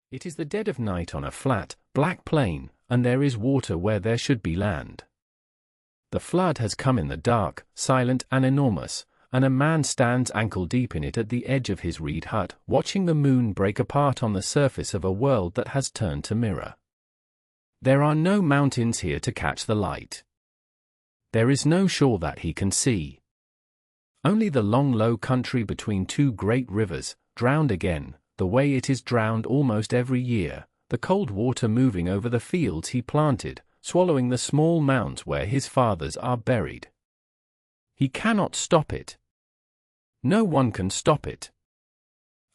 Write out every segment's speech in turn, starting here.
It is the dead of night on a flat, black plain, and there is water where there should be land. The flood has come in the dark, silent and enormous, and a man stands ankle-deep in it at the edge of his reed hut, watching the moon break apart on the surface of a world that has turned to mirror. There are no mountains here to catch the light. There is no shore that he can see. Only the long low country between two great rivers, drowned again, the way it is drowned almost every year, the cold water moving over the fields he planted, swallowing the small mounds where his fathers are buried. He cannot stop it. No one can stop it.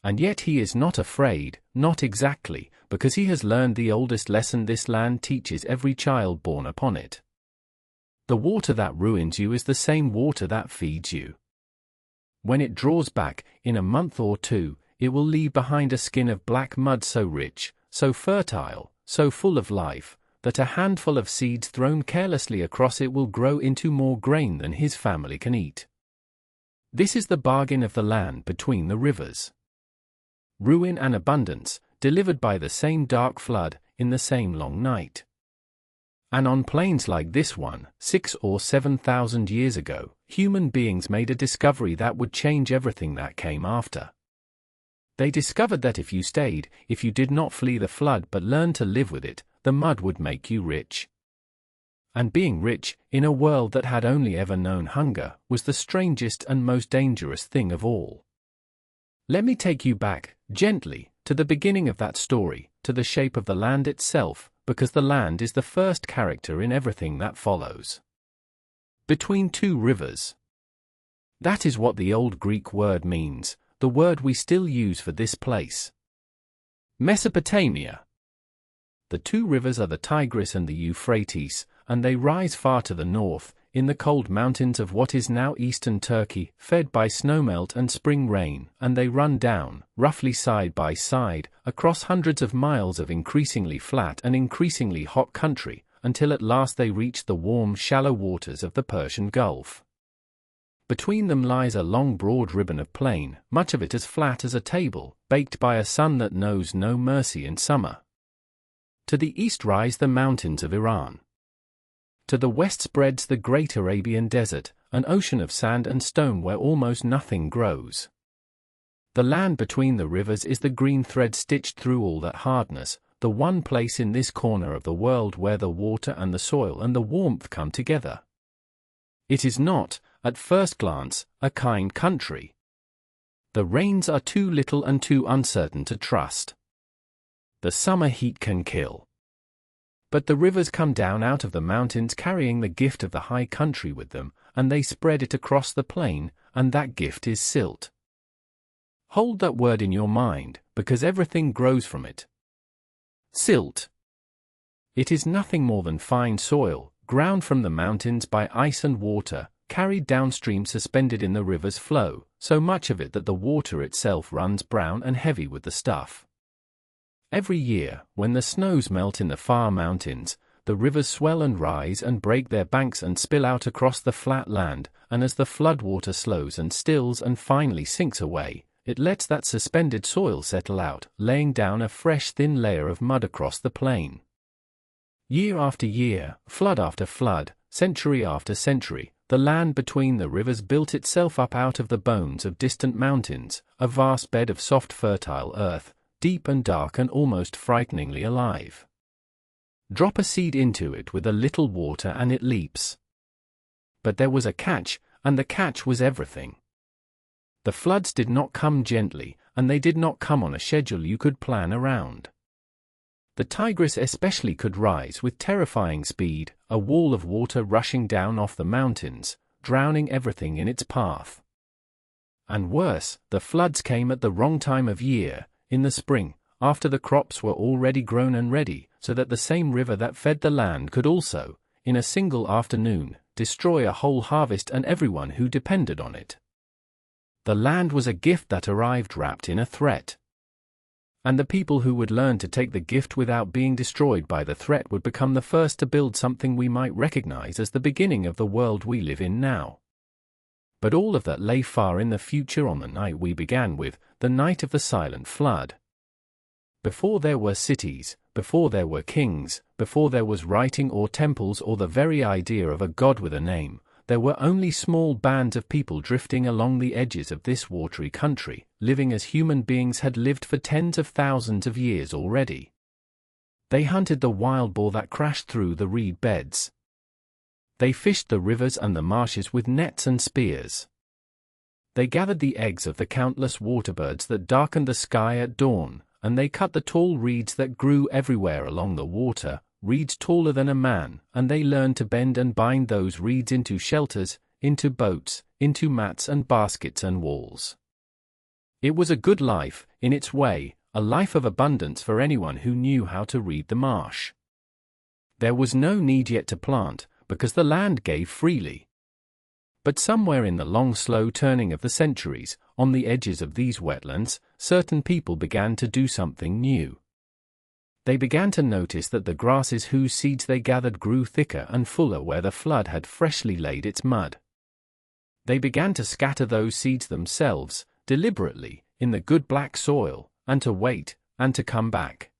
And yet he is not afraid, not exactly, because he has learned the oldest lesson this land teaches every child born upon it. The water that ruins you is the same water that feeds you. When it draws back, in a month or two, it will leave behind a skin of black mud so rich, so fertile, so full of life, that a handful of seeds thrown carelessly across it will grow into more grain than his family can eat. This is the bargain of the land between the rivers. Ruin and abundance, delivered by the same dark flood, in the same long night. And on plains like this one, 6,000 or 7,000 years ago, human beings made a discovery that would change everything that came after. They discovered that if you stayed, if you did not flee the flood but learned to live with it, the mud would make you rich. And being rich, in a world that had only ever known hunger, was the strangest and most dangerous thing of all. Let me take you back, gently, to the beginning of that story, to the shape of the land itself, because the land is the first character in everything that follows. Between two rivers. That is what the old Greek word means, the word we still use for this place. Mesopotamia. The two rivers are the Tigris and the Euphrates, and they rise far to the north, in the cold mountains of what is now eastern Turkey, fed by snowmelt and spring rain, and they run down, roughly side by side, across hundreds of miles of increasingly flat and increasingly hot country, until at last they reach the warm, shallow waters of the Persian Gulf. Between them lies a long broad ribbon of plain, much of it as flat as a table, baked by a sun that knows no mercy in summer. To the east rise the mountains of Iran. To the west spreads the great Arabian desert, an ocean of sand and stone where almost nothing grows. The land between the rivers is the green thread stitched through all that hardness, the one place in this corner of the world where the water and the soil and the warmth come together. It is not, at first glance, a kind country. The rains are too little and too uncertain to trust. The summer heat can kill. But the rivers come down out of the mountains carrying the gift of the high country with them, and they spread it across the plain, and that gift is silt. Hold that word in your mind, because everything grows from it. Silt. It is nothing more than fine soil, ground from the mountains by ice and water, carried downstream suspended in the river's flow, so much of it that the water itself runs brown and heavy with the stuff. Every year, when the snows melt in the far mountains, the rivers swell and rise and break their banks and spill out across the flat land, and as the flood water slows and stills and finally sinks away, it lets that suspended soil settle out, laying down a fresh thin layer of mud across the plain. Year after year, flood after flood, century after century, the land between the rivers built itself up out of the bones of distant mountains, a vast bed of soft fertile earth, deep and dark and almost frighteningly alive. Drop a seed into it with a little water and it leaps. But there was a catch, and the catch was everything. The floods did not come gently, and they did not come on a schedule you could plan around. The Tigris especially could rise with terrifying speed, a wall of water rushing down off the mountains, drowning everything in its path. And worse, the floods came at the wrong time of year, in the spring, after the crops were already grown and ready, so that the same river that fed the land could also, in a single afternoon, destroy a whole harvest and everyone who depended on it. The land was a gift that arrived wrapped in a threat. And the people who would learn to take the gift without being destroyed by the threat would become the first to build something we might recognize as the beginning of the world we live in now. But all of that lay far in the future on the night we began with, the night of the silent flood. Before there were cities, before there were kings, before there was writing or temples or the very idea of a god with a name, there were only small bands of people drifting along the edges of this watery country, living as human beings had lived for tens of thousands of years already. They hunted the wild boar that crashed through the reed beds. They fished the rivers and the marshes with nets and spears. They gathered the eggs of the countless waterbirds that darkened the sky at dawn, and they cut the tall reeds that grew everywhere along the water, reeds taller than a man, and they learned to bend and bind those reeds into shelters, into boats, into mats and baskets and walls. It was a good life, in its way, a life of abundance for anyone who knew how to read the marsh. There was no need yet to plant, because the land gave freely. But somewhere in the long slow turning of the centuries, on the edges of these wetlands, certain people began to do something new. They began to notice that the grasses whose seeds they gathered grew thicker and fuller where the flood had freshly laid its mud. They began to scatter those seeds themselves, deliberately, in the good black soil, and to wait, and to come back.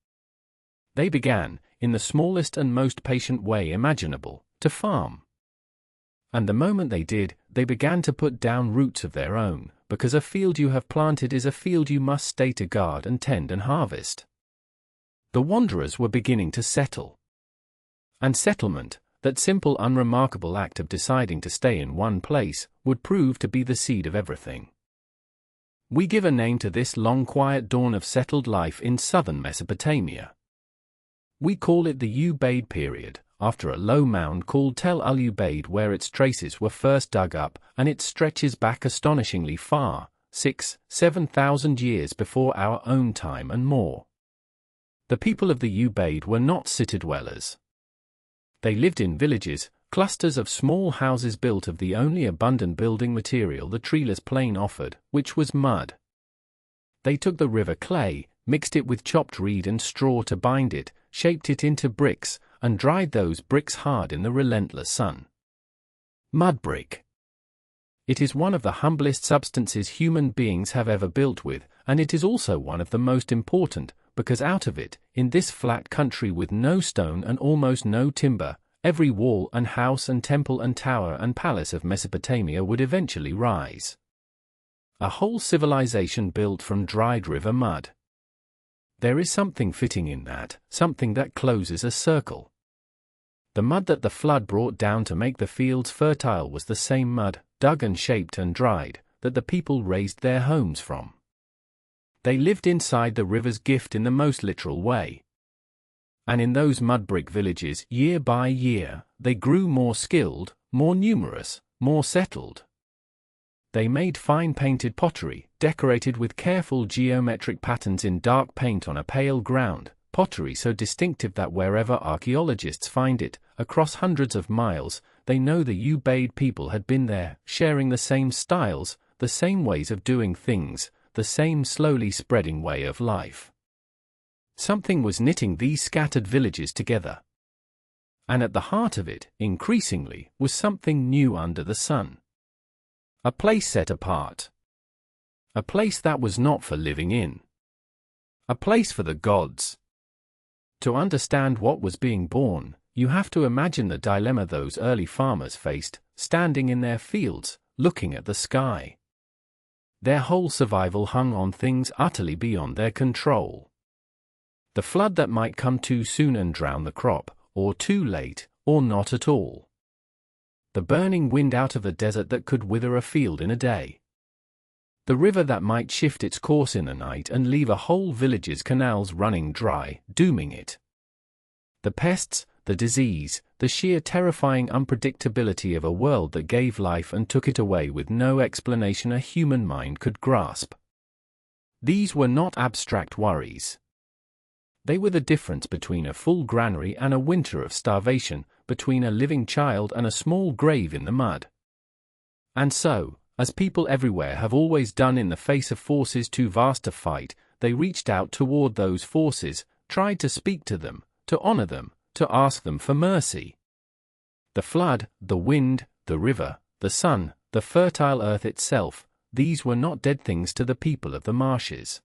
They began, in the smallest and most patient way imaginable, to farm. And the moment they did, they began to put down roots of their own, because a field you have planted is a field you must stay to guard and tend and harvest. The wanderers were beginning to settle. And settlement, that simple unremarkable act of deciding to stay in one place, would prove to be the seed of everything. We give a name to this long quiet dawn of settled life in southern Mesopotamia. We call it the Ubaid period, after a low mound called Tel al-Ubaid where its traces were first dug up, and it stretches back astonishingly far, 6,000–7,000 years before our own time and more. The people of the Ubaid were not city-dwellers. They lived in villages, clusters of small houses built of the only abundant building material the treeless plain offered, which was mud. They took the river clay, mixed it with chopped reed and straw to bind it, shaped it into bricks, and dried those bricks hard in the relentless sun. Mud brick. It is one of the humblest substances human beings have ever built with, and it is also one of the most important, because out of it, in this flat country with no stone and almost no timber, every wall and house and temple and tower and palace of Mesopotamia would eventually rise. A whole civilization built from dried river mud. There is something fitting in that, something that closes a circle. The mud that the flood brought down to make the fields fertile was the same mud, dug and shaped and dried, that the people raised their homes from. They lived inside the river's gift in the most literal way. And in those mud brick villages, year by year, they grew more skilled, more numerous, more settled. They made fine painted pottery, decorated with careful geometric patterns in dark paint on a pale ground, pottery so distinctive that wherever archaeologists find it, across hundreds of miles, they know the Ubaid people had been there, sharing the same styles, the same ways of doing things, the same slowly spreading way of life. Something was knitting these scattered villages together. And at the heart of it, increasingly, was something new under the sun. A place set apart. A place that was not for living in. A place for the gods. To understand what was being born, you have to imagine the dilemma those early farmers faced, standing in their fields, looking at the sky. Their whole survival hung on things utterly beyond their control. The flood that might come too soon and drown the crop, or too late, or not at all. The burning wind out of the desert that could wither a field in a day. The river that might shift its course in the night and leave a whole village's canals running dry, dooming it. The pests, the disease, the sheer terrifying unpredictability of a world that gave life and took it away with no explanation a human mind could grasp. These were not abstract worries. They were the difference between a full granary and a winter of starvation, between a living child and a small grave in the mud. And so, as people everywhere have always done in the face of forces too vast to fight, they reached out toward those forces, tried to speak to them, to honor them, to ask them for mercy. The flood, the wind, the river, the sun, the fertile earth itself, these were not dead things to the people of the marshes.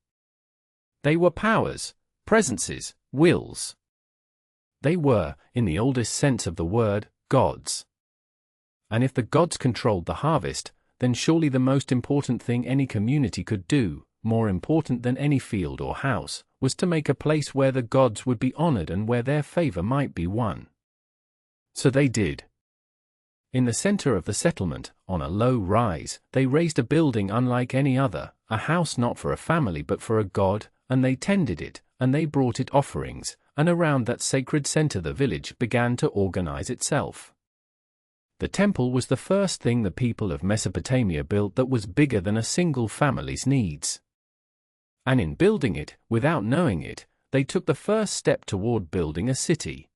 They were powers, presences, wills. They were, in the oldest sense of the word, gods. And if the gods controlled the harvest, then surely the most important thing any community could do, more important than any field or house, was to make a place where the gods would be honored and where their favor might be won. So they did. In the center of the settlement, on a low rise, they raised a building unlike any other, a house not for a family but for a god, and they tended it, and they brought it offerings, and around that sacred center the village began to organize itself. The temple was the first thing the people of Mesopotamia built that was bigger than a single family's needs. And in building it, without knowing it, they took the first step toward building a city.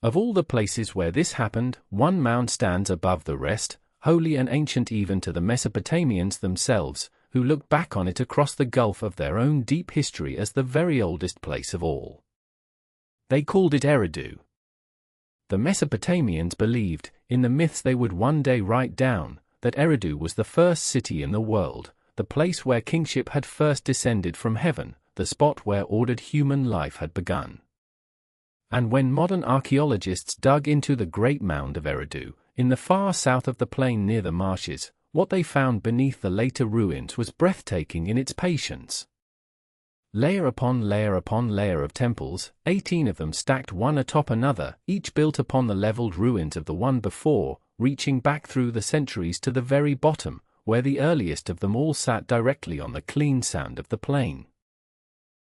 Of all the places where this happened, one mound stands above the rest, holy and ancient even to the Mesopotamians themselves, who looked back on it across the gulf of their own deep history as the very oldest place of all. They called it Eridu. The Mesopotamians believed, in the myths they would one day write down, that Eridu was the first city in the world, the place where kingship had first descended from heaven, the spot where ordered human life had begun. And when modern archaeologists dug into the great mound of Eridu, in the far south of the plain near the marshes, what they found beneath the later ruins was breathtaking in its patience. Layer upon layer of temples, 18 of them stacked one atop another, each built upon the leveled ruins of the one before, reaching back through the centuries to the very bottom, where the earliest of them all sat directly on the clean sand of the plain.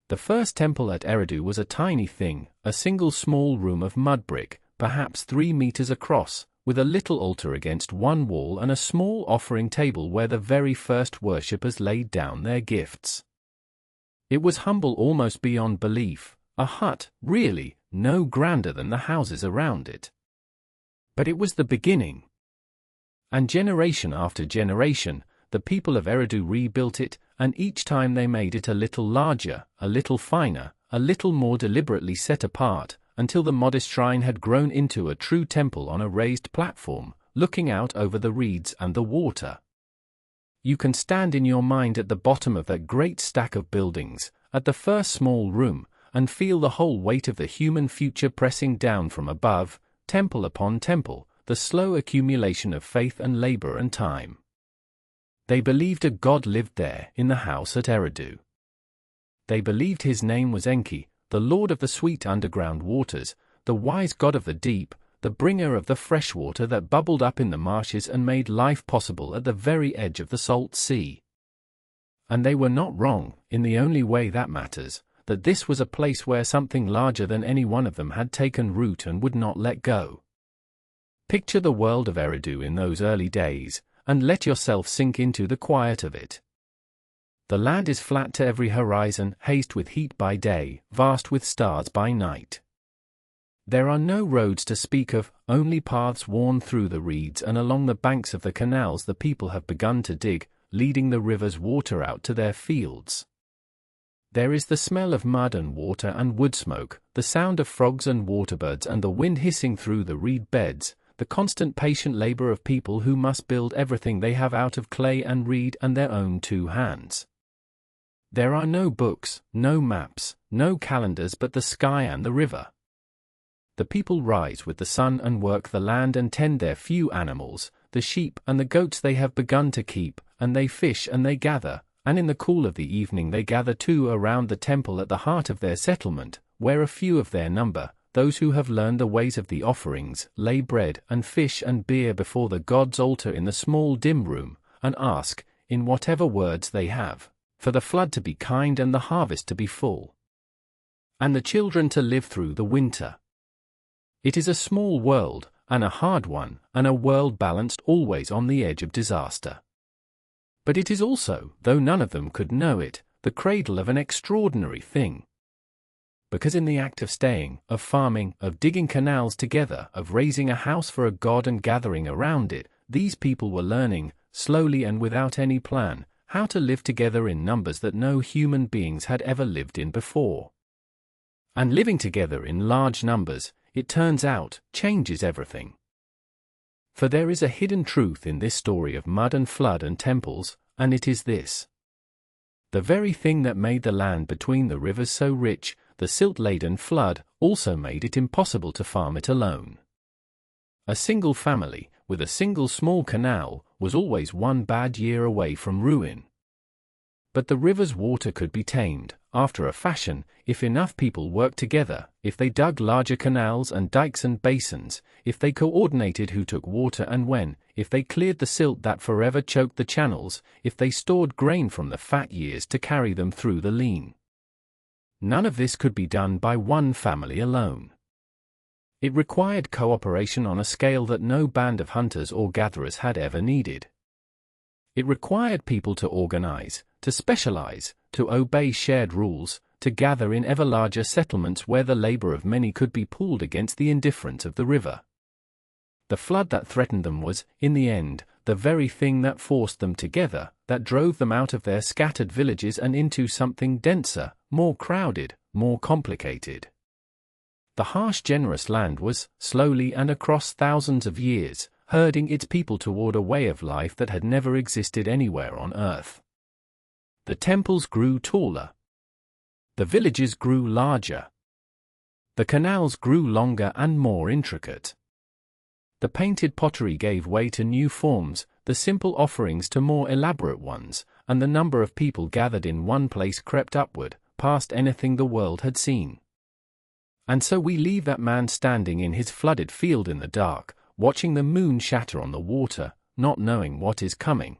The first temple at Eridu was a tiny thing, a single small room of mud brick, perhaps 3 meters across, with a little altar against one wall and a small offering table where the very first worshippers laid down their gifts. It was humble almost beyond belief, a hut, really, no grander than the houses around it. But it was the beginning. And generation after generation, the people of Eridu rebuilt it, and each time they made it a little larger, a little finer, a little more deliberately set apart, until the modest shrine had grown into a true temple on a raised platform, looking out over the reeds and the water. You can stand in your mind at the bottom of that great stack of buildings, at the first small room, and feel the whole weight of the human future pressing down from above, temple upon temple, the slow accumulation of faith and labor and time. They believed a god lived there, in the house at Eridu. They believed his name was Enki, the lord of the sweet underground waters, the wise god of the deep, the bringer of the fresh water that bubbled up in the marshes and made life possible at the very edge of the salt sea. And they were not wrong, in the only way that matters, that this was a place where something larger than any one of them had taken root and would not let go. Picture the world of Eridu in those early days, and let yourself sink into the quiet of it. The land is flat to every horizon, hazed with heat by day, vast with stars by night. There are no roads to speak of, only paths worn through the reeds and along the banks of the canals the people have begun to dig, leading the river's water out to their fields. There is the smell of mud and water and wood smoke, the sound of frogs and waterbirds and the wind hissing through the reed beds, the constant patient labor of people who must build everything they have out of clay and reed and their own 2 hands. There are no books, no maps, no calendars but the sky and the river. The people rise with the sun and work the land and tend their few animals, the sheep and the goats they have begun to keep, and they fish and they gather, and in the cool of the evening they gather too around the temple at the heart of their settlement, where a few of their number, those who have learned the ways of the offerings, lay bread and fish and beer before the god's altar in the small dim room, and ask, in whatever words they have, for the flood to be kind and the harvest to be full, and the children to live through the winter. It is a small world, and a hard one, and a world balanced always on the edge of disaster. But it is also, though none of them could know it, the cradle of an extraordinary thing. Because in the act of staying, of farming, of digging canals together, of raising a house for a god and gathering around it, these people were learning, slowly and without any plan, how to live together in numbers that no human beings had ever lived in before. And living together in large numbers, it turns out, changes everything. For there is a hidden truth in this story of mud and flood and temples, and it is this. The very thing that made the land between the rivers so rich, the silt-laden flood, also made it impossible to farm it alone. A single family, with a single small canal, was always one bad year away from ruin. But the river's water could be tamed, after a fashion, if enough people worked together, if they dug larger canals and dikes and basins, if they coordinated who took water and when, if they cleared the silt that forever choked the channels, if they stored grain from the fat years to carry them through the lean. None of this could be done by one family alone. It required cooperation on a scale that no band of hunters or gatherers had ever needed. It required people to organize, to specialize, to obey shared rules, to gather in ever larger settlements where the labor of many could be pooled against the indifference of the river. The flood that threatened them was, in the end, the very thing that forced them together, that drove them out of their scattered villages and into something denser, more crowded, more complicated. The harsh, generous land was, slowly and across thousands of years, herding its people toward a way of life that had never existed anywhere on earth. The temples grew taller. The villages grew larger. The canals grew longer and more intricate. The painted pottery gave way to new forms, the simple offerings to more elaborate ones, and the number of people gathered in one place crept upward, past anything the world had seen. And so we leave that man standing in his flooded field in the dark, watching the moon shatter on the water, not knowing what is coming.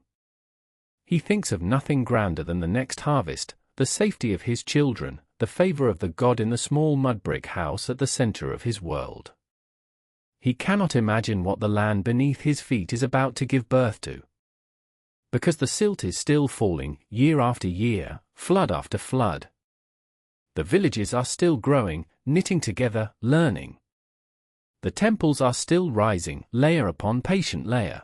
He thinks of nothing grander than the next harvest, the safety of his children, the favor of the god in the small mud-brick house at the center of his world. He cannot imagine what the land beneath his feet is about to give birth to. Because the silt is still falling, year after year, flood after flood. The villages are still growing, knitting together, learning. The temples are still rising, layer upon patient layer.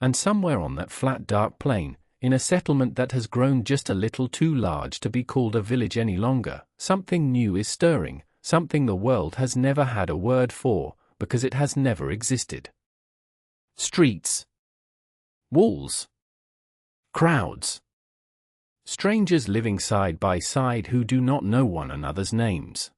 And somewhere on that flat dark plain, in a settlement that has grown just a little too large to be called a village any longer, something new is stirring, something the world has never had a word for, because it has never existed. Streets. Walls. Crowds. Strangers living side by side who do not know one another's names.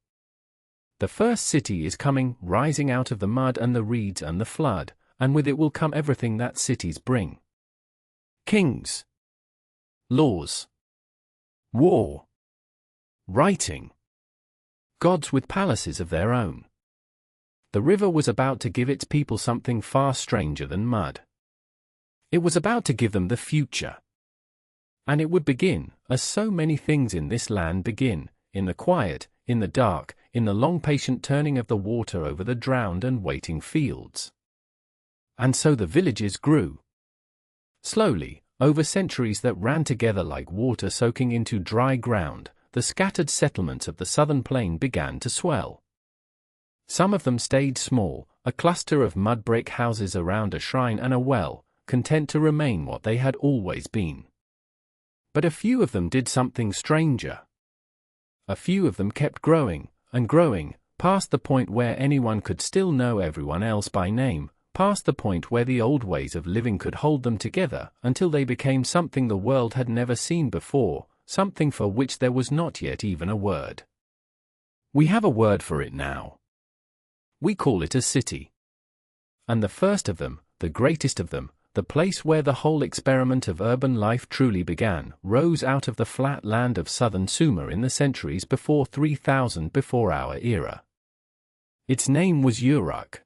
The first city is coming, rising out of the mud and the reeds and the flood, and with it will come everything that cities bring. Kings. Laws. War. Writing. Gods with palaces of their own. The river was about to give its people something far stranger than mud. It was about to give them the future. And it would begin, as so many things in this land begin, in the quiet, in the dark, in the long patient turning of the water over the drowned and waiting fields. And so the villages grew. Slowly, over centuries that ran together like water soaking into dry ground, the scattered settlements of the southern plain began to swell. Some of them stayed small, a cluster of mud-brick houses around a shrine and a well, content to remain what they had always been. But a few of them did something stranger. A few of them kept growing, and growing, past the point where anyone could still know everyone else by name, past the point where the old ways of living could hold them together, until they became something the world had never seen before, something for which there was not yet even a word. We have a word for it now. We call it a city. And the first of them, the greatest of them, the place where the whole experiment of urban life truly began, rose out of the flat land of southern Sumer in the centuries before 3000 before our era. Its name was Uruk.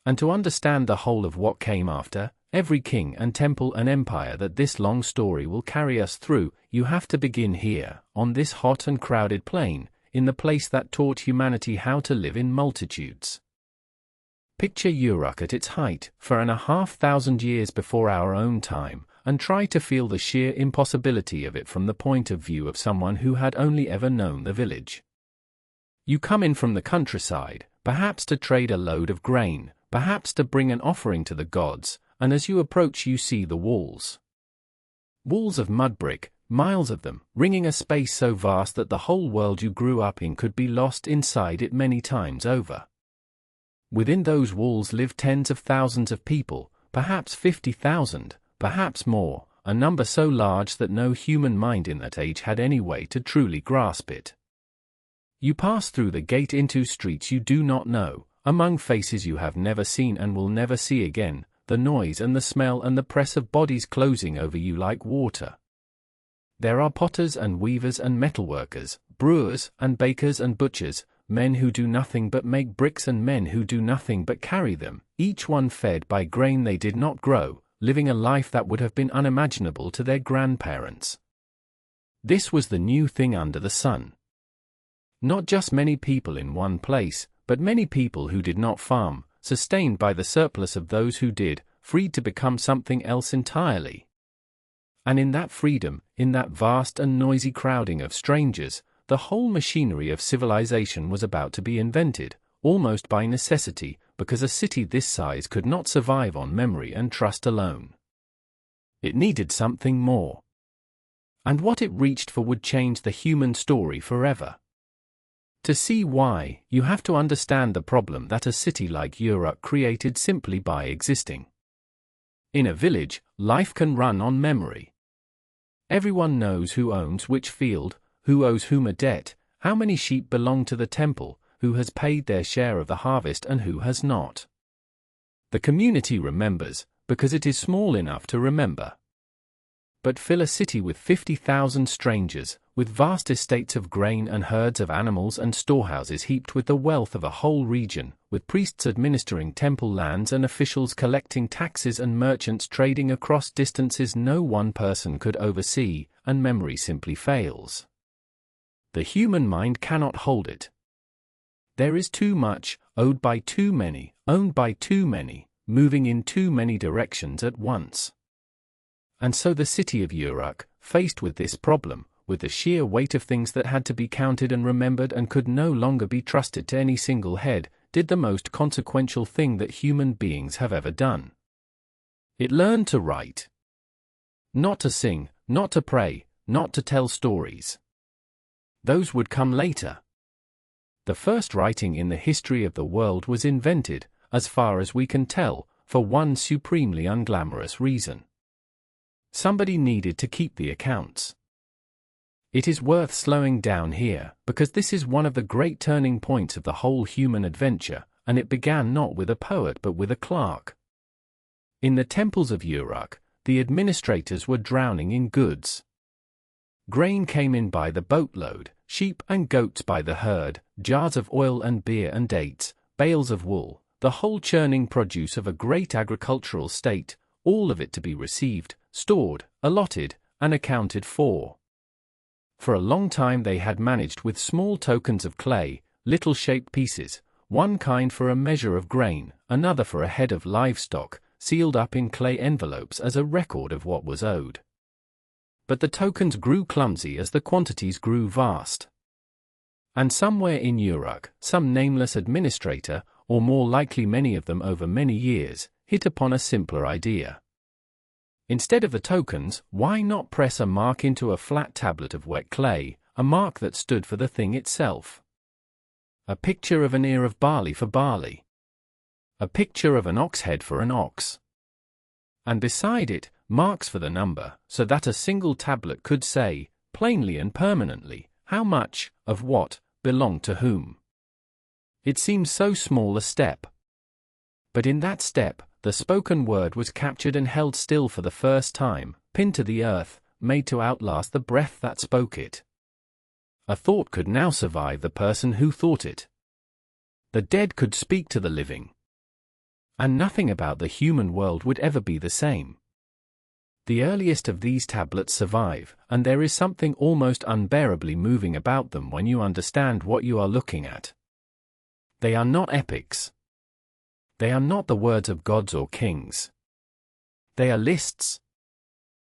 And to understand the whole of what came after, every king and temple and empire that this long story will carry us through, you have to begin here, on this hot and crowded plain, in the place that taught humanity how to live in multitudes. Picture Uruk at its height, 4,500 years before our own time, and try to feel the sheer impossibility of it from the point of view of someone who had only ever known the village. You come in from the countryside, perhaps to trade a load of grain, perhaps to bring an offering to the gods, and as you approach you see the walls. Walls of mud brick, miles of them, ringing a space so vast that the whole world you grew up in could be lost inside it many times over. Within those walls lived tens of thousands of people, perhaps 50,000, perhaps more, a number so large that no human mind in that age had any way to truly grasp it. You pass through the gate into streets you do not know, among faces you have never seen and will never see again, the noise and the smell and the press of bodies closing over you like water. There are potters and weavers and metalworkers, brewers and bakers and butchers, men who do nothing but make bricks and men who do nothing but carry them, each one fed by grain they did not grow, living a life that would have been unimaginable to their grandparents. This was the new thing under the sun. Not just many people in one place, but many people who did not farm, sustained by the surplus of those who did, freed to become something else entirely. And in that freedom, in that vast and noisy crowding of strangers, the whole machinery of civilization was about to be invented, almost by necessity, because a city this size could not survive on memory and trust alone. It needed something more. And what it reached for would change the human story forever. To see why, you have to understand the problem that a city like Uruk created simply by existing. In a village, life can run on memory. Everyone knows who owns which field, who owes whom a debt, how many sheep belong to the temple, who has paid their share of the harvest and who has not. The community remembers, because it is small enough to remember. But fill a city with 50,000 strangers, with vast estates of grain and herds of animals and storehouses heaped with the wealth of a whole region, with priests administering temple lands and officials collecting taxes and merchants trading across distances no one person could oversee, and memory simply fails. The human mind cannot hold it. There is too much, owed by too many, owned by too many, moving in too many directions at once. And so the city of Uruk, faced with this problem, with the sheer weight of things that had to be counted and remembered and could no longer be trusted to any single head, did the most consequential thing that human beings have ever done. It learned to write. Not to sing, not to pray, not to tell stories. Those would come later. The first writing in the history of the world was invented, as far as we can tell, for one supremely unglamorous reason. Somebody needed to keep the accounts. It is worth slowing down here, because this is one of the great turning points of the whole human adventure, and it began not with a poet but with a clerk. In the temples of Uruk, the administrators were drowning in goods. Grain came in by the boatload, sheep and goats by the herd, jars of oil and beer and dates, bales of wool, the whole churning produce of a great agricultural state, all of it to be received, stored, allotted, and accounted for. For a long time they had managed with small tokens of clay, little shaped pieces, one kind for a measure of grain, another for a head of livestock, sealed up in clay envelopes as a record of what was owed. But the tokens grew clumsy as the quantities grew vast. And somewhere in Uruk, some nameless administrator, or more likely many of them over many years, hit upon a simpler idea. Instead of the tokens, why not press a mark into a flat tablet of wet clay, a mark that stood for the thing itself? A picture of an ear of barley for barley. A picture of an ox head for an ox. And beside it, marks for the number, so that a single tablet could say, plainly and permanently, how much, of what, belonged to whom. It seems so small a step. But in that step, the spoken word was captured and held still for the first time, pinned to the earth, made to outlast the breath that spoke it. A thought could now survive the person who thought it. The dead could speak to the living. And nothing about the human world would ever be the same. The earliest of these tablets survive, and there is something almost unbearably moving about them when you understand what you are looking at. They are not epics. They are not the words of gods or kings. They are lists.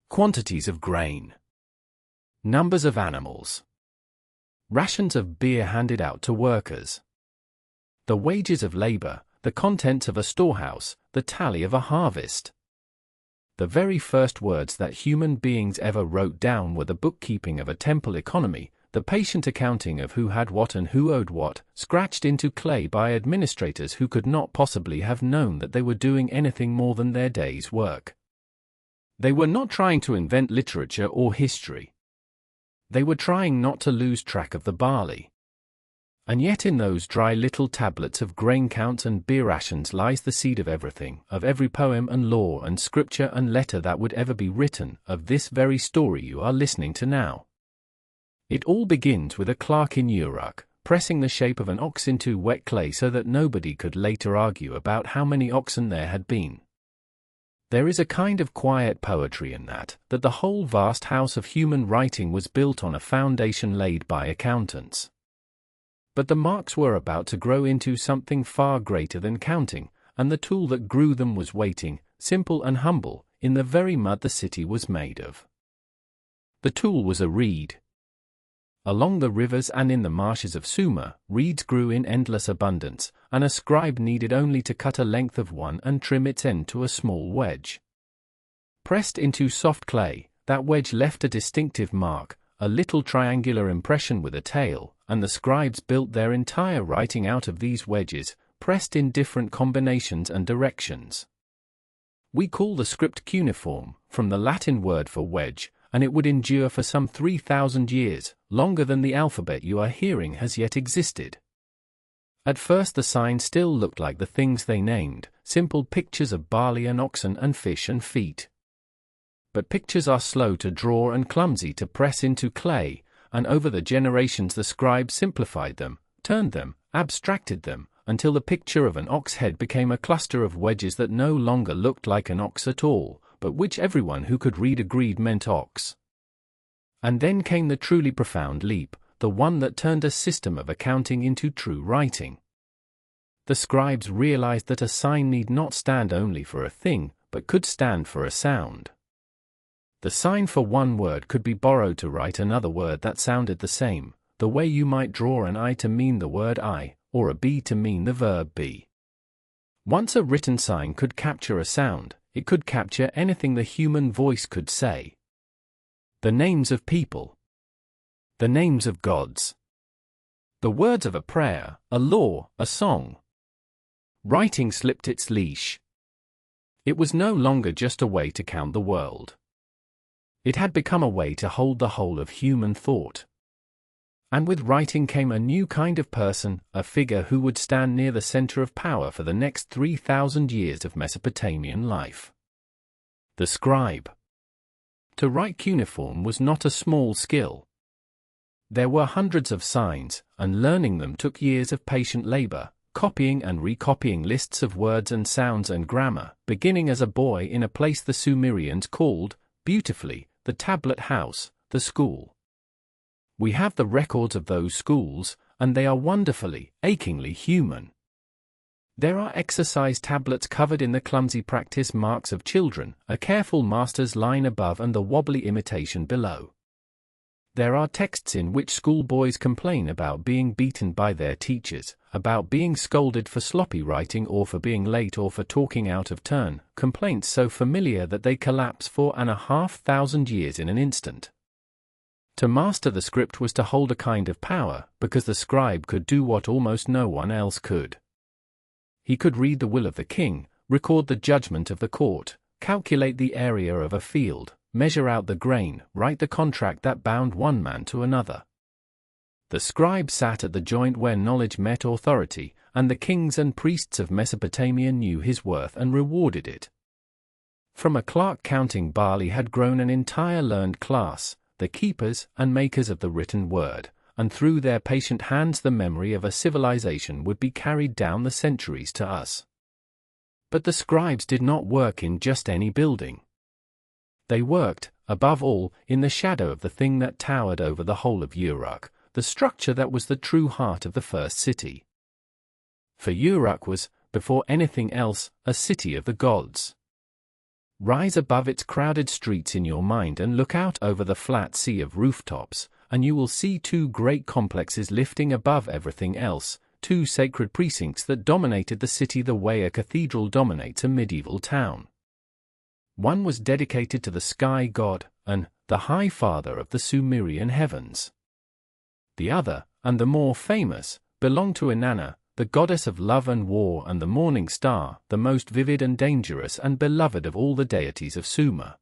Quantities of grain. Numbers of animals. Rations of beer handed out to workers. The wages of labor, the contents of a storehouse, the tally of a harvest. The very first words that human beings ever wrote down were the bookkeeping of a temple economy, the patient accounting of who had what and who owed what, scratched into clay by administrators who could not possibly have known that they were doing anything more than their day's work. They were not trying to invent literature or history. They were trying not to lose track of the barley. And yet in those dry little tablets of grain counts and beer rations lies the seed of everything, of every poem and law and scripture and letter that would ever be written, of this very story you are listening to now. It all begins with a clerk in Uruk, pressing the shape of an ox into wet clay so that nobody could later argue about how many oxen there had been. There is a kind of quiet poetry in that the whole vast house of human writing was built on a foundation laid by accountants. But the marks were about to grow into something far greater than counting, and the tool that grew them was waiting, simple and humble, in the very mud the city was made of. The tool was a reed. Along the rivers and in the marshes of Sumer, reeds grew in endless abundance, and a scribe needed only to cut a length of one and trim its end to a small wedge. Pressed into soft clay, that wedge left a distinctive mark, a little triangular impression with a tail, and the scribes built their entire writing out of these wedges, pressed in different combinations and directions. We call the script cuneiform, from the Latin word for wedge, and it would endure for some 3,000 years, longer than the alphabet you are hearing has yet existed. At first the signs still looked like the things they named, simple pictures of barley and oxen and fish and feet. But pictures are slow to draw and clumsy to press into clay, and over the generations the scribes simplified them, turned them, abstracted them, until the picture of an ox head became a cluster of wedges that no longer looked like an ox at all, but which everyone who could read agreed meant ox. And then came the truly profound leap, the one that turned a system of accounting into true writing. The scribes realized that a sign need not stand only for a thing, but could stand for a sound. The sign for one word could be borrowed to write another word that sounded the same, the way you might draw an I to mean the word I, or a B to mean the verb be. Once a written sign could capture a sound, it could capture anything the human voice could say. The names of people. The names of gods. The words of a prayer, a law, a song. Writing slipped its leash. It was no longer just a way to count the world. It had become a way to hold the whole of human thought. And with writing came a new kind of person, a figure who would stand near the center of power for the next 3,000 years of Mesopotamian life. The scribe. To write cuneiform was not a small skill. There were hundreds of signs, and learning them took years of patient labor, copying and recopying lists of words and sounds and grammar, beginning as a boy in a place the Sumerians called, beautifully, the tablet house, the school. We have the records of those schools, and they are wonderfully, achingly human. There are exercise tablets covered in the clumsy practice marks of children, a careful master's line above and the wobbly imitation below. There are texts in which schoolboys complain about being beaten by their teachers, about being scolded for sloppy writing or for being late or for talking out of turn, complaints so familiar that they collapse 4,500 years in an instant. To master the script was to hold a kind of power, because the scribe could do what almost no one else could. He could read the will of the king, record the judgment of the court, calculate the area of a field, measure out the grain, write the contract that bound one man to another. The scribe sat at the joint where knowledge met authority, and the kings and priests of Mesopotamia knew his worth and rewarded it. From a clerk counting barley had grown an entire learned class, the keepers and makers of the written word, and through their patient hands the memory of a civilization would be carried down the centuries to us. But the scribes did not work in just any building. They worked, above all, in the shadow of the thing that towered over the whole of Uruk, the structure that was the true heart of the first city. For Uruk was, before anything else, a city of the gods. Rise above its crowded streets in your mind and look out over the flat sea of rooftops, and you will see two great complexes lifting above everything else, two sacred precincts that dominated the city the way a cathedral dominates a medieval town. One was dedicated to the sky god, and the High Father of the Sumerian heavens. The other, and the more famous, belonged to Inanna, the goddess of love and war and the morning star, the most vivid and dangerous and beloved of all the deities of Sumer.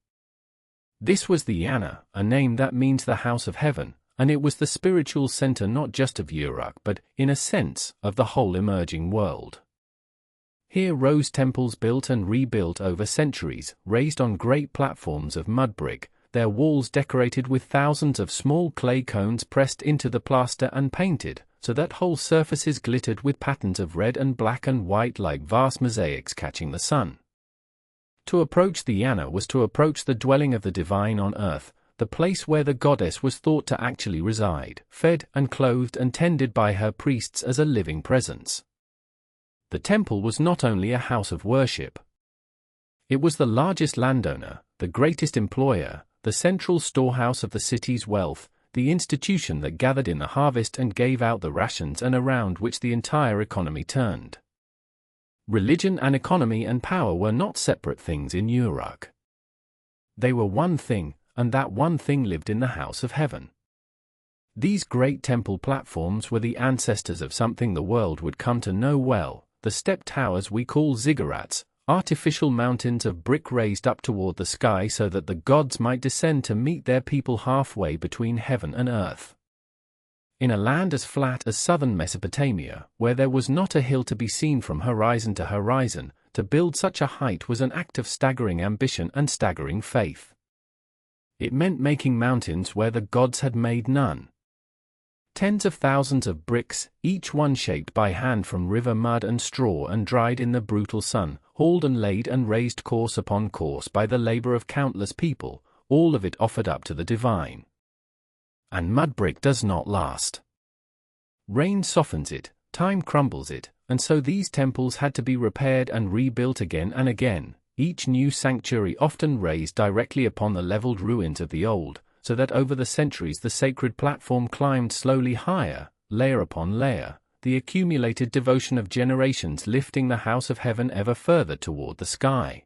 This was the Yana, a name that means the house of heaven, and it was the spiritual center not just of Uruk but, in a sense, of the whole emerging world. Here rose temples built and rebuilt over centuries, raised on great platforms of mud brick, their walls decorated with thousands of small clay cones pressed into the plaster and painted, so that whole surfaces glittered with patterns of red and black and white like vast mosaics catching the sun. To approach the Yana was to approach the dwelling of the divine on earth, the place where the goddess was thought to actually reside, fed and clothed and tended by her priests as a living presence. The temple was not only a house of worship. It was the largest landowner, the greatest employer, the central storehouse of the city's wealth, the institution that gathered in the harvest and gave out the rations and around which the entire economy turned. Religion and economy and power were not separate things in Uruk. They were one thing, and that one thing lived in the house of heaven. These great temple platforms were the ancestors of something the world would come to know well, the step towers we call ziggurats, artificial mountains of brick raised up toward the sky so that the gods might descend to meet their people halfway between heaven and earth. In a land as flat as southern Mesopotamia, where there was not a hill to be seen from horizon to horizon, to build such a height was an act of staggering ambition and staggering faith. It meant making mountains where the gods had made none. Tens of thousands of bricks, each one shaped by hand from river mud and straw and dried in the brutal sun, hauled and laid and raised course upon course by the labor of countless people, all of it offered up to the divine. And mud brick does not last. Rain softens it, time crumbles it, and so these temples had to be repaired and rebuilt again and again, each new sanctuary often raised directly upon the leveled ruins of the old, so that over the centuries the sacred platform climbed slowly higher, layer upon layer, the accumulated devotion of generations lifting the house of heaven ever further toward the sky.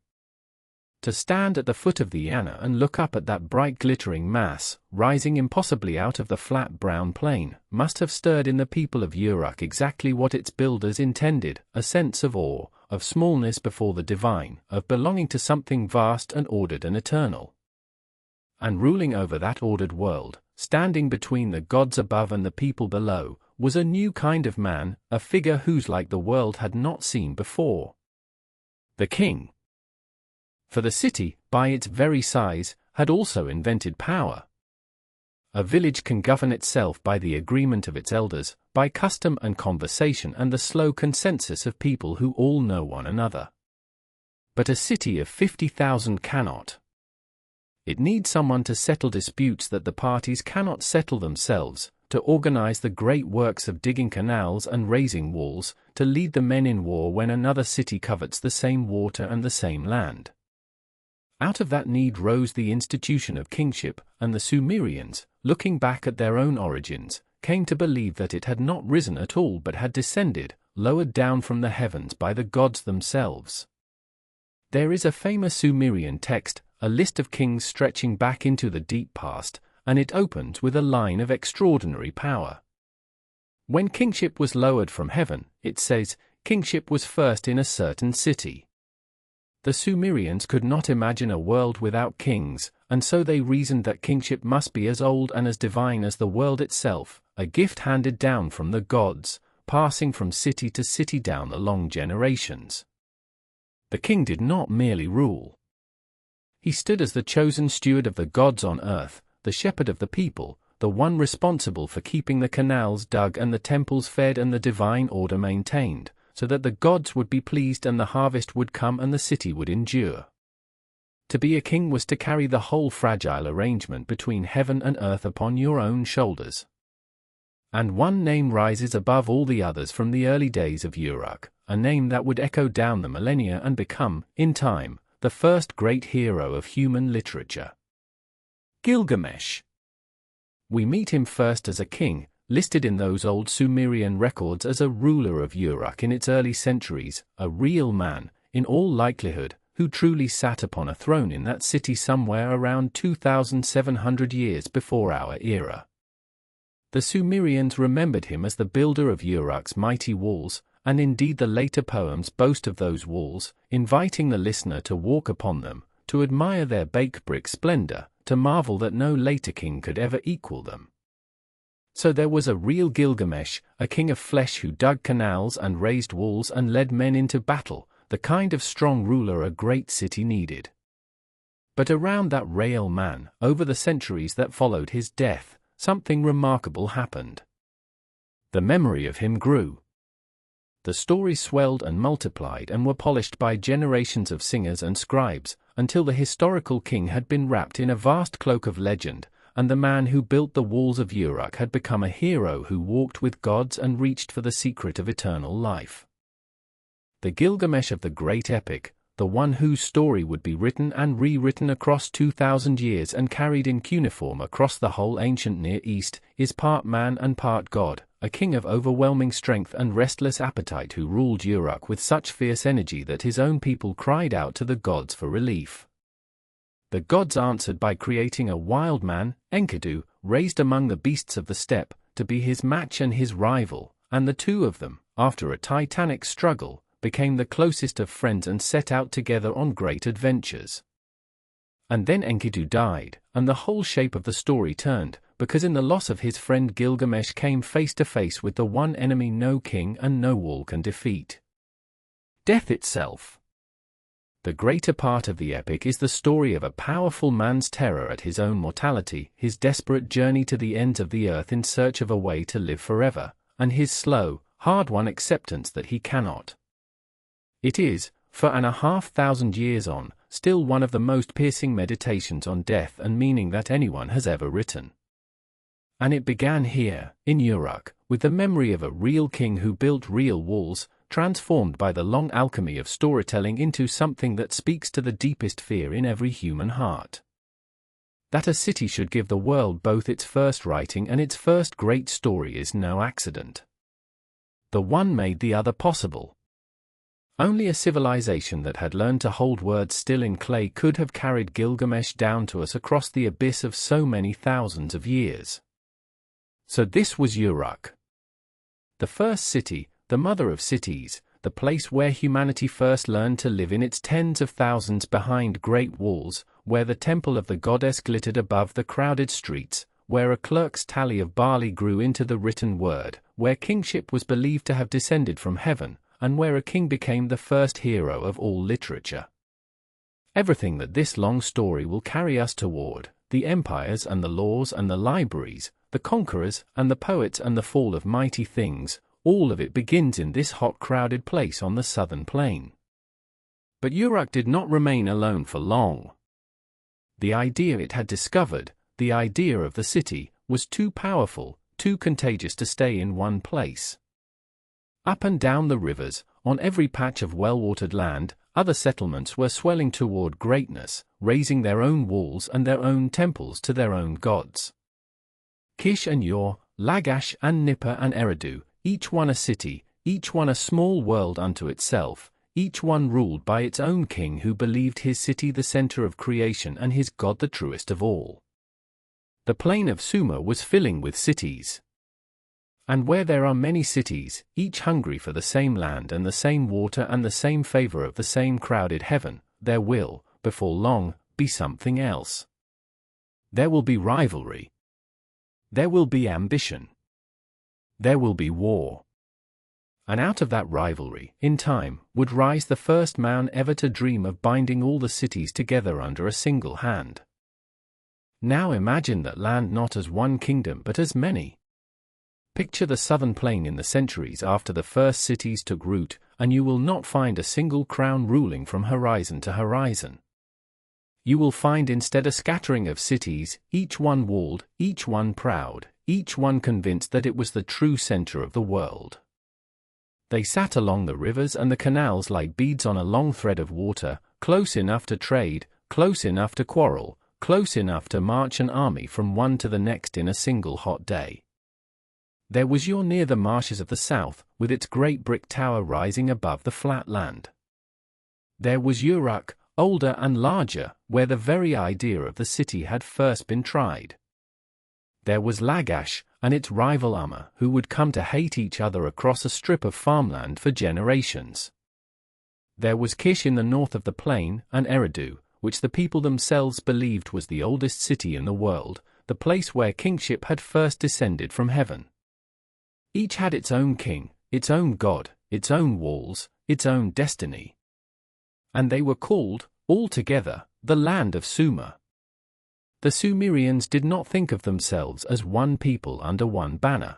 To stand at the foot of the Yana and look up at that bright glittering mass, rising impossibly out of the flat brown plain, must have stirred in the people of Uruk exactly what its builders intended, a sense of awe, of smallness before the divine, of belonging to something vast and ordered and eternal. And ruling over that ordered world, standing between the gods above and the people below, was a new kind of man, a figure whose like the world had not seen before. The king. For the city, by its very size, had also invented power. A village can govern itself by the agreement of its elders, by custom and conversation and the slow consensus of people who all know one another. But a city of 50,000 cannot. It needs someone to settle disputes that the parties cannot settle themselves, to organize the great works of digging canals and raising walls, to lead the men in war when another city covets the same water and the same land. Out of that need rose the institution of kingship, and the Sumerians, looking back at their own origins, came to believe that it had not risen at all but had descended, lowered down from the heavens by the gods themselves. There is a famous Sumerian text, a list of kings stretching back into the deep past, and it opens with a line of extraordinary power. When kingship was lowered from heaven, it says, kingship was first in a certain city. The Sumerians could not imagine a world without kings, and so they reasoned that kingship must be as old and as divine as the world itself, a gift handed down from the gods, passing from city to city down the long generations. The king did not merely rule. He stood as the chosen steward of the gods on earth, the shepherd of the people, the one responsible for keeping the canals dug and the temples fed and the divine order maintained, so that the gods would be pleased and the harvest would come and the city would endure. To be a king was to carry the whole fragile arrangement between heaven and earth upon your own shoulders. And one name rises above all the others from the early days of Uruk, a name that would echo down the millennia and become, in time, the first great hero of human literature. Gilgamesh. We meet him first as a king, listed in those old Sumerian records as a ruler of Uruk in its early centuries, a real man, in all likelihood, who truly sat upon a throne in that city somewhere around 2,700 years before our era. The Sumerians remembered him as the builder of Uruk's mighty walls, and indeed the later poems boast of those walls, inviting the listener to walk upon them, to admire their baked brick splendor, to marvel that no later king could ever equal them. So there was a real Gilgamesh, a king of flesh who dug canals and raised walls and led men into battle, the kind of strong ruler a great city needed. But around that real man, over the centuries that followed his death, something remarkable happened. The memory of him grew. The stories swelled and multiplied and were polished by generations of singers and scribes, until the historical king had been wrapped in a vast cloak of legend, and the man who built the walls of Uruk had become a hero who walked with gods and reached for the secret of eternal life. The Gilgamesh of the great epic, the one whose story would be written and rewritten across 2,000 years and carried in cuneiform across the whole ancient Near East, is part man and part god, a king of overwhelming strength and restless appetite who ruled Uruk with such fierce energy that his own people cried out to the gods for relief. The gods answered by creating a wild man, Enkidu, raised among the beasts of the steppe, to be his match and his rival, and the two of them, after a titanic struggle, became the closest of friends and set out together on great adventures. And then Enkidu died, and the whole shape of the story turned, because in the loss of his friend Gilgamesh came face to face with the one enemy no king and no wall can defeat: death itself. The greater part of the epic is the story of a powerful man's terror at his own mortality, his desperate journey to the ends of the earth in search of a way to live forever, and his slow, hard-won acceptance that he cannot. It is, for 500 years on, still one of the most piercing meditations on death and meaning that anyone has ever written. And it began here, in Uruk, with the memory of a real king who built real walls, transformed by the long alchemy of storytelling into something that speaks to the deepest fear in every human heart. That a city should give the world both its first writing and its first great story is no accident. The one made the other possible. Only a civilization that had learned to hold words still in clay could have carried Gilgamesh down to us across the abyss of so many thousands of years. So this was Uruk. The first city, the mother of cities, the place where humanity first learned to live in its tens of thousands behind great walls, where the temple of the goddess glittered above the crowded streets, where a clerk's tally of barley grew into the written word, where kingship was believed to have descended from heaven, and where a king became the first hero of all literature. Everything that this long story will carry us toward, the empires and the laws and the libraries, the conquerors and the poets and the fall of mighty things, all of it begins in this hot crowded place on the southern plain. But Uruk did not remain alone for long. The idea it had discovered, the idea of the city, was too powerful, too contagious to stay in one place. Up and down the rivers, on every patch of well-watered land, other settlements were swelling toward greatness, raising their own walls and their own temples to their own gods. Kish and Ur, Lagash and Nippur and Eridu, each one a city, each one a small world unto itself, each one ruled by its own king who believed his city the center of creation and his god the truest of all. The plain of Sumer was filling with cities. And where there are many cities, each hungry for the same land and the same water and the same favor of the same crowded heaven, there will, before long, be something else. There will be rivalry. There will be ambition. There will be war. And out of that rivalry, in time, would rise the first man ever to dream of binding all the cities together under a single hand. Now imagine that land not as one kingdom but as many. Picture the southern plain in the centuries after the first cities took root, and you will not find a single crown ruling from horizon to horizon. You will find instead a scattering of cities, each one walled, each one proud, each one convinced that it was the true center of the world. They sat along the rivers and the canals like beads on a long thread of water, close enough to trade, close enough to quarrel, close enough to march an army from one to the next in a single hot day. There was Ur near the marshes of the south, with its great brick tower rising above the flat land. There was Uruk, older and larger, where the very idea of the city had first been tried. There was Lagash, and its rival Amma, who would come to hate each other across a strip of farmland for generations. There was Kish in the north of the plain, and Eridu, which the people themselves believed was the oldest city in the world, the place where kingship had first descended from heaven. Each had its own king, its own god, its own walls, its own destiny. And they were called, all together, the land of Sumer. The Sumerians did not think of themselves as one people under one banner.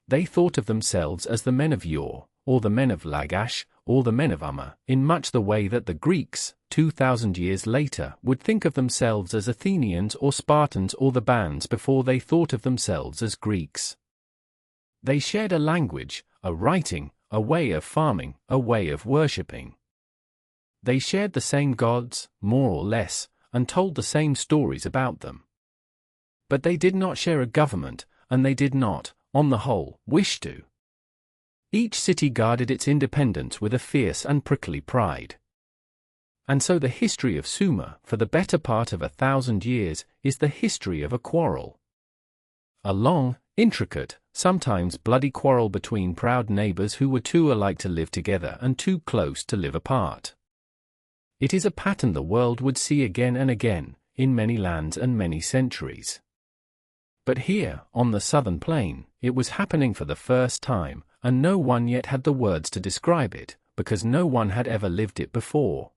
They thought of themselves as the men of Ur, or the men of Lagash, or the men of Umma, in much the way that the Greeks, 2,000 years later, would think of themselves as Athenians or Spartans or the bands before they thought of themselves as Greeks. They shared a language, a writing, a way of farming, a way of worshipping. They shared the same gods, more or less, and told the same stories about them. But they did not share a government, and they did not, on the whole, wish to. Each city guarded its independence with a fierce and prickly pride. And so the history of Sumer, for the better part of 1,000 years, is the history of a quarrel. A long, intricate, sometimes bloody quarrel between proud neighbors who were too alike to live together and too close to live apart. It is a pattern the world would see again and again, in many lands and many centuries. But here, on the southern plain, it was happening for the first time, and no one yet had the words to describe it, because no one had ever lived it before.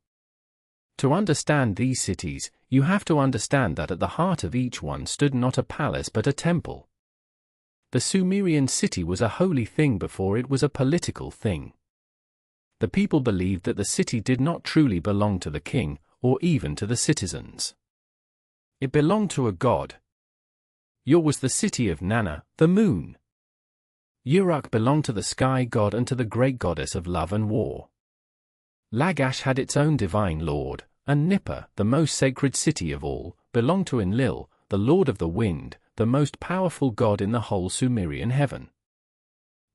To understand these cities, you have to understand that at the heart of each one stood not a palace but a temple. The Sumerian city was a holy thing before it was a political thing. The people believed that the city did not truly belong to the king, or even to the citizens. It belonged to a god. Ur was the city of Nana, the moon. Uruk belonged to the sky god and to the great goddess of love and war. Lagash had its own divine lord, and Nippur, the most sacred city of all, belonged to Enlil, the lord of the wind, the most powerful god in the whole Sumerian heaven.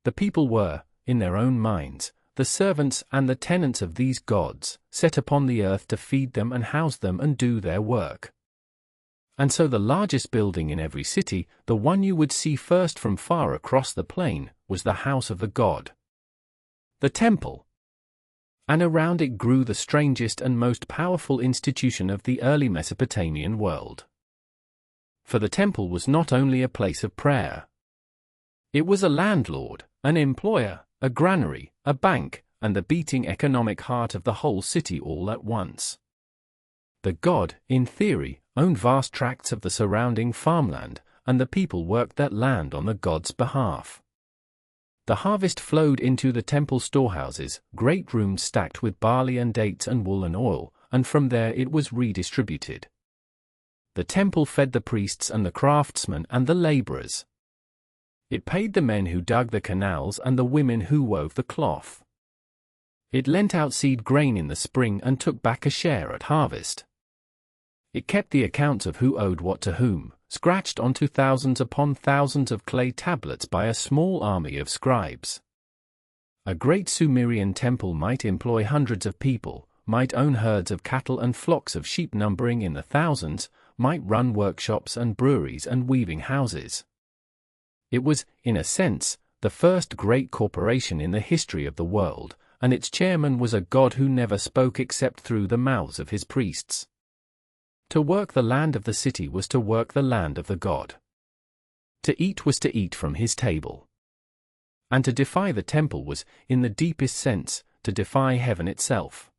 The people were, in their own minds, the servants and the tenants of these gods, set upon the earth to feed them and house them and do their work. And so the largest building in every city, the one you would see first from far across the plain, was the house of the god, the temple. And around it grew the strangest and most powerful institution of the early Mesopotamian world. For the temple was not only a place of prayer. It was a landlord, an employer, a granary, a bank, and the beating economic heart of the whole city all at once. The god, in theory, owned vast tracts of the surrounding farmland, and the people worked that land on the god's behalf. The harvest flowed into the temple storehouses, great rooms stacked with barley and dates and wool and oil, and from there it was redistributed. The temple fed the priests and the craftsmen and the laborers. It paid the men who dug the canals and the women who wove the cloth. It lent out seed grain in the spring and took back a share at harvest. It kept the accounts of who owed what to whom, scratched onto thousands upon thousands of clay tablets by a small army of scribes. A great Sumerian temple might employ hundreds of people, might own herds of cattle and flocks of sheep numbering in the thousands, might run workshops and breweries and weaving houses. It was, in a sense, the first great corporation in the history of the world, and its chairman was a god who never spoke except through the mouths of his priests. To work the land of the city was to work the land of the god. To eat was to eat from his table. And to defy the temple was, in the deepest sense, to defy heaven itself.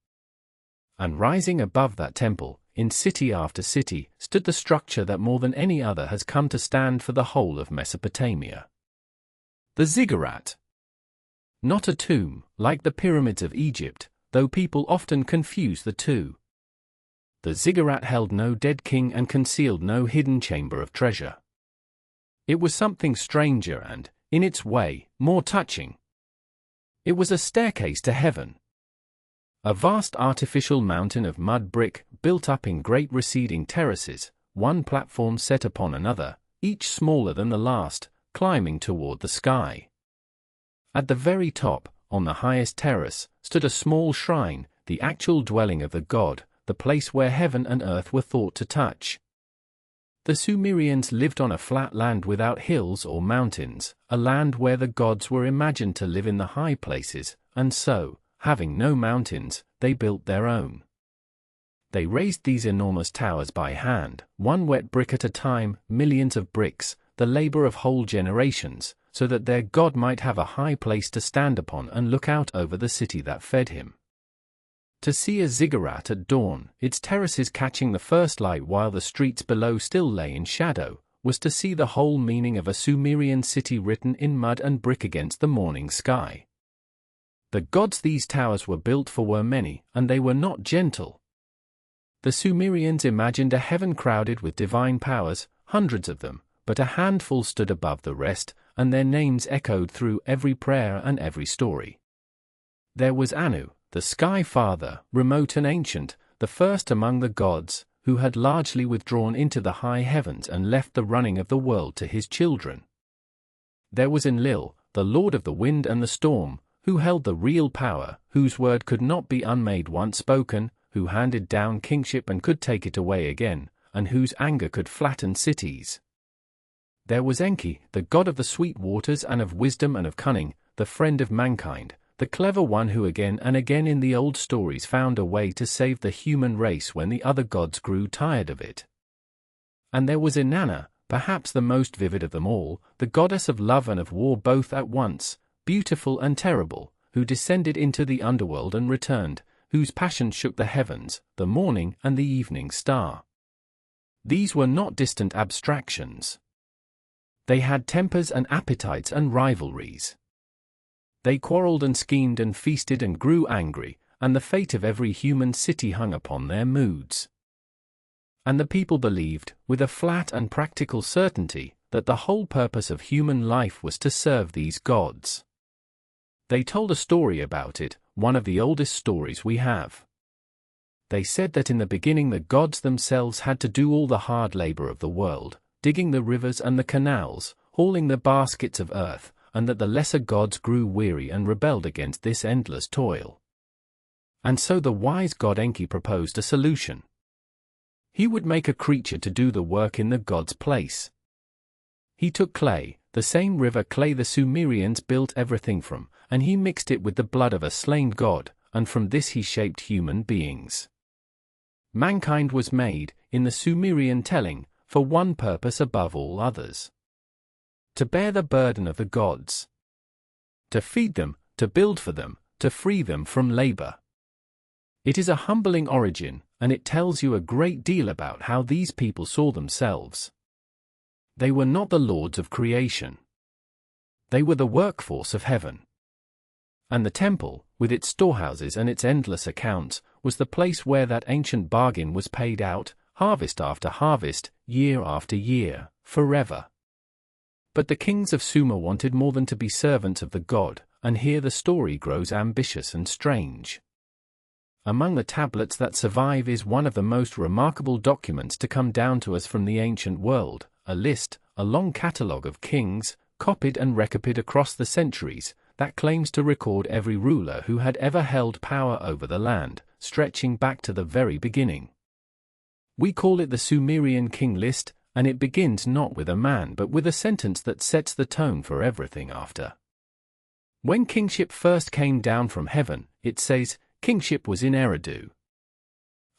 And rising above that temple, in city after city, stood the structure that more than any other has come to stand for the whole of Mesopotamia. The ziggurat. Not a tomb, like the pyramids of Egypt, though people often confuse the two. The ziggurat held no dead king and concealed no hidden chamber of treasure. It was something stranger and, in its way, more touching. It was a staircase to heaven. A vast artificial mountain of mud brick, built up in great receding terraces, one platform set upon another, each smaller than the last, climbing toward the sky. At the very top, on the highest terrace, stood a small shrine, the actual dwelling of the god, the place where heaven and earth were thought to touch. The Sumerians lived on a flat land without hills or mountains, a land where the gods were imagined to live in the high places, and so, having no mountains, they built their own. They raised these enormous towers by hand, one wet brick at a time, millions of bricks, the labor of whole generations, so that their God might have a high place to stand upon and look out over the city that fed him. To see a ziggurat at dawn, its terraces catching the first light while the streets below still lay in shadow, was to see the whole meaning of a Sumerian city written in mud and brick against the morning sky. The gods these towers were built for were many, and they were not gentle. The Sumerians imagined a heaven crowded with divine powers, hundreds of them, but a handful stood above the rest, and their names echoed through every prayer and every story. There was Anu, the Sky Father, remote and ancient, the first among the gods, who had largely withdrawn into the high heavens and left the running of the world to his children. There was Enlil, the Lord of the wind and the storm, who held the real power, whose word could not be unmade once spoken, who handed down kingship and could take it away again, and whose anger could flatten cities. There was Enki, the god of the sweet waters and of wisdom and of cunning, the friend of mankind, the clever one who again and again in the old stories found a way to save the human race when the other gods grew tired of it. And there was Inanna, perhaps the most vivid of them all, the goddess of love and of war both at once, beautiful and terrible, who descended into the underworld and returned, whose passion shook the heavens, the morning and the evening star. These were not distant abstractions. They had tempers and appetites and rivalries. They quarreled and schemed and feasted and grew angry, and the fate of every human city hung upon their moods. And the people believed, with a flat and practical certainty, that the whole purpose of human life was to serve these gods. They told a story about it, one of the oldest stories we have. They said that in the beginning the gods themselves had to do all the hard labor of the world, digging the rivers and the canals, hauling the baskets of earth, and that the lesser gods grew weary and rebelled against this endless toil. And so the wise god Enki proposed a solution. He would make a creature to do the work in the god's place. He took clay, the same river clay the Sumerians built everything from, and he mixed it with the blood of a slain god, and from this he shaped human beings. Mankind was made, in the Sumerian telling, for one purpose above all others: to bear the burden of the gods, to feed them, to build for them, to free them from labor. It is a humbling origin, and it tells you a great deal about how these people saw themselves. They were not the lords of creation. They were the workforce of heaven. And the temple, with its storehouses and its endless accounts, was the place where that ancient bargain was paid out, harvest after harvest, year after year, forever. But the kings of Sumer wanted more than to be servants of the god, and here the story grows ambitious and strange. Among the tablets that survive is one of the most remarkable documents to come down to us from the ancient world, a list, a long catalogue of kings, copied and recopied across the centuries, that claims to record every ruler who had ever held power over the land, stretching back to the very beginning. We call it the Sumerian King List, and it begins not with a man but with a sentence that sets the tone for everything after. When kingship first came down from heaven, it says, kingship was in Eridu.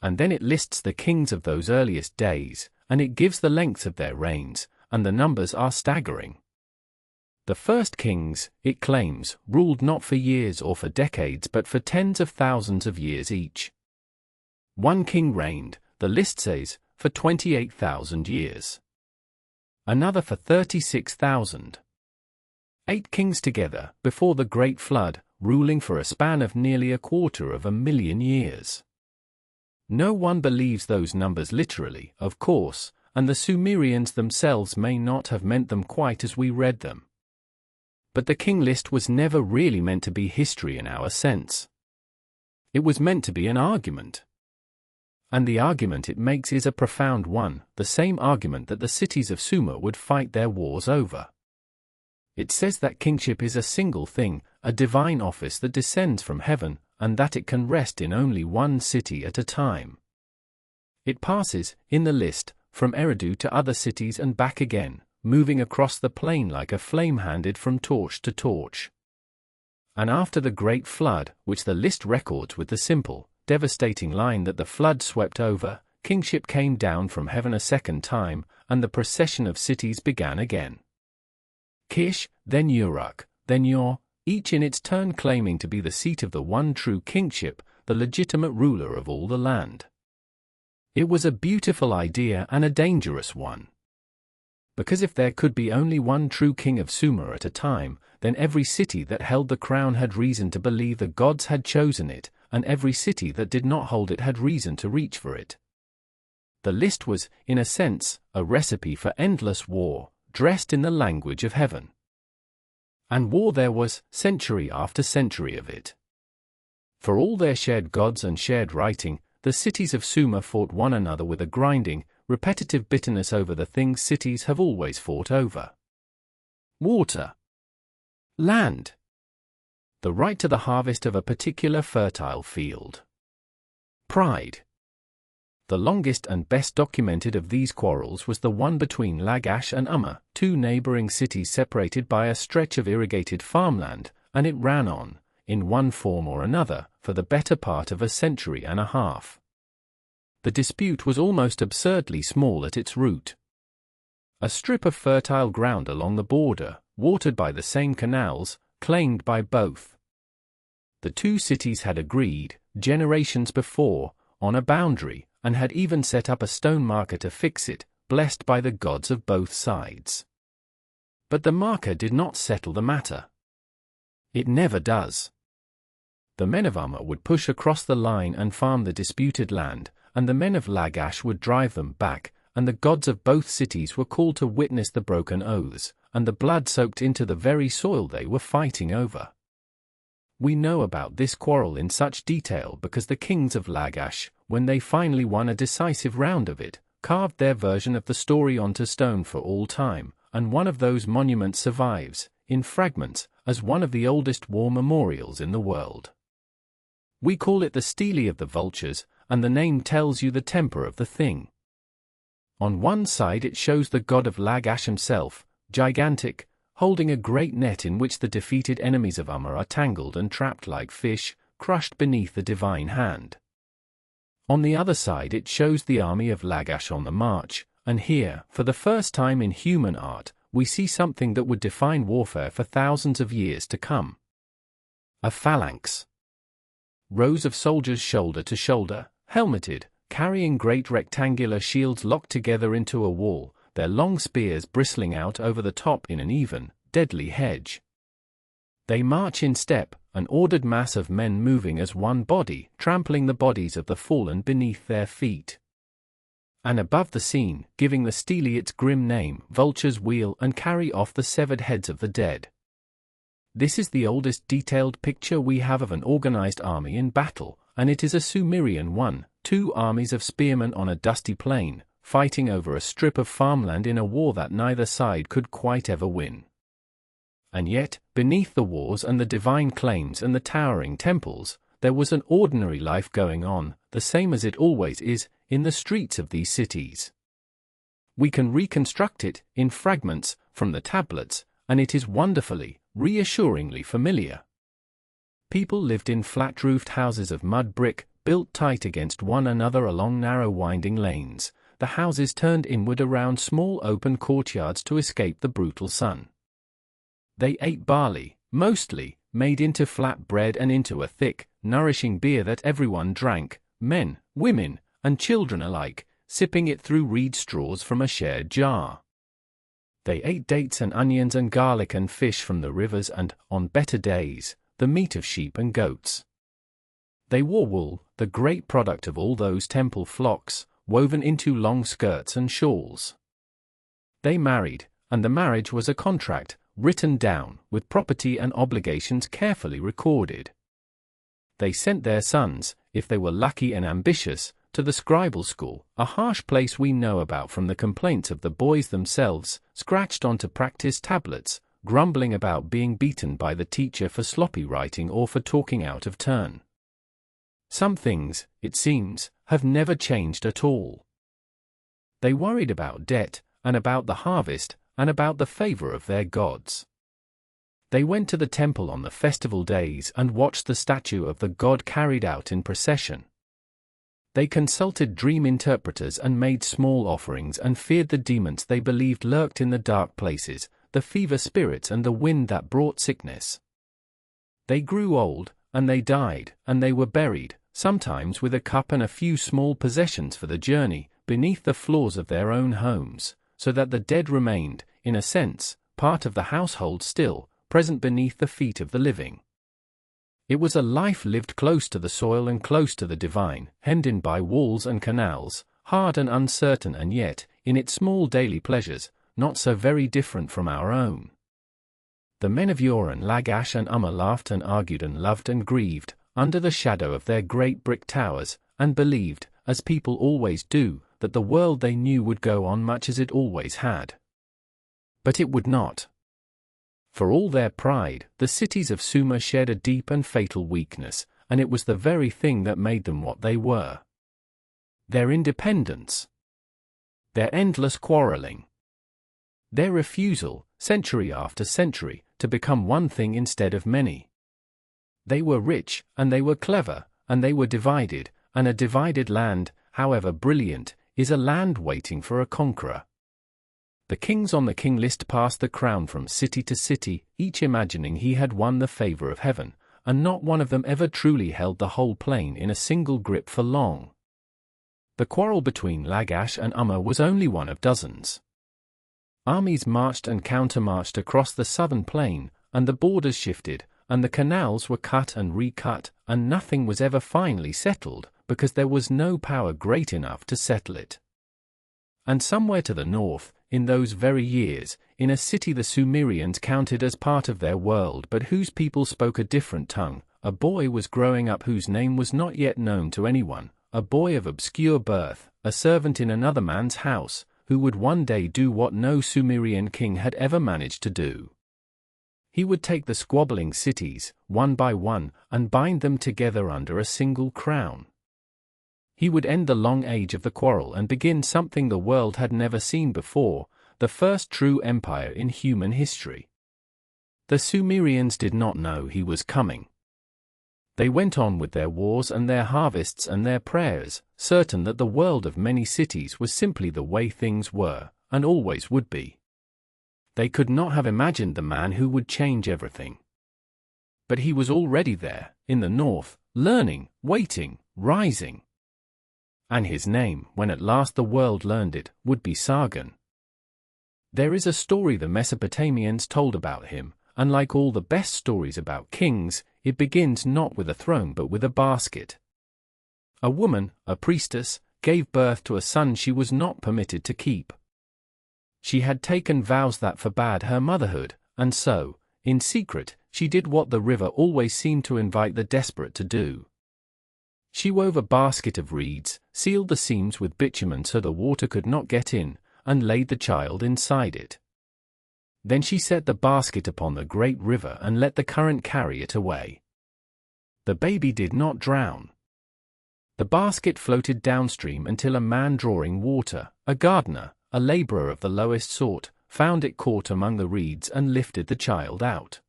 And then it lists the kings of those earliest days, and it gives the lengths of their reigns, and the numbers are staggering. The first kings, it claims, ruled not for years or for decades but for tens of thousands of years each. One king reigned, the list says, for 28,000 years. Another for 36,000. 8 kings together, before the Great Flood, ruling for a span of nearly 250,000 years. No one believes those numbers literally, of course, and the Sumerians themselves may not have meant them quite as we read them. But the king list was never really meant to be history in our sense. It was meant to be an argument. And the argument it makes is a profound one, the same argument that the cities of Sumer would fight their wars over. It says that kingship is a single thing, a divine office that descends from heaven, and that it can rest in only one city at a time. It passes, in the list, from Eridu to other cities and back again, moving across the plain like a flame handed from torch to torch. And after the Great Flood, which the list records with the simple, devastating line that the flood swept over, kingship came down from heaven a second time, and the procession of cities began again. Kish, then Uruk, then Ur, each in its turn claiming to be the seat of the one true kingship, the legitimate ruler of all the land. It was a beautiful idea and a dangerous one. Because if there could be only one true king of Sumer at a time, then every city that held the crown had reason to believe the gods had chosen it, and every city that did not hold it had reason to reach for it. The list was, in a sense, a recipe for endless war, dressed in the language of heaven. And war there was, century after century of it. For all their shared gods and shared writing, the cities of Sumer fought one another with a grinding, repetitive bitterness over the things cities have always fought over. Water. Land. The right to the harvest of a particular fertile field. Pride. The longest and best documented of these quarrels was the one between Lagash and Umma, two neighboring cities separated by a stretch of irrigated farmland, and it ran on, in one form or another, for the better part of a century and a half. The dispute was almost absurdly small at its root. A strip of fertile ground along the border, watered by the same canals, claimed by both. The two cities had agreed, generations before, on a boundary, and had even set up a stone marker to fix it, blessed by the gods of both sides. But the marker did not settle the matter. It never does. The men of Umma would push across the line and farm the disputed land, and the men of Lagash would drive them back, and the gods of both cities were called to witness the broken oaths, and the blood soaked into the very soil they were fighting over. We know about this quarrel in such detail because the kings of Lagash, when they finally won a decisive round of it, carved their version of the story onto stone for all time, and one of those monuments survives, in fragments, as one of the oldest war memorials in the world. We call it the Stele of the Vultures, and the name tells you the temper of the thing. On one side it shows the god of Lagash himself, gigantic, holding a great net in which the defeated enemies of Umma are tangled and trapped like fish, crushed beneath the divine hand. On the other side it shows the army of Lagash on the march, and here, for the first time in human art, we see something that would define warfare for thousands of years to come. A phalanx. Rows of soldiers shoulder to shoulder, helmeted, carrying great rectangular shields locked together into a wall, their long spears bristling out over the top in an even, deadly hedge. They march in step, an ordered mass of men moving as one body, trampling the bodies of the fallen beneath their feet. And above the scene, giving the stele its grim name, vultures wheel and carry off the severed heads of the dead. This is the oldest detailed picture we have of an organized army in battle, and it is a Sumerian one, two armies of spearmen on a dusty plain, fighting over a strip of farmland in a war that neither side could quite ever win. And yet, beneath the wars and the divine claims and the towering temples, there was an ordinary life going on, the same as it always is, in the streets of these cities. We can reconstruct it, in fragments, from the tablets, and it is wonderfully, reassuringly familiar. People lived in flat-roofed houses of mud brick, built tight against one another along narrow winding lanes, the houses turned inward around small open courtyards to escape the brutal sun. They ate barley, mostly, made into flat bread and into a thick, nourishing beer that everyone drank, men, women, and children alike, sipping it through reed straws from a shared jar. They ate dates and onions and garlic and fish from the rivers and, on better days, the meat of sheep and goats. They wore wool, the great product of all those temple flocks, woven into long skirts and shawls. They married, and the marriage was a contract, written down, with property and obligations carefully recorded. They sent their sons, if they were lucky and ambitious, to the scribal school, a harsh place we know about from the complaints of the boys themselves, scratched onto practice tablets, grumbling about being beaten by the teacher for sloppy writing or for talking out of turn. Some things, it seems, have never changed at all. They worried about debt, and about the harvest, and about the favor of their gods. They went to the temple on the festival days and watched the statue of the god carried out in procession, They consulted dream interpreters and made small offerings and feared the demons they believed lurked in the dark places, the fever spirits and the wind that brought sickness. They grew old, and they died, and they were buried, sometimes with a cup and a few small possessions for the journey, beneath the floors of their own homes, so that the dead remained, in a sense, part of the household still, present beneath the feet of the living. It was a life lived close to the soil and close to the divine, hemmed in by walls and canals, hard and uncertain and yet, in its small daily pleasures, not so very different from our own. The men of Uruk, Lagash and Umma laughed and argued and loved and grieved, under the shadow of their great brick towers, and believed, as people always do, that the world they knew would go on much as it always had. But it would not. For all their pride, the cities of Sumer shared a deep and fatal weakness, and it was the very thing that made them what they were. Their independence. Their endless quarreling. Their refusal, century after century, to become one thing instead of many. They were rich, and they were clever, and they were divided, and a divided land, however brilliant, is a land waiting for a conqueror. The kings on the king list passed the crown from city to city, each imagining he had won the favor of heaven, and not one of them ever truly held the whole plain in a single grip for long. The quarrel between Lagash and Umma was only one of dozens. Armies marched and countermarched across the southern plain, and the borders shifted, and the canals were cut and recut, and nothing was ever finally settled, because there was no power great enough to settle it. And somewhere to the north, in those very years, in a city the Sumerians counted as part of their world but whose people spoke a different tongue, a boy was growing up whose name was not yet known to anyone, a boy of obscure birth, a servant in another man's house, who would one day do what no Sumerian king had ever managed to do. He would take the squabbling cities, one by one, and bind them together under a single crown. He would end the long age of the quarrel and begin something the world had never seen before, the first true empire in human history. The Sumerians did not know he was coming. They went on with their wars and their harvests and their prayers, certain that the world of many cities was simply the way things were, and always would be. They could not have imagined the man who would change everything. But he was already there, in the north, learning, waiting, rising. And his name, when at last the world learned it, would be Sargon. There is a story the Mesopotamians told about him, and like all the best stories about kings, it begins not with a throne but with a basket. A woman, a priestess, gave birth to a son she was not permitted to keep. She had taken vows that forbade her motherhood, and so, in secret, she did what the river always seemed to invite the desperate to do. She wove a basket of reeds, sealed the seams with bitumen so the water could not get in, and laid the child inside it. Then she set the basket upon the great river and let the current carry it away. The baby did not drown. The basket floated downstream until a man drawing water, a gardener, a laborer of the lowest sort, found it caught among the reeds and lifted the child out.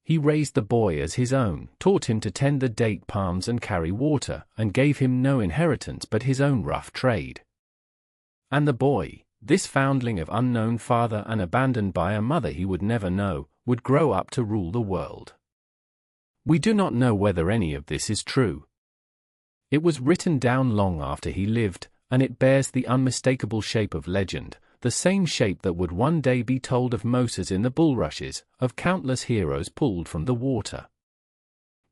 He raised the boy as his own, taught him to tend the date palms and carry water, and gave him no inheritance but his own rough trade. And the boy, this foundling of unknown father and abandoned by a mother he would never know, would grow up to rule the world. We do not know whether any of this is true. It was written down long after he lived, and it bears the unmistakable shape of legend, the same shape that would one day be told of Moses in the bulrushes, of countless heroes pulled from the water.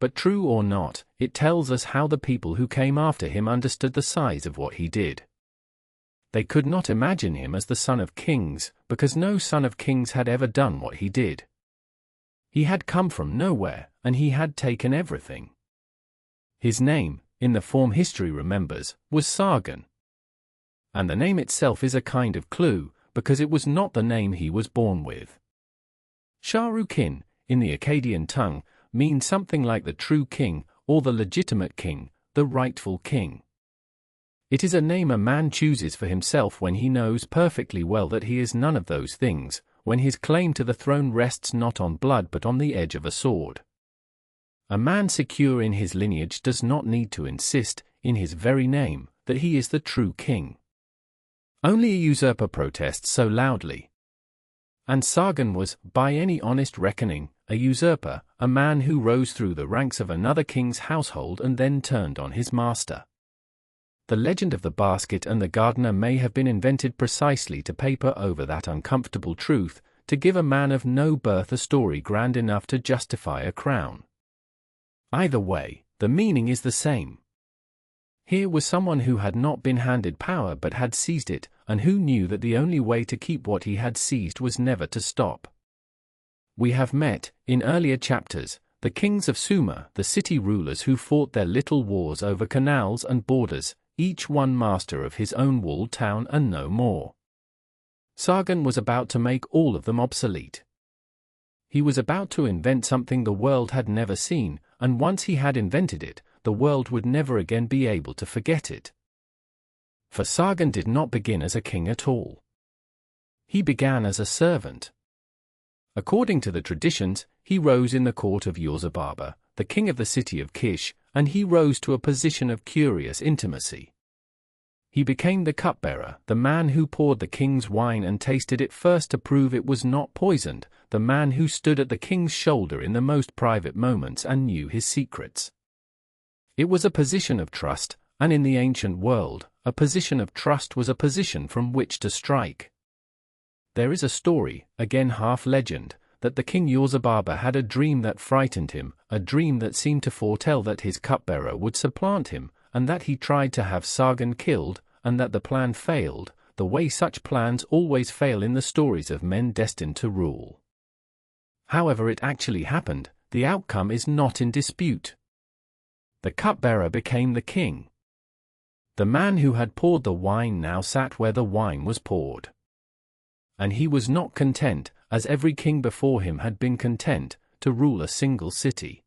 But true or not, it tells us how the people who came after him understood the size of what he did. They could not imagine him as the son of kings, because no son of kings had ever done what he did. He had come from nowhere, and he had taken everything. His name, in the form history remembers, was Sargon. And the name itself is a kind of clue, because it was not the name he was born with. Sharukin, in the Akkadian tongue, means something like the true king, or the legitimate king, the rightful king. It is a name a man chooses for himself when he knows perfectly well that he is none of those things, when his claim to the throne rests not on blood but on the edge of a sword. A man secure in his lineage does not need to insist, in his very name, that he is the true king. Only a usurper protests so loudly. And Sargon was, by any honest reckoning, a usurper, a man who rose through the ranks of another king's household and then turned on his master. The legend of the basket and the gardener may have been invented precisely to paper over that uncomfortable truth, to give a man of no birth a story grand enough to justify a crown. Either way, the meaning is the same. Here was someone who had not been handed power but had seized it, and who knew that the only way to keep what he had seized was never to stop. We have met, in earlier chapters, the kings of Sumer, the city rulers who fought their little wars over canals and borders, each one master of his own walled town and no more. Sargon was about to make all of them obsolete. He was about to invent something the world had never seen, and once he had invented it, the world would never again be able to forget it. For Sargon did not begin as a king at all. He began as a servant. According to the traditions, he rose in the court of Ur, the king of the city of Kish, and he rose to a position of curious intimacy. He became the cupbearer, the man who poured the king's wine and tasted it first to prove it was not poisoned, the man who stood at the king's shoulder in the most private moments and knew his secrets. It was a position of trust, and in the ancient world, a position of trust was a position from which to strike. There is a story, again half legend, that the king Ur had a dream that frightened him, a dream that seemed to foretell that his cupbearer would supplant him, and that he tried to have Sargon killed, and that the plan failed, the way such plans always fail in the stories of men destined to rule. However it actually happened, the outcome is not in dispute. The cupbearer became the king. The man who had poured the wine now sat where the wine was poured. And he was not content, as every king before him had been content, to rule a single city.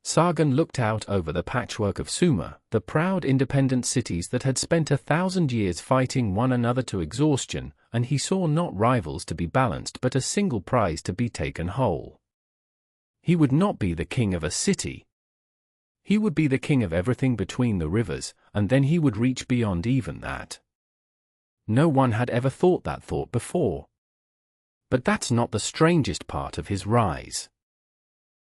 Sargon looked out over the patchwork of Sumer, the proud independent cities that had spent 1,000 years fighting one another to exhaustion, and he saw not rivals to be balanced but a single prize to be taken whole. He would not be the king of a city. He would be the king of everything between the rivers, and then he would reach beyond even that. No one had ever thought that thought before. But that's not the strangest part of his rise.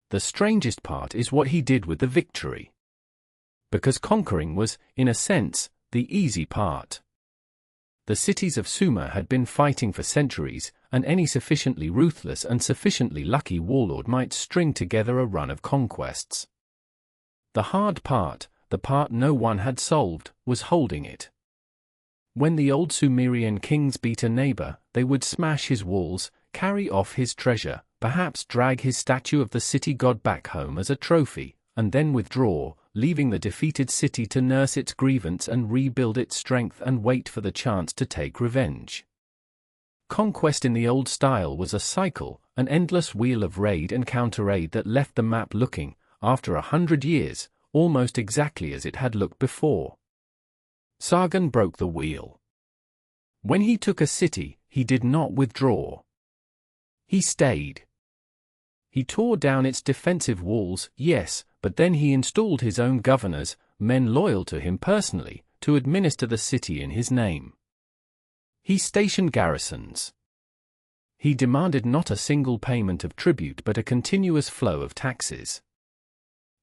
The strangest part is what he did with the victory. Because conquering was, in a sense, the easy part. The cities of Sumer had been fighting for centuries, and any sufficiently ruthless and sufficiently lucky warlord might string together a run of conquests. The hard part, the part no one had solved, was holding it. When the old Sumerian kings beat a neighbor, they would smash his walls, carry off his treasure, perhaps drag his statue of the city god back home as a trophy, and then withdraw, leaving the defeated city to nurse its grievance and rebuild its strength and wait for the chance to take revenge. Conquest in the old style was a cycle, an endless wheel of raid and counter-raid that left the map looking, after 100 years, almost exactly as it had looked before. Sargon broke the wheel. When he took a city, he did not withdraw. He stayed. He tore down its defensive walls, yes, but then he installed his own governors, men loyal to him personally, to administer the city in his name. He stationed garrisons. He demanded not a single payment of tribute but a continuous flow of taxes.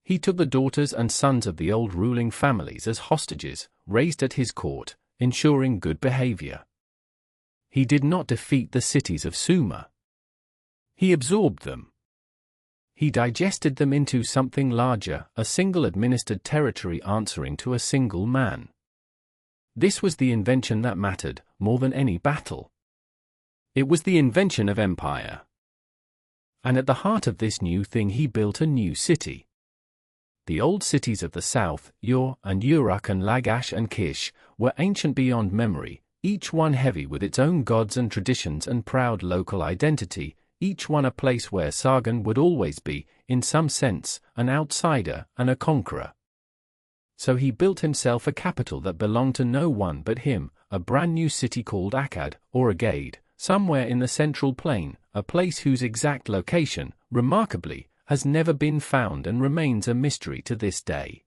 He took the daughters and sons of the old ruling families as hostages, raised at his court, ensuring good behavior. He did not defeat the cities of Sumer. He absorbed them. He digested them into something larger, a single administered territory answering to a single man. This was the invention that mattered, more than any battle. It was the invention of empire. And at the heart of this new thing he built a new city. The old cities of the south, Ur and Uruk and Lagash and Kish, were ancient beyond memory, each one heavy with its own gods and traditions and proud local identity, each one a place where Sargon would always be, in some sense, an outsider and a conqueror. So he built himself a capital that belonged to no one but him, a brand new city called Akkad, or Agade, somewhere in the Central Plain, a place whose exact location, remarkably, has never been found and remains a mystery to this day.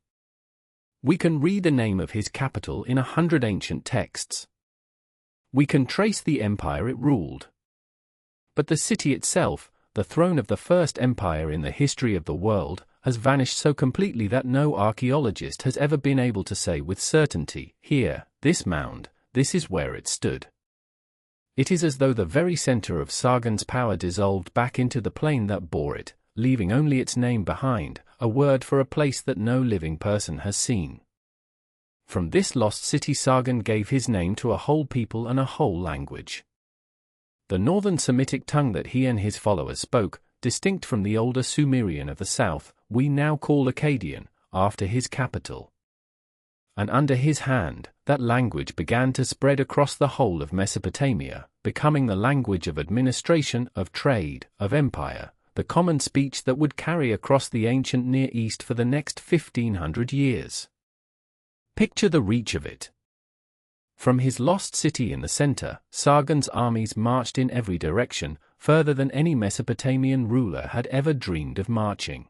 We can read the name of his capital in 100 ancient texts. We can trace the empire it ruled. But the city itself, the throne of the first empire in the history of the world, has vanished so completely that no archaeologist has ever been able to say with certainty, here, this mound, this is where it stood. It is as though the very center of Sargon's power dissolved back into the plain that bore it, leaving only its name behind, a word for a place that no living person has seen. From this lost city Sargon gave his name to a whole people and a whole language. The northern Semitic tongue that he and his followers spoke, distinct from the older Sumerian of the south, we now call Akkadian, after his capital. And under his hand, that language began to spread across the whole of Mesopotamia, becoming the language of administration, of trade, of empire, the common speech that would carry across the ancient Near East for the next 1500 years. Picture the reach of it. From his lost city in the center, Sargon's armies marched in every direction, further than any Mesopotamian ruler had ever dreamed of marching.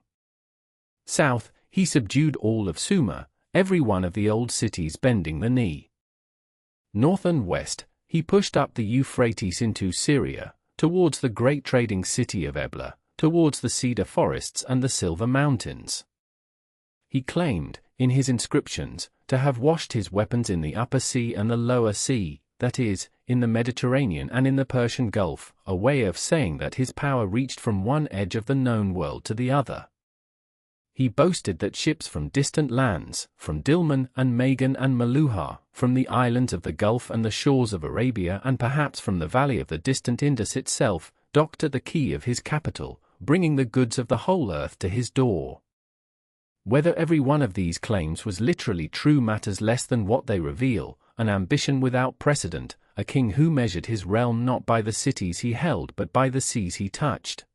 South, he subdued all of Sumer, every one of the old cities bending the knee. North and west, he pushed up the Euphrates into Syria, towards the great trading city of Ebla, towards the cedar forests and the silver mountains. He claimed, in his inscriptions, to have washed his weapons in the Upper Sea and the Lower Sea, that is, in the Mediterranean and in the Persian Gulf, a way of saying that his power reached from one edge of the known world to the other. He boasted that ships from distant lands, from Dilmun and Magan and Maluha, from the islands of the Gulf and the shores of Arabia and perhaps from the valley of the distant Indus itself, docked at the quay of his capital, bringing the goods of the whole earth to his door. Whether every one of these claims was literally true matters less than what they reveal, an ambition without precedent, a king who measured his realm not by the cities he held but by the seas he touched.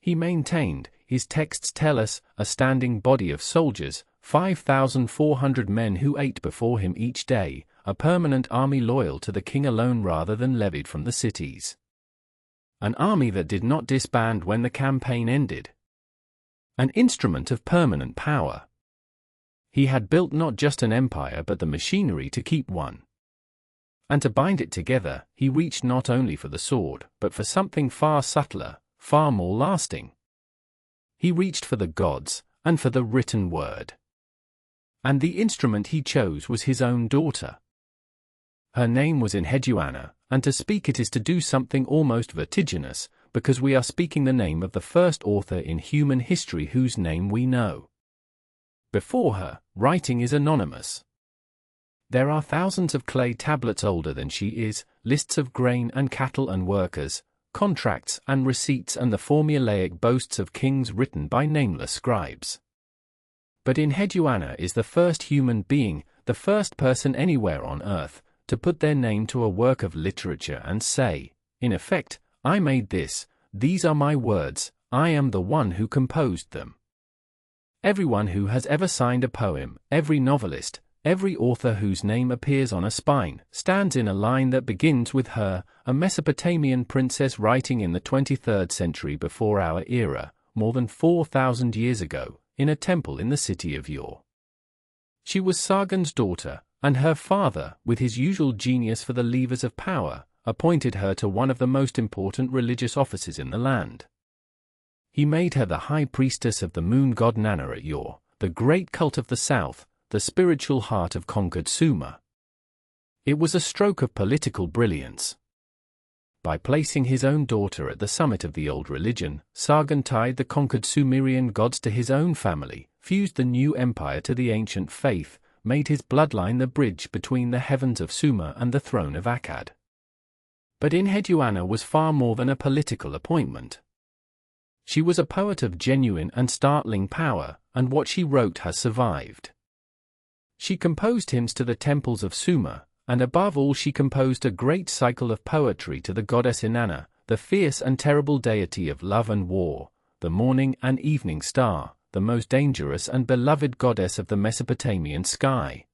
He maintained, his texts tell us, a standing body of soldiers, 5,400 men who ate before him each day, a permanent army loyal to the king alone rather than levied from the cities. An army that did not disband when the campaign ended. An instrument of permanent power. He had built not just an empire but the machinery to keep one. And to bind it together, he reached not only for the sword, but for something far subtler, far more lasting. He reached for the gods, and for the written word. And the instrument he chose was his own daughter. Her name was Enheduanna, and to speak it is to do something almost vertiginous, because we are speaking the name of the first author in human history whose name we know. Before her, writing is anonymous. There are thousands of clay tablets older than she is, lists of grain and cattle and workers, contracts and receipts and the formulaic boasts of kings written by nameless scribes. But Enheduanna is the first human being, the first person anywhere on earth, to put their name to a work of literature and say, in effect, I made this, these are my words, I am the one who composed them. Everyone who has ever signed a poem, every novelist, every author whose name appears on a spine, stands in a line that begins with her, a Mesopotamian princess writing in the 23rd century before our era, more than 4,000 years ago, in a temple in the city of Ur. She was Sargon's daughter, and her father, with his usual genius for the levers of power, appointed her to one of the most important religious offices in the land. He made her the high priestess of the moon god Nanna at Ur, the great cult of the south, the spiritual heart of conquered Sumer. It was a stroke of political brilliance. By placing his own daughter at the summit of the old religion, Sargon tied the conquered Sumerian gods to his own family, fused the new empire to the ancient faith, made his bloodline the bridge between the heavens of Sumer and the throne of Akkad. But Enheduanna was far more than a political appointment. She was a poet of genuine and startling power, and what she wrote has survived. She composed hymns to the temples of Sumer, and above all she composed a great cycle of poetry to the goddess Inanna, the fierce and terrible deity of love and war, the morning and evening star, the most dangerous and beloved goddess of the Mesopotamian sky.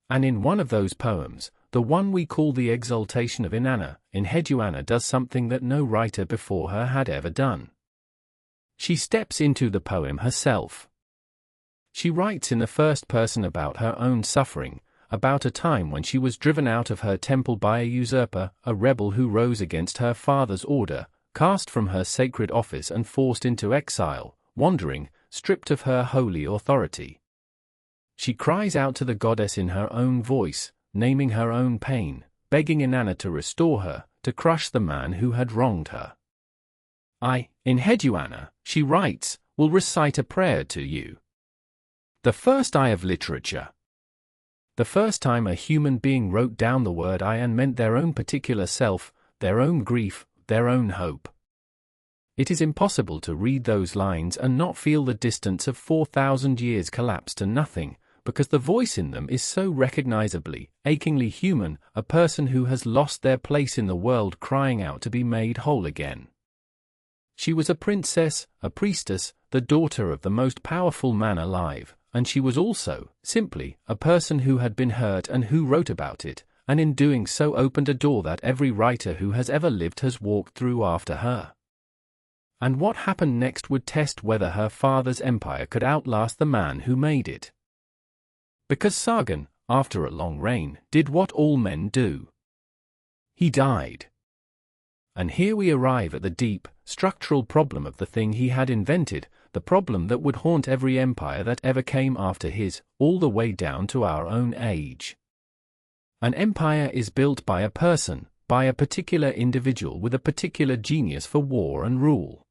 And in one of those poems, the one we call the Exaltation of Inanna, Enheduanna does something that no writer before her had ever done. She steps into the poem herself. She writes in the first person about her own suffering, about a time when she was driven out of her temple by a usurper, a rebel who rose against her father's order, cast from her sacred office and forced into exile, wandering, stripped of her holy authority. She cries out to the goddess in her own voice, naming her own pain, begging Inanna to restore her, to crush the man who had wronged her. I, Enheduanna, she writes, will recite a prayer to you. The first I of literature. The first time a human being wrote down the word I and meant their own particular self, their own grief, their own hope. It is impossible to read those lines and not feel the distance of 4,000 years collapse to nothing, because the voice in them is so recognizably, achingly human, a person who has lost their place in the world crying out to be made whole again. She was a princess, a priestess, the daughter of the most powerful man alive, and she was also, simply, a person who had been hurt and who wrote about it, and in doing so opened a door that every writer who has ever lived has walked through after her. And what happened next would test whether her father's empire could outlast the man who made it. Because Sargon, after a long reign, did what all men do. He died. And here we arrive at the deep, structural problem of the thing he had invented, the problem that would haunt every empire that ever came after his, all the way down to our own age. An empire is built by a person, by a particular individual with a particular genius for war and rule.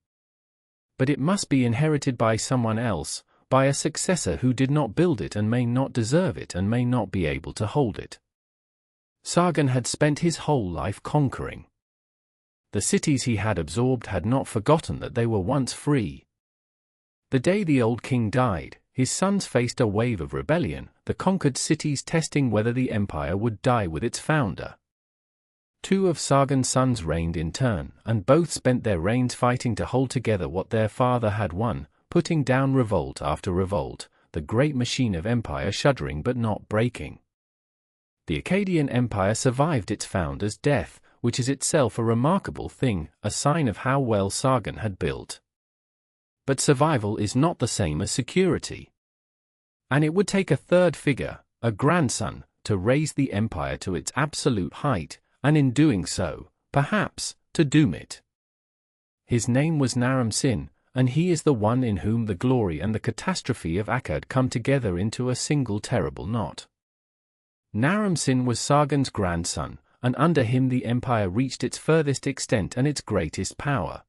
But it must be inherited by someone else, by a successor who did not build it and may not deserve it and may not be able to hold it. Sargon had spent his whole life conquering. The cities he had absorbed had not forgotten that they were once free. The day the old king died, his sons faced a wave of rebellion, the conquered cities testing whether the empire would die with its founder. 2 of Sargon's sons reigned in turn, and both spent their reigns fighting to hold together what their father had won, putting down revolt after revolt, the great machine of empire shuddering but not breaking. The Akkadian Empire survived its founder's death, which is itself a remarkable thing, a sign of how well Sargon had built. But survival is not the same as security. And it would take a third figure, a grandson, to raise the empire to its absolute height, and in doing so, perhaps, to doom it. His name was Naram-Sin, and he is the one in whom the glory and the catastrophe of Akkad come together into a single terrible knot. Naram-Sin was Sargon's grandson, and under him the empire reached its furthest extent and its greatest power.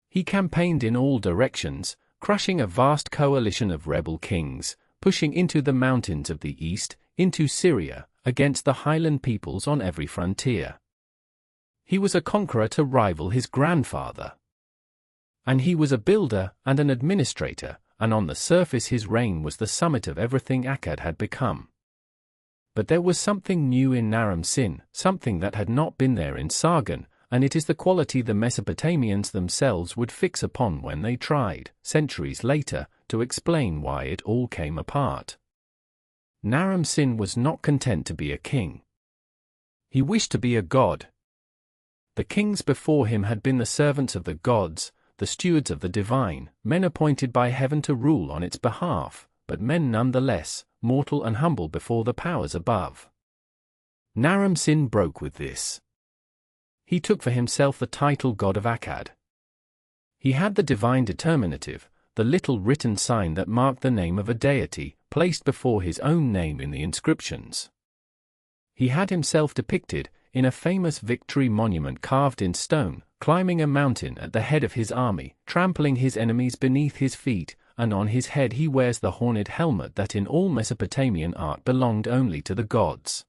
He campaigned in all directions, crushing a vast coalition of rebel kings, pushing into the mountains of the east, into Syria, against the highland peoples on every frontier. He was a conqueror to rival his grandfather. And he was a builder and an administrator, and on the surface his reign was the summit of everything Akkad had become. But there was something new in Naram-Sin, something that had not been there in Sargon, and it is the quality the Mesopotamians themselves would fix upon when they tried, centuries later, to explain why it all came apart. Naram-Sin was not content to be a king. He wished to be a god. The kings before him had been the servants of the gods, the stewards of the divine, men appointed by heaven to rule on its behalf, but men nonetheless, mortal and humble before the powers above. Naram-Sin broke with this. He took for himself the title God of Akkad. He had the divine determinative, the little written sign that marked the name of a deity, placed before his own name in the inscriptions. He had himself depicted, in a famous victory monument carved in stone, climbing a mountain at the head of his army, trampling his enemies beneath his feet, and on his head he wears the horned helmet that in all Mesopotamian art belonged only to the gods.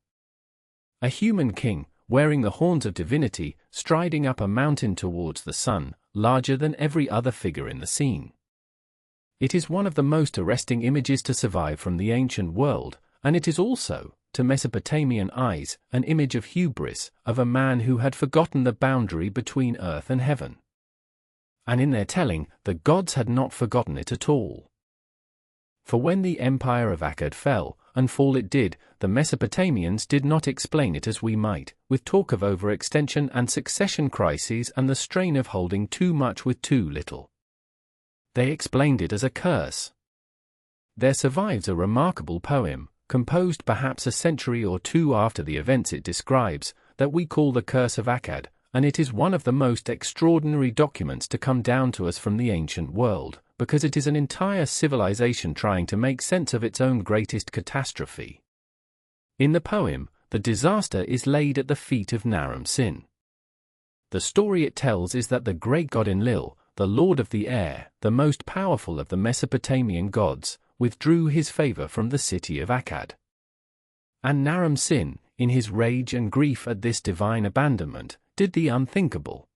A human king, wearing the horns of divinity, striding up a mountain towards the sun, larger than every other figure in the scene. It is one of the most arresting images to survive from the ancient world, and it is also, to Mesopotamian eyes, an image of hubris, of a man who had forgotten the boundary between earth and heaven. And in their telling, the gods had not forgotten it at all. For when the empire of Akkad fell, and fall it did, the Mesopotamians did not explain it as we might, with talk of overextension and succession crises and the strain of holding too much with too little. They explained it as a curse. There survives a remarkable poem, composed perhaps a century or two after the events it describes, that we call the Curse of Akkad, and it is one of the most extraordinary documents to come down to us from the ancient world, because it is an entire civilization trying to make sense of its own greatest catastrophe. In the poem, the disaster is laid at the feet of Naram Sin. The story it tells is that the great god Enlil, the lord of the air, the most powerful of the Mesopotamian gods, withdrew his favor from the city of Akkad. And Naram Sin, in his rage and grief at this divine abandonment, did the unthinkable.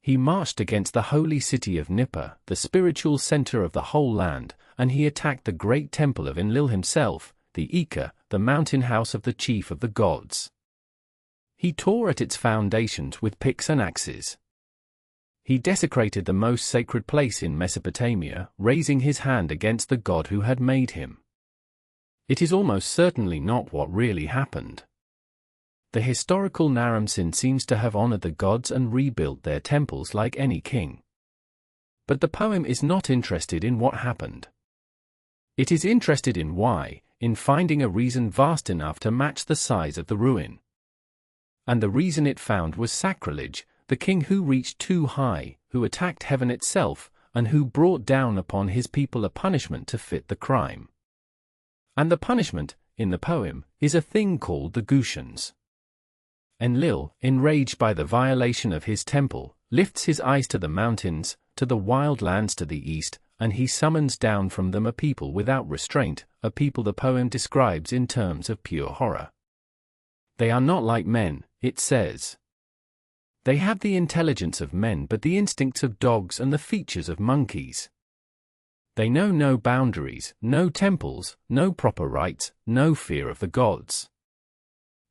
He marched against the holy city of Nippur, the spiritual center of the whole land, and he attacked the great temple of Enlil himself, the Ika, the mountain house of the chief of the gods. He tore at its foundations with picks and axes. He desecrated the most sacred place in Mesopotamia, raising his hand against the god who had made him. It is almost certainly not what really happened. The historical Naram Sin seems to have honored the gods and rebuilt their temples like any king. But the poem is not interested in what happened. It is interested in why, in finding a reason vast enough to match the size of the ruin. And the reason it found was sacrilege, the king who reached too high, who attacked heaven itself, and who brought down upon his people a punishment to fit the crime. And the punishment, in the poem, is a thing called the Gushans. Enlil, enraged by the violation of his temple, lifts his eyes to the mountains, to the wild lands to the east, and he summons down from them a people without restraint, a people the poem describes in terms of pure horror. They are not like men, it says. They have the intelligence of men but the instincts of dogs and the features of monkeys. They know no boundaries, no temples, no proper rites, no fear of the gods.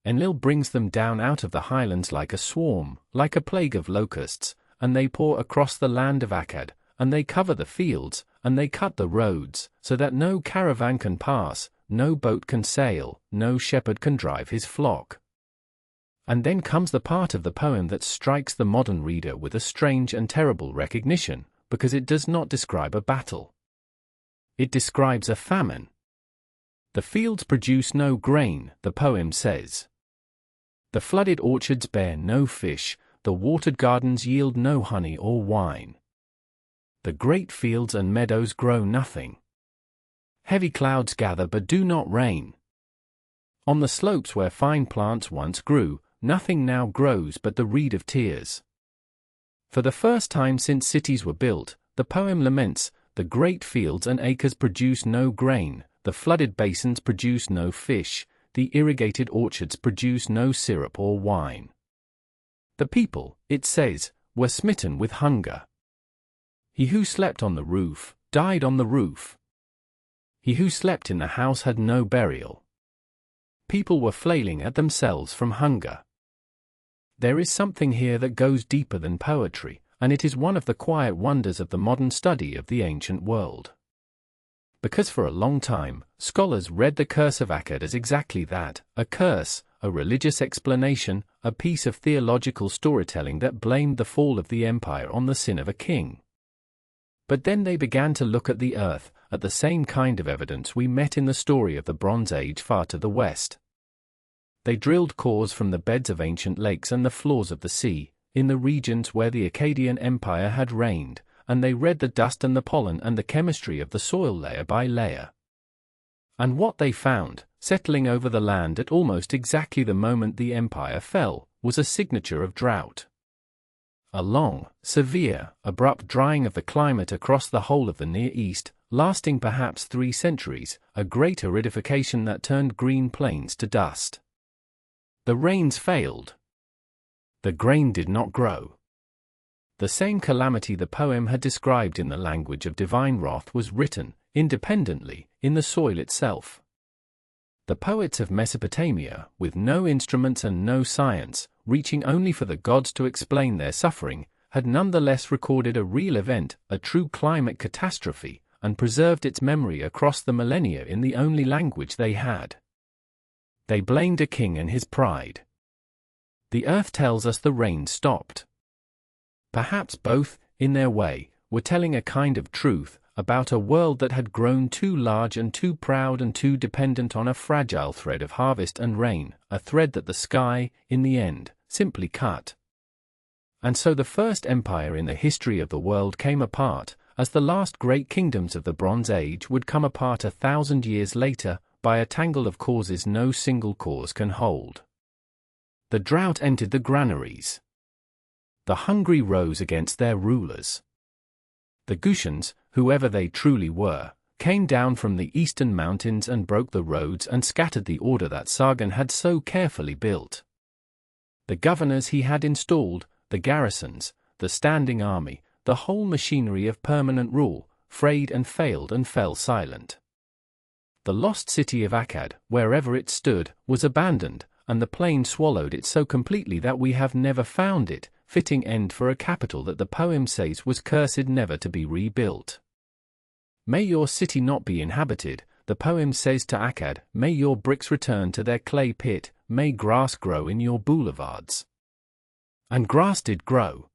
Enlil brings them down out of the highlands like a swarm, like a plague of locusts, and they pour across the land of Akkad, and they cover the fields, and they cut the roads, so that no caravan can pass, no boat can sail, no shepherd can drive his flock. And then comes the part of the poem that strikes the modern reader with a strange and terrible recognition, because it does not describe a battle. It describes a famine. The fields produce no grain, the poem says. The flooded orchards bear no fish, the watered gardens yield no honey or wine. The great fields and meadows grow nothing. Heavy clouds gather but do not rain. On the slopes where fine plants once grew, nothing now grows but the reed of tears. For the first time since cities were built, the poem laments, the great fields and acres produce no grain, the flooded basins produce no fish, the irrigated orchards produce no syrup or wine. The people, it says, were smitten with hunger. He who slept on the roof, died on the roof. He who slept in the house had no burial. People were flailing at themselves from hunger. There is something here that goes deeper than poetry, and it is one of the quiet wonders of the modern study of the ancient world. Because for a long time, scholars read the Curse of Akkad as exactly that, a curse, a religious explanation, a piece of theological storytelling that blamed the fall of the empire on the sin of a king. But then they began to look at the earth, at the same kind of evidence we met in the story of the Bronze Age far to the west. They drilled cores from the beds of ancient lakes and the floors of the sea, in the regions where the Akkadian Empire had reigned, and they read the dust and the pollen and the chemistry of the soil layer by layer. And what they found, settling over the land at almost exactly the moment the empire fell, was a signature of drought. A long, severe, abrupt drying of the climate across the whole of the Near East, lasting perhaps 3 centuries, a great aridification that turned green plains to dust. The rains failed. The grain did not grow. The same calamity the poem had described in the language of divine wrath was written, independently, in the soil itself. The poets of Mesopotamia, with no instruments and no science, reaching only for the gods to explain their suffering, had nonetheless recorded a real event, a true climate catastrophe, and preserved its memory across the millennia in the only language they had. They blamed a king and his pride. The earth tells us the rain stopped. Perhaps both, in their way, were telling a kind of truth, about a world that had grown too large and too proud and too dependent on a fragile thread of harvest and rain, a thread that the sky, in the end, simply cut. And so the first empire in the history of the world came apart, as the last great kingdoms of the Bronze Age would come apart 1,000 years later, by a tangle of causes no single cause can hold. The drought entered the granaries. The hungry rose against their rulers. The Gushans, whoever they truly were, came down from the eastern mountains and broke the roads and scattered the order that Sargon had so carefully built. The governors he had installed, the garrisons, the standing army, the whole machinery of permanent rule, frayed and failed and fell silent. The lost city of Akkad, wherever it stood, was abandoned, and the plain swallowed it so completely that we have never found it, fitting end for a capital that the poem says was cursed never to be rebuilt. May your city not be inhabited, the poem says to Akkad, may your bricks return to their clay pit, may grass grow in your boulevards. And grass did grow.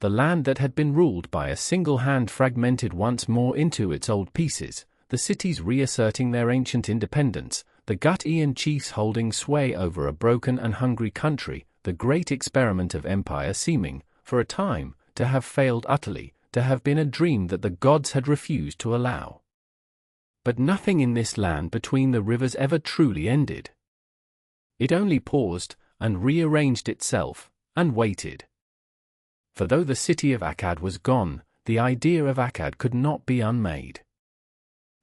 The land that had been ruled by a single hand fragmented once more into its old pieces, the cities reasserting their ancient independence, the Gut-Ian chiefs holding sway over a broken and hungry country, the great experiment of empire seeming, for a time, to have failed utterly, to have been a dream that the gods had refused to allow. But nothing in this land between the rivers ever truly ended. It only paused, and rearranged itself, and waited. For though the city of Akkad was gone, the idea of Akkad could not be unmade.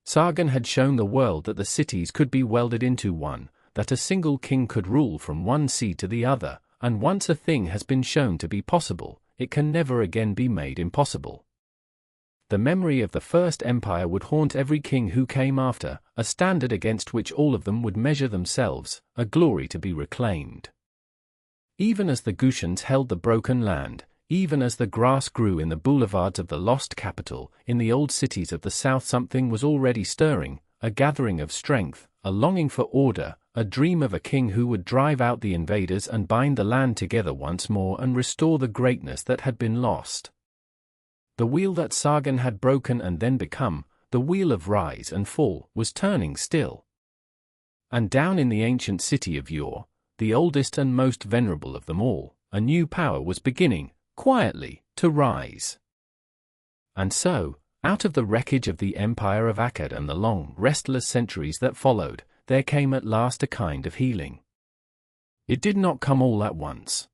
Sargon had shown the world that the cities could be welded into one, that a single king could rule from one sea to the other, and once a thing has been shown to be possible, it can never again be made impossible. The memory of the first empire would haunt every king who came after, a standard against which all of them would measure themselves, a glory to be reclaimed. Even as the Gushans held the broken land, even as the grass grew in the boulevards of the lost capital, in the old cities of the south something was already stirring, a gathering of strength, a longing for order, a dream of a king who would drive out the invaders and bind the land together once more and restore the greatness that had been lost. The wheel that Sargon had broken and then become, the wheel of rise and fall, was turning still. And down in the ancient city of Ur, the oldest and most venerable of them all, a new power was beginning, quietly, to rise. And so, out of the wreckage of the empire of Akkad and the long, restless centuries that followed, there came at last a kind of healing. It did not come all at once.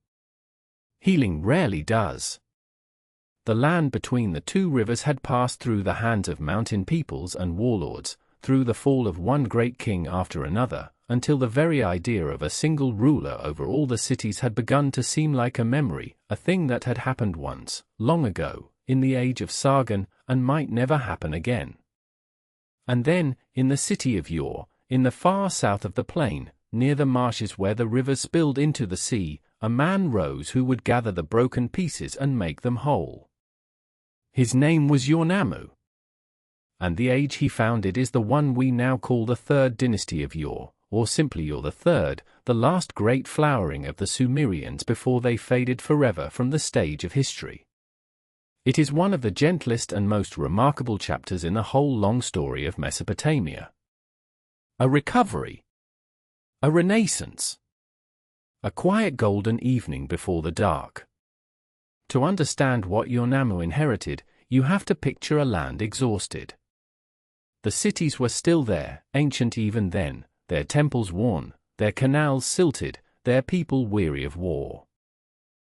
Healing rarely does. The land between the two rivers had passed through the hands of mountain peoples and warlords, through the fall of one great king after another, until the very idea of a single ruler over all the cities had begun to seem like a memory, a thing that had happened once, long ago, in the age of Sargon, and might never happen again. And then, in the city of Ur, in the far south of the plain, near the marshes where the rivers spilled into the sea, a man rose who would gather the broken pieces and make them whole. His name was Urnamu. And the age he founded is the one we now call the Third Dynasty of Ur, or simply Ur III, the last great flowering of the Sumerians before they faded forever from the stage of history. It is one of the gentlest and most remarkable chapters in the whole long story of Mesopotamia. A recovery. A renaissance. A quiet golden evening before the dark. To understand what Urnamu inherited, you have to picture a land exhausted. The cities were still there, ancient even then, their temples worn, their canals silted, their people weary of war.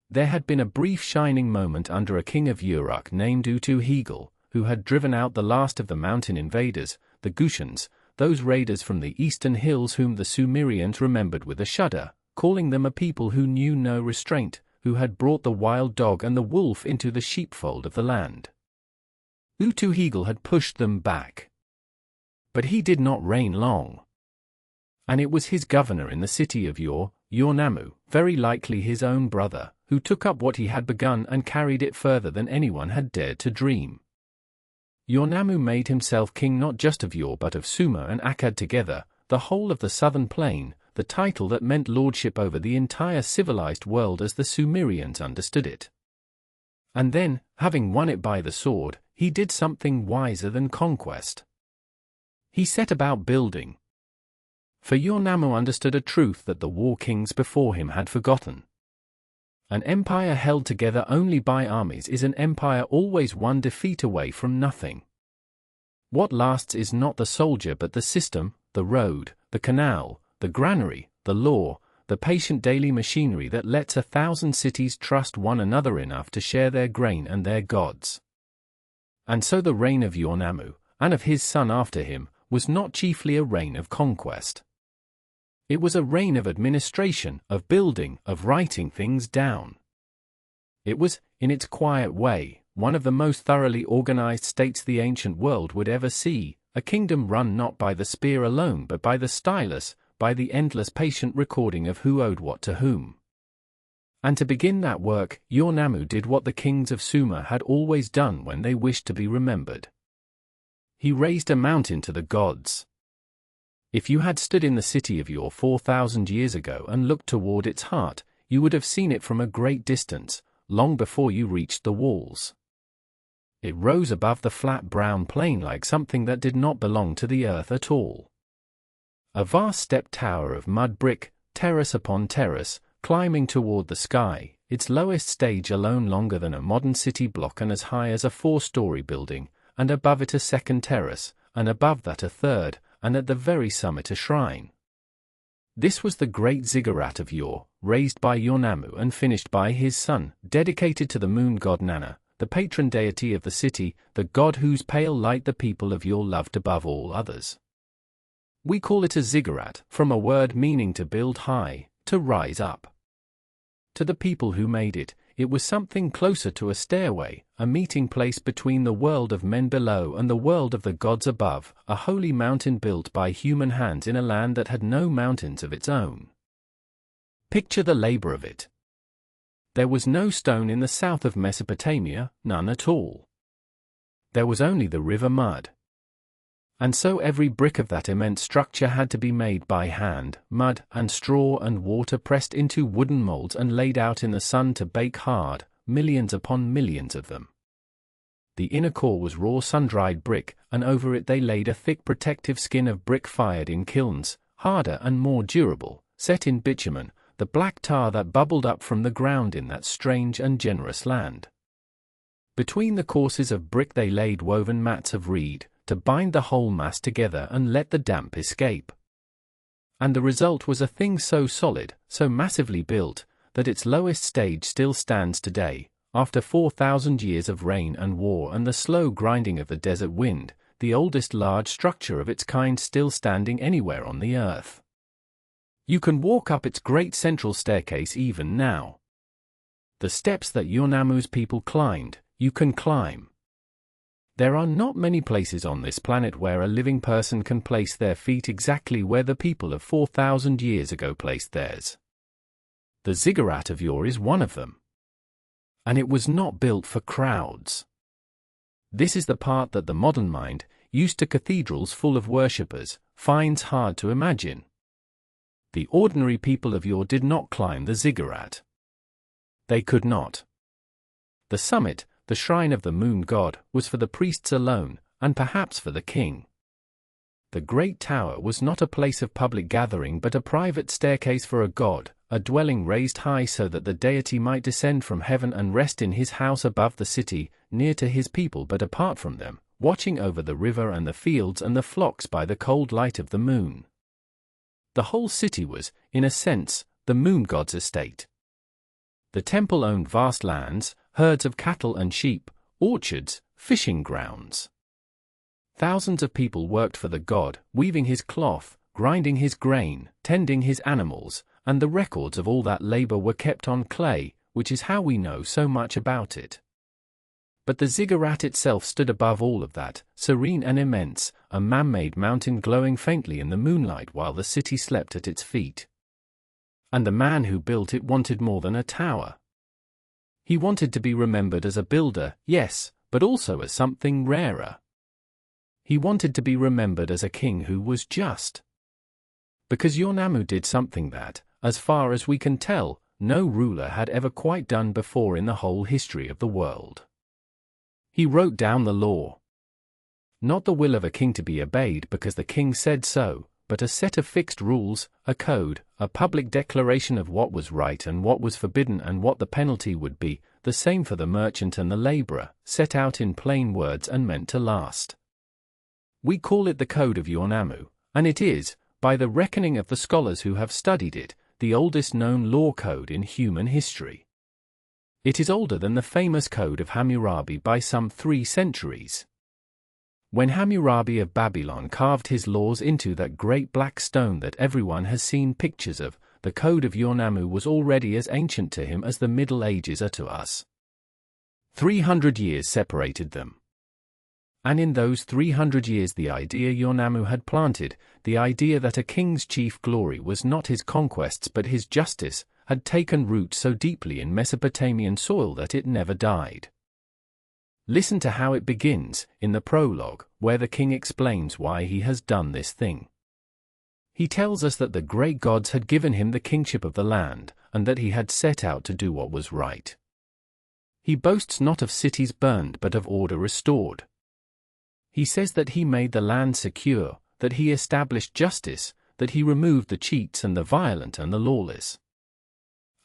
There had been a brief shining moment under a king of Uruk named Utu-Hegel, who had driven out the last of the mountain invaders, the Gushans, those raiders from the eastern hills whom the Sumerians remembered with a shudder, calling them a people who knew no restraint, who had brought the wild dog and the wolf into the sheepfold of the land. Utu-Hegel had pushed them back. But he did not reign long. And it was his governor in the city of Ur, Urnamu, very likely his own brother, who took up what he had begun and carried it further than anyone had dared to dream. Urnamu made himself king not just of Ur but of Sumer and Akkad together, the whole of the southern plain, the title that meant lordship over the entire civilized world as the Sumerians understood it. And then, having won it by the sword, he did something wiser than conquest. He set about building. For Uruk understood a truth that the war kings before him had forgotten. An empire held together only by armies is an empire always one defeat away from nothing. What lasts is not the soldier but the system, the road, the canal, the granary, the law, the patient daily machinery that lets 1,000 cities trust one another enough to share their grain and their gods. And so the reign of Uruk, and of his son after him, was not chiefly a reign of conquest. It was a reign of administration, of building, of writing things down. It was, in its quiet way, one of the most thoroughly organized states the ancient world would ever see, a kingdom run not by the spear alone but by the stylus, by the endless patient recording of who owed what to whom. And to begin that work, Uruk did what the kings of Sumer had always done when they wished to be remembered. He raised a mountain to the gods. If you had stood in the city of Ur 4,000 years ago and looked toward its heart, you would have seen it from a great distance, long before you reached the walls. It rose above the flat brown plain like something that did not belong to the earth at all. A vast step tower of mud brick, terrace upon terrace, climbing toward the sky, its lowest stage alone longer than a modern city block and as high as a 4-story building, and above it a second terrace, and above that a third, and at the very summit a shrine. This was the great ziggurat of Ur, raised by Uruk and finished by his son, dedicated to the moon god Nana, the patron deity of the city, the god whose pale light the people of Ur loved above all others. We call it a ziggurat, from a word meaning to build high, to rise up. To the people who made it, it was something closer to a stairway, a meeting place between the world of men below and the world of the gods above, a holy mountain built by human hands in a land that had no mountains of its own. Picture the labor of it. There was no stone in the south of Mesopotamia, none at all. There was only the river mud. And so every brick of that immense structure had to be made by hand, mud and straw and water pressed into wooden molds and laid out in the sun to bake hard, millions upon millions of them. The inner core was raw sun-dried brick, and over it they laid a thick protective skin of brick fired in kilns, harder and more durable, set in bitumen, the black tar that bubbled up from the ground in that strange and generous land. Between the courses of brick they laid woven mats of reed, to bind the whole mass together and let the damp escape. And the result was a thing so solid, so massively built, that its lowest stage still stands today, after 4,000 years of rain and war and the slow grinding of the desert wind, the oldest large structure of its kind still standing anywhere on the earth. You can walk up its great central staircase even now. The steps that Uruk's people climbed, you can climb. There are not many places on this planet where a living person can place their feet exactly where the people of 4,000 years ago placed theirs. The ziggurat of Ur is one of them. And it was not built for crowds. This is the part that the modern mind, used to cathedrals full of worshippers, finds hard to imagine. The ordinary people of Ur did not climb the ziggurat. They could not. The summit, the shrine of the moon god, was for the priests alone, and perhaps for the king. The great tower was not a place of public gathering but a private staircase for a god, a dwelling raised high so that the deity might descend from heaven and rest in his house above the city, near to his people but apart from them, watching over the river and the fields and the flocks by the cold light of the moon. The whole city was, in a sense, the moon god's estate. The temple owned vast lands, herds of cattle and sheep, orchards, fishing grounds. Thousands of people worked for the god, weaving his cloth, grinding his grain, tending his animals, and the records of all that labor were kept on clay, which is how we know so much about it. But the ziggurat itself stood above all of that, serene and immense, a man-made mountain glowing faintly in the moonlight while the city slept at its feet. And the man who built it wanted more than a tower. He wanted to be remembered as a builder, yes, but also as something rarer. He wanted to be remembered as a king who was just. Because Uruk did something that, as far as we can tell, no ruler had ever quite done before in the whole history of the world. He wrote down the law. Not the will of a king to be obeyed because the king said so, but a set of fixed rules, a code, a public declaration of what was right and what was forbidden and what the penalty would be, the same for the merchant and the laborer, set out in plain words and meant to last. We call it the Code of Yornamu, and it is, by the reckoning of the scholars who have studied it, the oldest known law code in human history. It is older than the famous Code of Hammurabi by some 3 centuries. When Hammurabi of Babylon carved his laws into that great black stone that everyone has seen pictures of, the Code of Yornamu was already as ancient to him as the Middle Ages are to us. 300 years separated them. And in those 300 years the idea Yornamu had planted, the idea that a king's chief glory was not his conquests but his justice, had taken root so deeply in Mesopotamian soil that it never died. Listen to how it begins, in the prologue, where the king explains why he has done this thing. He tells us that the great gods had given him the kingship of the land, and that he had set out to do what was right. He boasts not of cities burned but of order restored. He says that he made the land secure, that he established justice, that he removed the cheats and the violent and the lawless.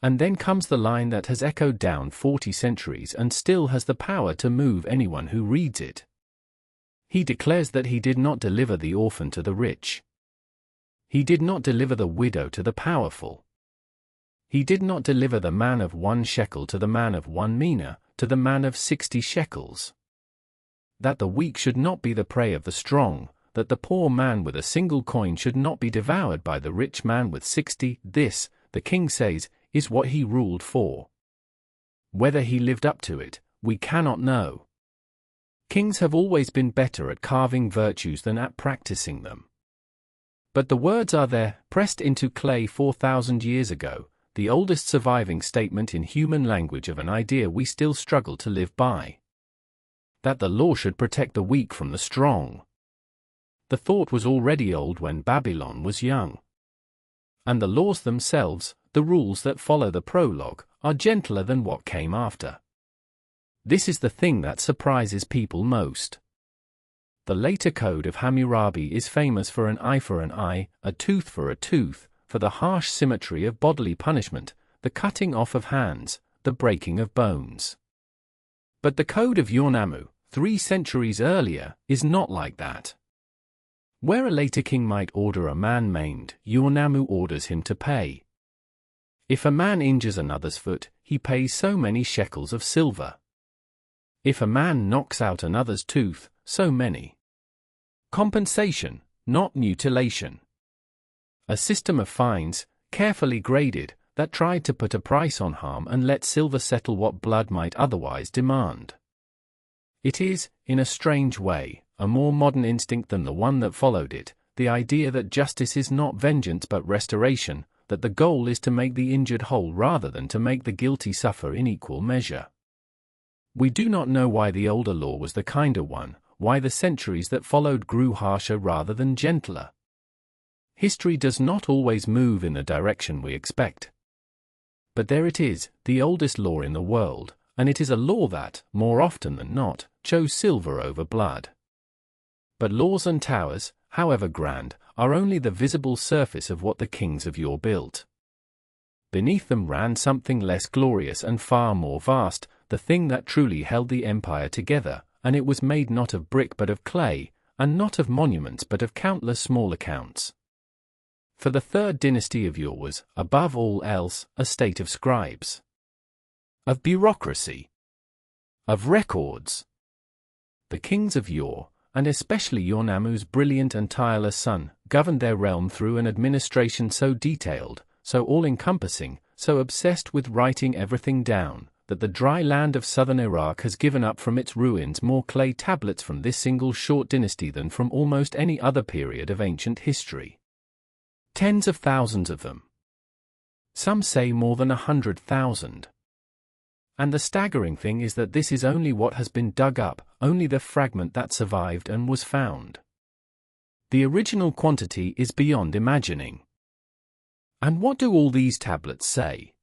And then comes the line that has echoed down 40 centuries and still has the power to move anyone who reads it. He declares that he did not deliver the orphan to the rich. He did not deliver the widow to the powerful. He did not deliver the man of 1 shekel to the man of 1 mina, to the man of 60 shekels. That the weak should not be the prey of the strong, that the poor man with a single coin should not be devoured by the rich man with 60, this, the king says, is what he ruled for. Whether he lived up to it, we cannot know. Kings have always been better at carving virtues than at practicing them. But the words are there, pressed into clay 4,000 years ago, the oldest surviving statement in human language of an idea we still struggle to live by. That the law should protect the weak from the strong. The thought was already old when Babylon was young. And the laws themselves, the rules that follow the prologue, are gentler than what came after. This is the thing that surprises people most. The later Code of Hammurabi is famous for an eye for an eye, a tooth for a tooth, for the harsh symmetry of bodily punishment, the cutting off of hands, the breaking of bones. But the Code of Yornamu, 3 centuries earlier, is not like that. Where a later king might order a man maimed, Yornamu orders him to pay. If a man injures another's foot, he pays so many shekels of silver. If a man knocks out another's tooth, so many. Compensation, not mutilation. A system of fines, carefully graded, that tried to put a price on harm and let silver settle what blood might otherwise demand. It is, in a strange way, a more modern instinct than the one that followed it, the idea that justice is not vengeance but restoration, that the goal is to make the injured whole rather than to make the guilty suffer in equal measure. We do not know why the older law was the kinder one, why the centuries that followed grew harsher rather than gentler. History does not always move in the direction we expect. But there it is, the oldest law in the world, and it is a law that, more often than not, chose silver over blood. But laws and towers, however grand, are only the visible surface of what the kings of yore built. Beneath them ran something less glorious and far more vast, the thing that truly held the empire together, and it was made not of brick but of clay, and not of monuments but of countless small accounts. For the 3rd dynasty of yore was, above all else, a state of scribes, of bureaucracy, of records. The kings of yore, and especially Yornamu's brilliant and tireless son, governed their realm through an administration so detailed, so all-encompassing, so obsessed with writing everything down, that the dry land of southern Iraq has given up from its ruins more clay tablets from this single short dynasty than from almost any other period of ancient history. Tens of thousands of them. Some say more than 100,000. And the staggering thing is that this is only what has been dug up, only the fragment that survived and was found. The original quantity is beyond imagining. And what do all these tablets say?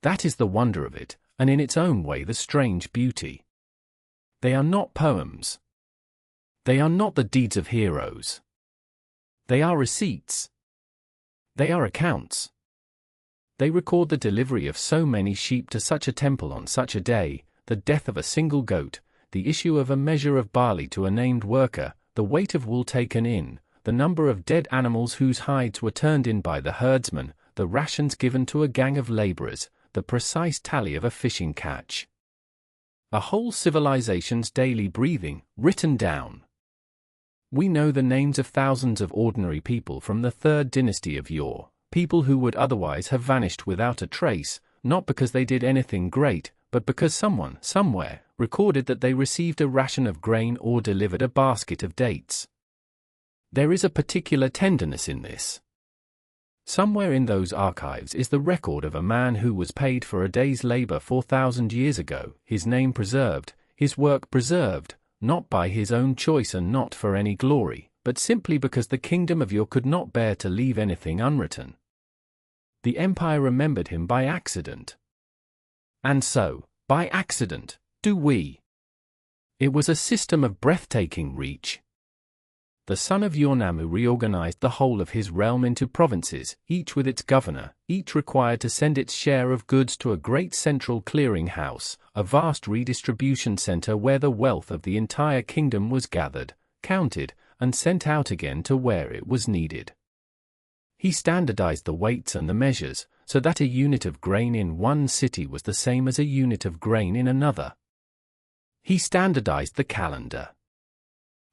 That is the wonder of it, and in its own way the strange beauty. They are not poems. They are not the deeds of heroes. They are receipts. They are accounts. They record the delivery of so many sheep to such a temple on such a day, the death of a single goat, the issue of a measure of barley to a named worker, the weight of wool taken in, the number of dead animals whose hides were turned in by the herdsman, the rations given to a gang of laborers, the precise tally of a fishing catch. A whole civilization's daily breathing, written down. We know the names of thousands of ordinary people from the third dynasty of yore, people who would otherwise have vanished without a trace, not because they did anything great, but because someone, somewhere, recorded that they received a ration of grain or delivered a basket of dates. There is a particular tenderness in this. Somewhere in those archives is the record of a man who was paid for a day's labor 4,000 years ago, his name preserved, his work preserved, not by his own choice and not for any glory, but simply because the kingdom of Ur could not bear to leave anything unwritten. The empire remembered him by accident. And so, by accident, do we. It was a system of breathtaking reach. The son of Ur-Nammu reorganized the whole of his realm into provinces, each with its governor, each required to send its share of goods to a great central clearing house, a vast redistribution center where the wealth of the entire kingdom was gathered, counted, and sent out again to where it was needed. He standardized the weights and the measures, so that a unit of grain in one city was the same as a unit of grain in another. He standardized the calendar.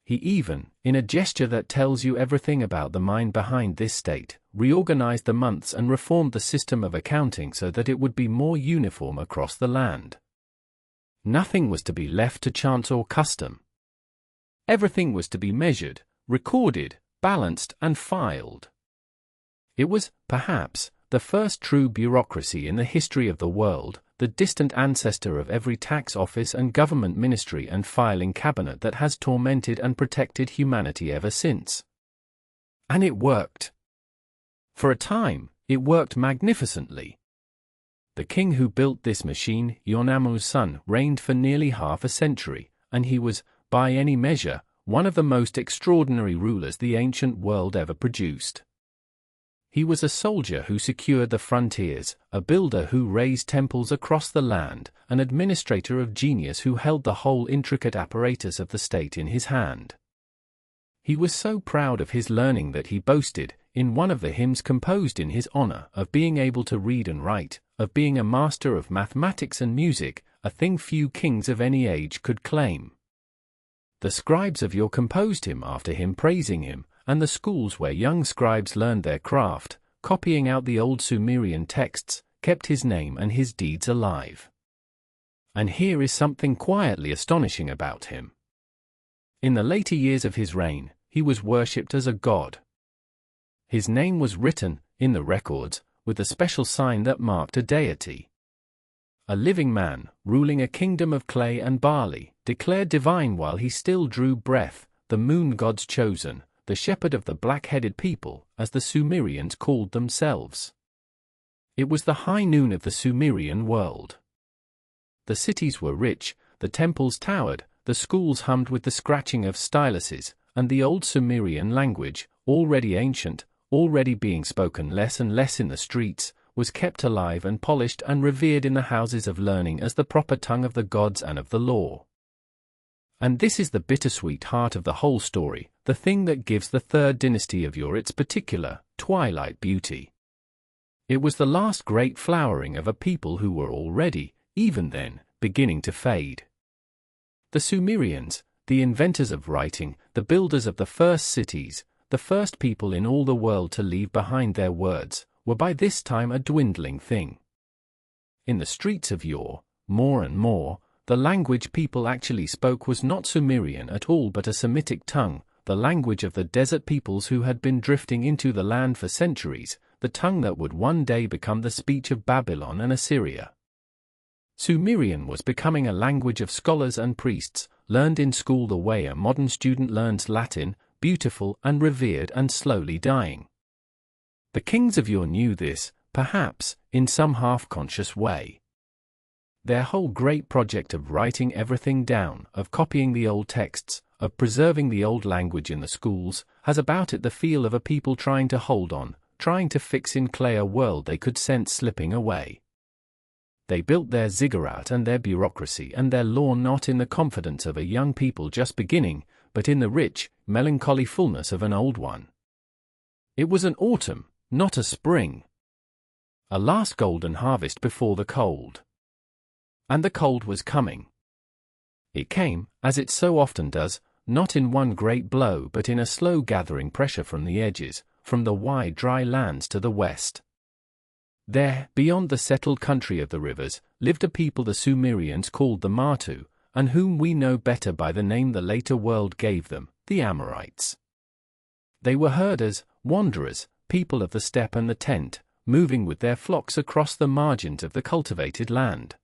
He even, in a gesture that tells you everything about the mind behind this state, reorganized the months and reformed the system of accounting so that it would be more uniform across the land. Nothing was to be left to chance or custom. Everything was to be measured, recorded, balanced, and filed. It was, perhaps, the first true bureaucracy in the history of the world, the distant ancestor of every tax office and government ministry and filing cabinet that has tormented and protected humanity ever since. And it worked. For a time, it worked magnificently. The king who built this machine, Ur-Nammu's son, reigned for nearly half a century, and he was, by any measure, one of the most extraordinary rulers the ancient world ever produced. He was a soldier who secured the frontiers, a builder who raised temples across the land, an administrator of genius who held the whole intricate apparatus of the state in his hand. He was so proud of his learning that he boasted, in one of the hymns composed in his honor, of being able to read and write, of being a master of mathematics and music, a thing few kings of any age could claim. The scribes of Ur composed him after him, praising him, and the schools where young scribes learned their craft, copying out the old Sumerian texts, kept his name and his deeds alive. And here is something quietly astonishing about him. In the later years of his reign, he was worshipped as a god. His name was written, in the records, with a special sign that marked a deity. A living man, ruling a kingdom of clay and barley, declared divine while he still drew breath, the moon god's chosen, the shepherd of the black-headed people, as the Sumerians called themselves. It was the high noon of the Sumerian world. The cities were rich, the temples towered, the schools hummed with the scratching of styluses, and the old Sumerian language, already ancient, already being spoken less and less in the streets, was kept alive and polished and revered in the houses of learning as the proper tongue of the gods and of the law. And this is the bittersweet heart of the whole story, the thing that gives the third dynasty of Ur its particular, twilight beauty. It was the last great flowering of a people who were already, even then, beginning to fade. The Sumerians, the inventors of writing, the builders of the first cities, the first people in all the world to leave behind their words, were by this time a dwindling thing. In the streets of Ur, more and more, the language people actually spoke was not Sumerian at all but a Semitic tongue, the language of the desert peoples who had been drifting into the land for centuries, the tongue that would one day become the speech of Babylon and Assyria. Sumerian was becoming a language of scholars and priests, learned in school the way a modern student learns Latin, beautiful and revered and slowly dying. The kings of Ur knew this, perhaps, in some half-conscious way. Their whole great project of writing everything down, of copying the old texts, of preserving the old language in the schools, has about it the feel of a people trying to hold on, trying to fix in clay a world they could sense slipping away. They built their ziggurat and their bureaucracy and their law not in the confidence of a young people just beginning, but in the rich, melancholy fullness of an old one. It was an autumn, not a spring. A last golden harvest before the cold. And the cold was coming. It came, as it so often does, not in one great blow but in a slow gathering pressure from the edges, from the wide dry lands to the west. There, beyond the settled country of the rivers, lived a people the Sumerians called the Martu, and whom we know better by the name the later world gave them, the Amorites. They were herders, wanderers, people of the steppe and the tent, moving with their flocks across the margins of the cultivated land.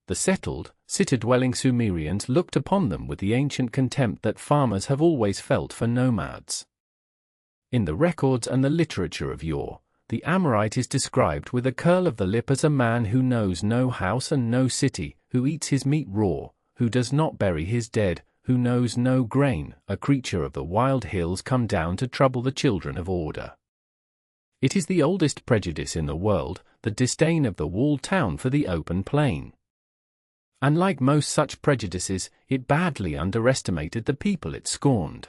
The settled, city-dwelling Sumerians looked upon them with the ancient contempt that farmers have always felt for nomads. In the records and the literature of yore, the Amorite is described with a curl of the lip as a man who knows no house and no city, who eats his meat raw, who does not bury his dead, who knows no grain, a creature of the wild hills come down to trouble the children of order. It is the oldest prejudice in the world, the disdain of the walled town for the open plain. And like most such prejudices, it badly underestimated the people it scorned.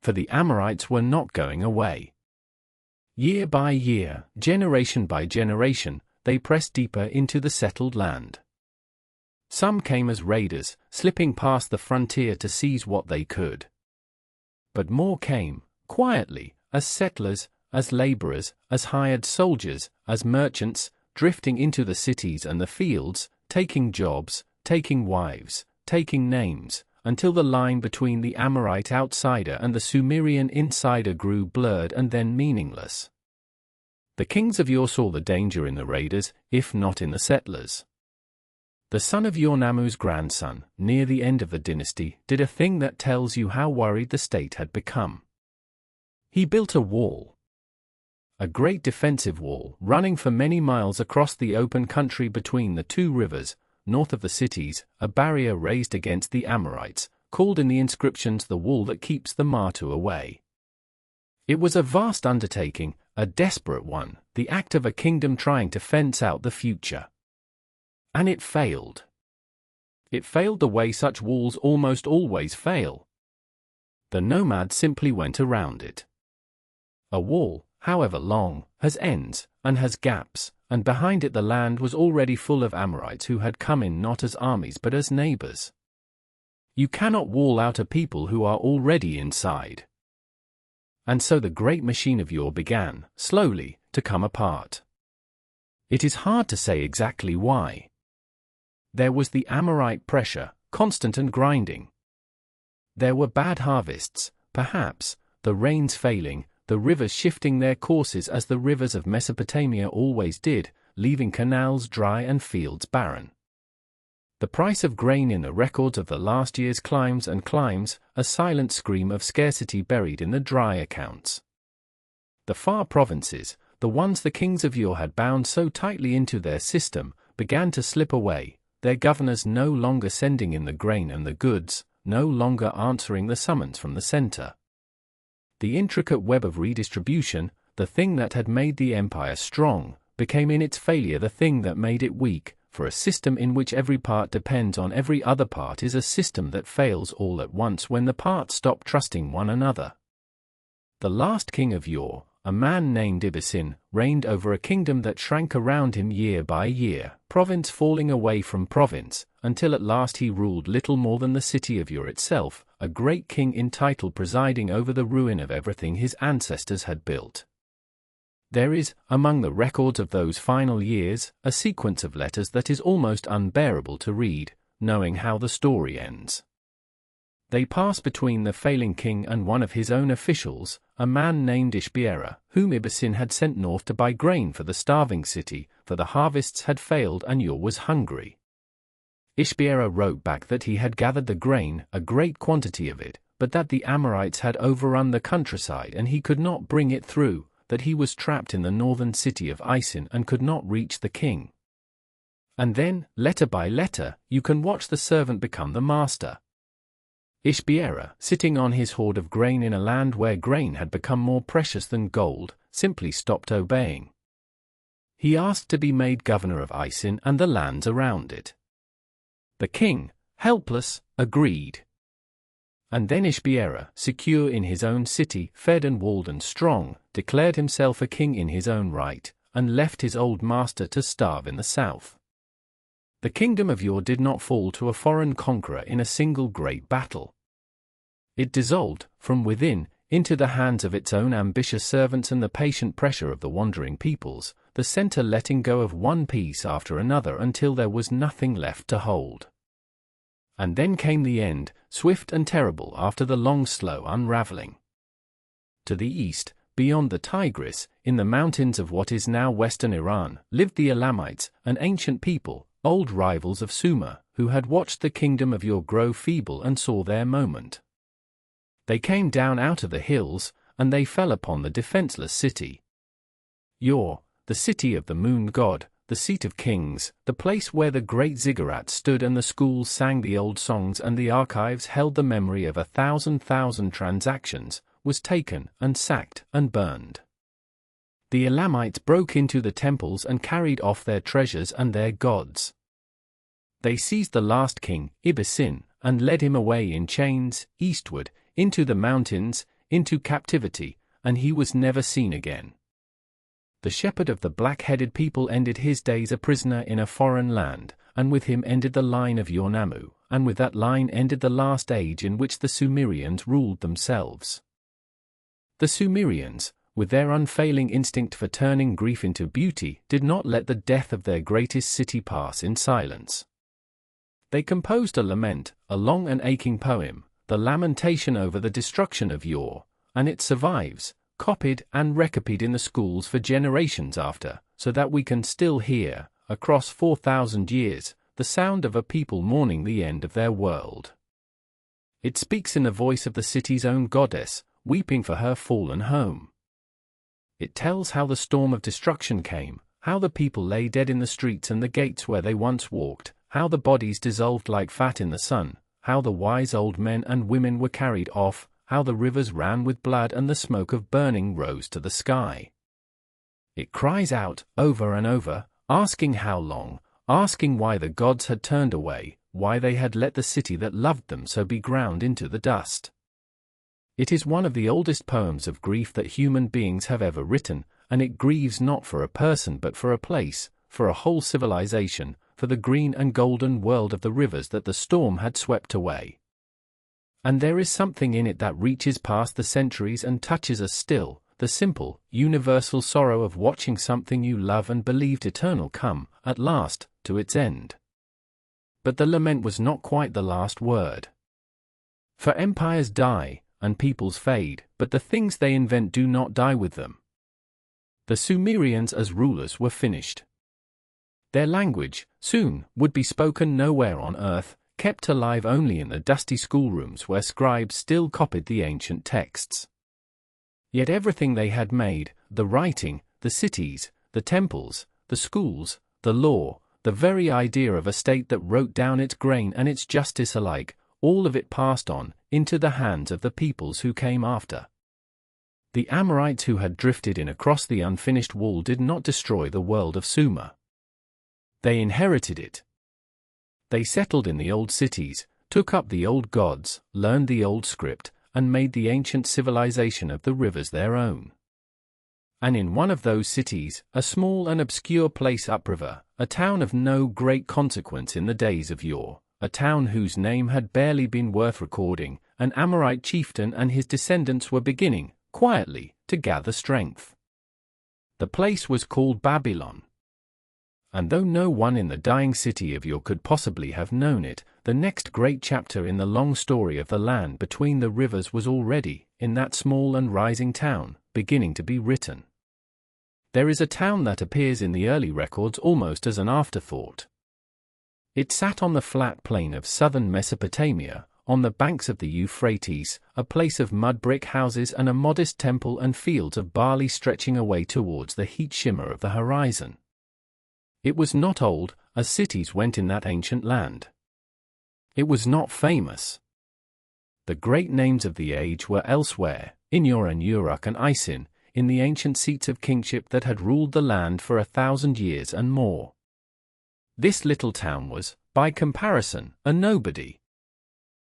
For the Amorites were not going away. Year by year, generation by generation, they pressed deeper into the settled land. Some came as raiders, slipping past the frontier to seize what they could. But more came, quietly, as settlers, as laborers, as hired soldiers, as merchants, drifting into the cities and the fields, taking jobs, taking wives, taking names, until the line between the Amorite outsider and the Sumerian insider grew blurred and then meaningless. The kings of yore saw the danger in the raiders, if not in the settlers. The son of Yornamu's grandson, near the end of the dynasty, did a thing that tells you how worried the state had become. He built a wall. A great defensive wall, running for many miles across the open country between the two rivers, north of the cities, a barrier raised against the Amorites, called in the inscriptions the wall that keeps the Martu away. It was a vast undertaking, a desperate one, the act of a kingdom trying to fence out the future. And it failed. It failed the way such walls almost always fail. The nomad simply went around it. A wall, however long, has ends, and has gaps, and behind it the land was already full of Amorites who had come in not as armies but as neighbors. You cannot wall out a people who are already inside. And so the great machine of yore began, slowly, to come apart. It is hard to say exactly why. There was the Amorite pressure, constant and grinding. There were bad harvests, perhaps, the rains failing, the rivers shifting their courses as the rivers of Mesopotamia always did, leaving canals dry and fields barren. The price of grain in the records of the last years climbs and climbs, a silent scream of scarcity buried in the dry accounts. The far provinces, the ones the kings of yore had bound so tightly into their system, began to slip away, their governors no longer sending in the grain and the goods, no longer answering the summons from the center. The intricate web of redistribution, the thing that had made the empire strong, became in its failure the thing that made it weak, for a system in which every part depends on every other part is a system that fails all at once when the parts stop trusting one another. The last king of yore, a man named Ibisin, reigned over a kingdom that shrank around him year by year, province falling away from province, until at last he ruled little more than the city of yore itself, a great king in title presiding over the ruin of everything his ancestors had built. There is, among the records of those final years, a sequence of letters that is almost unbearable to read, knowing how the story ends. They pass between the failing king and one of his own officials, a man named Ishbiera, whom Ibisin had sent north to buy grain for the starving city, for the harvests had failed and yore was hungry. Ishbiera wrote back that he had gathered the grain, a great quantity of it, but that the Amorites had overrun the countryside and he could not bring it through, that he was trapped in the northern city of Isin and could not reach the king. And then, letter by letter, you can watch the servant become the master. Ishbiera, sitting on his hoard of grain in a land where grain had become more precious than gold, simply stopped obeying. He asked to be made governor of Isin and the lands around it. The king, helpless, agreed. And then Ishbiera, secure in his own city, fed and walled and strong, declared himself a king in his own right, and left his old master to starve in the south. The kingdom of Ur did not fall to a foreign conqueror in a single great battle. It dissolved, from within, into the hands of its own ambitious servants and the patient pressure of the wandering peoples, the center letting go of one piece after another until there was nothing left to hold. And then came the end, swift and terrible after the long slow unraveling. To the east, beyond the Tigris, in the mountains of what is now western Iran, lived the Elamites, an ancient people, old rivals of Sumer, who had watched the kingdom of Ur grow feeble and saw their moment. They came down out of the hills, and they fell upon the defenseless city. Ur, the city of the moon god, the seat of kings, the place where the great ziggurats stood and the schools sang the old songs and the archives held the memory of 1,000 transactions, was taken and sacked and burned. The Elamites broke into the temples and carried off their treasures and their gods. They seized the last king, Ibisin, and led him away in chains, eastward, into the mountains, into captivity, and he was never seen again. The shepherd of the black-headed people ended his days a prisoner in a foreign land, and with him ended the line of Ur-Nammu, and with that line ended the last age in which the Sumerians ruled themselves. The Sumerians, with their unfailing instinct for turning grief into beauty, did not let the death of their greatest city pass in silence. They composed a lament, a long and aching poem, the lamentation over the destruction of Ur, and it survives, copied and recopied in the schools for generations after, so that we can still hear, across 4,000 years, the sound of a people mourning the end of their world. It speaks in the voice of the city's own goddess, weeping for her fallen home. It tells how the storm of destruction came, how the people lay dead in the streets and the gates where they once walked, how the bodies dissolved like fat in the sun, how the wise old men and women were carried off, how the rivers ran with blood and the smoke of burning rose to the sky. It cries out, over and over, asking how long, asking why the gods had turned away, why they had let the city that loved them so be ground into the dust. It is one of the oldest poems of grief that human beings have ever written, and it grieves not for a person but for a place, for a whole civilization, for the green and golden world of the rivers that the storm had swept away. And there is something in it that reaches past the centuries and touches us still, the simple, universal sorrow of watching something you love and believed eternal come, at last, to its end. But the lament was not quite the last word. For empires die, and peoples fade, but the things they invent do not die with them. The Sumerians as rulers were finished. Their language, soon, would be spoken nowhere on earth, kept alive only in the dusty schoolrooms where scribes still copied the ancient texts. Yet everything they had made, the writing, the cities, the temples, the schools, the law, the very idea of a state that wrote down its grain and its justice alike, all of it passed on, into the hands of the peoples who came after. The Amorites who had drifted in across the unfinished wall did not destroy the world of Sumer. They inherited it. They settled in the old cities, took up the old gods, learned the old script, and made the ancient civilization of the rivers their own. And in one of those cities, a small and obscure place upriver, a town of no great consequence in the days of yore, a town whose name had barely been worth recording, an Amorite chieftain and his descendants were beginning, quietly, to gather strength. The place was called Babylon. And though no one in the dying city of Ur could possibly have known it, the next great chapter in the long story of the land between the rivers was already, in that small and rising town, beginning to be written. There is a town that appears in the early records almost as an afterthought. It sat on the flat plain of southern Mesopotamia, on the banks of the Euphrates, a place of mud brick houses and a modest temple and fields of barley stretching away towards the heat shimmer of the horizon. It was not old, as cities went in that ancient land. It was not famous. The great names of the age were elsewhere, in Ur and Uruk and Isin, in the ancient seats of kingship that had ruled the land for 1,000 years and more. This little town was, by comparison, a nobody.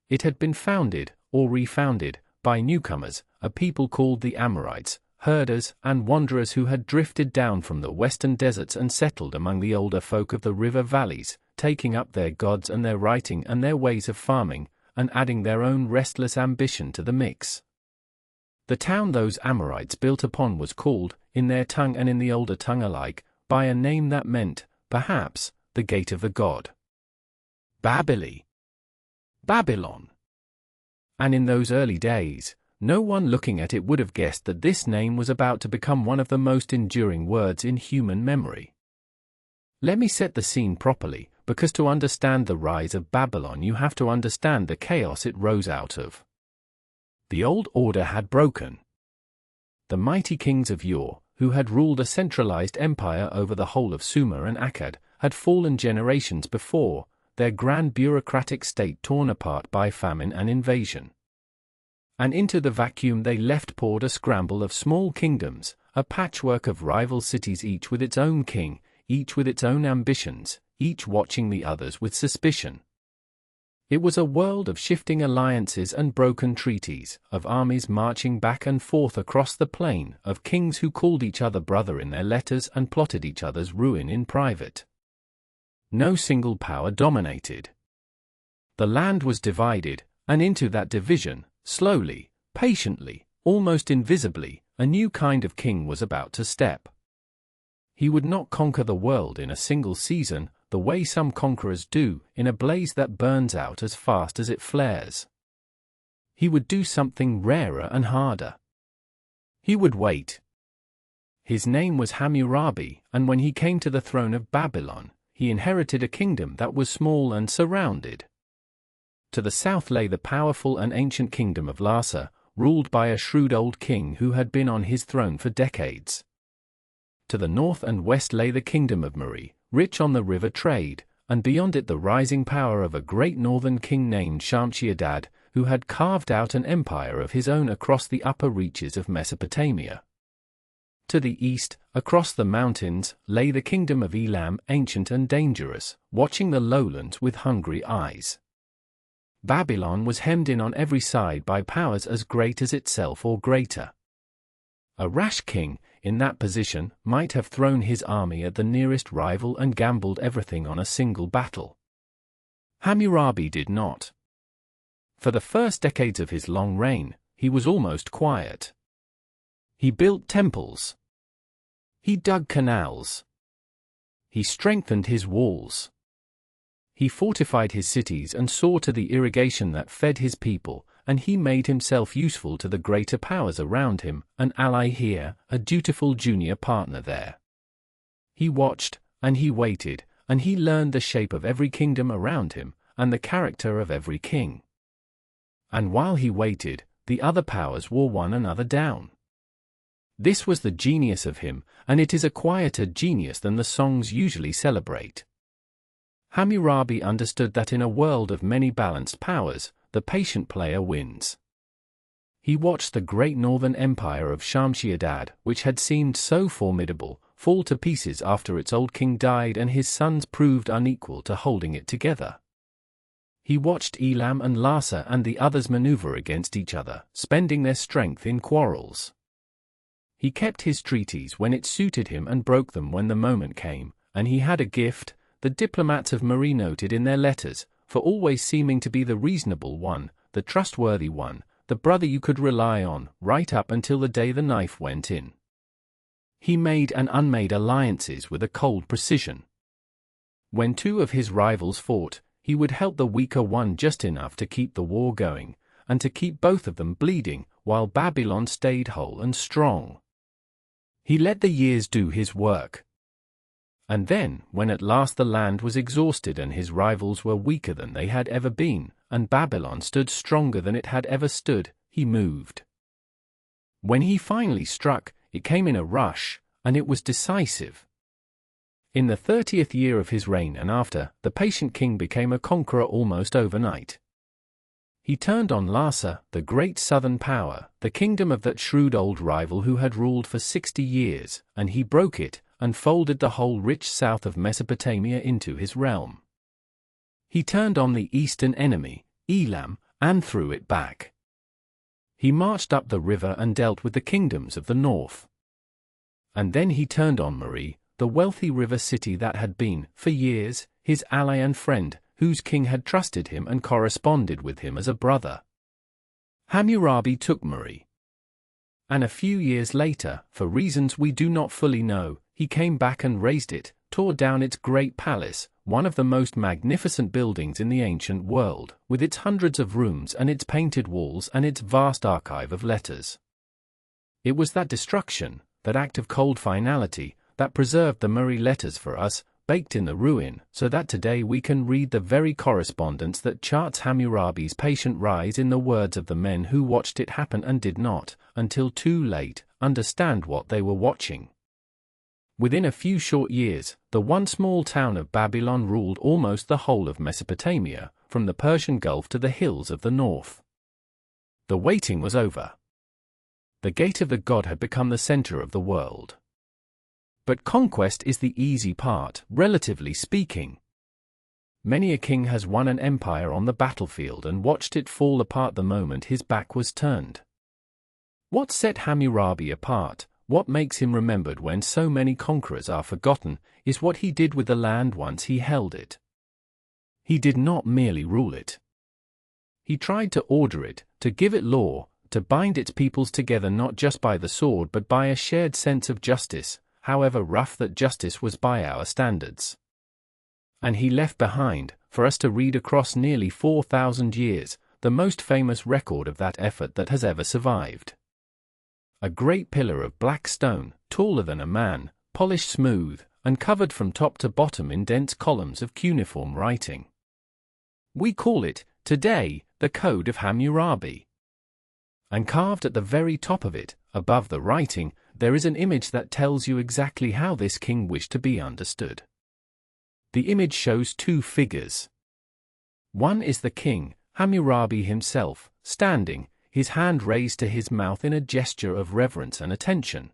It had been founded, or refounded, by newcomers, a people called the Amorites, herders and wanderers who had drifted down from the western deserts and settled among the older folk of the river valleys, taking up their gods and their writing and their ways of farming, and adding their own restless ambition to the mix. The town those Amorites built upon was called, in their tongue and in the older tongue alike, by a name that meant, perhaps, the gate of the god. Babylon. And in those early days, no one looking at it would have guessed that this name was about to become one of the most enduring words in human memory. Let me set the scene properly, because to understand the rise of Babylon you have to understand the chaos it rose out of. The old order had broken. The mighty kings of yore, who had ruled a centralized empire over the whole of Sumer and Akkad, had fallen generations before, their grand bureaucratic state torn apart by famine and invasion. And into the vacuum they left poured a scramble of small kingdoms, a patchwork of rival cities, each with its own king, each with its own ambitions, each watching the others with suspicion. It was a world of shifting alliances and broken treaties, of armies marching back and forth across the plain, of kings who called each other brother in their letters and plotted each other's ruin in private. No single power dominated. The land was divided, and into that division, slowly, patiently, almost invisibly, a new kind of king was about to step. He would not conquer the world in a single season, the way some conquerors do, in a blaze that burns out as fast as it flares. He would do something rarer and harder. He would wait. His name was Hammurabi, and when he came to the throne of Babylon, he inherited a kingdom that was small and surrounded. To the south lay the powerful and ancient kingdom of Larsa, ruled by a shrewd old king who had been on his throne for decades. To the north and west lay the kingdom of Mari, rich on the river trade, and beyond it the rising power of a great northern king named Shamshi-Adad, who had carved out an empire of his own across the upper reaches of Mesopotamia. To the east, across the mountains, lay the kingdom of Elam, ancient and dangerous, watching the lowlands with hungry eyes. Babylon was hemmed in on every side by powers as great as itself or greater. A rash king, in that position, might have thrown his army at the nearest rival and gambled everything on a single battle. Hammurabi did not. For the first decades of his long reign, he was almost quiet. He built temples. He dug canals. He strengthened his walls. He fortified his cities and saw to the irrigation that fed his people, and he made himself useful to the greater powers around him, an ally here, a dutiful junior partner there. He watched, and he waited, and he learned the shape of every kingdom around him, and the character of every king. And while he waited, the other powers wore one another down. This was the genius of him, and it is a quieter genius than the songs usually celebrate. Hammurabi understood that in a world of many balanced powers, the patient player wins. He watched the great northern empire of Shamshi-Adad, which had seemed so formidable, fall to pieces after its old king died and his sons proved unequal to holding it together. He watched Elam and Larsa and the others maneuver against each other, spending their strength in quarrels. He kept his treaties when it suited him and broke them when the moment came, and he had a gift, the diplomats of Mari noted in their letters, for always seeming to be the reasonable one, the trustworthy one, the brother you could rely on, right up until the day the knife went in. He made and unmade alliances with a cold precision. When two of his rivals fought, he would help the weaker one just enough to keep the war going, and to keep both of them bleeding, while Babylon stayed whole and strong. He let the years do his work. And then, when at last the land was exhausted and his rivals were weaker than they had ever been, and Babylon stood stronger than it had ever stood, he moved. When he finally struck, it came in a rush, and it was decisive. In the 30th year of his reign and after, the patient king became a conqueror almost overnight. He turned on Larsa, the great southern power, the kingdom of that shrewd old rival who had ruled for 60 years, and he broke it, and folded the whole rich south of Mesopotamia into his realm. He turned on the eastern enemy, Elam, and threw it back. He marched up the river and dealt with the kingdoms of the north. And then he turned on Mari, the wealthy river city that had been, for years, his ally and friend, whose king had trusted him and corresponded with him as a brother. Hammurabi took Mari. And a few years later, for reasons we do not fully know, he came back and razed it, tore down its great palace, one of the most magnificent buildings in the ancient world, with its hundreds of rooms and its painted walls and its vast archive of letters. It was that destruction, that act of cold finality, that preserved the Mari letters for us, baked in the ruin, so that today we can read the very correspondence that charts Hammurabi's patient rise in the words of the men who watched it happen and did not, until too late, understand what they were watching. Within a few short years, the one small town of Babylon ruled almost the whole of Mesopotamia, from the Persian Gulf to the hills of the north. The waiting was over. The gate of the god had become the center of the world. But conquest is the easy part, relatively speaking. Many a king has won an empire on the battlefield and watched it fall apart the moment his back was turned. What set Hammurabi apart, what makes him remembered when so many conquerors are forgotten, is what he did with the land once he held it. He did not merely rule it. He tried to order it, to give it law, to bind its peoples together not just by the sword but by a shared sense of justice, however rough that justice was by our standards. And he left behind, for us to read across nearly 4,000 years, the most famous record of that effort that has ever survived. A great pillar of black stone, taller than a man, polished smooth, and covered from top to bottom in dense columns of cuneiform writing. We call it, today, the Code of Hammurabi. And carved at the very top of it, above the writing, there is an image that tells you exactly how this king wished to be understood. The image shows two figures. One is the king, Hammurabi himself, standing, his hand raised to his mouth in a gesture of reverence and attention.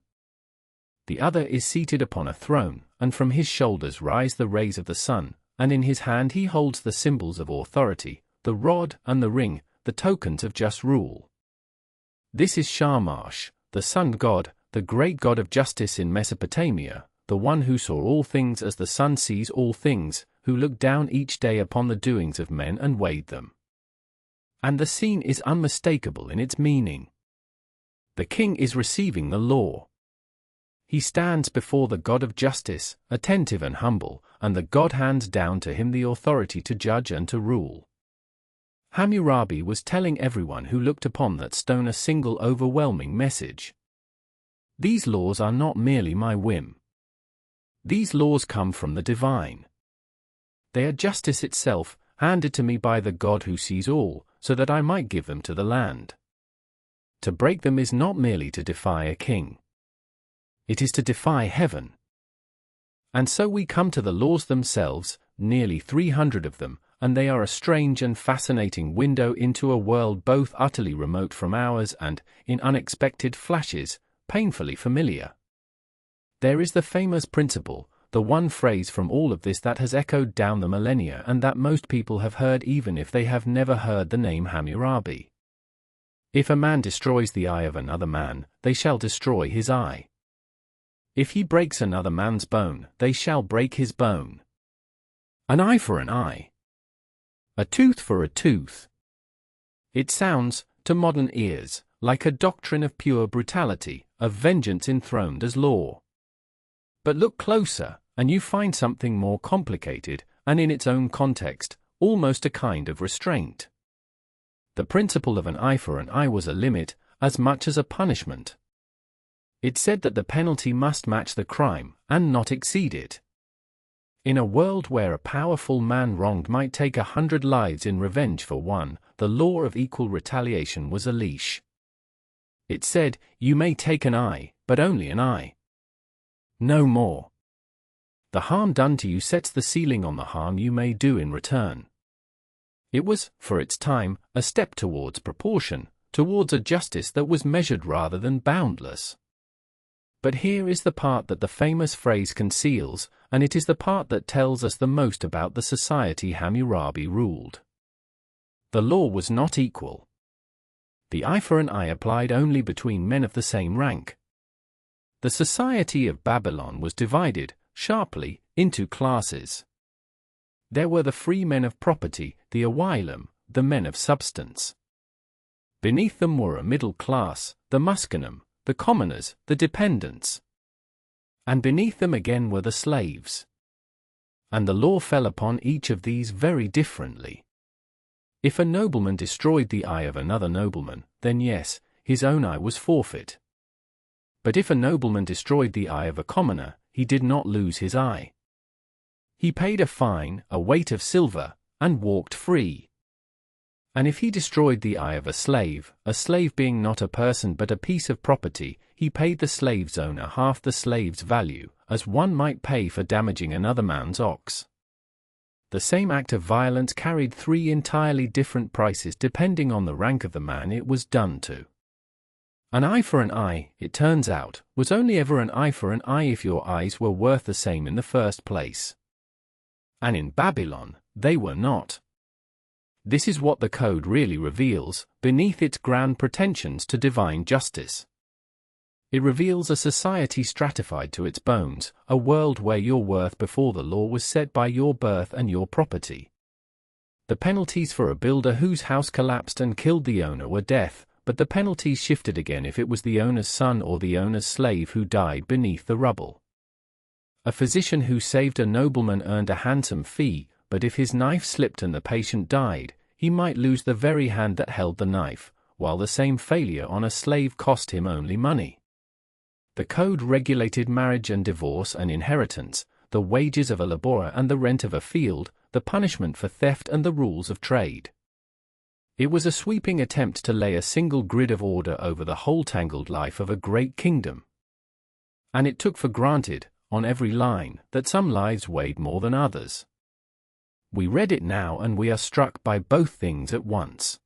The other is seated upon a throne, and from his shoulders rise the rays of the sun, and in his hand he holds the symbols of authority, the rod and the ring, the tokens of just rule. This is Shamash, the sun god, the great god of justice in Mesopotamia, the one who saw all things as the sun sees all things, who looked down each day upon the doings of men and weighed them. And the scene is unmistakable in its meaning. The king is receiving the law. He stands before the God of justice, attentive and humble, and the God hands down to him the authority to judge and to rule. Hammurabi was telling everyone who looked upon that stone a single overwhelming message. These laws are not merely my whim. These laws come from the divine. They are justice itself, handed to me by the God who sees all, so that I might give them to the land. To break them is not merely to defy a king. It is to defy heaven. And so we come to the laws themselves, nearly 300 of them, and they are a strange and fascinating window into a world both utterly remote from ours and, in unexpected flashes, painfully familiar. There is the famous principle, the one phrase from all of this that has echoed down the millennia and that most people have heard even if they have never heard the name Hammurabi. If a man destroys the eye of another man, they shall destroy his eye. If he breaks another man's bone, they shall break his bone. An eye for an eye. A tooth for a tooth. It sounds, to modern ears, like a doctrine of pure brutality, of vengeance enthroned as law. But look closer, and you find something more complicated, and in its own context, almost a kind of restraint. The principle of an eye for an eye was a limit, as much as a punishment. It said that the penalty must match the crime, and not exceed it. In a world where a powerful man wronged might take 100 lives in revenge for one, the law of equal retaliation was a leash. It said, you may take an eye, but only an eye. No more. The harm done to you sets the ceiling on the harm you may do in return. It was, for its time, a step towards proportion, towards a justice that was measured rather than boundless. But here is the part that the famous phrase conceals, and it is the part that tells us the most about the society Hammurabi ruled. The law was not equal. The eye for an eye applied only between men of the same rank. The society of Babylon was divided, sharply, into classes. There were the free men of property, the Awilim, the men of substance. Beneath them were a middle class, the Muskanum, the commoners, the dependents. And beneath them again were the slaves. And the law fell upon each of these very differently. If a nobleman destroyed the eye of another nobleman, then yes, his own eye was forfeit. But if a nobleman destroyed the eye of a commoner, he did not lose his eye. He paid a fine, a weight of silver, and walked free. And if he destroyed the eye of a slave being not a person but a piece of property, he paid the slave's owner half the slave's value, as one might pay for damaging another man's ox. The same act of violence carried 3 entirely different prices depending on the rank of the man it was done to. An eye for an eye, it turns out, was only ever an eye for an eye if your eyes were worth the same in the first place. And in Babylon, they were not. This is what the code really reveals, beneath its grand pretensions to divine justice. It reveals a society stratified to its bones, a world where your worth before the law was set by your birth and your property. The penalties for a builder whose house collapsed and killed the owner were death, but the penalties shifted again if it was the owner's son or the owner's slave who died beneath the rubble. A physician who saved a nobleman earned a handsome fee, but if his knife slipped and the patient died, he might lose the very hand that held the knife, while the same failure on a slave cost him only money. The code regulated marriage and divorce and inheritance, the wages of a laborer and the rent of a field, the punishment for theft and the rules of trade. It was a sweeping attempt to lay a single grid of order over the whole tangled life of a great kingdom. And it took for granted, on every line, that some lives weighed more than others. We read it now and we are struck by both things at once.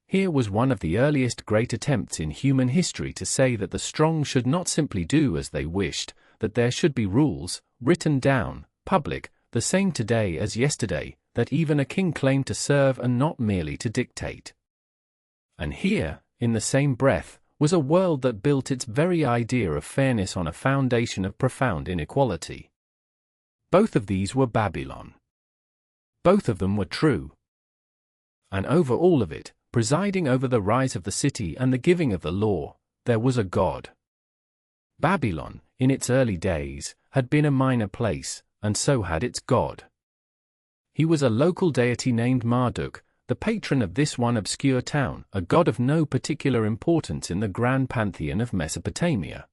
Here was one of the earliest great attempts in human history to say that the strong should not simply do as they wished, that there should be rules, written down, public, the same today as yesterday, that even a king claimed to serve and not merely to dictate. And here, in the same breath, was a world that built its very idea of fairness on a foundation of profound inequality. Both of these were Babylon. Both of them were true. And over all of it, presiding over the rise of the city and the giving of the law, there was a God. Babylon, in its early days, had been a minor place, and so had its God. He was a local deity named Marduk, the patron of this one obscure town, a god of no particular importance in the grand pantheon of Mesopotamia.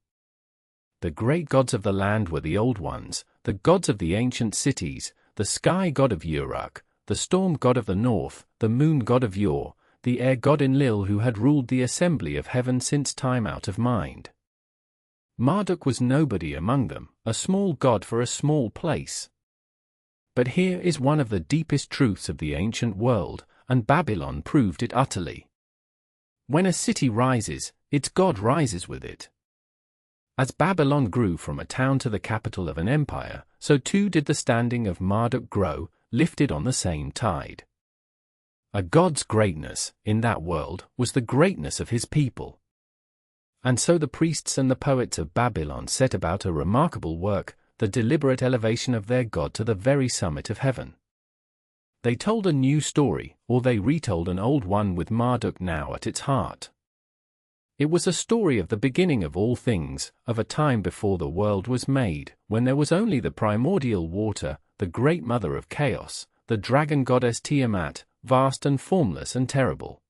The great gods of the land were the old ones, the gods of the ancient cities, the sky god of Uruk, the storm god of the north, the moon god of Ur, the air god Enlil who had ruled the assembly of heaven since time out of mind. Marduk was nobody among them, a small god for a small place. But here is one of the deepest truths of the ancient world, and Babylon proved it utterly. When a city rises, its god rises with it. As Babylon grew from a town to the capital of an empire, so too did the standing of Marduk grow, lifted on the same tide. A god's greatness, in that world, was the greatness of his people. And so the priests and the poets of Babylon set about a remarkable work, the deliberate elevation of their god to the very summit of heaven. They told a new story, or they retold an old one with Marduk now at its heart. It was a story of the beginning of all things, of a time before the world was made, when there was only the primordial water, the great mother of chaos, the dragon goddess Tiamat, vast and formless and terrible.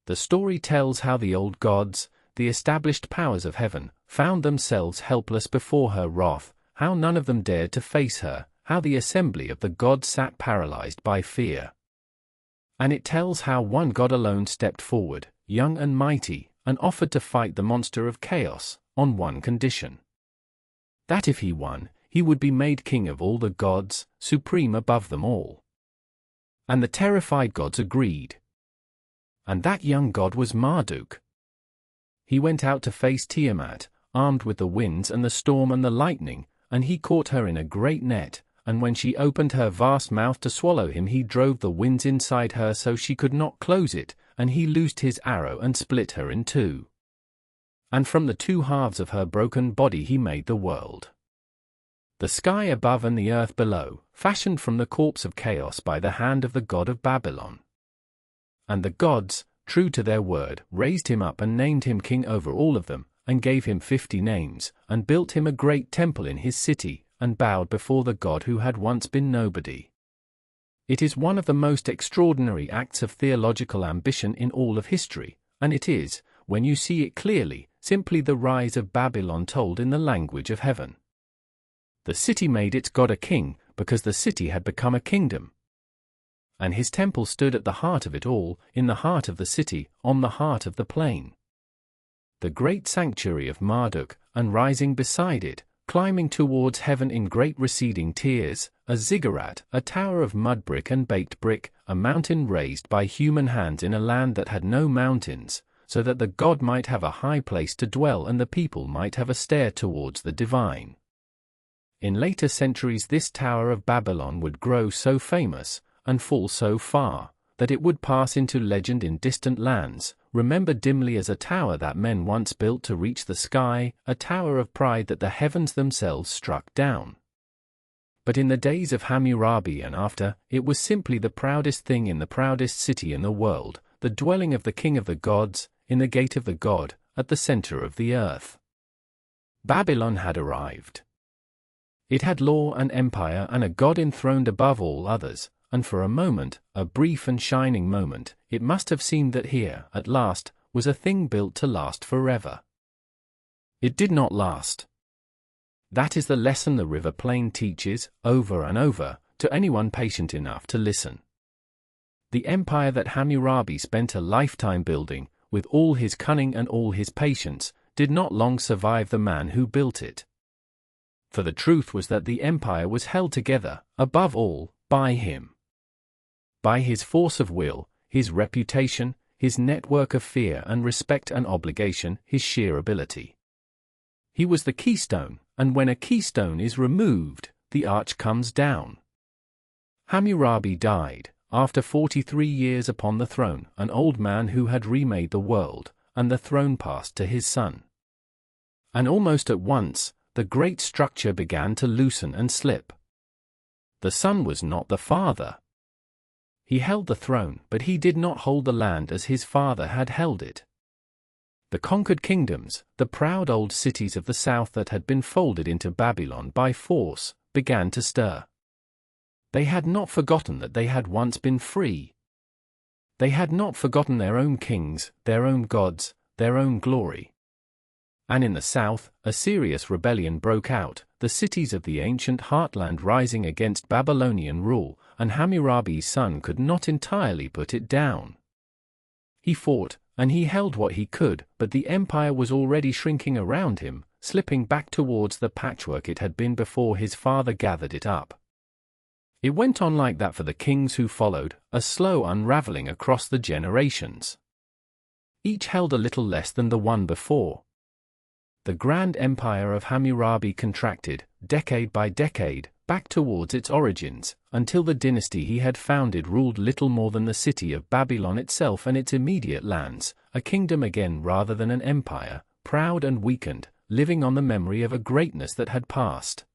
The story tells how the old gods, the established powers of heaven, found themselves helpless before her wrath, how none of them dared to face her, how the assembly of the gods sat paralyzed by fear. And it tells how one god alone stepped forward, young and mighty, and offered to fight the monster of chaos, on one condition. That if he won, he would be made king of all the gods, supreme above them all. And the terrified gods agreed. And that young god was Marduk. He went out to face Tiamat, armed with the winds and the storm and the lightning, and he caught her in a great net, and when she opened her vast mouth to swallow him, he drove the winds inside her so she could not close it, and he loosed his arrow and split her in two. And from the two halves of her broken body he made the world. The sky above and the earth below, fashioned from the corpse of chaos by the hand of the god of Babylon. And the gods, true to their word, raised him up and named him king over all of them, and gave him 50 names, and built him a great temple in his city, and bowed before the God who had once been nobody. It is one of the most extraordinary acts of theological ambition in all of history, and it is, when you see it clearly, simply the rise of Babylon told in the language of heaven. The city made its God a king, because the city had become a kingdom. And his temple stood at the heart of it all, in the heart of the city, on the heart of the plain. The great sanctuary of Marduk, and rising beside it, climbing towards heaven in great receding tiers, a ziggurat, a tower of mud brick and baked brick, a mountain raised by human hands in a land that had no mountains, so that the god might have a high place to dwell and the people might have a stair towards the divine. In later centuries this Tower of Babylon would grow so famous, and fall so far, that it would pass into legend in distant lands, remembered dimly as a tower that men once built to reach the sky, a tower of pride that the heavens themselves struck down. But in the days of Hammurabi and after, it was simply the proudest thing in the proudest city in the world, the dwelling of the king of the gods, in the gate of the god, at the center of the earth. Babylon had arrived. It had law and empire and a god enthroned above all others, and for a moment, a brief and shining moment, it must have seemed that here, at last, was a thing built to last forever. It did not last. That is the lesson the river plain teaches, over and over, to anyone patient enough to listen. The empire that Hammurabi spent a lifetime building, with all his cunning and all his patience, did not long survive the man who built it. For the truth was that the empire was held together, above all, by him. By his force of will, his reputation, his network of fear and respect and obligation, his sheer ability. He was the keystone, and when a keystone is removed, the arch comes down. Hammurabi died, after 43 years upon the throne, an old man who had remade the world, and the throne passed to his son. And almost at once, the great structure began to loosen and slip. The son was not the father. He held the throne, but he did not hold the land as his father had held it. The conquered kingdoms, the proud old cities of the south that had been folded into Babylon by force, began to stir. They had not forgotten that they had once been free. They had not forgotten their own kings, their own gods, their own glory. And in the south, a serious rebellion broke out, the cities of the ancient heartland rising against Babylonian rule, and Hammurabi's son could not entirely put it down. He fought, and he held what he could, but the empire was already shrinking around him, slipping back towards the patchwork it had been before his father gathered it up. It went on like that for the kings who followed, a slow unraveling across the generations. Each held a little less than the one before. The grand empire of Hammurabi contracted, decade by decade, back towards its origins, until the dynasty he had founded ruled little more than the city of Babylon itself and its immediate lands, a kingdom again rather than an empire, proud and weakened, living on the memory of a greatness that had passed.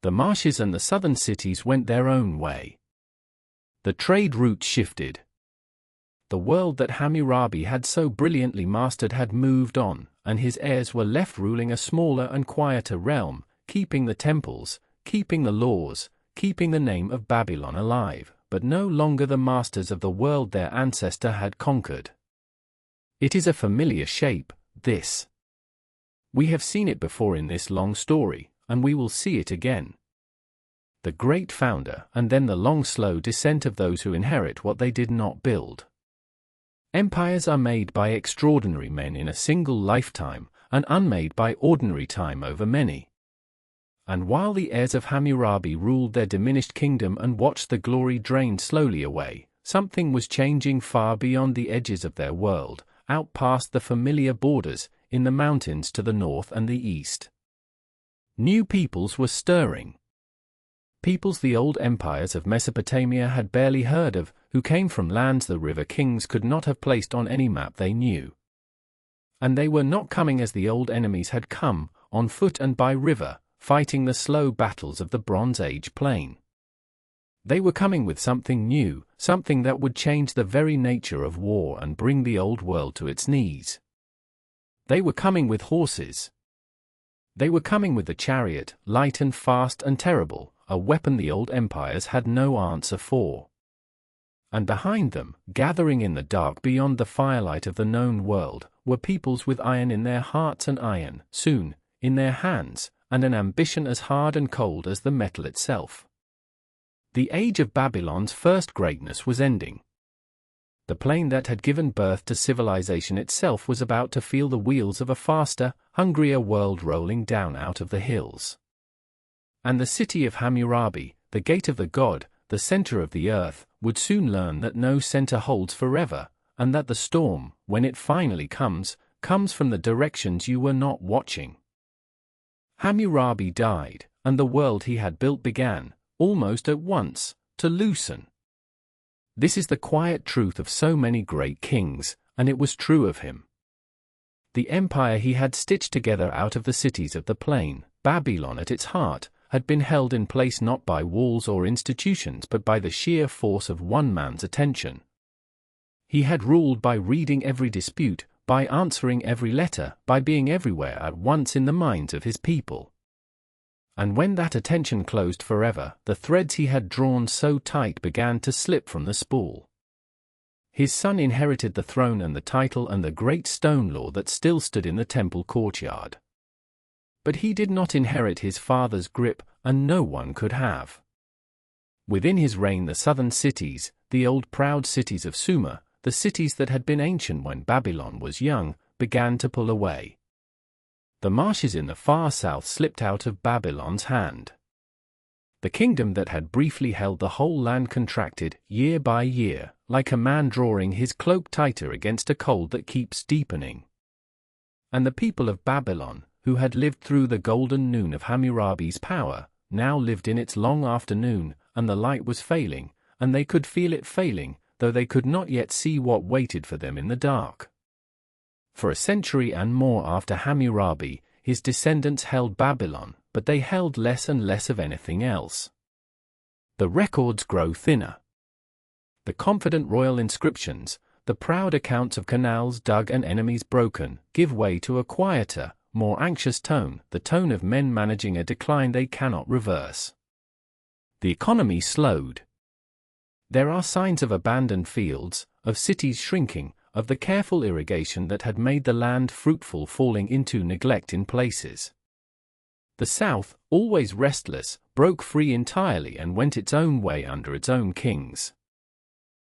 The marshes and the southern cities went their own way. The trade route shifted. The world that Hammurabi had so brilliantly mastered had moved on, and his heirs were left ruling a smaller and quieter realm, keeping the temples, keeping the laws, keeping the name of Babylon alive, but no longer the masters of the world their ancestor had conquered. It is a familiar shape, this. We have seen it before in this long story, and we will see it again. The great founder, and then the long slow descent of those who inherit what they did not build. Empires are made by extraordinary men in a single lifetime, and unmade by ordinary time over many. And while the heirs of Hammurabi ruled their diminished kingdom and watched the glory drain slowly away, something was changing far beyond the edges of their world, out past the familiar borders, in the mountains to the north and the east. New peoples were stirring. Peoples the old empires of Mesopotamia had barely heard of, who came from lands the river kings could not have placed on any map they knew. And they were not coming as the old enemies had come, on foot and by river, fighting the slow battles of the Bronze Age plain. They were coming with something new, something that would change the very nature of war and bring the old world to its knees. They were coming with horses. They were coming with the chariot, light and fast and terrible, a weapon the old empires had no answer for. And behind them, gathering in the dark beyond the firelight of the known world, were peoples with iron in their hearts and iron, soon, in their hands, and an ambition as hard and cold as the metal itself. The age of Babylon's first greatness was ending. The plain that had given birth to civilization itself was about to feel the wheels of a faster, hungrier world rolling down out of the hills. And the city of Hammurabi, the gate of the god, the center of the earth, would soon learn that no center holds forever, and that the storm, when it finally comes, comes from the directions you were not watching. Hammurabi died, and the world he had built began, almost at once, to loosen. This is the quiet truth of so many great kings, and it was true of him. The empire he had stitched together out of the cities of the plain, Babylon at its heart, had been held in place not by walls or institutions but by the sheer force of one man's attention. He had ruled by reading every dispute, by answering every letter, by being everywhere at once in the minds of his people. And when that attention closed forever, the threads he had drawn so tight began to slip from the spool. His son inherited the throne and the title and the great stone law that still stood in the temple courtyard. But he did not inherit his father's grip, and no one could have. Within his reign the southern cities, the old proud cities of Sumer, the cities that had been ancient when Babylon was young, began to pull away. The marshes in the far south slipped out of Babylon's hand. The kingdom that had briefly held the whole land contracted, year by year, like a man drawing his cloak tighter against a cold that keeps deepening. And the people of Babylon, who had lived through the golden noon of Hammurabi's power, now lived in its long afternoon, and the light was failing, and they could feel it failing, though they could not yet see what waited for them in the dark. For a century and more after Hammurabi, his descendants held Babylon, but they held less and less of anything else. The records grow thinner. The confident royal inscriptions, the proud accounts of canals dug and enemies broken, give way to a quieter, more anxious tone, the tone of men managing a decline they cannot reverse. The economy slowed. There are signs of abandoned fields, of cities shrinking, of the careful irrigation that had made the land fruitful falling into neglect in places. The South, always restless, broke free entirely and went its own way under its own kings.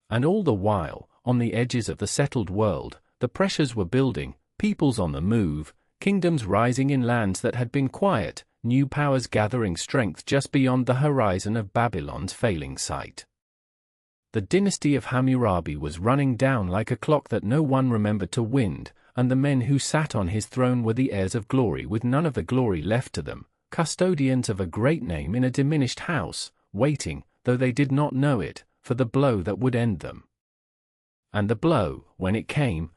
And all the while, on the edges of the settled world, the pressures were building, peoples on the move, kingdoms rising in lands that had been quiet, new powers gathering strength just beyond the horizon of Babylon's failing sight. The dynasty of Hammurabi was running down like a clock that no one remembered to wind, and the men who sat on his throne were the heirs of glory with none of the glory left to them, custodians of a great name in a diminished house, waiting, though they did not know it, for the blow that would end them. And the blow, when it came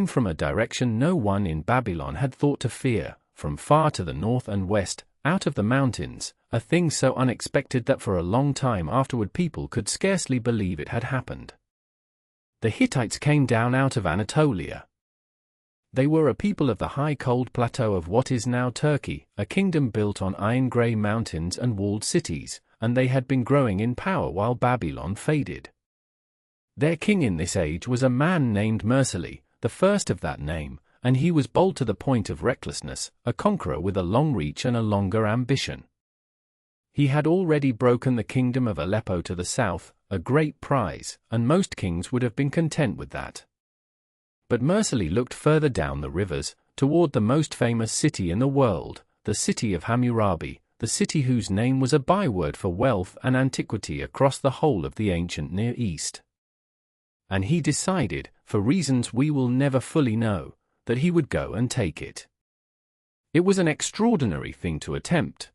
from a direction no one in Babylon had thought to fear, from far to the north and west, out of the mountains, a thing so unexpected that for a long time afterward people could scarcely believe it had happened. The Hittites came down out of Anatolia. They were a people of the high cold plateau of what is now Turkey, a kingdom built on iron-grey mountains and walled cities, and they had been growing in power while Babylon faded. Their king in this age was a man named Mursili, the first of that name, and he was bold to the point of recklessness, a conqueror with a long reach and a longer ambition. He had already broken the kingdom of Aleppo to the south, a great prize, and most kings would have been content with that. But Mursili looked further down the rivers, toward the most famous city in the world, the city of Hammurabi, the city whose name was a byword for wealth and antiquity across the whole of the ancient Near East. And he decided, for reasons we will never fully know, that he would go and take it. It was an extraordinary thing to attempt.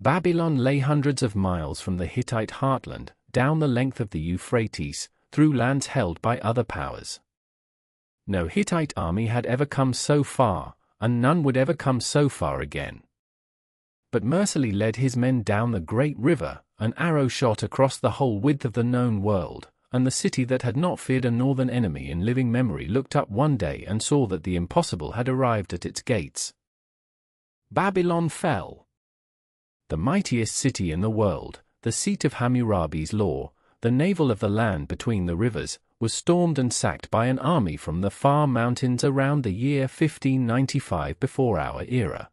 Babylon lay hundreds of miles from the Hittite heartland, down the length of the Euphrates, through lands held by other powers. No Hittite army had ever come so far, and none would ever come so far again. But Mercilli led his men down the great river, an arrow shot across the whole width of the known world, and the city that had not feared a northern enemy in living memory looked up one day and saw that the impossible had arrived at its gates. Babylon fell. The mightiest city in the world, the seat of Hammurabi's law, the navel of the land between the rivers, was stormed and sacked by an army from the far mountains around the year 1595 before our era.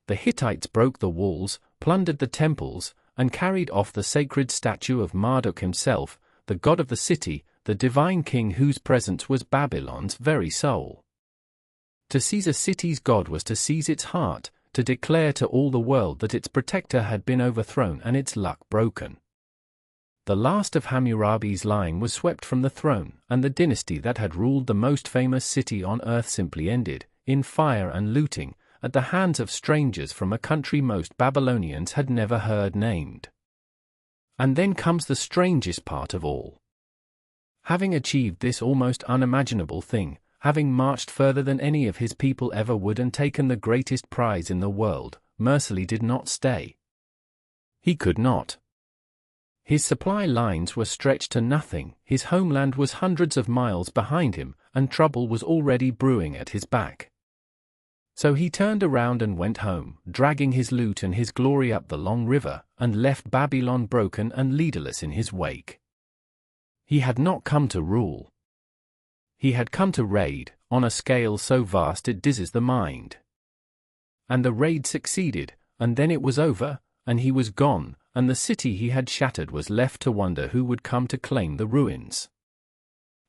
The Hittites broke the walls, plundered the temples, and carried off the sacred statue of Marduk himself, the god of the city, the divine king whose presence was Babylon's very soul. To seize a city's god was to seize its heart, to declare to all the world that its protector had been overthrown and its luck broken. The last of Hammurabi's line was swept from the throne, and the dynasty that had ruled the most famous city on earth simply ended, in fire and looting, at the hands of strangers from a country most Babylonians had never heard named. And then comes the strangest part of all. Having achieved this almost unimaginable thing, having marched further than any of his people ever would and taken the greatest prize in the world, Mercilli did not stay. He could not. His supply lines were stretched to nothing, his homeland was hundreds of miles behind him, and trouble was already brewing at his back. So he turned around and went home, dragging his loot and his glory up the long river, and left Babylon broken and leaderless in his wake. He had not come to rule. He had come to raid, on a scale so vast it dizzies the mind. And the raid succeeded, and then it was over, and he was gone, and the city he had shattered was left to wonder who would come to claim the ruins.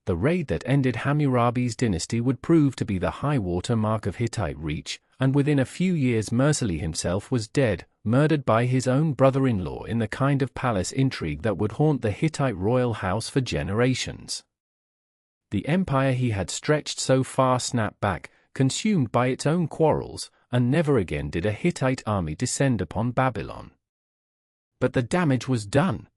The raid that ended Hammurabi's dynasty would prove to be the high-water mark of Hittite reach, and within a few years Mercilli himself was dead, murdered by his own brother-in-law in the kind of palace intrigue that would haunt the Hittite royal house for generations. The empire he had stretched so far snapped back, consumed by its own quarrels, and never again did a Hittite army descend upon Babylon. But the damage was done.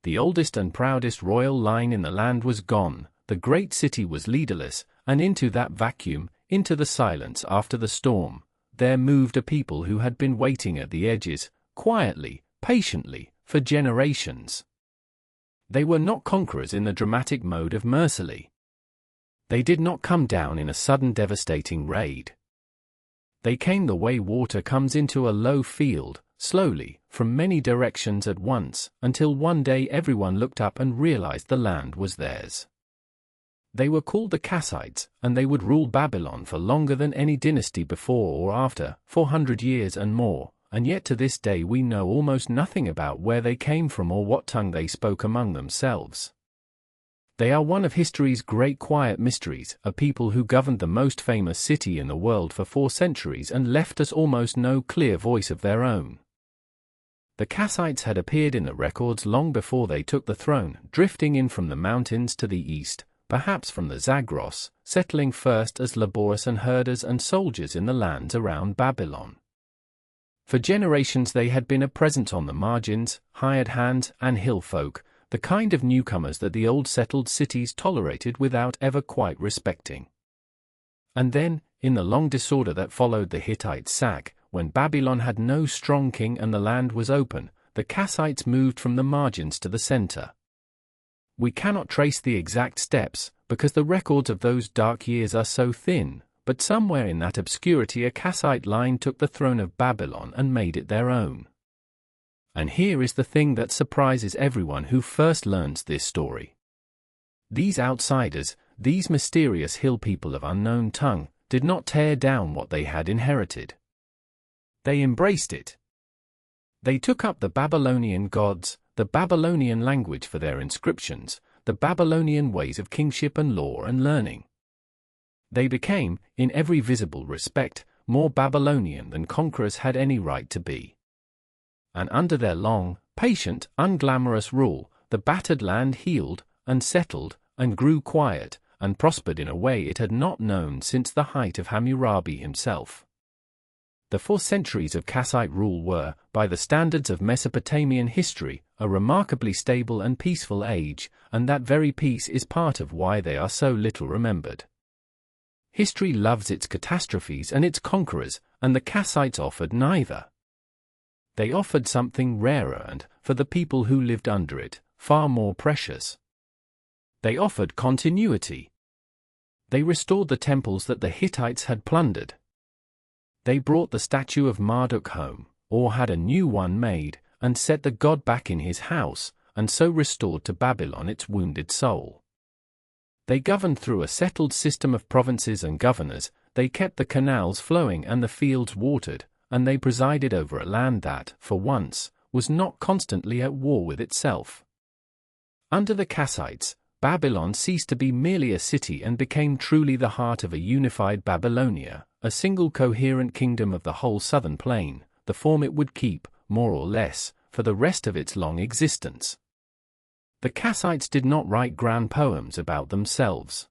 The oldest and proudest royal line in the land was gone, the great city was leaderless, and into that vacuum, into the silence after the storm, there moved a people who had been waiting at the edges, quietly, patiently, for generations. They were not conquerors in the dramatic mode of Mercilli. They did not come down in a sudden devastating raid. They came the way water comes into a low field, slowly, from many directions at once, until one day everyone looked up and realized the land was theirs. They were called the Kassites, and they would rule Babylon for longer than any dynasty before or after, 400 years and more, and yet to this day we know almost nothing about where they came from or what tongue they spoke among themselves. They are one of history's great quiet mysteries, a people who governed the most famous city in the world for 4 centuries and left us almost no clear voice of their own. The Kassites had appeared in the records long before they took the throne, drifting in from the mountains to the east, perhaps from the Zagros, settling first as laborers and herders and soldiers in the lands around Babylon. For generations they had been a presence on the margins, hired hands and hill folk, the kind of newcomers that the old settled cities tolerated without ever quite respecting. And then, in the long disorder that followed the Hittite sack, when Babylon had no strong king and the land was open, the Kassites moved from the margins to the center. We cannot trace the exact steps, because the records of those dark years are so thin, but somewhere in that obscurity a Kassite line took the throne of Babylon and made it their own. And here is the thing that surprises everyone who first learns this story. These outsiders, these mysterious hill people of unknown tongue, did not tear down what they had inherited. They embraced it. They took up the Babylonian gods, the Babylonian language for their inscriptions, the Babylonian ways of kingship and law and learning. They became, in every visible respect, more Babylonian than conquerors had any right to be. And under their long, patient, unglamorous rule, the battered land healed, and settled, and grew quiet, and prospered in a way it had not known since the height of Hammurabi himself. The 4 centuries of Kassite rule were, by the standards of Mesopotamian history, a remarkably stable and peaceful age, and that very peace is part of why they are so little remembered. History loves its catastrophes and its conquerors, and the Kassites offered neither. They offered something rarer and, for the people who lived under it, far more precious. They offered continuity. They restored the temples that the Hittites had plundered. They brought the statue of Marduk home, or had a new one made, and set the god back in his house, and so restored to Babylon its wounded soul. They governed through a settled system of provinces and governors, they kept the canals flowing and the fields watered, and they presided over a land that, for once, was not constantly at war with itself. Under the Kassites, Babylon ceased to be merely a city and became truly the heart of a unified Babylonia, a single coherent kingdom of the whole southern plain, the form it would keep, more or less, for the rest of its long existence. The Kassites did not write grand poems about themselves.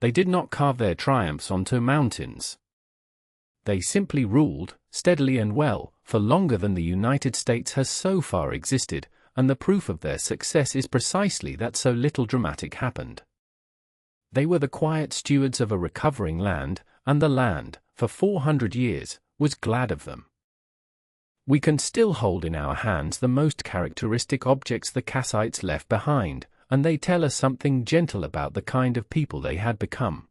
They did not carve their triumphs onto mountains. They simply ruled, steadily and well, for longer than the United States has so far existed, and the proof of their success is precisely that so little dramatic happened. They were the quiet stewards of a recovering land, and the land, for 400 years, was glad of them. We can still hold in our hands the most characteristic objects the Kassites left behind, and they tell us something gentle about the kind of people they had become.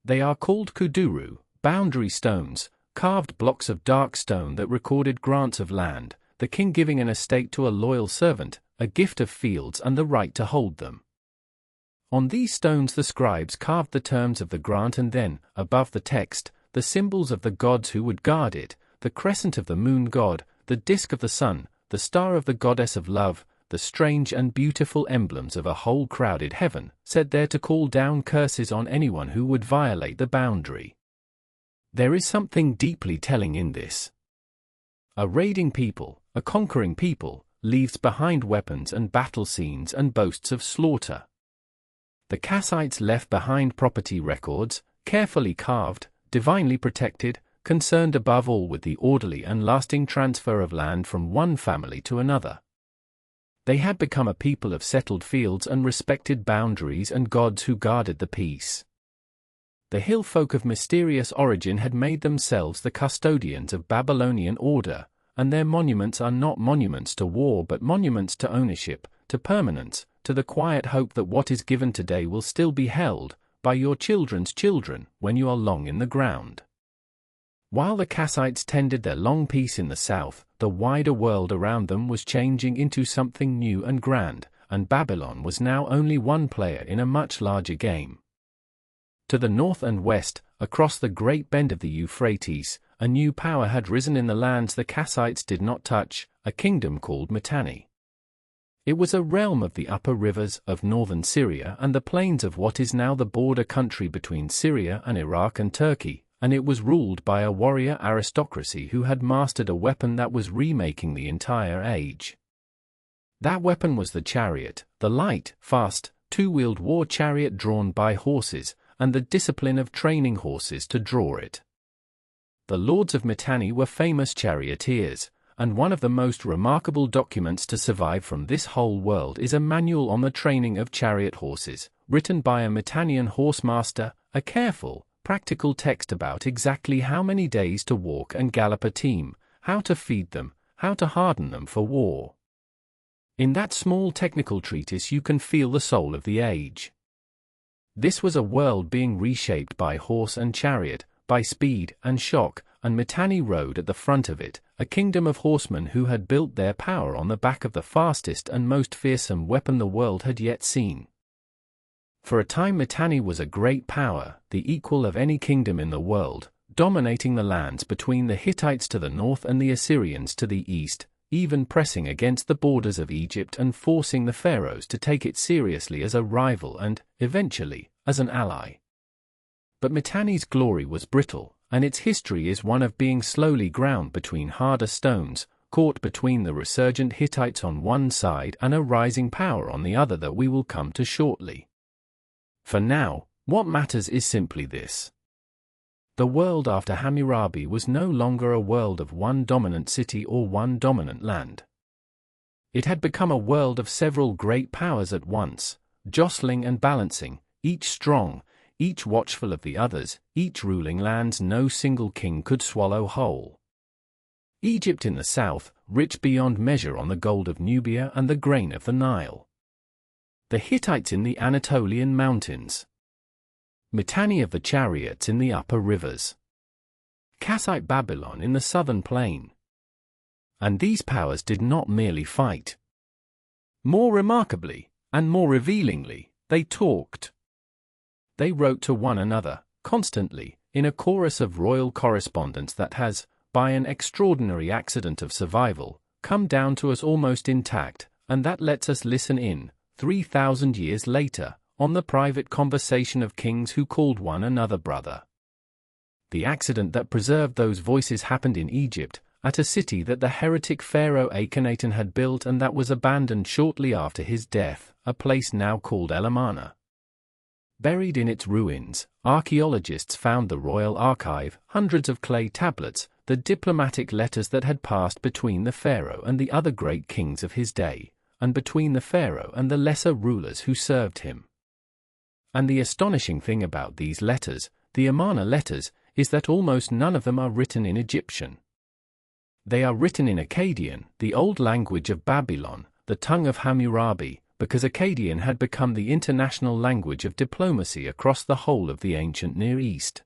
They are called kuduru, boundary stones, carved blocks of dark stone that recorded grants of land, the king giving an estate to a loyal servant, a gift of fields and the right to hold them. On these stones the scribes carved the terms of the grant and then, above the text, the symbols of the gods who would guard it, the crescent of the moon god, the disk of the sun, the star of the goddess of love, the strange and beautiful emblems of a whole crowded heaven, set there to call down curses on anyone who would violate the boundary. There is something deeply telling in this. A raiding people, a conquering people, leaves behind weapons and battle scenes and boasts of slaughter. The Kassites left behind property records, carefully carved, divinely protected, concerned above all with the orderly and lasting transfer of land from one family to another. They had become a people of settled fields and respected boundaries and gods who guarded the peace. The hill folk of mysterious origin had made themselves the custodians of Babylonian order, and their monuments are not monuments to war but monuments to ownership, to permanence, to the quiet hope that what is given today will still be held, by your children's children, when you are long in the ground. While the Kassites tended their long peace in the south, the wider world around them was changing into something new and grand, and Babylon was now only one player in a much larger game. To the north and west, across the great bend of the Euphrates, a new power had risen in the lands the Kassites did not touch, a kingdom called Mitanni. It was a realm of the upper rivers of northern Syria and the plains of what is now the border country between Syria and Iraq and Turkey, and it was ruled by a warrior aristocracy who had mastered a weapon that was remaking the entire age. That weapon was the chariot, the light, fast, two-wheeled war chariot drawn by horses, and the discipline of training horses to draw it. The lords of Mitanni were famous charioteers, and one of the most remarkable documents to survive from this whole world is a manual on the training of chariot horses, written by a Mitannian horsemaster, a careful, practical text about exactly how many days to walk and gallop a team, how to feed them, how to harden them for war. In that small technical treatise you can feel the soul of the age. This was a world being reshaped by horse and chariot, by speed and shock, and Mitanni rode at the front of it, a kingdom of horsemen who had built their power on the back of the fastest and most fearsome weapon the world had yet seen. For a time Mitanni was a great power, the equal of any kingdom in the world, dominating the lands between the Hittites to the north and the Assyrians to the east, even pressing against the borders of Egypt and forcing the pharaohs to take it seriously as a rival and, eventually, as an ally. But Mitanni's glory was brittle, and its history is one of being slowly ground between harder stones, caught between the resurgent Hittites on one side and a rising power on the other that we will come to shortly. For now, what matters is simply this. The world after Hammurabi was no longer a world of one dominant city or one dominant land. It had become a world of several great powers at once, jostling and balancing, each strong, each watchful of the others, each ruling lands no single king could swallow whole. Egypt in the south, rich beyond measure on the gold of Nubia and the grain of the Nile. The Hittites in the Anatolian mountains. Mitanni of the chariots in the upper rivers. Kassite Babylon in the southern plain. And these powers did not merely fight. More remarkably, and more revealingly, they talked. They wrote to one another, constantly, in a chorus of royal correspondence that has, by an extraordinary accident of survival, come down to us almost intact, and that lets us listen in, 3,000 years later, on the private conversation of kings who called one another brother. The accident that preserved those voices happened in Egypt, at a city that the heretic pharaoh Akhenaten had built and that was abandoned shortly after his death, a place now called Elamana. Buried in its ruins, archaeologists found the royal archive, hundreds of clay tablets, the diplomatic letters that had passed between the pharaoh and the other great kings of his day, and between the pharaoh and the lesser rulers who served him. And the astonishing thing about these letters, the Amarna letters, is that almost none of them are written in Egyptian. They are written in Akkadian, the old language of Babylon, the tongue of Hammurabi, because Akkadian had become the international language of diplomacy across the whole of the ancient Near East.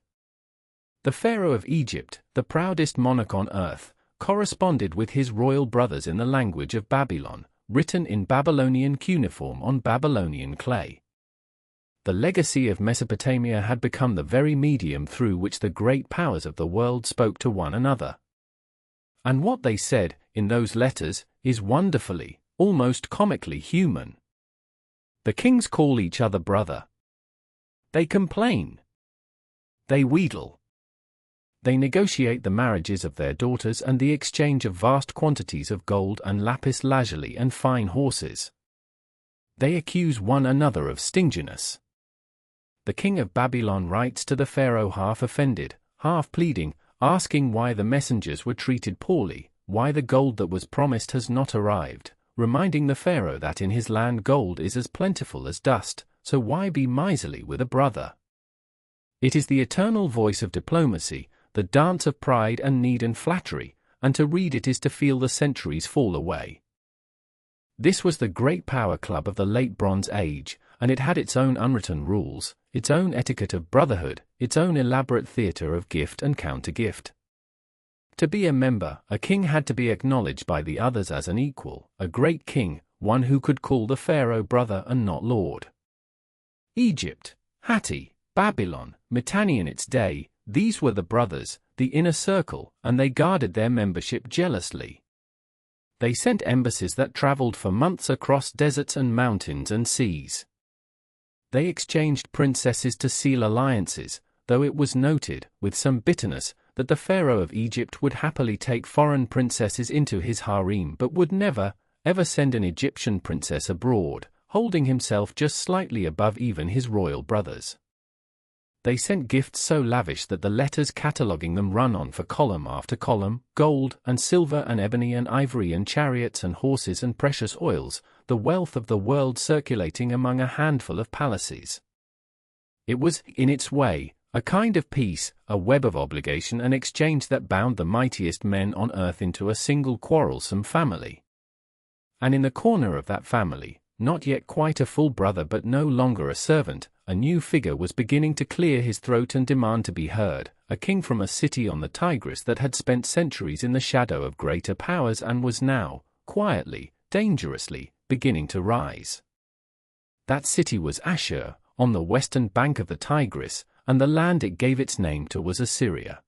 The pharaoh of Egypt, the proudest monarch on earth, corresponded with his royal brothers in the language of Babylon, written in Babylonian cuneiform on Babylonian clay. The legacy of Mesopotamia had become the very medium through which the great powers of the world spoke to one another. And what they said, in those letters, is wonderfully, almost comically human. The kings call each other brother. They complain. They wheedle. They negotiate the marriages of their daughters and the exchange of vast quantities of gold and lapis lazuli and fine horses. They accuse one another of stinginess. The king of Babylon writes to the pharaoh half offended, half pleading, asking why the messengers were treated poorly, why the gold that was promised has not arrived, reminding the pharaoh that in his land gold is as plentiful as dust, so why be miserly with a brother? It is the eternal voice of diplomacy, the dance of pride and need and flattery, and to read it is to feel the centuries fall away. This was the great power club of the late Bronze Age, and it had its own unwritten rules, its own etiquette of brotherhood, its own elaborate theatre of gift and counter-gift. To be a member, a king had to be acknowledged by the others as an equal, a great king, one who could call the pharaoh brother and not lord. Egypt, Hatti, Babylon, Mitanni in its day, these were the brothers, the inner circle, and they guarded their membership jealously. They sent embassies that traveled for months across deserts and mountains and seas. They exchanged princesses to seal alliances, though it was noted, with some bitterness, that the pharaoh of Egypt would happily take foreign princesses into his harem but would never, ever send an Egyptian princess abroad, holding himself just slightly above even his royal brothers. They sent gifts so lavish that the letters cataloguing them run on for column after column, gold and silver and ebony and ivory and chariots and horses and precious oils, the wealth of the world circulating among a handful of palaces. It was, in its way, a kind of peace, a web of obligation and exchange that bound the mightiest men on earth into a single quarrelsome family. And in the corner of that family, not yet quite a full brother but no longer a servant, a new figure was beginning to clear his throat and demand to be heard, a king from a city on the Tigris that had spent centuries in the shadow of greater powers and was now, quietly, dangerously, beginning to rise. That city was Ashur, on the western bank of the Tigris, and the land it gave its name to was Assyria.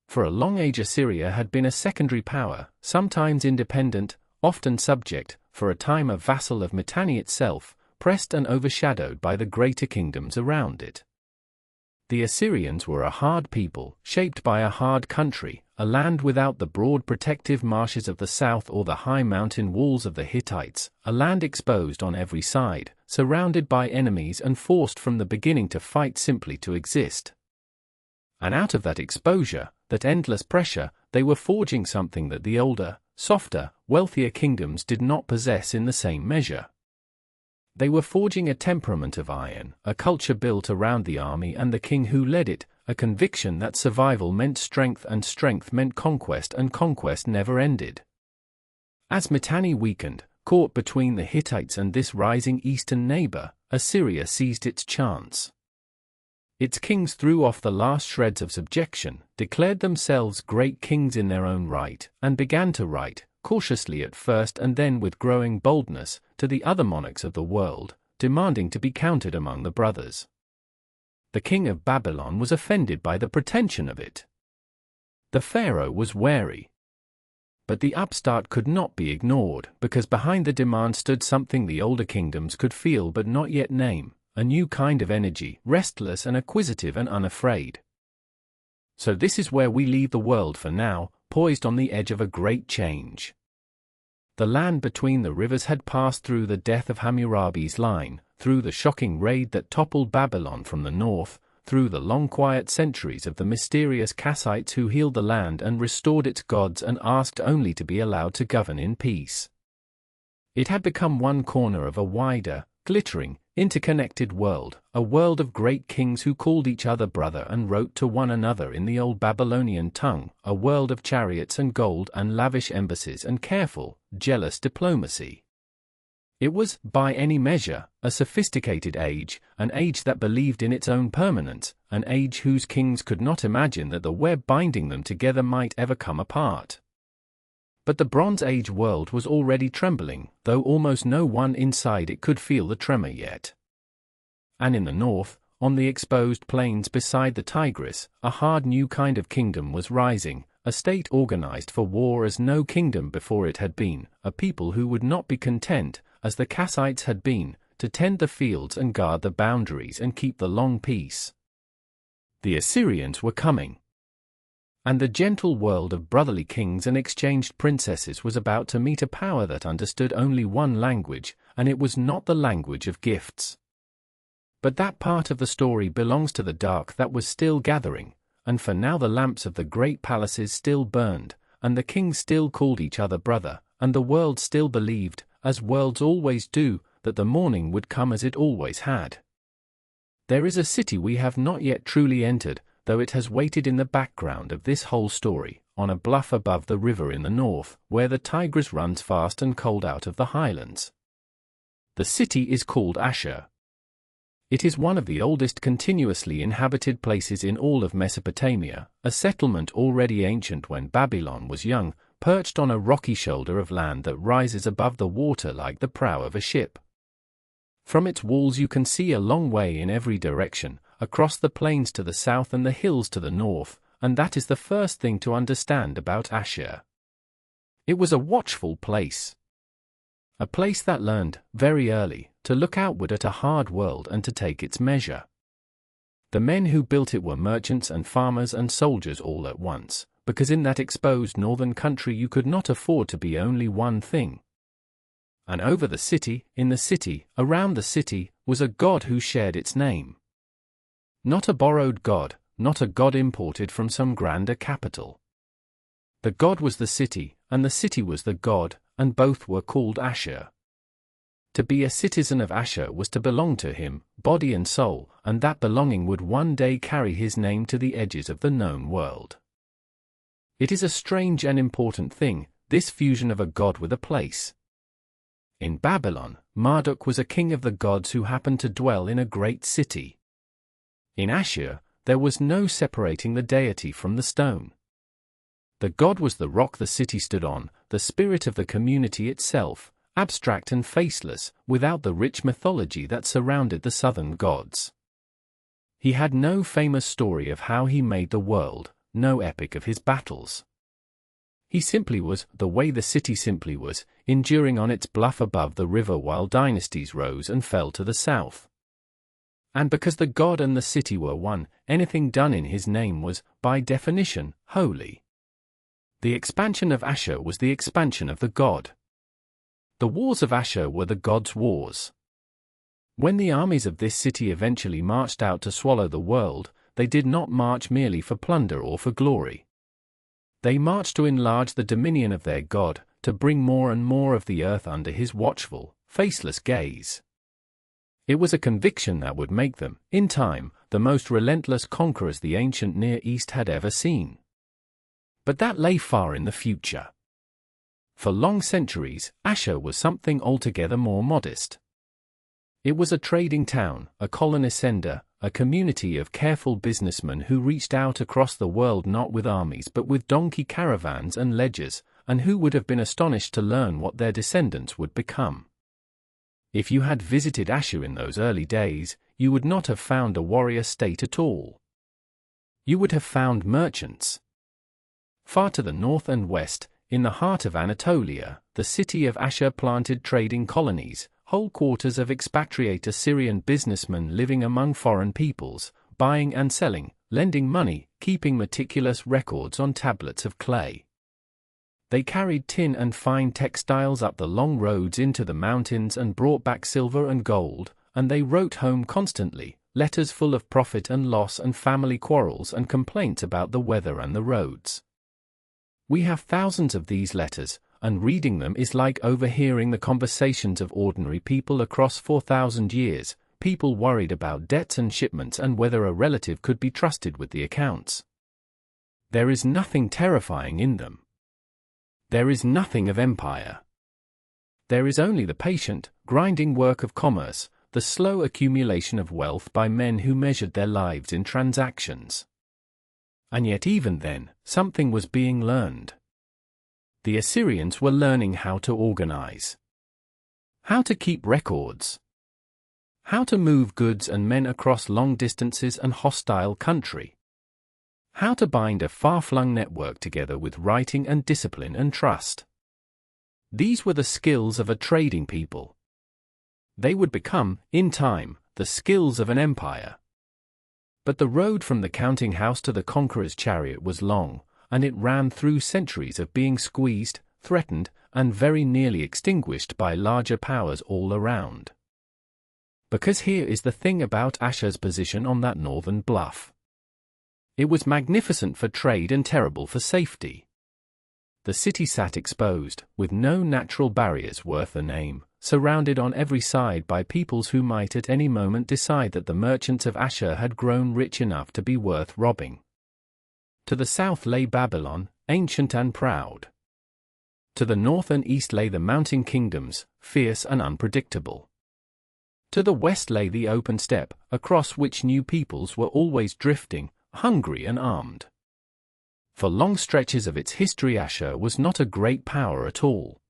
For a long age Assyria had been a secondary power, sometimes independent, often subject, for a time a vassal of Mitanni itself, pressed and overshadowed by the greater kingdoms around it. The Assyrians were a hard people, shaped by a hard country, a land without the broad protective marshes of the south or the high mountain walls of the Hittites, a land exposed on every side, surrounded by enemies and forced from the beginning to fight simply to exist. And out of that exposure, that endless pressure, they were forging something that the older, softer, wealthier kingdoms did not possess in the same measure. They were forging a temperament of iron, a culture built around the army and the king who led it, a conviction that survival meant strength and strength meant conquest and conquest never ended. As Mitanni weakened, caught between the Hittites and this rising eastern neighbor, Assyria seized its chance. Its kings threw off the last shreds of subjection, declared themselves great kings in their own right, and began to write, cautiously at first and then with growing boldness, to the other monarchs of the world, demanding to be counted among the brothers. The king of Babylon was offended by the pretension of it. The pharaoh was wary. But the upstart could not be ignored, because behind the demand stood something the older kingdoms could feel but not yet name, a new kind of energy, restless and acquisitive and unafraid. So this is where we leave the world for now, poised on the edge of a great change. The land between the rivers had passed through the death of Hammurabi's line, through the shocking raid that toppled Babylon from the north, through the long quiet centuries of the mysterious Kassites who healed the land and restored its gods and asked only to be allowed to govern in peace. It had become one corner of a wider, glittering, interconnected world, a world of great kings who called each other brother and wrote to one another in the old Babylonian tongue, a world of chariots and gold and lavish embassies and careful, jealous diplomacy. It was, by any measure, a sophisticated age, an age that believed in its own permanence, an age whose kings could not imagine that the web binding them together might ever come apart. But the Bronze Age world was already trembling, though almost no one inside it could feel the tremor yet. And in the north, on the exposed plains beside the Tigris, a hard new kind of kingdom was rising, a state organized for war as no kingdom before it had been, a people who would not be content, as the Kassites had been, to tend the fields and guard the boundaries and keep the long peace. The Assyrians were coming. And the gentle world of brotherly kings and exchanged princesses was about to meet a power that understood only one language, and it was not the language of gifts. But that part of the story belongs to the dark that was still gathering, and for now the lamps of the great palaces still burned, and the kings still called each other brother, and the world still believed, as worlds always do, that the morning would come as it always had. There is a city we have not yet truly entered, though it has waited in the background of this whole story, on a bluff above the river in the north, where the Tigris runs fast and cold out of the highlands. The city is called Ashur. It is one of the oldest continuously inhabited places in all of Mesopotamia, a settlement already ancient when Babylon was young, perched on a rocky shoulder of land that rises above the water like the prow of a ship. From its walls you can see a long way in every direction, across the plains to the south and the hills to the north, and that is the first thing to understand about Ashur. It was a watchful place. A place that learned, very early, to look outward at a hard world and to take its measure. The men who built it were merchants and farmers and soldiers all at once, because in that exposed northern country you could not afford to be only one thing. And over the city, in the city, around the city, was a god who shared its name. Not a borrowed god, not a god imported from some grander capital. The god was the city, and the city was the god, and both were called Ashur. To be a citizen of Ashur was to belong to him, body and soul, and that belonging would one day carry his name to the edges of the known world. It is a strange and important thing, this fusion of a god with a place. In Babylon, Marduk was a king of the gods who happened to dwell in a great city. In Ashur, there was no separating the deity from the stone. The god was the rock the city stood on, the spirit of the community itself, abstract and faceless, without the rich mythology that surrounded the southern gods. He had no famous story of how he made the world, no epic of his battles. He simply was, the way the city simply was, enduring on its bluff above the river while dynasties rose and fell to the south. And because the god and the city were one, anything done in his name was, by definition, holy. The expansion of Ashur was the expansion of the god. The wars of Ashur were the god's wars. When the armies of this city eventually marched out to swallow the world, they did not march merely for plunder or for glory. They marched to enlarge the dominion of their god, to bring more and more of the earth under his watchful, faceless gaze. It was a conviction that would make them, in time, the most relentless conquerors the ancient Near East had ever seen. But that lay far in the future. For long centuries, Ashur was something altogether more modest. It was a trading town, a colony sender, a community of careful businessmen who reached out across the world not with armies but with donkey caravans and ledgers, and who would have been astonished to learn what their descendants would become. If you had visited Ashur in those early days, you would not have found a warrior state at all. You would have found merchants. Far to the north and west, in the heart of Anatolia, the city of Ashur planted trading colonies, whole quarters of expatriate Assyrian businessmen living among foreign peoples, buying and selling, lending money, keeping meticulous records on tablets of clay. They carried tin and fine textiles up the long roads into the mountains and brought back silver and gold, and they wrote home constantly, letters full of profit and loss and family quarrels and complaints about the weather and the roads. We have thousands of these letters, and reading them is like overhearing the conversations of ordinary people across 4,000 years, people worried about debts and shipments and whether a relative could be trusted with the accounts. There is nothing terrifying in them. There is nothing of empire. There is only the patient, grinding work of commerce, the slow accumulation of wealth by men who measured their lives in transactions. And yet even then, something was being learned. The Assyrians were learning how to organize, how to keep records, how to move goods and men across long distances and hostile country, how to bind a far-flung network together with writing and discipline and trust. These were the skills of a trading people. They would become, in time, the skills of an empire. But the road from the counting house to the conqueror's chariot was long, and it ran through centuries of being squeezed, threatened, and very nearly extinguished by larger powers all around. Because here is the thing about Ashur's position on that northern bluff. It was magnificent for trade and terrible for safety. The city sat exposed, with no natural barriers worth a name, surrounded on every side by peoples who might at any moment decide that the merchants of Ashur had grown rich enough to be worth robbing. To the south lay Babylon, ancient and proud. To the north and east lay the mountain kingdoms, fierce and unpredictable. To the west lay the open steppe, across which new peoples were always drifting, hungry and armed. For long stretches of its history Ashur was not a great power at all.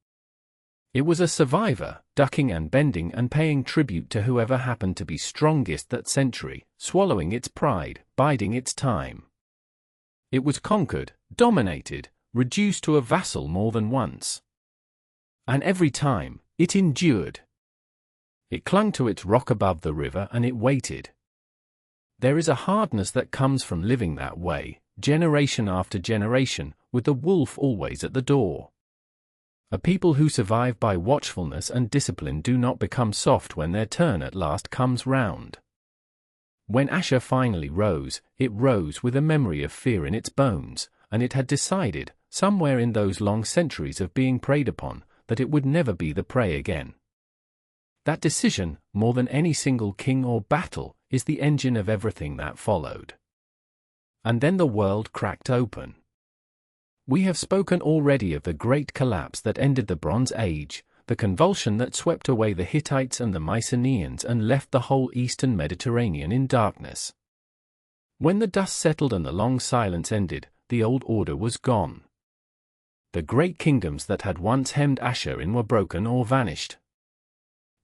It was a survivor, ducking and bending and paying tribute to whoever happened to be strongest that century, swallowing its pride, biding its time. It was conquered, dominated, reduced to a vassal more than once. And every time, it endured. It clung to its rock above the river and it waited. There is a hardness that comes from living that way, generation after generation, with the wolf always at the door. A people who survive by watchfulness and discipline do not become soft when their turn at last comes round. When Ashur finally rose, it rose with a memory of fear in its bones, and it had decided, somewhere in those long centuries of being preyed upon, that it would never be the prey again. That decision, more than any single king or battle, is the engine of everything that followed. And then the world cracked open. We have spoken already of the great collapse that ended the Bronze Age, the convulsion that swept away the Hittites and the Mycenaeans and left the whole eastern Mediterranean in darkness. When the dust settled and the long silence ended, the old order was gone. The great kingdoms that had once hemmed Ashur in were broken or vanished.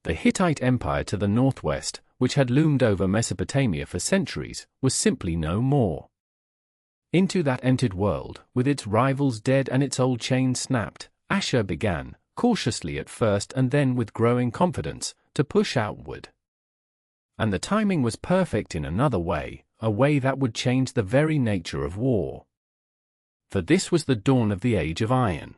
The Hittite Empire to the northwest, which had loomed over Mesopotamia for centuries, was simply no more. Into that emptied world, with its rivals dead and its old chains snapped, Ashur began, cautiously at first and then with growing confidence, to push outward. And the timing was perfect in another way, a way that would change the very nature of war. For this was the dawn of the age of iron.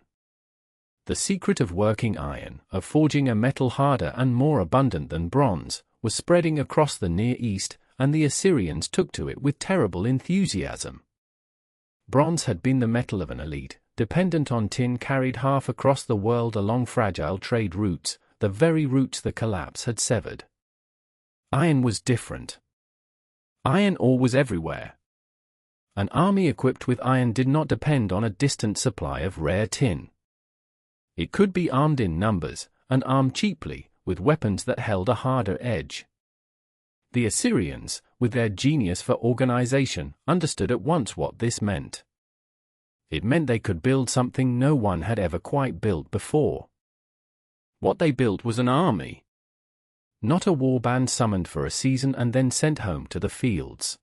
The secret of working iron, of forging a metal harder and more abundant than bronze, was spreading across the Near East, and the Assyrians took to it with terrible enthusiasm. Bronze had been the metal of an elite, dependent on tin carried half across the world along fragile trade routes, the very routes the collapse had severed. Iron was different. Iron ore was everywhere. An army equipped with iron did not depend on a distant supply of rare tin. It could be armed in numbers, and armed cheaply, with weapons that held a harder edge. The Assyrians, with their genius for organization, understood at once what this meant. It meant they could build something no one had ever quite built before. What they built was an army. Not a war band summoned for a season and then sent home to the fields.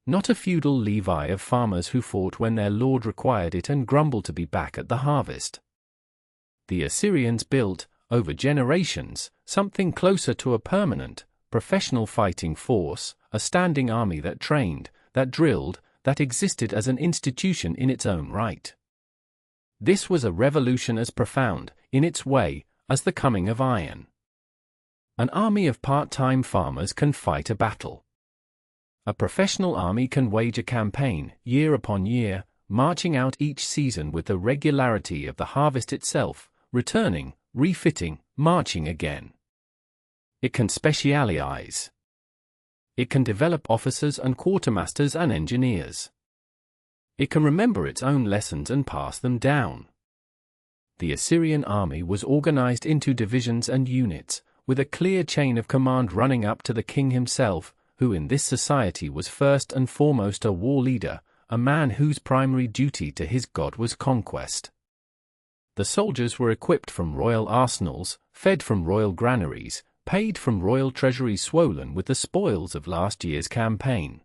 Not a feudal levy of farmers who fought when their lord required it and grumbled to be back at the harvest. The Assyrians built, over generations, something closer to a permanent, professional fighting force, a standing army that trained, that drilled, that existed as an institution in its own right. This was a revolution as profound, in its way, as the coming of iron. An army of part-time farmers can fight a battle. A professional army can wage a campaign, year upon year, marching out each season with the regularity of the harvest itself, returning, refitting, marching again. It can specialize. It can develop officers and quartermasters and engineers. It can remember its own lessons and pass them down. The Assyrian army was organized into divisions and units, with a clear chain of command running up to the king himself, who in this society was first and foremost a war leader, a man whose primary duty to his god was conquest. The soldiers were equipped from royal arsenals, fed from royal granaries, paid from royal treasuries swollen with the spoils of last year's campaign.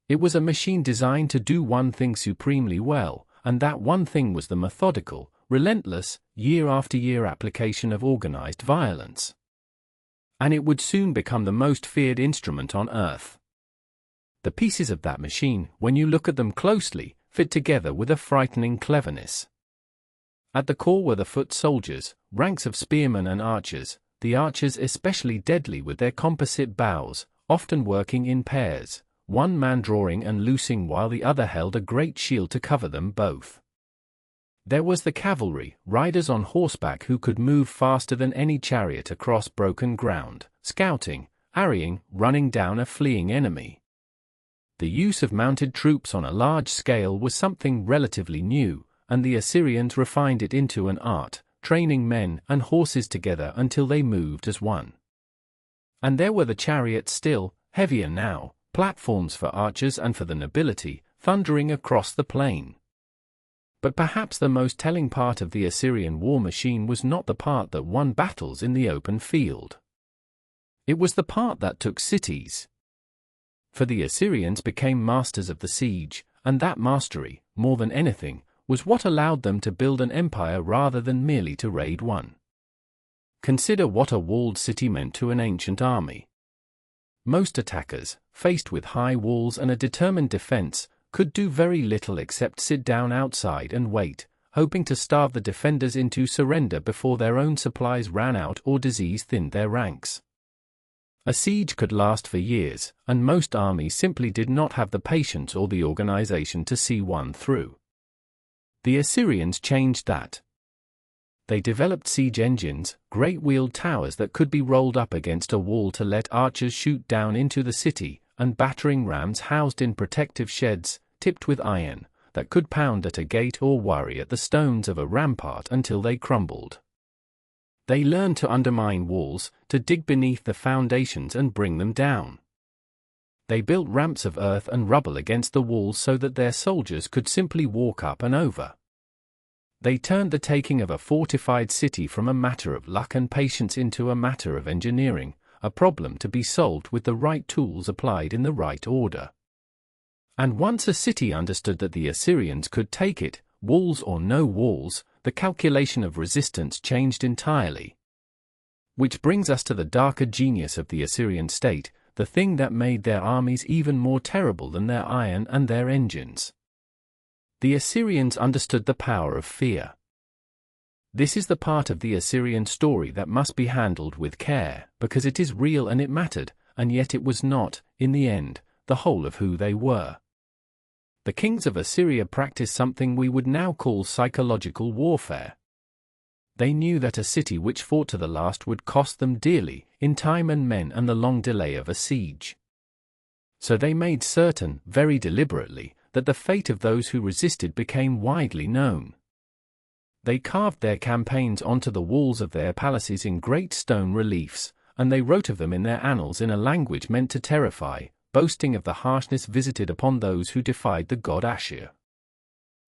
It was a machine designed to do one thing supremely well, and that one thing was the methodical, relentless, year-after-year application of organized violence. And it would soon become the most feared instrument on earth. The pieces of that machine, when you look at them closely, fit together with a frightening cleverness. At the core were the foot soldiers, ranks of spearmen and archers, the archers especially deadly with their composite bows, often working in pairs, one man drawing and loosing while the other held a great shield to cover them both. There was the cavalry, riders on horseback who could move faster than any chariot across broken ground, scouting, harrying, running down a fleeing enemy. The use of mounted troops on a large scale was something relatively new, and the Assyrians refined it into an art, training men and horses together until they moved as one. And there were the chariots still, heavier now, platforms for archers and for the nobility, thundering across the plain. But perhaps the most telling part of the Assyrian war machine was not the part that won battles in the open field. It was the part that took cities. For the Assyrians became masters of the siege, and that mastery, more than anything, was what allowed them to build an empire rather than merely to raid one. Consider what a walled city meant to an ancient army. Most attackers, faced with high walls and a determined defense, could do very little except sit down outside and wait, hoping to starve the defenders into surrender before their own supplies ran out or disease thinned their ranks. A siege could last for years, and most armies simply did not have the patience or the organization to see one through. The Assyrians changed that. They developed siege engines, great wheeled towers that could be rolled up against a wall to let archers shoot down into the city, and battering rams housed in protective sheds, tipped with iron, that could pound at a gate or worry at the stones of a rampart until they crumbled. They learned to undermine walls, to dig beneath the foundations and bring them down. They built ramps of earth and rubble against the walls so that their soldiers could simply walk up and over. They turned the taking of a fortified city from a matter of luck and patience into a matter of engineering, a problem to be solved with the right tools applied in the right order. And once a city understood that the Assyrians could take it, walls or no walls, the calculation of resistance changed entirely. Which brings us to the darker genius of the Assyrian state, the thing that made their armies even more terrible than their iron and their engines. The Assyrians understood the power of fear. This is the part of the Assyrian story that must be handled with care, because it is real and it mattered, and yet it was not, in the end, the whole of who they were. The kings of Assyria practiced something we would now call psychological warfare. They knew that a city which fought to the last would cost them dearly, in time and men and the long delay of a siege. So they made certain, very deliberately, that the fate of those who resisted became widely known. They carved their campaigns onto the walls of their palaces in great stone reliefs, and they wrote of them in their annals in a language meant to terrify, boasting of the harshness visited upon those who defied the god Ashur.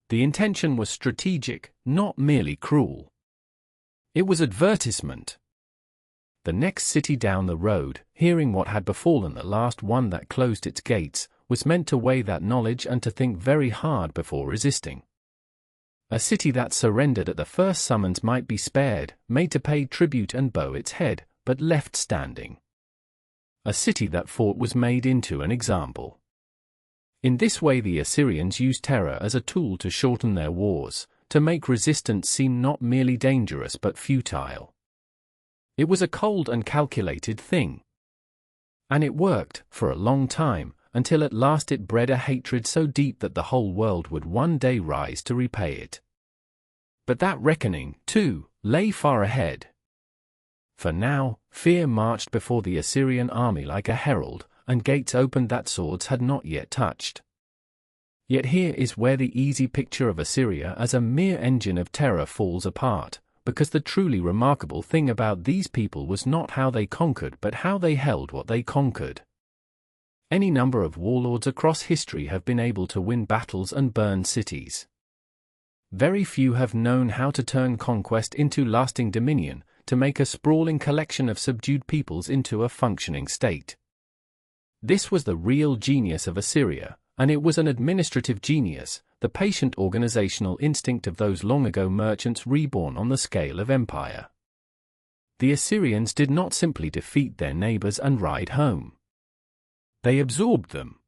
The intention was strategic, not merely cruel. It was advertisement. The next city down the road, hearing what had befallen the last one that closed its gates, was meant to weigh that knowledge and to think very hard before resisting. A city that surrendered at the first summons might be spared, made to pay tribute and bow its head, but left standing. A city that fought was made into an example. In this way the Assyrians used terror as a tool to shorten their wars, to make resistance seem not merely dangerous but futile. It was a cold and calculated thing. And it worked, for a long time, until at last it bred a hatred so deep that the whole world would one day rise to repay it. But that reckoning, too, lay far ahead. For now, fear marched before the Assyrian army like a herald, and gates opened that swords had not yet touched. Yet here is where the easy picture of Assyria as a mere engine of terror falls apart, because the truly remarkable thing about these people was not how they conquered but how they held what they conquered. Any number of warlords across history have been able to win battles and burn cities. Very few have known how to turn conquest into lasting dominion, to make a sprawling collection of subdued peoples into a functioning state. This was the real genius of Assyria, and it was an administrative genius, the patient organizational instinct of those long-ago merchants reborn on the scale of empire. The Assyrians did not simply defeat their neighbors and ride home. They absorbed them.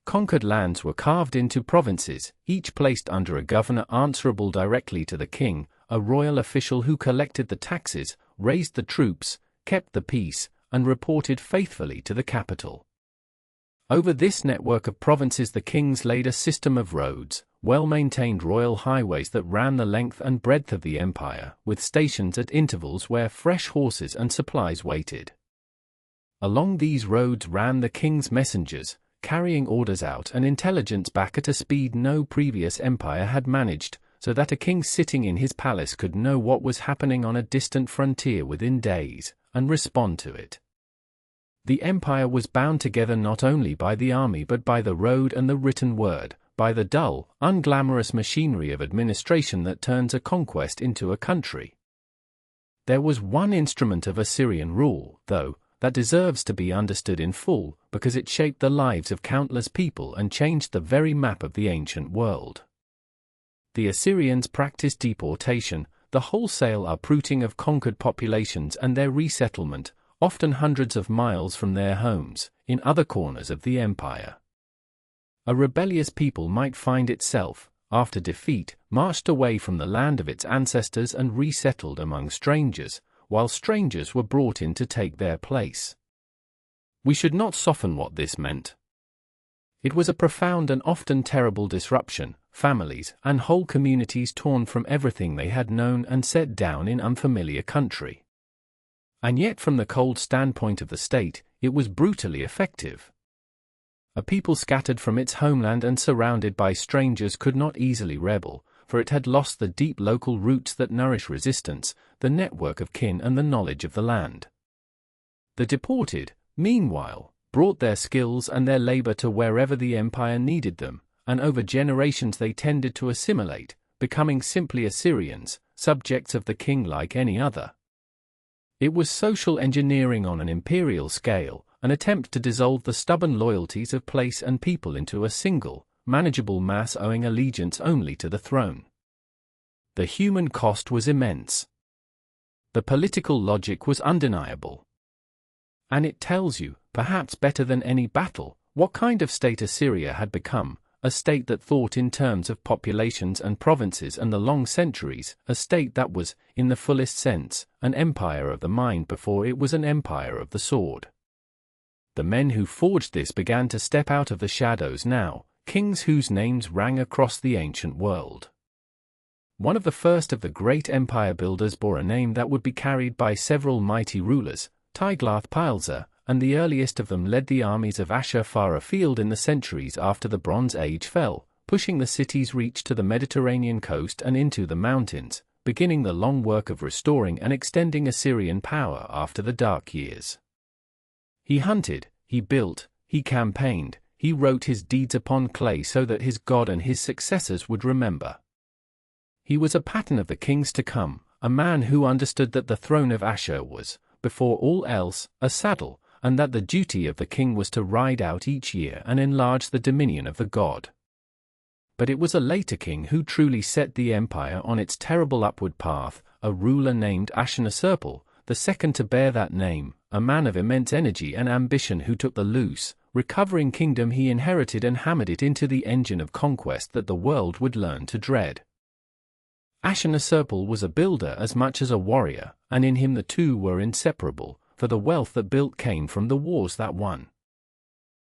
Conquered lands were carved into provinces, each placed under a governor answerable directly to the king, a royal official who collected the taxes, raised the troops, kept the peace, and reported faithfully to the capital. Over this network of provinces the kings laid a system of roads, well-maintained royal highways that ran the length and breadth of the empire, with stations at intervals where fresh horses and supplies waited. Along these roads ran the king's messengers, carrying orders out and intelligence back at a speed no previous empire had managed, so that a king sitting in his palace could know what was happening on a distant frontier within days, and respond to it. The empire was bound together not only by the army but by the road and the written word, by the dull, unglamorous machinery of administration that turns a conquest into a country. There was one instrument of Assyrian rule, though, that deserves to be understood in full, because it shaped the lives of countless people and changed the very map of the ancient world. The Assyrians practiced deportation, the wholesale uprooting of conquered populations and their resettlement, often hundreds of miles from their homes, in other corners of the empire. A rebellious people might find itself, after defeat, marched away from the land of its ancestors and resettled among strangers, while strangers were brought in to take their place. We should not soften what this meant. It was a profound and often terrible disruption, families and whole communities torn from everything they had known and set down in unfamiliar country. And yet from the cold standpoint of the state, it was brutally effective. A people scattered from its homeland and surrounded by strangers could not easily rebel, for it had lost the deep local roots that nourish resistance, the network of kin and the knowledge of the land. The deported, meanwhile, brought their skills and their labor to wherever the empire needed them, and over generations they tended to assimilate, becoming simply Assyrians, subjects of the king like any other. It was social engineering on an imperial scale, an attempt to dissolve the stubborn loyalties of place and people into a single, manageable mass owing allegiance only to the throne. The human cost was immense. The political logic was undeniable. And it tells you, perhaps better than any battle, what kind of state Assyria had become, a state that thought in terms of populations and provinces and the long centuries, a state that was, in the fullest sense, an empire of the mind before it was an empire of the sword. The men who forged this began to step out of the shadows now, kings whose names rang across the ancient world. One of the first of the great empire builders bore a name that would be carried by several mighty rulers, Tiglath-Pileser, and the earliest of them led the armies of Ashur far afield in the centuries after the Bronze Age fell, pushing the city's reach to the Mediterranean coast and into the mountains, beginning the long work of restoring and extending Assyrian power after the Dark Years. He hunted, he built, he campaigned, he wrote his deeds upon clay so that his God and his successors would remember. He was a pattern of the kings to come, a man who understood that the throne of Ashur was, before all else, a saddle, and that the duty of the king was to ride out each year and enlarge the dominion of the god. But it was a later king who truly set the empire on its terrible upward path, a ruler named Ashurnasirpal, the second to bear that name, a man of immense energy and ambition who took the loose, recovering kingdom he inherited and hammered it into the engine of conquest that the world would learn to dread. Ashurnasirpal was a builder as much as a warrior, and in him the two were inseparable, for the wealth that built came from the wars that won.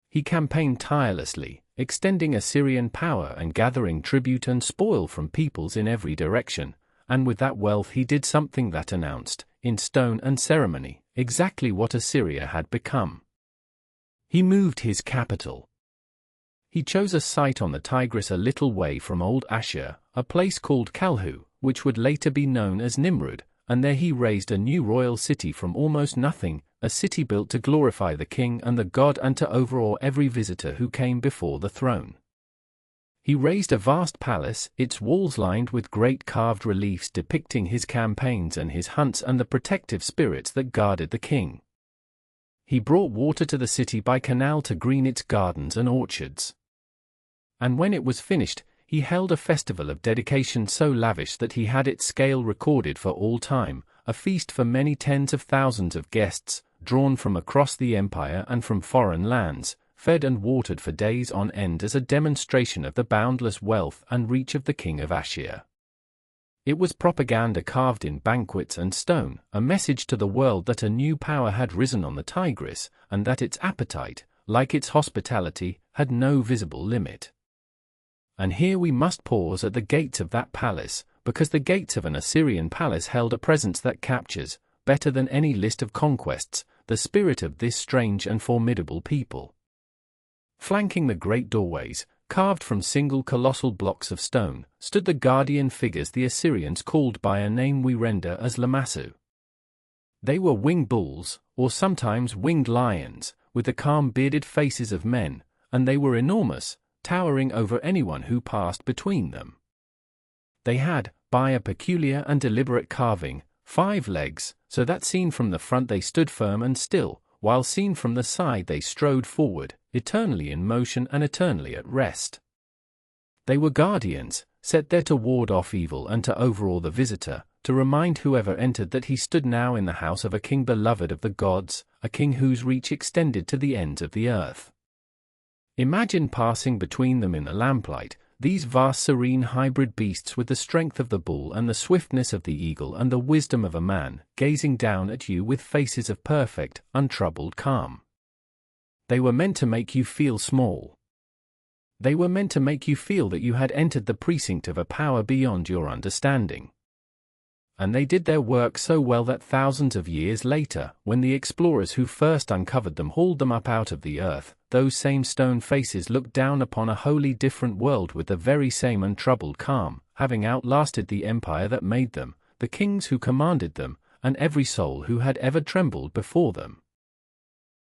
He campaigned tirelessly, extending Assyrian power and gathering tribute and spoil from peoples in every direction, and with that wealth he did something that announced, in stone and ceremony, exactly what Assyria had become. He moved his capital. He chose a site on the Tigris a little way from Old Ashur, a place called Kalhu, which would later be known as Nimrud, and there he raised a new royal city from almost nothing, a city built to glorify the king and the god and to overawe every visitor who came before the throne. He raised a vast palace, its walls lined with great carved reliefs depicting his campaigns and his hunts and the protective spirits that guarded the king. He brought water to the city by canal to green its gardens and orchards. And when it was finished, he held a festival of dedication so lavish that he had its scale recorded for all time, a feast for many tens of thousands of guests, drawn from across the empire and from foreign lands, fed and watered for days on end as a demonstration of the boundless wealth and reach of the king of Ashur. It was propaganda carved in banquets and stone, a message to the world that a new power had risen on the Tigris, and that its appetite, like its hospitality, had no visible limit. And here we must pause at the gates of that palace, because the gates of an Assyrian palace held a presence that captures, better than any list of conquests, the spirit of this strange and formidable people. Flanking the great doorways, carved from single colossal blocks of stone, stood the guardian figures the Assyrians called by a name we render as Lamassu. They were winged bulls, or sometimes winged lions, with the calm bearded faces of men, and they were enormous, towering over anyone who passed between them. They had, by a peculiar and deliberate carving, 5 legs, so that seen from the front they stood firm and still, while seen from the side they strode forward, eternally in motion and eternally at rest. They were guardians, set there to ward off evil and to overawe the visitor, to remind whoever entered that he stood now in the house of a king beloved of the gods, a king whose reach extended to the ends of the earth. Imagine passing between them in the lamplight, these vast serene hybrid beasts with the strength of the bull and the swiftness of the eagle and the wisdom of a man, gazing down at you with faces of perfect, untroubled calm. They were meant to make you feel small. They were meant to make you feel that you had entered the precinct of a power beyond your understanding. And they did their work so well that thousands of years later, when the explorers who first uncovered them hauled them up out of the earth, those same stone faces looked down upon a wholly different world with the very same untroubled calm, having outlasted the empire that made them, the kings who commanded them, and every soul who had ever trembled before them.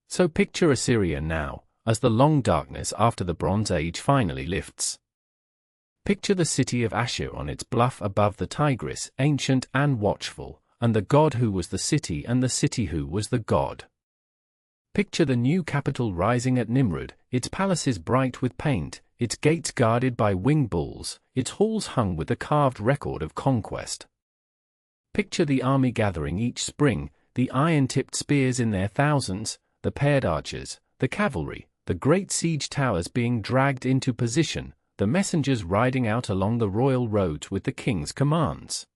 So picture Assyria now, as the long darkness after the Bronze Age finally lifts. Picture the city of Ashur on its bluff above the Tigris, ancient and watchful, and the god who was the city and the city who was the god. Picture the new capital rising at Nimrud, its palaces bright with paint, its gates guarded by winged bulls, its halls hung with the carved record of conquest. Picture the army gathering each spring, the iron-tipped spears in their thousands, the paired archers, the cavalry, the great siege towers being dragged into position, the messengers riding out along the royal roads with the king's commands.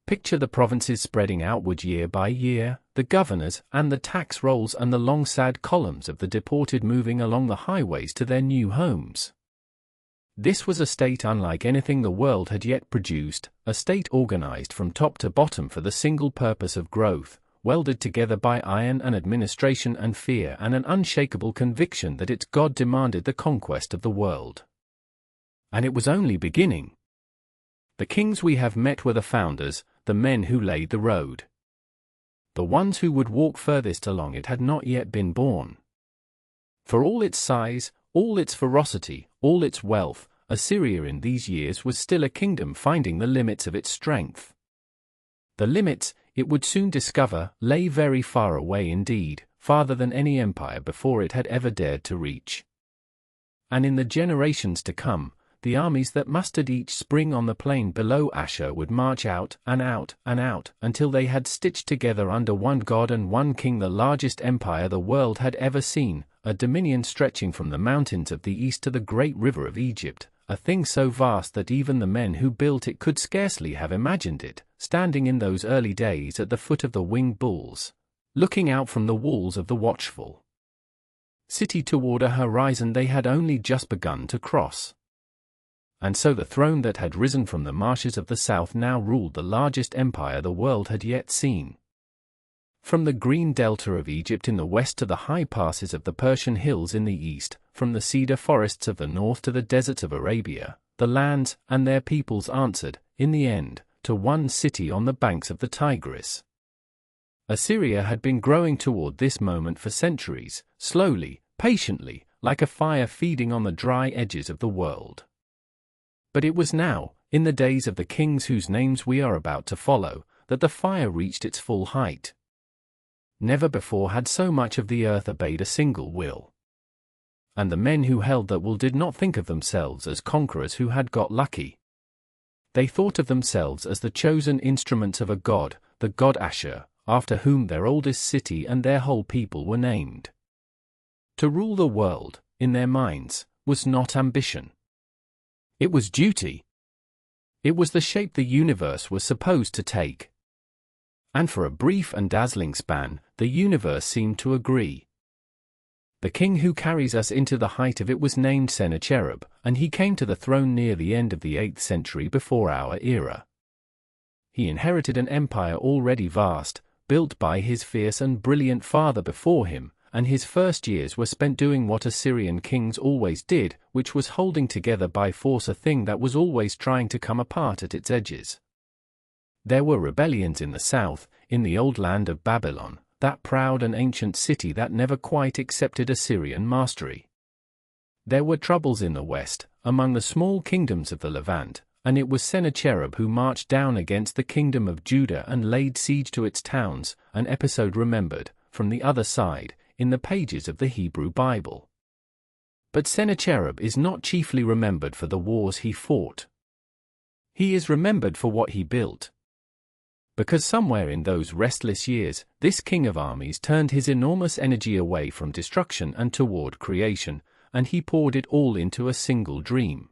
Picture the provinces spreading outward year by year, the governors and the tax rolls and the long sad columns of the deported moving along the highways to their new homes. This was a state unlike anything the world had yet produced, a state organized from top to bottom for the single purpose of growth, welded together by iron and administration and fear and an unshakable conviction that its God demanded the conquest of the world. And it was only beginning. The kings we have met were the founders, the men who laid the road. The ones who would walk furthest along it had not yet been born. For all its size, all its ferocity, all its wealth, Assyria in these years was still a kingdom finding the limits of its strength. The limits, it would soon discover, lay very far away indeed, farther than any empire before it had ever dared to reach. And in the generations to come, the armies that mustered each spring on the plain below Ashur would march out and out and out until they had stitched together under one god and one king the largest empire the world had ever seen, a dominion stretching from the mountains of the east to the great river of Egypt, a thing so vast that even the men who built it could scarcely have imagined it, standing in those early days at the foot of the winged bulls, looking out from the walls of the watchful city toward a horizon they had only just begun to cross. And so the throne that had risen from the marshes of the south now ruled the largest empire the world had yet seen. From the green delta of Egypt in the west to the high passes of the Persian hills in the east, from the cedar forests of the north to the deserts of Arabia, the lands and their peoples answered, in the end, to one city on the banks of the Tigris. Assyria had been growing toward this moment for centuries, slowly, patiently, like a fire feeding on the dry edges of the world. But it was now, in the days of the kings whose names we are about to follow, that the fire reached its full height. Never before had so much of the earth obeyed a single will. And the men who held that will did not think of themselves as conquerors who had got lucky. They thought of themselves as the chosen instruments of a god, the god Ashur, after whom their oldest city and their whole people were named. To rule the world, in their minds, was not ambition. It was duty. It was the shape the universe was supposed to take. And for a brief and dazzling span, the universe seemed to agree. The king who carries us into the height of it was named Sennacherib, and he came to the throne near the end of the 8th century before our era. He inherited an empire already vast, built by his fierce and brilliant father before him, and his first years were spent doing what Assyrian kings always did, which was holding together by force a thing that was always trying to come apart at its edges. There were rebellions in the south, in the old land of Babylon, that proud and ancient city that never quite accepted Assyrian mastery. There were troubles in the west, among the small kingdoms of the Levant, and it was Sennacherib who marched down against the kingdom of Judah and laid siege to its towns, an episode remembered, from the other side, in the pages of the Hebrew Bible. But Sennacherib is not chiefly remembered for the wars he fought. He is remembered for what he built. Because somewhere in those restless years, this king of armies turned his enormous energy away from destruction and toward creation, and he poured it all into a single dream.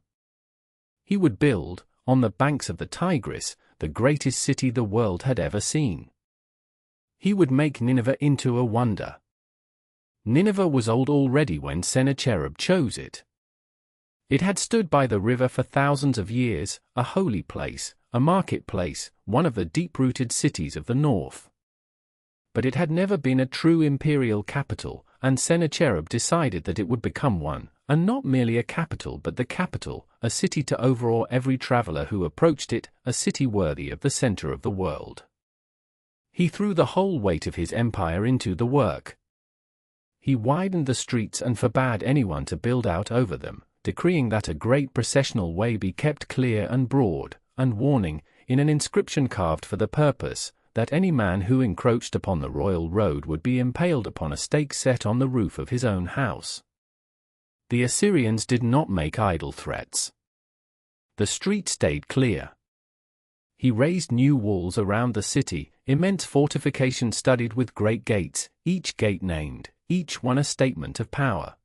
He would build, on the banks of the Tigris, the greatest city the world had ever seen. He would make Nineveh into a wonder. Nineveh was old already when Sennacherib chose it. It had stood by the river for thousands of years, a holy place, a marketplace, one of the deep-rooted cities of the north. But it had never been a true imperial capital, and Sennacherib decided that it would become one, and not merely a capital but the capital, a city to overawe every traveler who approached it, a city worthy of the center of the world. He threw the whole weight of his empire into the work. He widened the streets and forbade anyone to build out over them, decreeing that a great processional way be kept clear and broad, and warning, in an inscription carved for the purpose, that any man who encroached upon the royal road would be impaled upon a stake set on the roof of his own house. The Assyrians did not make idle threats. The street stayed clear. He raised new walls around the city, immense fortifications studded with great gates, each gate named, each one a statement of power.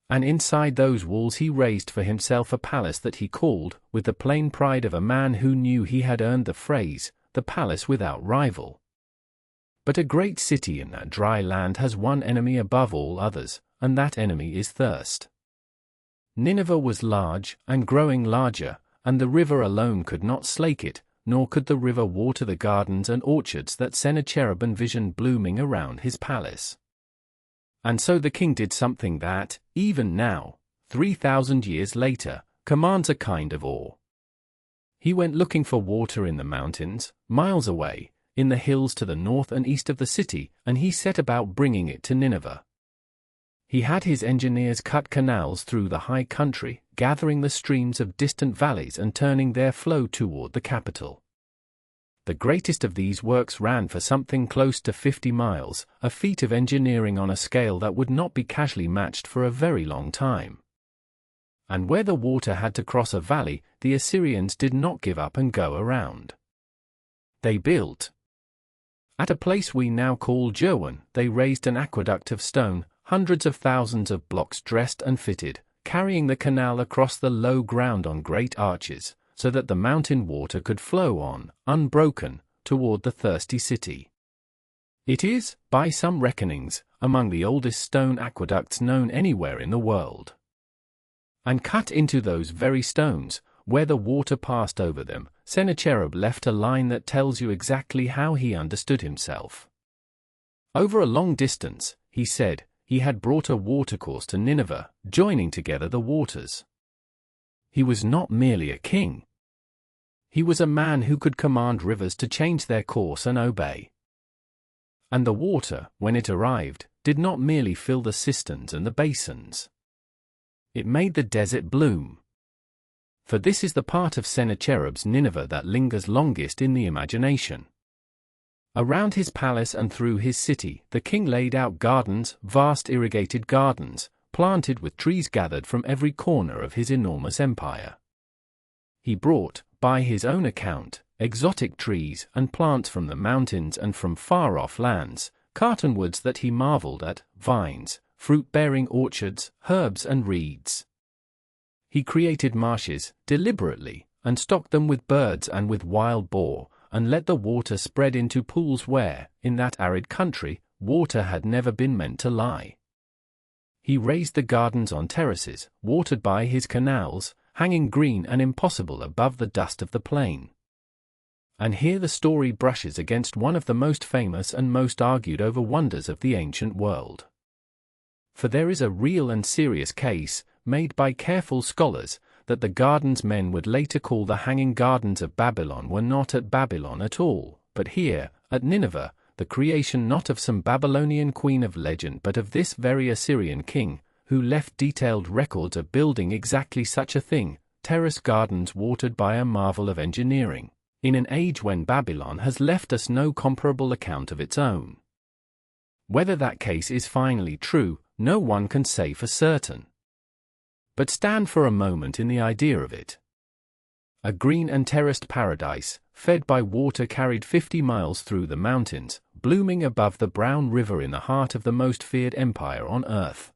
And inside those walls he raised for himself a palace that he called, with the plain pride of a man who knew he had earned the phrase, the palace without rival. But a great city in that dry land has one enemy above all others, and that enemy is thirst. Nineveh was large, and growing larger, and the river alone could not slake it, nor could the river water the gardens and orchards that Sennacherib envisioned blooming around his palace. And so the king did something that, even now, 3,000 years later, commands a kind of awe. He went looking for water in the mountains, miles away, in the hills to the north and east of the city, and he set about bringing it to Nineveh. He had his engineers cut canals through the high country, gathering the streams of distant valleys and turning their flow toward the capital. The greatest of these works ran for something close to 50 miles, a feat of engineering on a scale that would not be casually matched for a very long time. And where the water had to cross a valley, the Assyrians did not give up and go around. They built. At a place we now call Jerwan, they raised an aqueduct of stone, hundreds of thousands of blocks dressed and fitted, carrying the canal across the low ground on great arches, so that the mountain water could flow on, unbroken, toward the thirsty city. It is, by some reckonings, among the oldest stone aqueducts known anywhere in the world. And cut into those very stones, where the water passed over them, Sennacherib left a line that tells you exactly how he understood himself. Over a long distance, he said, he had brought a watercourse to Nineveh, joining together the waters. He was not merely a king. He was a man who could command rivers to change their course and obey. And the water, when it arrived, did not merely fill the cisterns and the basins. It made the desert bloom. For this is the part of Sennacherib's Nineveh that lingers longest in the imagination. Around his palace and through his city, the king laid out gardens, vast irrigated gardens, planted with trees gathered from every corner of his enormous empire. He brought, by his own account, exotic trees and plants from the mountains and from far-off lands, cottonwoods that he marveled at, vines, fruit-bearing orchards, herbs and reeds. He created marshes, deliberately, and stocked them with birds and with wild boar, and let the water spread into pools where, in that arid country, water had never been meant to lie. He raised the gardens on terraces, watered by his canals, hanging green and impossible above the dust of the plain. And here the story brushes against one of the most famous and most argued over wonders of the ancient world. For there is a real and serious case, made by careful scholars, that the gardens men would later call the Hanging Gardens of Babylon were not at Babylon at all, but here, at Nineveh, the creation not of some Babylonian queen of legend but of this very Assyrian king, who left detailed records of building exactly such a thing, terrace gardens watered by a marvel of engineering, in an age when Babylon has left us no comparable account of its own. Whether that case is finally true, no one can say for certain. But stand for a moment in the idea of it. A green and terraced paradise, fed by water carried 50 miles through the mountains, blooming above the brown river in the heart of the most feared empire on earth.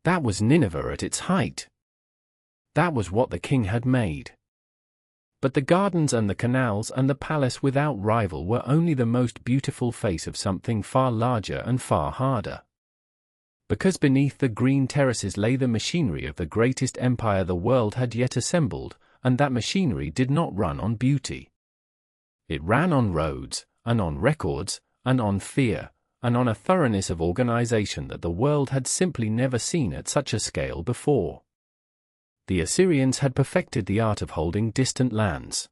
That was Nineveh at its height. That was what the king had made. But the gardens and the canals and the palace without rival were only the most beautiful face of something far larger and far harder. Because beneath the green terraces lay the machinery of the greatest empire the world had yet assembled, and that machinery did not run on beauty. It ran on roads, and on records, and on fear, and on a thoroughness of organization that the world had simply never seen at such a scale before. The Assyrians had perfected the art of holding distant lands.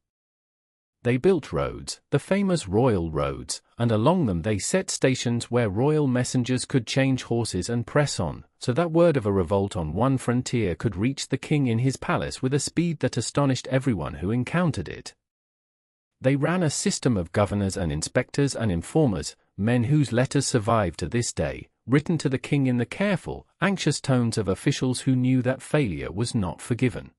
They built roads, the famous royal roads, and along them they set stations where royal messengers could change horses and press on, so that word of a revolt on one frontier could reach the king in his palace with a speed that astonished everyone who encountered it. They ran a system of governors and inspectors and informers, men whose letters survive to this day, written to the king in the careful, anxious tones of officials who knew that failure was not forgiven.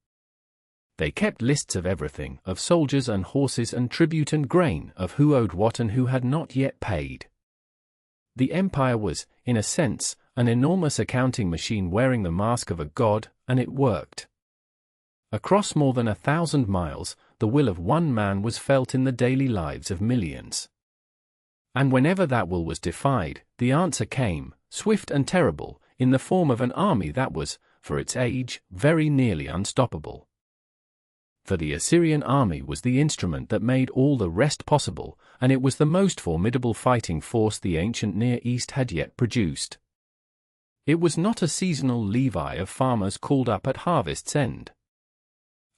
They kept lists of everything, of soldiers and horses and tribute and grain, of who owed what and who had not yet paid. The empire was, in a sense, an enormous accounting machine wearing the mask of a god, and it worked. Across more than 1,000 miles, the will of one man was felt in the daily lives of millions. And whenever that will was defied, the answer came, swift and terrible, in the form of an army that was, for its age, very nearly unstoppable. For the Assyrian army was the instrument that made all the rest possible, and it was the most formidable fighting force the ancient Near East had yet produced. It was not a seasonal levy of farmers called up at harvest's end.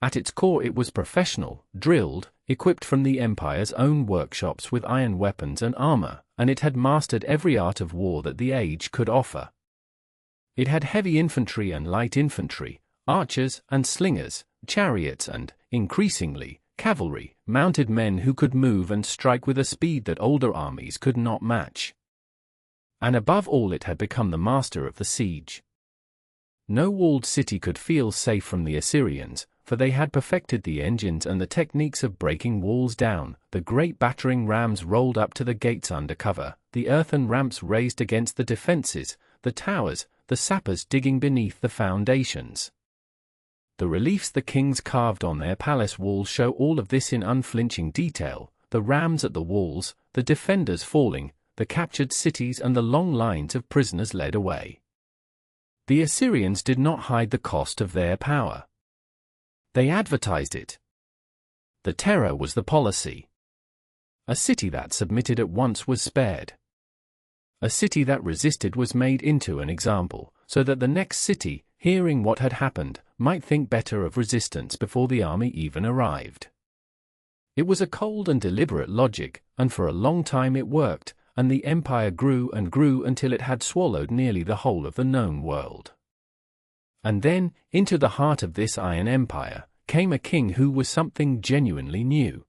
At its core it was professional, drilled, equipped from the empire's own workshops with iron weapons and armor, and it had mastered every art of war that the age could offer. It had heavy infantry and light infantry, archers and slingers, chariots and, increasingly, cavalry, mounted men who could move and strike with a speed that older armies could not match. And above all it had become the master of the siege. No walled city could feel safe from the Assyrians, for they had perfected the engines and the techniques of breaking walls down, the great battering rams rolled up to the gates under cover, the earthen ramps raised against the defenses, the towers, the sappers digging beneath the foundations. The reliefs the kings carved on their palace walls show all of this in unflinching detail, the rams at the walls, the defenders falling, the captured cities and the long lines of prisoners led away. The Assyrians did not hide the cost of their power. They advertised it. The terror was the policy. A city that submitted at once was spared. A city that resisted was made into an example, so that the next city, hearing what had happened, might think better of resistance before the army even arrived. It was a cold and deliberate logic, and for a long time it worked, and the empire grew and grew until it had swallowed nearly the whole of the known world. And then, into the heart of this iron empire, came a king who was something genuinely new.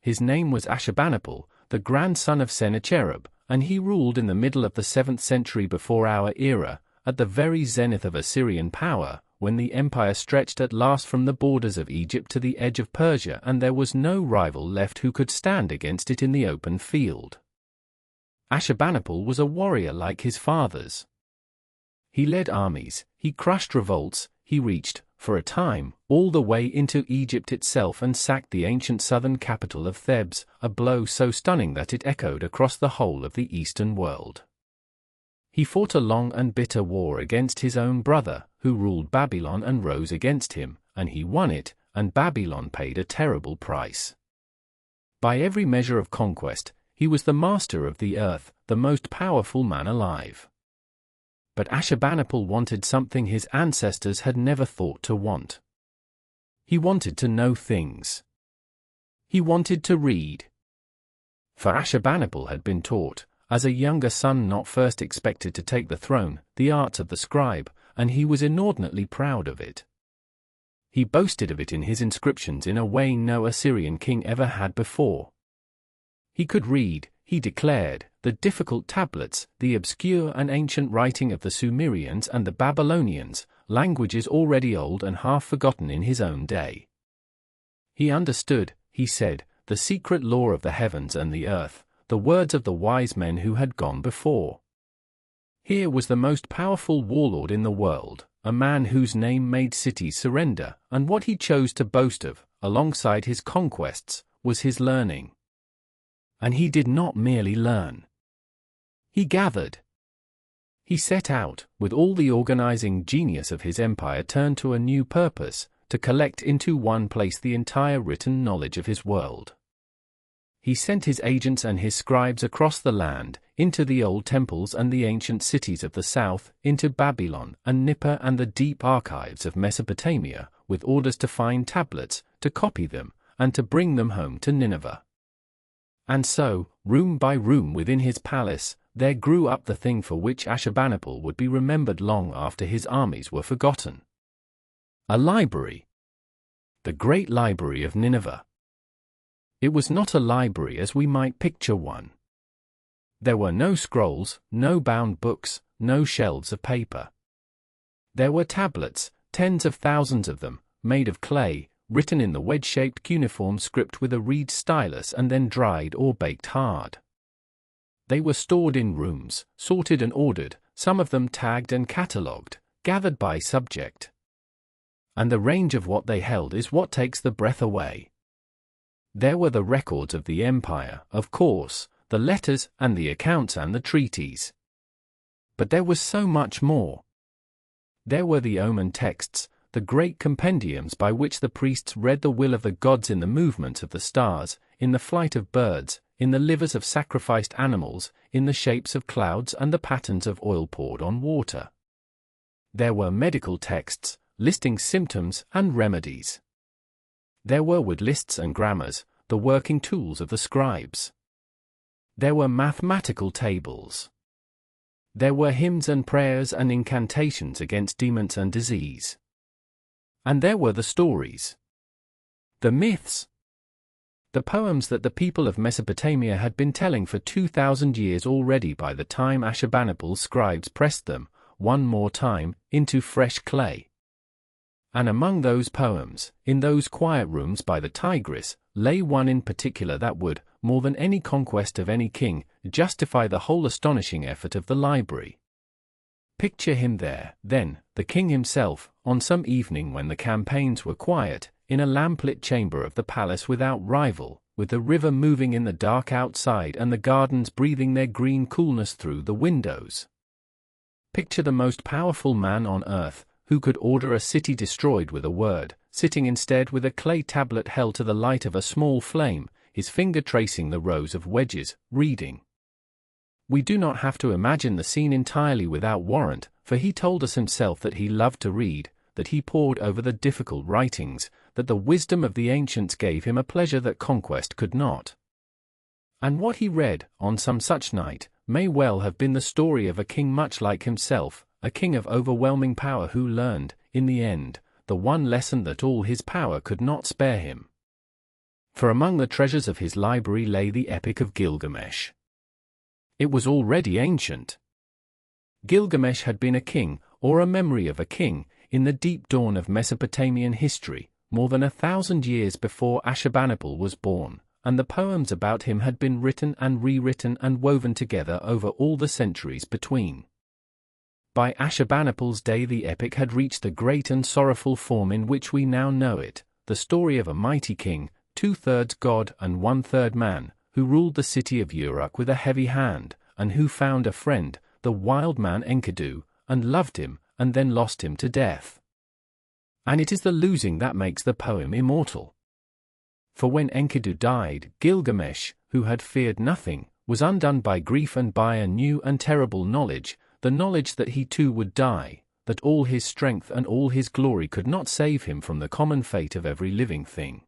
His name was Ashurbanipal, the grandson of Sennacherib, and he ruled in the middle of the 7th century before our era, at the very zenith of Assyrian power, when the empire stretched at last from the borders of Egypt to the edge of Persia and there was no rival left who could stand against it in the open field. Ashurbanipal was a warrior like his fathers. He led armies, he crushed revolts, he reached, for a time, all the way into Egypt itself and sacked the ancient southern capital of Thebes, a blow so stunning that it echoed across the whole of the Eastern world. He fought a long and bitter war against his own brother, who ruled Babylon and rose against him, and he won it, and Babylon paid a terrible price. By every measure of conquest, he was the master of the earth, the most powerful man alive. But Ashurbanipal wanted something his ancestors had never thought to want. He wanted to know things. He wanted to read. For Ashurbanipal had been taught, as a younger son not first expected to take the throne, the art of the scribe, and he was inordinately proud of it. He boasted of it in his inscriptions in a way no Assyrian king ever had before. He could read, he declared, the difficult tablets, the obscure and ancient writing of the Sumerians and the Babylonians, languages already old and half forgotten in his own day. He understood, he said, the secret law of the heavens and the earth, the words of the wise men who had gone before. Here was the most powerful warlord in the world, a man whose name made cities surrender, and what he chose to boast of, alongside his conquests, was his learning. And he did not merely learn. He gathered. He set out, with all the organizing genius of his empire turned to a new purpose, to collect into one place the entire written knowledge of his world. He sent his agents and his scribes across the land, into the old temples and the ancient cities of the south, into Babylon and Nippur and the deep archives of Mesopotamia, with orders to find tablets, to copy them, and to bring them home to Nineveh. And so, room by room within his palace, there grew up the thing for which Ashurbanipal would be remembered long after his armies were forgotten. A library. The great library of Nineveh. It was not a library as we might picture one. There were no scrolls, no bound books, no shelves of paper. There were tablets, tens of thousands of them, made of clay, written in the wedge-shaped cuneiform script with a reed stylus and then dried or baked hard. They were stored in rooms, sorted and ordered, some of them tagged and catalogued, gathered by subject. And the range of what they held is what takes the breath away. There were the records of the empire, of course, the letters and the accounts and the treaties. But there was so much more. There were the omen texts, the great compendiums by which the priests read the will of the gods in the movement of the stars, in the flight of birds, in the livers of sacrificed animals, in the shapes of clouds and the patterns of oil poured on water. There were medical texts, listing symptoms and remedies. There were word lists and grammars, the working tools of the scribes. There were mathematical tables. There were hymns and prayers and incantations against demons and disease. And there were the stories. The myths. The poems that the people of Mesopotamia had been telling for 2,000 years already by the time Ashurbanipal's scribes pressed them, one more time, into fresh clay. And among those poems, in those quiet rooms by the Tigris, lay one in particular that would, more than any conquest of any king, justify the whole astonishing effort of the library. Picture him there, then, the king himself, on some evening when the campaigns were quiet, in a lamplit chamber of the palace without rival, with the river moving in the dark outside and the gardens breathing their green coolness through the windows. Picture the most powerful man on earth, who could order a city destroyed with a word, sitting instead with a clay tablet held to the light of a small flame, his finger tracing the rows of wedges, reading. We do not have to imagine the scene entirely without warrant, for he told us himself that he loved to read, that he pored over the difficult writings, that the wisdom of the ancients gave him a pleasure that conquest could not. And what he read, on some such night, may well have been the story of a king much like himself, a king of overwhelming power who learned, in the end, the one lesson that all his power could not spare him. For among the treasures of his library lay the Epic of Gilgamesh. It was already ancient. Gilgamesh had been a king, or a memory of a king, in the deep dawn of Mesopotamian history, more than 1,000 years before Ashurbanipal was born, and the poems about him had been written and rewritten and woven together over all the centuries between. By Ashurbanipal's day the epic had reached the great and sorrowful form in which we now know it, the story of a mighty king, 2/3 god and 1/3 man, who ruled the city of Uruk with a heavy hand, and who found a friend, the wild man Enkidu, and loved him, and then lost him to death. And it is the losing that makes the poem immortal. For when Enkidu died, Gilgamesh, who had feared nothing, was undone by grief and by a new and terrible knowledge, the knowledge that he too would die, that all his strength and all his glory could not save him from the common fate of every living thing.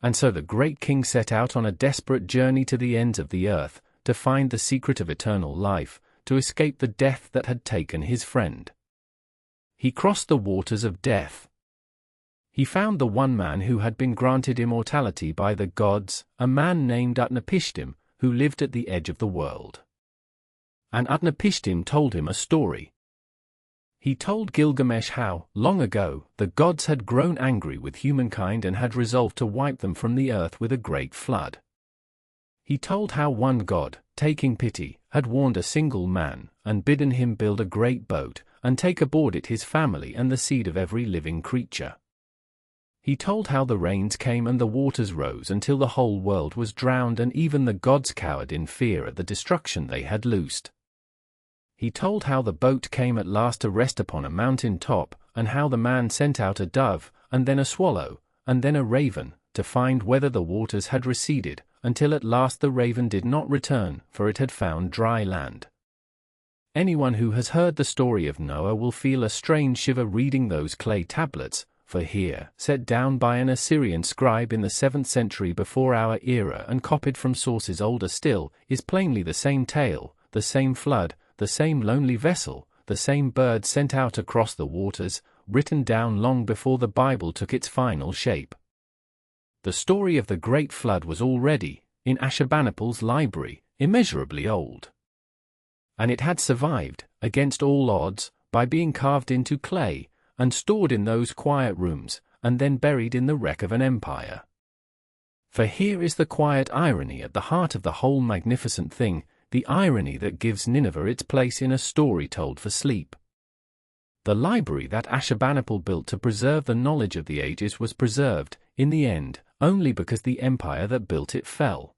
And so the great king set out on a desperate journey to the ends of the earth, to find the secret of eternal life, to escape the death that had taken his friend. He crossed the waters of death. He found the one man who had been granted immortality by the gods, a man named Utnapishtim, who lived at the edge of the world. And Utnapishtim told him a story. He told Gilgamesh how, long ago, the gods had grown angry with humankind and had resolved to wipe them from the earth with a great flood. He told how one god, taking pity, had warned a single man, and bidden him build a great boat, and take aboard it his family and the seed of every living creature. He told how the rains came and the waters rose until the whole world was drowned and even the gods cowered in fear at the destruction they had loosed. He told how the boat came at last to rest upon a mountain top, and how the man sent out a dove, and then a swallow, and then a raven, to find whether the waters had receded, until at last the raven did not return, for it had found dry land. Anyone who has heard the story of Noah will feel a strange shiver reading those clay tablets, for here, set down by an Assyrian scribe in the 7th century before our era and copied from sources older still, is plainly the same tale, the same flood, the same lonely vessel, the same bird sent out across the waters, written down long before the Bible took its final shape. The story of the great flood was already, in Ashurbanipal's library, immeasurably old. And it had survived, against all odds, by being carved into clay, and stored in those quiet rooms, and then buried in the wreck of an empire. For here is the quiet irony at the heart of the whole magnificent thing, the irony that gives Nineveh its place in a story told for sleep. The library that Ashurbanipal built to preserve the knowledge of the ages was preserved, in the end, only because the empire that built it fell.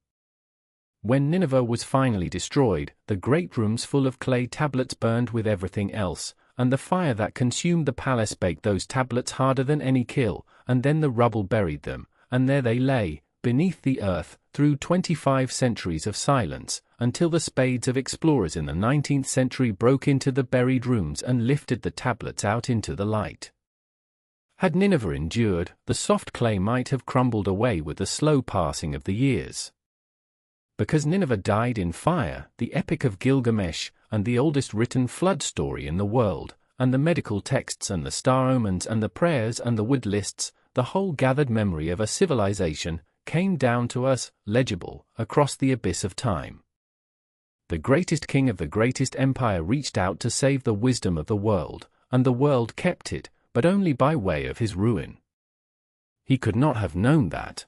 When Nineveh was finally destroyed, the great rooms full of clay tablets burned with everything else, and the fire that consumed the palace baked those tablets harder than any kiln, and then the rubble buried them, and there they lay, beneath the earth, through 25 centuries of silence, until the spades of explorers in the 19th century broke into the buried rooms and lifted the tablets out into the light. Had Nineveh endured, the soft clay might have crumbled away with the slow passing of the years. Because Nineveh died in fire, the Epic of Gilgamesh, and the oldest written flood story in the world, and the medical texts and the star omens and the prayers and the wood lists, the whole gathered memory of a civilization, came down to us, legible, across the abyss of time. The greatest king of the greatest empire reached out to save the wisdom of the world, and the world kept it, but only by way of his ruin. He could not have known that.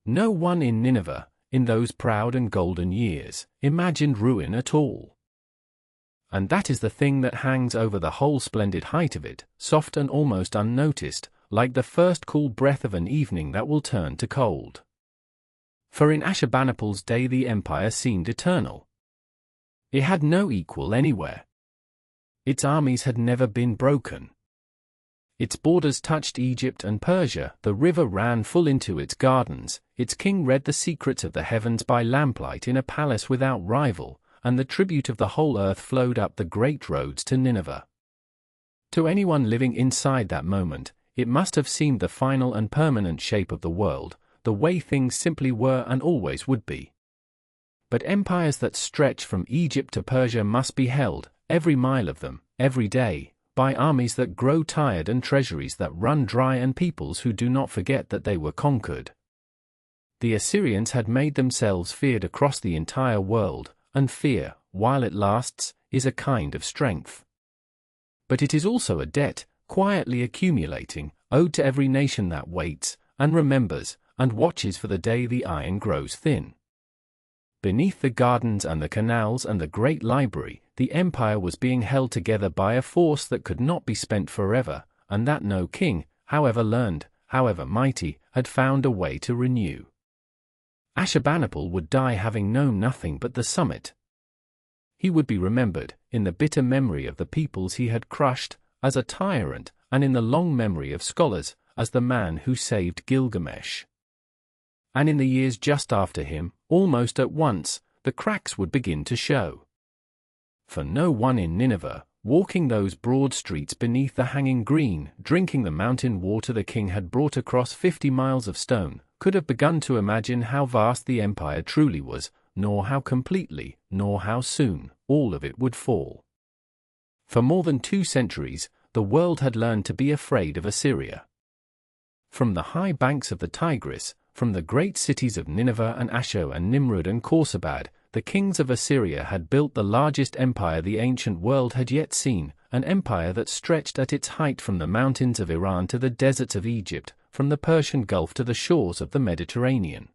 No one in Nineveh, in those proud and golden years, imagined ruin at all. And that is the thing that hangs over the whole splendid height of it, soft and almost unnoticed, like the first cool breath of an evening that will turn to cold. For in Ashurbanipal's day the empire seemed eternal. It had no equal anywhere. Its armies had never been broken. Its borders touched Egypt and Persia, the river ran full into its gardens, its king read the secrets of the heavens by lamplight in a palace without rival, and the tribute of the whole earth flowed up the great roads to Nineveh. To anyone living inside that moment, it must have seemed the final and permanent shape of the world, the way things simply were and always would be. But empires that stretch from Egypt to Persia must be held, every mile of them, every day, by armies that grow tired and treasuries that run dry and peoples who do not forget that they were conquered. The Assyrians had made themselves feared across the entire world, and fear, while it lasts, is a kind of strength. But it is also a debt, quietly accumulating, owed to every nation that waits, and remembers, and watches for the day the iron grows thin. Beneath the gardens and the canals and the great library, the empire was being held together by a force that could not be spent forever, and that no king, however learned, however mighty, had found a way to renew. Ashurbanipal would die having known nothing but the summit. He would be remembered, in the bitter memory of the peoples he had crushed, as a tyrant, and in the long memory of scholars, as the man who saved Gilgamesh. And in the years just after him, almost at once, the cracks would begin to show. For no one in Nineveh, walking those broad streets beneath the hanging green, drinking the mountain water the king had brought across 50 miles of stone, could have begun to imagine how vast the empire truly was, nor how completely, nor how soon, all of it would fall. For more than 2 centuries, the world had learned to be afraid of Assyria. From the high banks of the Tigris, from the great cities of Nineveh and Ashur and Nimrud and Khorsabad, the kings of Assyria had built the largest empire the ancient world had yet seen, an empire that stretched at its height from the mountains of Iran to the deserts of Egypt, from the Persian Gulf to the shores of the Mediterranean.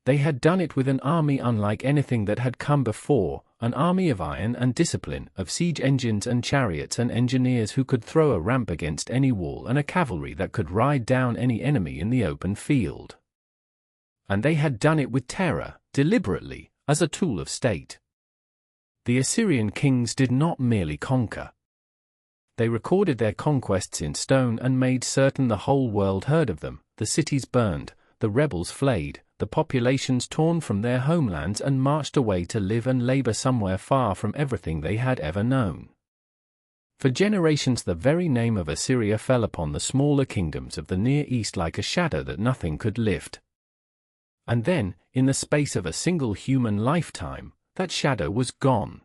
They had done it with an army unlike anything that had come before, an army of iron and discipline, of siege engines and chariots and engineers who could throw a ramp against any wall and a cavalry that could ride down any enemy in the open field. And they had done it with terror, deliberately, as a tool of state. The Assyrian kings did not merely conquer. They recorded their conquests in stone and made certain the whole world heard of them, the cities burned, the rebels flayed, the populations torn from their homelands and marched away to live and labor somewhere far from everything they had ever known. For generations the very name of Assyria fell upon the smaller kingdoms of the Near East like a shadow that nothing could lift. And then, in the space of a single human lifetime, that shadow was gone.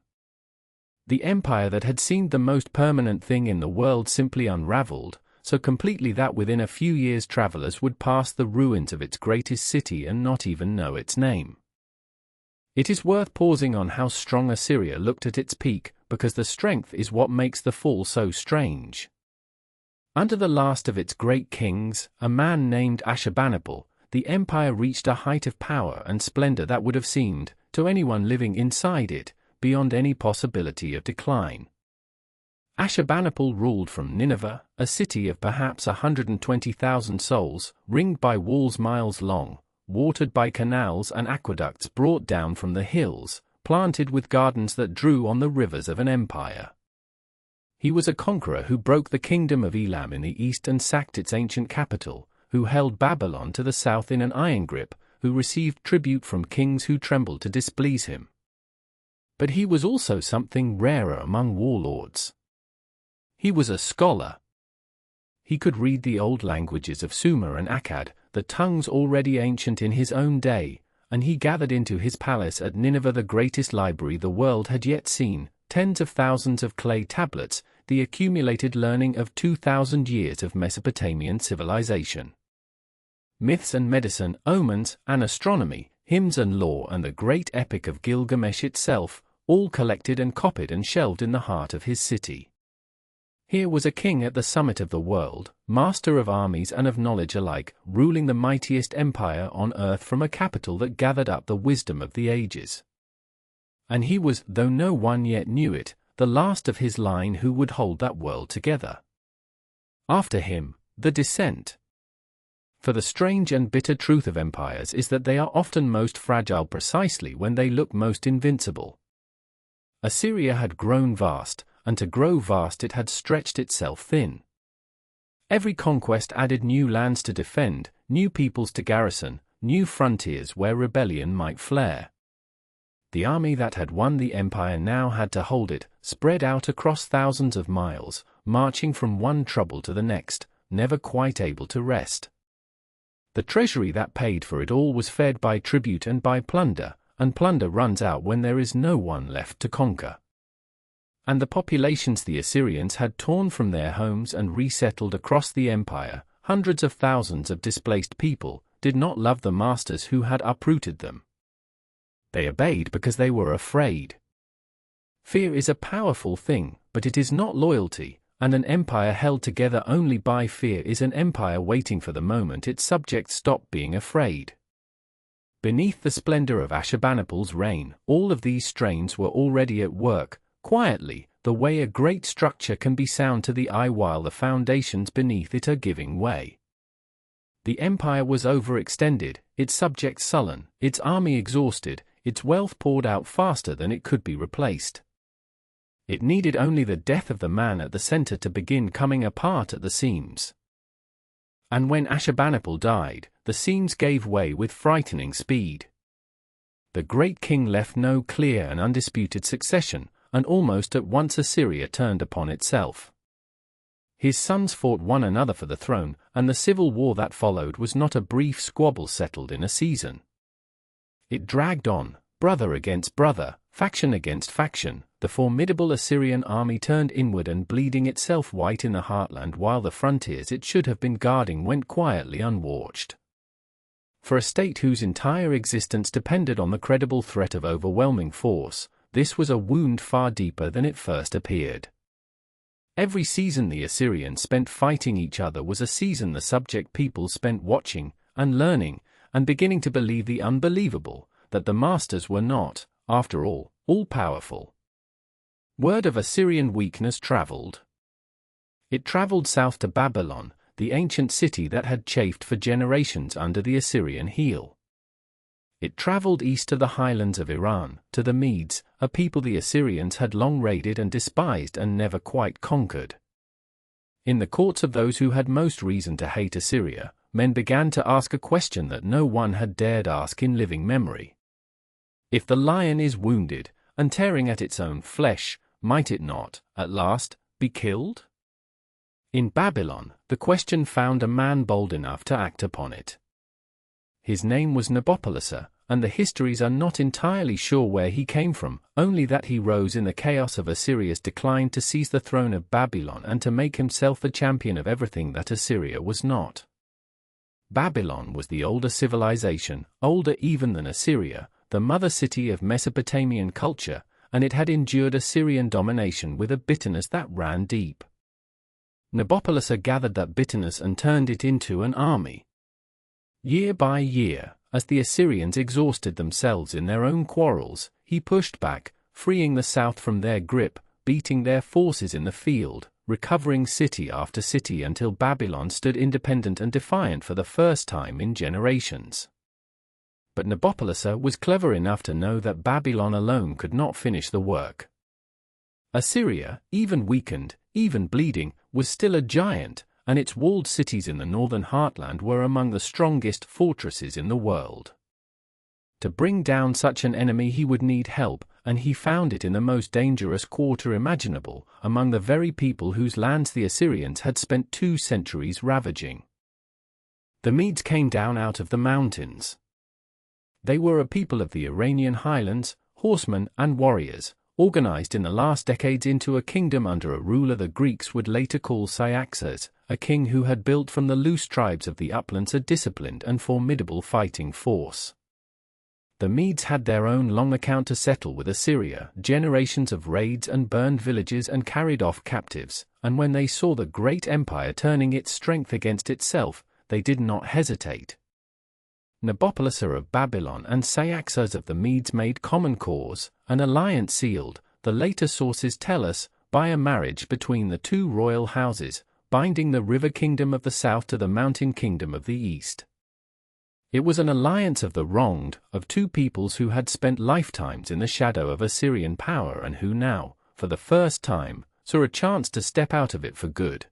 The empire that had seemed the most permanent thing in the world simply unraveled, so completely that within a few years travelers would pass the ruins of its greatest city and not even know its name. It is worth pausing on how strong Assyria looked at its peak, because the strength is what makes the fall so strange. Under the last of its great kings, a man named Ashurbanipal, the empire reached a height of power and splendor that would have seemed, to anyone living inside it, beyond any possibility of decline. Ashurbanipal ruled from Nineveh, a city of perhaps 120,000 souls, ringed by walls miles long, watered by canals and aqueducts brought down from the hills, planted with gardens that drew on the rivers of an empire. He was a conqueror who broke the kingdom of Elam in the east and sacked its ancient capital, who held Babylon to the south in an iron grip, who received tribute from kings who trembled to displease him. But he was also something rarer among warlords. He was a scholar. He could read the old languages of Sumer and Akkad, the tongues already ancient in his own day, and he gathered into his palace at Nineveh the greatest library the world had yet seen, tens of thousands of clay tablets, the accumulated learning of 2,000 years of Mesopotamian civilization. Myths and medicine, omens and astronomy, hymns and lore and the great epic of Gilgamesh itself, all collected and copied and shelved in the heart of his city. Here was a king at the summit of the world, master of armies and of knowledge alike, ruling the mightiest empire on earth from a capital that gathered up the wisdom of the ages. And he was, though no one yet knew it, the last of his line who would hold that world together. After him, the descent. For the strange and bitter truth of empires is that they are often most fragile precisely when they look most invincible. Assyria had grown vast, and to grow vast it had stretched itself thin. Every conquest added new lands to defend, new peoples to garrison, new frontiers where rebellion might flare. The army that had won the empire now had to hold it, spread out across thousands of miles, marching from one trouble to the next, never quite able to rest. The treasury that paid for it all was fed by tribute and by plunder, and plunder runs out when there is no one left to conquer. And the populations the Assyrians had torn from their homes and resettled across the empire, hundreds of thousands of displaced people, did not love the masters who had uprooted them. They obeyed because they were afraid. Fear is a powerful thing, but it is not loyalty, and an empire held together only by fear is an empire waiting for the moment its subjects stop being afraid. Beneath the splendor of Ashurbanipal's reign, all of these strains were already at work, quietly, the way a great structure can be sound to the eye while the foundations beneath it are giving way. The empire was overextended, its subjects sullen, its army exhausted, its wealth poured out faster than it could be replaced. It needed only the death of the man at the center to begin coming apart at the seams. And when Ashurbanipal died, the seams gave way with frightening speed. The great king left no clear and undisputed succession, and almost at once Assyria turned upon itself. His sons fought one another for the throne, and the civil war that followed was not a brief squabble settled in a season. It dragged on, brother against brother, faction against faction. The formidable Assyrian army turned inward and bleeding itself white in the heartland while the frontiers it should have been guarding went quietly unwatched. For a state whose entire existence depended on the credible threat of overwhelming force, this was a wound far deeper than it first appeared. Every season the Assyrians spent fighting each other was a season the subject people spent watching, and learning, and beginning to believe the unbelievable, that the masters were not, after all powerful. Word of Assyrian weakness traveled. It traveled south to Babylon, the ancient city that had chafed for generations under the Assyrian heel. It traveled east to the highlands of Iran, to the Medes, a people the Assyrians had long raided and despised and never quite conquered. In the courts of those who had most reason to hate Assyria, men began to ask a question that no one had dared ask in living memory. If the lion is wounded, and tearing at its own flesh, might it not, at last, be killed? In Babylon, the question found a man bold enough to act upon it. His name was Nabopolassar, and the histories are not entirely sure where he came from, only that he rose in the chaos of Assyria's decline to seize the throne of Babylon and to make himself the champion of everything that Assyria was not. Babylon was the older civilization, older even than Assyria, the mother city of Mesopotamian culture, and it had endured Assyrian domination with a bitterness that ran deep. Nabopolassar gathered that bitterness and turned it into an army. Year by year, as the Assyrians exhausted themselves in their own quarrels, he pushed back, freeing the south from their grip, beating their forces in the field, recovering city after city until Babylon stood independent and defiant for the first time in generations. But Nabopolassar was clever enough to know that Babylon alone could not finish the work. Assyria, even weakened, even bleeding, was still a giant, and its walled cities in the northern heartland were among the strongest fortresses in the world. To bring down such an enemy he would need help, and he found it in the most dangerous quarter imaginable, among the very people whose lands the Assyrians had spent 2 centuries ravaging. The Medes came down out of the mountains. They were a people of the Iranian highlands, horsemen and warriors, organized in the last decades into a kingdom under a ruler the Greeks would later call Cyaxares, a king who had built from the loose tribes of the uplands a disciplined and formidable fighting force. The Medes had their own long account to settle with Assyria, generations of raids and burned villages and carried off captives, and when they saw the great empire turning its strength against itself, they did not hesitate. Nabopolassar of Babylon and Cyaxares of the Medes made common cause, an alliance sealed, the later sources tell us, by a marriage between the 2 royal houses, binding the river kingdom of the south to the mountain kingdom of the east. It was an alliance of the wronged, of 2 peoples who had spent lifetimes in the shadow of Assyrian power and who now, for the first time, saw a chance to step out of it for good.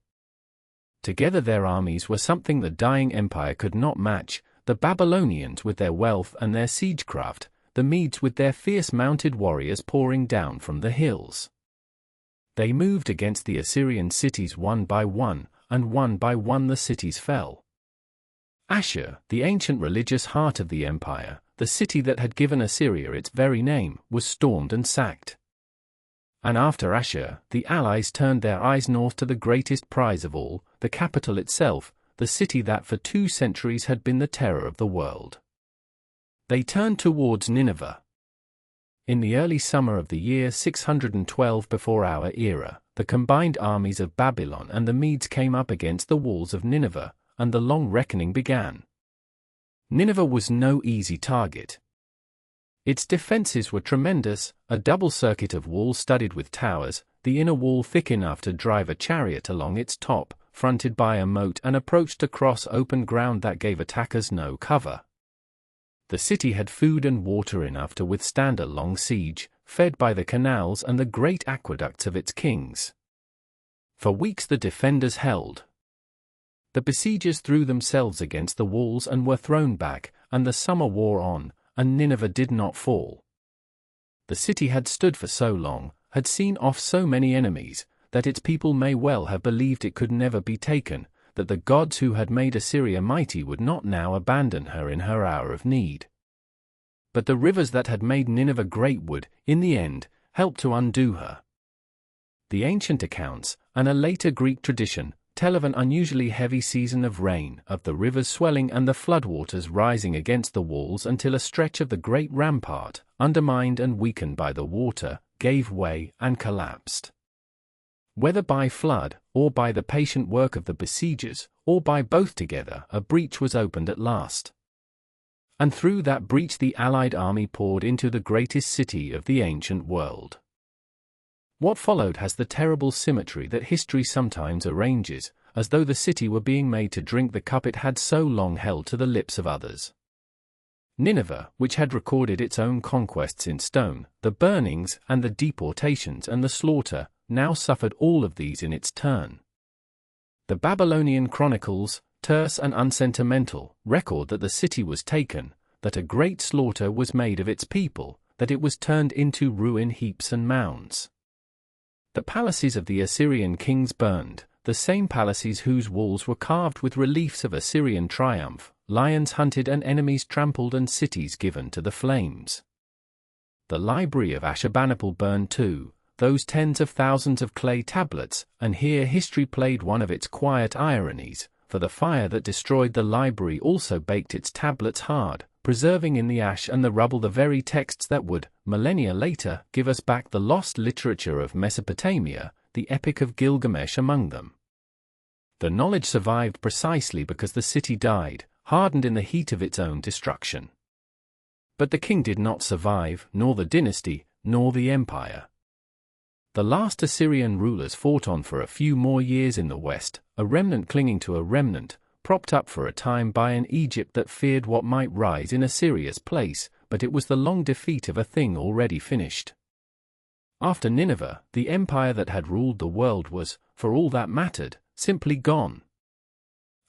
Together their armies were something the dying empire could not match, the Babylonians with their wealth and their siegecraft, the Medes with their fierce mounted warriors pouring down from the hills. They moved against the Assyrian cities one by one, and one by one the cities fell. Ashur, the ancient religious heart of the empire, the city that had given Assyria its very name, was stormed and sacked. And after Ashur, the allies turned their eyes north to the greatest prize of all, the capital itself, the city that for 2 centuries had been the terror of the world. They turned towards Nineveh. In the early summer of the year 612 before our era, the combined armies of Babylon and the Medes came up against the walls of Nineveh, and the long reckoning began. Nineveh was no easy target. Its defenses were tremendous, a double circuit of walls studded with towers, the inner wall thick enough to drive a chariot along its top, fronted by a moat and approached across open ground that gave attackers no cover. The city had food and water enough to withstand a long siege, fed by the canals and the great aqueducts of its kings. For weeks the defenders held. The besiegers threw themselves against the walls and were thrown back, and the summer wore on, and Nineveh did not fall. The city had stood for so long, had seen off so many enemies, that its people may well have believed it could never be taken, that the gods who had made Assyria mighty would not now abandon her in her hour of need. But the rivers that had made Nineveh great would, in the end, help to undo her. The ancient accounts, and a later Greek tradition, tell of an unusually heavy season of rain, of the rivers swelling and the floodwaters rising against the walls until a stretch of the great rampart, undermined and weakened by the water, gave way and collapsed. Whether by flood, or by the patient work of the besiegers, or by both together, a breach was opened at last. And through that breach the allied army poured into the greatest city of the ancient world. What followed has the terrible symmetry that history sometimes arranges, as though the city were being made to drink the cup it had so long held to the lips of others. Nineveh, which had recorded its own conquests in stone, the burnings and the deportations and the slaughter, now suffered all of these in its turn. The Babylonian chronicles, terse and unsentimental, record that the city was taken, that a great slaughter was made of its people, that it was turned into ruin heaps and mounds. The palaces of the Assyrian kings burned, the same palaces whose walls were carved with reliefs of Assyrian triumph, lions hunted and enemies trampled and cities given to the flames. The library of Ashurbanipal burned too, those tens of thousands of clay tablets, and here history played one of its quiet ironies, for the fire that destroyed the library also baked its tablets hard, preserving in the ash and the rubble the very texts that would, millennia later, give us back the lost literature of Mesopotamia, the Epic of Gilgamesh among them. The knowledge survived precisely because the city died, hardened in the heat of its own destruction. But the king did not survive, nor the dynasty, nor the empire. The last Assyrian rulers fought on for a few more years in the west, a remnant clinging to a remnant, propped up for a time by an Egypt that feared what might rise in Assyria's place, but it was the long defeat of a thing already finished. After Nineveh, the empire that had ruled the world was, for all that mattered, simply gone.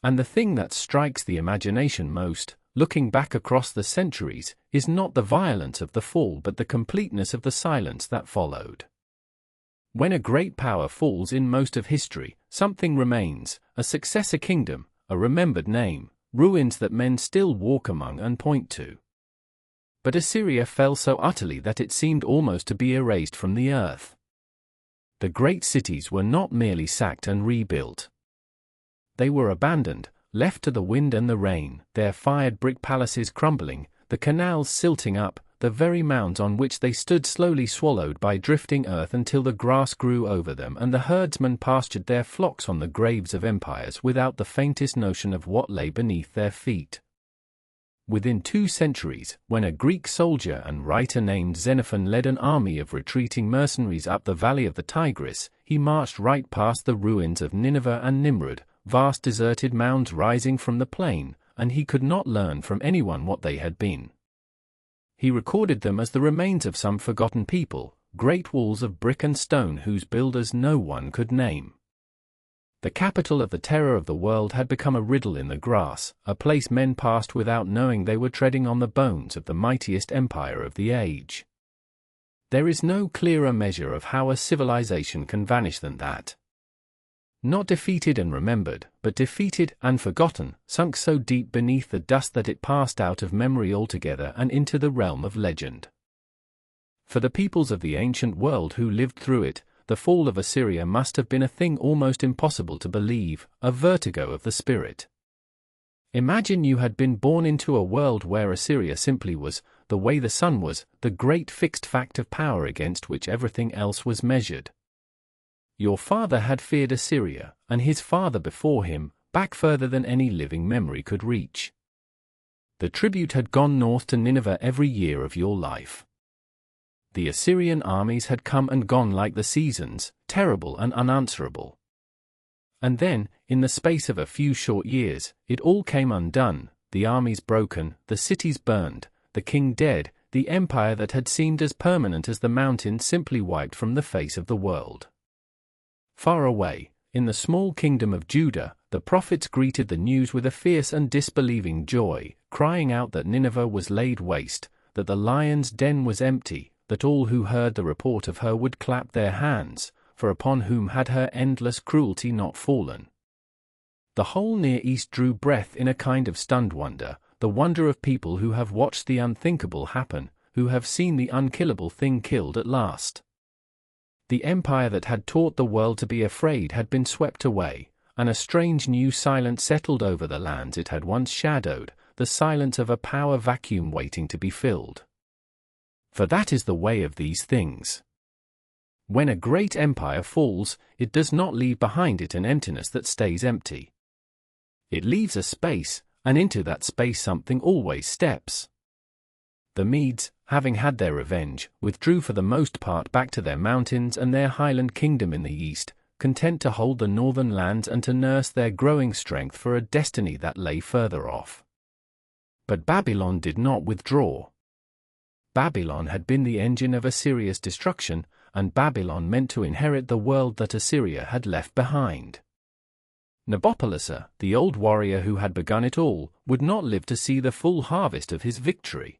And the thing that strikes the imagination most, looking back across the centuries, is not the violence of the fall but the completeness of the silence that followed. When a great power falls in most of history, something remains, a successor kingdom, a remembered name, ruins that men still walk among and point to. But Assyria fell so utterly that it seemed almost to be erased from the earth. The great cities were not merely sacked and rebuilt. They were abandoned, left to the wind and the rain, their fired brick palaces crumbling, the canals silting up, the very mounds on which they stood slowly swallowed by drifting earth until the grass grew over them and the herdsmen pastured their flocks on the graves of empires without the faintest notion of what lay beneath their feet. Within 2 centuries, when a Greek soldier and writer named Xenophon led an army of retreating mercenaries up the valley of the Tigris, he marched right past the ruins of Nineveh and Nimrud, vast deserted mounds rising from the plain, and he could not learn from anyone what they had been. He recorded them as the remains of some forgotten people, great walls of brick and stone whose builders no one could name. The capital of the terror of the world had become a riddle in the grass, a place men passed without knowing they were treading on the bones of the mightiest empire of the age. There is no clearer measure of how a civilization can vanish than that. Not defeated and remembered, but defeated and forgotten, sunk so deep beneath the dust that it passed out of memory altogether and into the realm of legend. For the peoples of the ancient world who lived through it, the fall of Assyria must have been a thing almost impossible to believe, a vertigo of the spirit. Imagine you had been born into a world where Assyria simply was, the way the sun was, the great fixed fact of power against which everything else was measured. Your father had feared Assyria, and his father before him, back further than any living memory could reach. The tribute had gone north to Nineveh every year of your life. The Assyrian armies had come and gone like the seasons, terrible and unanswerable. And then, in the space of a few short years, it all came undone, the armies broken, the cities burned, the king dead, the empire that had seemed as permanent as the mountains simply wiped from the face of the world. Far away, in the small kingdom of Judah, the prophets greeted the news with a fierce and disbelieving joy, crying out that Nineveh was laid waste, that the lion's den was empty, that all who heard the report of her would clap their hands, for upon whom had her endless cruelty not fallen? The whole Near East drew breath in a kind of stunned wonder, the wonder of people who have watched the unthinkable happen, who have seen the unkillable thing killed at last. The empire that had taught the world to be afraid had been swept away, and a strange new silence settled over the lands it had once shadowed, the silence of a power vacuum waiting to be filled. For that is the way of these things. When a great empire falls, it does not leave behind it an emptiness that stays empty. It leaves a space, and into that space something always steps. The Medes, having had their revenge, withdrew for the most part back to their mountains and their highland kingdom in the east, content to hold the northern lands and to nurse their growing strength for a destiny that lay further off. But Babylon did not withdraw. Babylon had been the engine of Assyria's destruction, and Babylon meant to inherit the world that Assyria had left behind. Nabopolassar, the old warrior who had begun it all, would not live to see the full harvest of his victory.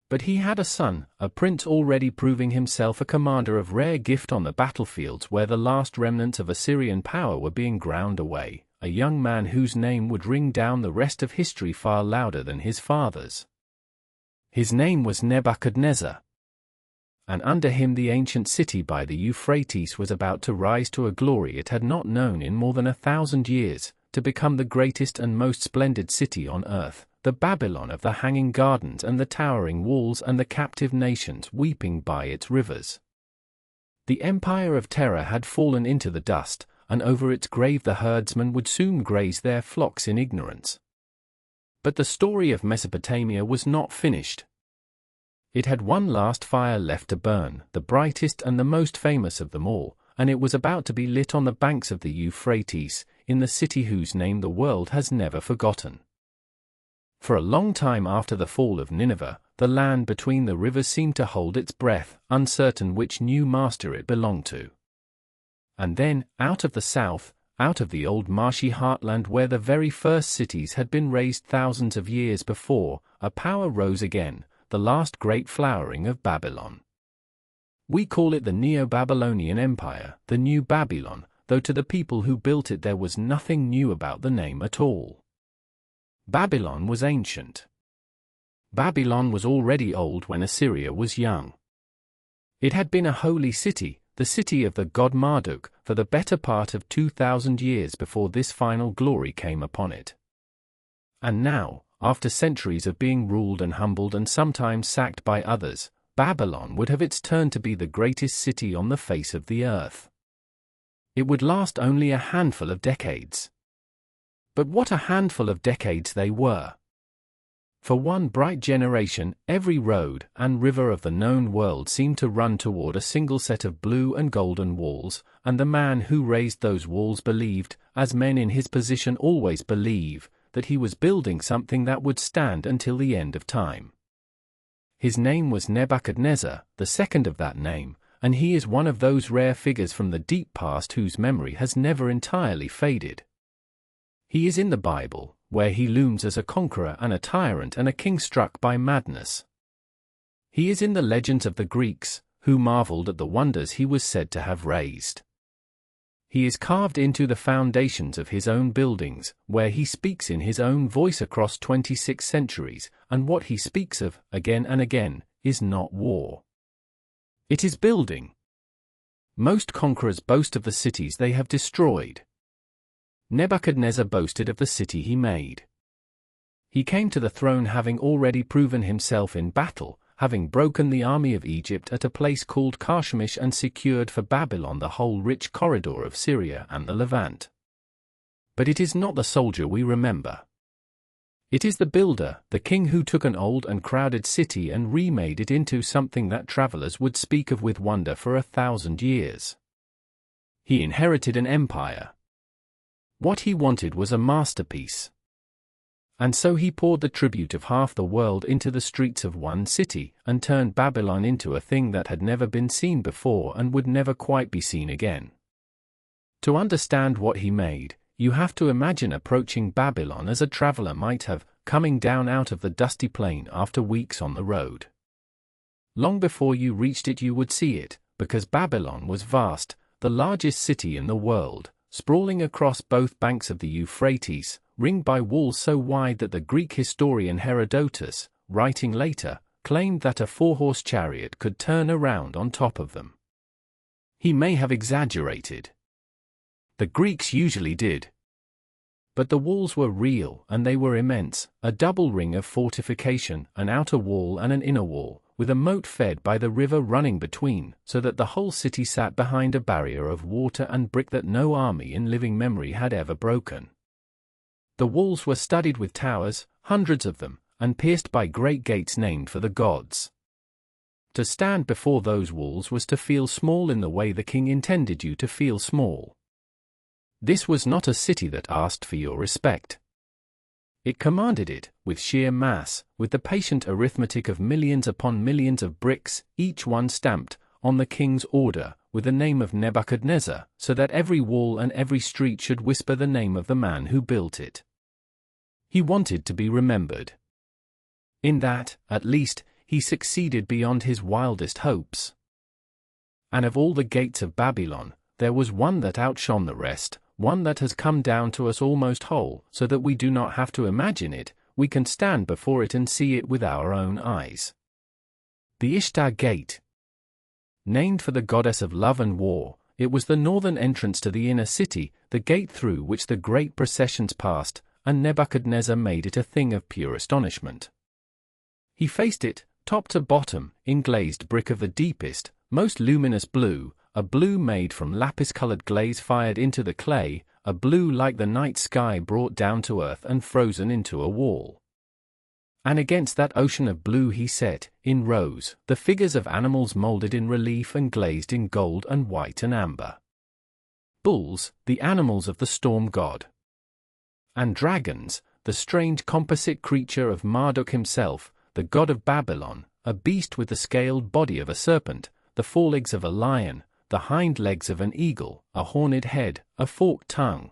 But he had a son, a prince already proving himself a commander of rare gift on the battlefields where the last remnants of Assyrian power were being ground away, a young man whose name would ring down the rest of history far louder than his father's. His name was Nebuchadnezzar. And under him the ancient city by the Euphrates was about to rise to a glory it had not known in more than 1,000 years, to become the greatest and most splendid city on earth, the Babylon of the hanging gardens and the towering walls and the captive nations weeping by its rivers. The empire of terror had fallen into the dust, and over its grave the herdsmen would soon graze their flocks in ignorance. But the story of Mesopotamia was not finished. It had one last fire left to burn, the brightest and the most famous of them all, and it was about to be lit on the banks of the Euphrates, in the city whose name the world has never forgotten. For a long time after the fall of Nineveh, the land between the rivers seemed to hold its breath, uncertain which new master it belonged to. And then, out of the south, out of the old marshy heartland where the very first cities had been raised thousands of years before, a power rose again, the last great flowering of Babylon. We call it the Neo-Babylonian Empire, the New Babylon, though to the people who built it there was nothing new about the name at all. Babylon was ancient. Babylon was already old when Assyria was young. It had been a holy city, the city of the god Marduk, for the better part of 2,000 years before this final glory came upon it. And now, after centuries of being ruled and humbled and sometimes sacked by others, Babylon would have its turn to be the greatest city on the face of the earth. It would last only a handful of decades. But what a handful of decades they were! For one bright generation, every road and river of the known world seemed to run toward a single set of blue and golden walls, and the man who raised those walls believed, as men in his position always believe, that he was building something that would stand until the end of time. His name was Nebuchadnezzar, the second of that name, and he is one of those rare figures from the deep past whose memory has never entirely faded. He is in the Bible, where he looms as a conqueror and a tyrant and a king struck by madness. He is in the legends of the Greeks, who marveled at the wonders he was said to have raised. He is carved into the foundations of his own buildings, where he speaks in his own voice across 26 centuries, and what he speaks of, again and again, is not war. It is building. Most conquerors boast of the cities they have destroyed. Nebuchadnezzar boasted of the city he made. He came to the throne having already proven himself in battle, having broken the army of Egypt at a place called Carchemish and secured for Babylon the whole rich corridor of Syria and the Levant. But it is not the soldier we remember. It is the builder, the king who took an old and crowded city and remade it into something that travelers would speak of with wonder for 1,000 years. He inherited an empire. What he wanted was a masterpiece. And so he poured the tribute of half the world into the streets of one city, and turned Babylon into a thing that had never been seen before and would never quite be seen again. To understand what he made, you have to imagine approaching Babylon as a traveler might have, coming down out of the dusty plain after weeks on the road. Long before you reached it you would see it, because Babylon was vast, the largest city in the world, sprawling across both banks of the Euphrates, ringed by walls so wide that the Greek historian Herodotus, writing later, claimed that a 4-horse chariot could turn around on top of them. He may have exaggerated. The Greeks usually did. But the walls were real, and they were immense, a double ring of fortification, an outer wall and an inner wall, with a moat fed by the river running between, so that the whole city sat behind a barrier of water and brick that no army in living memory had ever broken. The walls were studded with towers, hundreds of them, and pierced by great gates named for the gods. To stand before those walls was to feel small in the way the king intended you to feel small. This was not a city that asked for your respect. It commanded it, with sheer mass, with the patient arithmetic of millions upon millions of bricks, each one stamped, on the king's order, with the name of Nebuchadnezzar, so that every wall and every street should whisper the name of the man who built it. He wanted to be remembered. In that, at least, he succeeded beyond his wildest hopes. And of all the gates of Babylon, there was one that outshone the rest, one that has come down to us almost whole, so that we do not have to imagine it, we can stand before it and see it with our own eyes. The Ishtar Gate. Named for the goddess of love and war, it was the northern entrance to the inner city, the gate through which the great processions passed, and Nebuchadnezzar made it a thing of pure astonishment. He faced it, top to bottom, in glazed brick of the deepest, most luminous blue, a blue made from lapis-colored glaze fired into the clay, a blue like the night sky brought down to earth and frozen into a wall. And against that ocean of blue he set, in rows, the figures of animals molded in relief and glazed in gold and white and amber. Bulls, the animals of the storm god. And dragons, the strange composite creature of Marduk himself, the god of Babylon, a beast with the scaled body of a serpent, the forelegs of a lion, the hind legs of an eagle, a horned head, a forked tongue.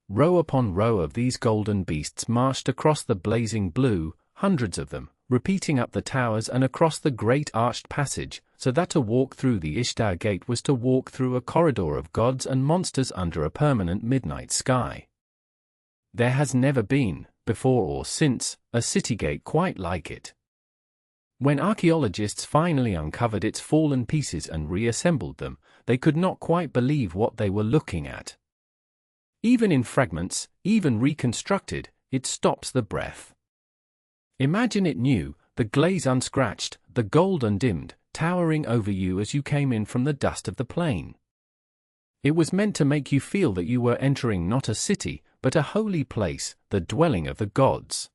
Row upon row of these golden beasts marched across the blazing blue, hundreds of them, repeating up the towers and across the great arched passage, so that to walk through the Ishtar Gate was to walk through a corridor of gods and monsters under a permanent midnight sky. There has never been, before or since, a city gate quite like it. When archaeologists finally uncovered its fallen pieces and reassembled them, they could not quite believe what they were looking at. Even in fragments, even reconstructed, it stops the breath. Imagine it new, the glaze unscratched, the gold undimmed, towering over you as you came in from the dust of the plain. It was meant to make you feel that you were entering not a city, but a holy place, the dwelling of the gods.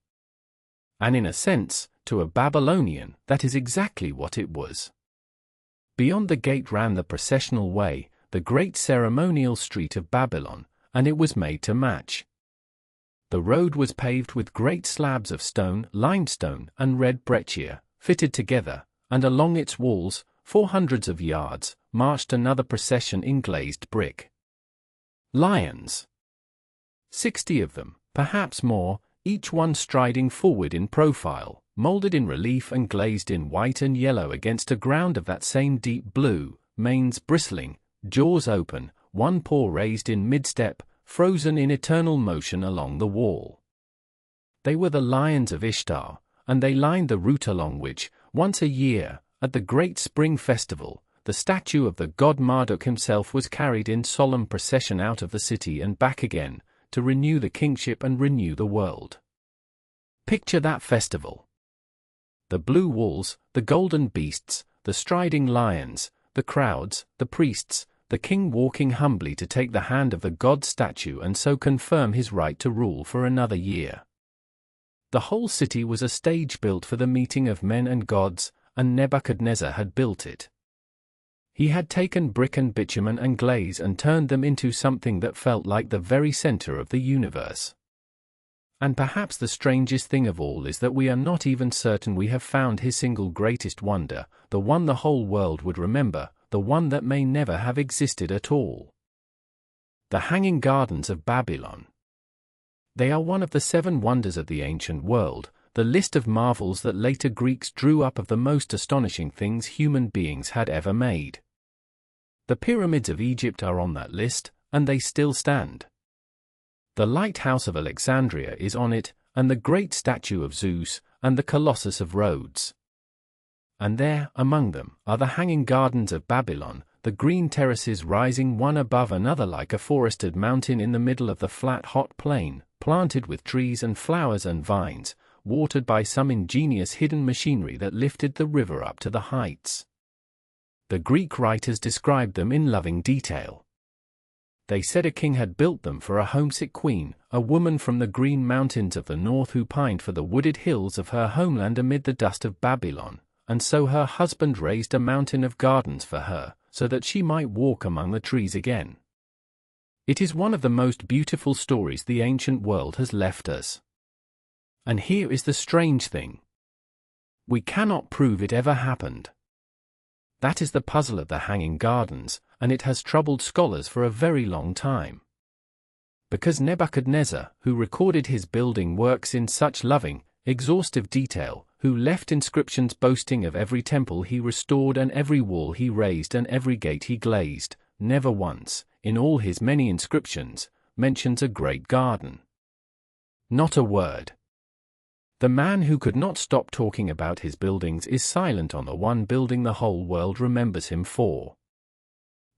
And in a sense, to a Babylonian, that is exactly what it was. Beyond the gate ran the processional way, the great ceremonial street of Babylon, and it was made to match. The road was paved with great slabs of stone, limestone, and red breccia, fitted together, and along its walls, for hundreds of yards, marched another procession in glazed brick. Lions. 60 of them, perhaps more, each one striding forward in profile, molded in relief and glazed in white and yellow against a ground of that same deep blue, manes bristling, jaws open, one paw raised in mid-step, frozen in eternal motion along the wall. They were the lions of Ishtar, and they lined the route along which, once a year, at the great spring festival, the statue of the god Marduk himself was carried in solemn procession out of the city and back again, to renew the kingship and renew the world. Picture that festival. The blue walls, the golden beasts, the striding lions, the crowds, the priests, the king walking humbly to take the hand of the god statue and so confirm his right to rule for another year. The whole city was a stage built for the meeting of men and gods, and Nebuchadnezzar had built it. He had taken brick and bitumen and glaze and turned them into something that felt like the very center of the universe. And perhaps the strangest thing of all is that we are not even certain we have found his single greatest wonder, the one the whole world would remember, the one that may never have existed at all. The Hanging Gardens of Babylon. They are one of the 7 wonders of the ancient world, the list of marvels that later Greeks drew up of the most astonishing things human beings had ever made. The pyramids of Egypt are on that list, and they still stand. The lighthouse of Alexandria is on it, and the great statue of Zeus, and the Colossus of Rhodes. And there, among them, are the Hanging Gardens of Babylon, the green terraces rising one above another like a forested mountain in the middle of the flat hot plain, planted with trees and flowers and vines, watered by some ingenious hidden machinery that lifted the river up to the heights. The Greek writers described them in loving detail. They said a king had built them for a homesick queen, a woman from the green mountains of the north who pined for the wooded hills of her homeland amid the dust of Babylon, and so her husband raised a mountain of gardens for her, so that she might walk among the trees again. It is one of the most beautiful stories the ancient world has left us. And here is the strange thing. We cannot prove it ever happened. That is the puzzle of the Hanging Gardens, and it has troubled scholars for a very long time. Because Nebuchadnezzar, who recorded his building works in such loving, exhaustive detail, who left inscriptions boasting of every temple he restored and every wall he raised and every gate he glazed, never once, in all his many inscriptions, mentions a great garden. Not a word. The man who could not stop talking about his buildings is silent on the one building the whole world remembers him for.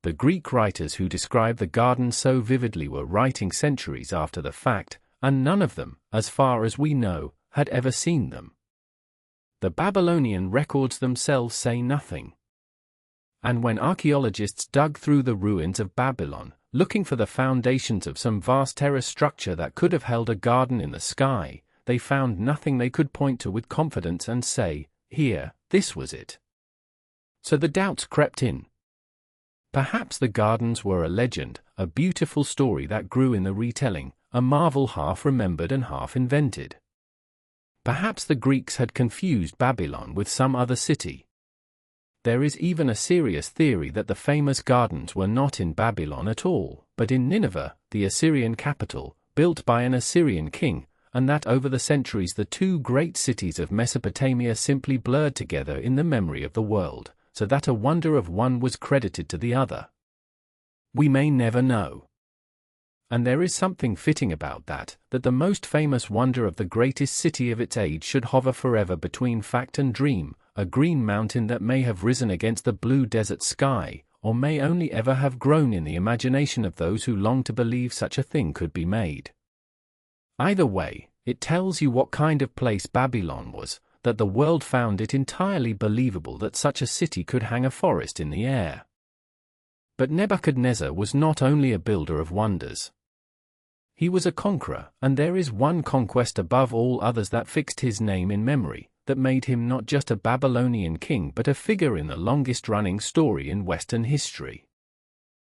The Greek writers who describe the garden so vividly were writing centuries after the fact, and none of them, as far as we know, had ever seen them. The Babylonian records themselves say nothing. And when archaeologists dug through the ruins of Babylon, looking for the foundations of some vast terrace structure that could have held a garden in the sky, they found nothing they could point to with confidence and say, "Here, this was it." So the doubts crept in. Perhaps the gardens were a legend, a beautiful story that grew in the retelling, a marvel half remembered and half invented. Perhaps the Greeks had confused Babylon with some other city. There is even a serious theory that the famous gardens were not in Babylon at all, but in Nineveh, the Assyrian capital, built by an Assyrian king, and that over the centuries the two great cities of Mesopotamia simply blurred together in the memory of the world, so that a wonder of one was credited to the other. We may never know. And there is something fitting about that the most famous wonder of the greatest city of its age should hover forever between fact and dream, a green mountain that may have risen against the blue desert sky, or may only ever have grown in the imagination of those who long to believe such a thing could be made. Either way, it tells you what kind of place Babylon was, that the world found it entirely believable that such a city could hang a forest in the air. But Nebuchadnezzar was not only a builder of wonders. He was a conqueror, and there is one conquest above all others that fixed his name in memory, that made him not just a Babylonian king but a figure in the longest-running story in Western history.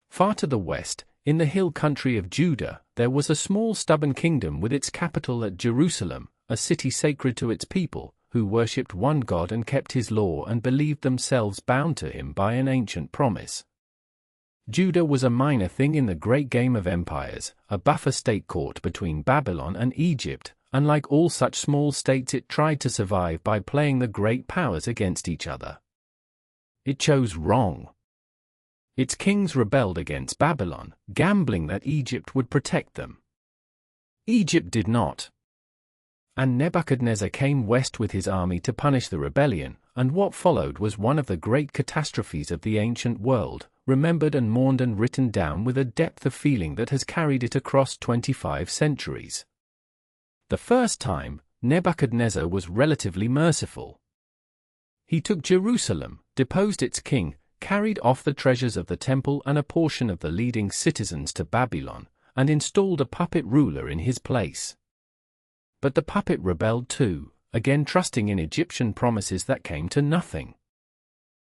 Far to the west, in the hill country of Judah, there was a small stubborn kingdom with its capital at Jerusalem, a city sacred to its people, who worshipped one God and kept his law and believed themselves bound to him by an ancient promise. Judah was a minor thing in the great game of empires, a buffer state caught between Babylon and Egypt. Unlike all such small states, it tried to survive by playing the great powers against each other. It chose wrong. Its kings rebelled against Babylon, gambling that Egypt would protect them. Egypt did not. And Nebuchadnezzar came west with his army to punish the rebellion, and what followed was one of the great catastrophes of the ancient world, remembered and mourned and written down with a depth of feeling that has carried it across 25 centuries. The first time, Nebuchadnezzar was relatively merciful. He took Jerusalem, deposed its king, carried off the treasures of the temple and a portion of the leading citizens to Babylon, and installed a puppet ruler in his place. But the puppet rebelled too, again trusting in Egyptian promises that came to nothing.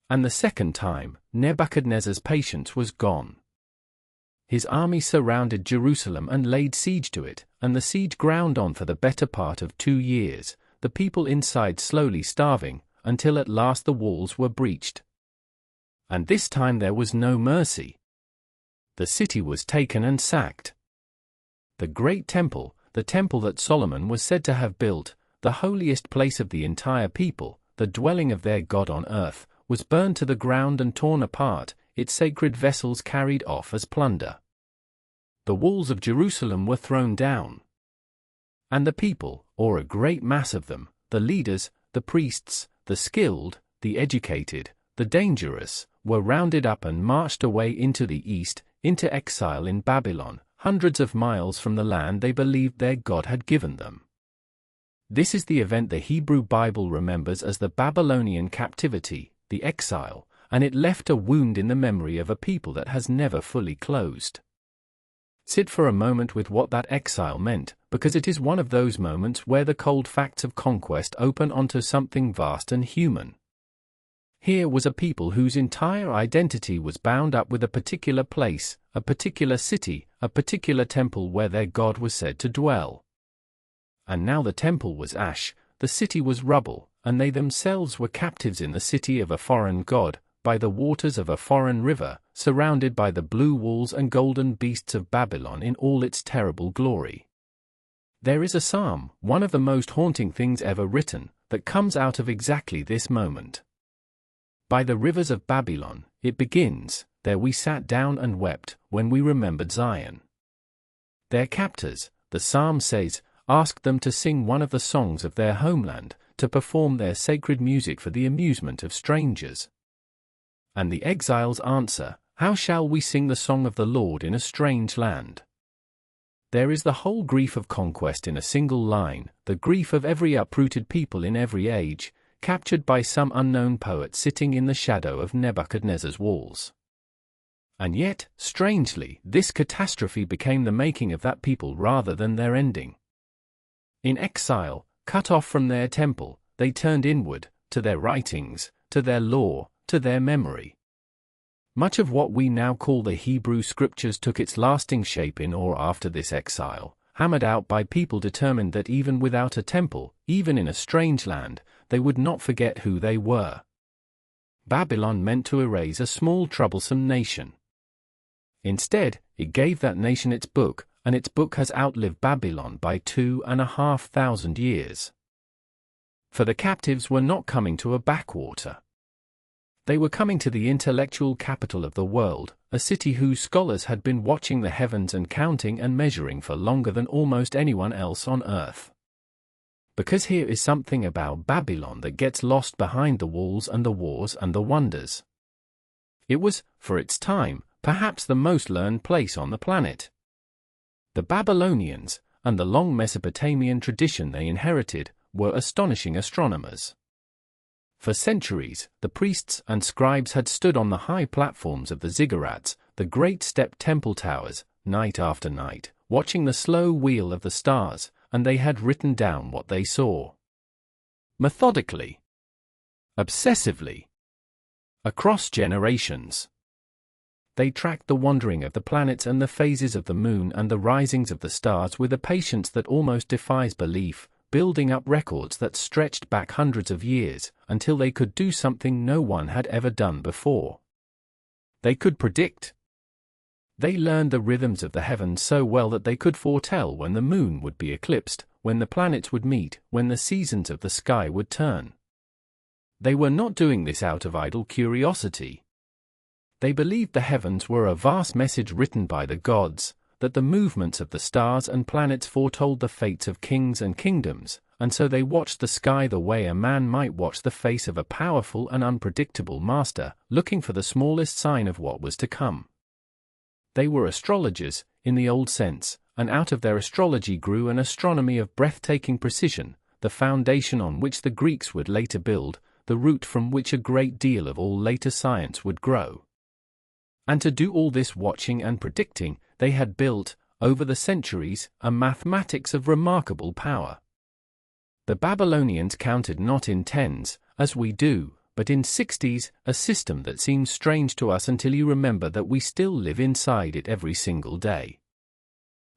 And the second time, Nebuchadnezzar's patience was gone. His army surrounded Jerusalem and laid siege to it, and the siege ground on for the better part of 2 years, the people inside slowly starving, until at last the walls were breached. And this time there was no mercy. The city was taken and sacked. The great temple, the temple that Solomon was said to have built, the holiest place of the entire people, the dwelling of their God on earth, was burned to the ground and torn apart, its sacred vessels carried off as plunder. The walls of Jerusalem were thrown down. And the people, or a great mass of them, the leaders, the priests, the skilled, the educated, the dangerous, were rounded up and marched away into the east, into exile in Babylon, hundreds of miles from the land they believed their God had given them. This is the event the Hebrew Bible remembers as the Babylonian captivity, the exile, and it left a wound in the memory of a people that has never fully closed. Sit for a moment with what that exile meant, because it is one of those moments where the cold facts of conquest open onto something vast and human. Here was a people whose entire identity was bound up with a particular place, a particular city, a particular temple where their God was said to dwell. And now the temple was ash, the city was rubble, and they themselves were captives in the city of a foreign god, by the waters of a foreign river, surrounded by the blue walls and golden beasts of Babylon in all its terrible glory. There is a psalm, one of the most haunting things ever written, that comes out of exactly this moment. By the rivers of Babylon, it begins, there we sat down and wept, when we remembered Zion. Their captors, the psalm says, asked them to sing one of the songs of their homeland, to perform their sacred music for the amusement of strangers. And the exiles answer, how shall we sing the song of the Lord in a strange land? There is the whole grief of conquest in a single line, the grief of every uprooted people in every age, captured by some unknown poet sitting in the shadow of Nebuchadnezzar's walls. And yet, strangely, this catastrophe became the making of that people rather than their ending. In exile, cut off from their temple, they turned inward, to their writings, to their law, to their memory. Much of what we now call the Hebrew Scriptures took its lasting shape in or after this exile, hammered out by people determined that even without a temple, even in a strange land, they would not forget who they were. Babylon meant to erase a small troublesome nation. Instead, it gave that nation its book, and its book has outlived Babylon by 2,500 years. For the captives were not coming to a backwater. They were coming to the intellectual capital of the world, a city whose scholars had been watching the heavens and counting and measuring for longer than almost anyone else on earth. Because here is something about Babylon that gets lost behind the walls and the wars and the wonders. It was, for its time, perhaps the most learned place on the planet. The Babylonians, and the long Mesopotamian tradition they inherited, were astonishing astronomers. For centuries, the priests and scribes had stood on the high platforms of the ziggurats, the great step temple towers, night after night, watching the slow wheel of the stars, and they had written down what they saw. Methodically. Obsessively. Across generations. They tracked the wandering of the planets and the phases of the moon and the risings of the stars with a patience that almost defies belief, building up records that stretched back hundreds of years, until they could do something no one had ever done before. They could predict. They learned the rhythms of the heavens so well that they could foretell when the moon would be eclipsed, when the planets would meet, when the seasons of the sky would turn. They were not doing this out of idle curiosity. They believed the heavens were a vast message written by the gods, that the movements of the stars and planets foretold the fates of kings and kingdoms, and so they watched the sky the way a man might watch the face of a powerful and unpredictable master, looking for the smallest sign of what was to come. They were astrologers, in the old sense, and out of their astrology grew an astronomy of breathtaking precision, the foundation on which the Greeks would later build, the root from which a great deal of all later science would grow. And to do all this watching and predicting, they had built, over the centuries, a mathematics of remarkable power. The Babylonians counted not in tens, as we do, but in 60s, a system that seems strange to us until you remember that we still live inside it every single day.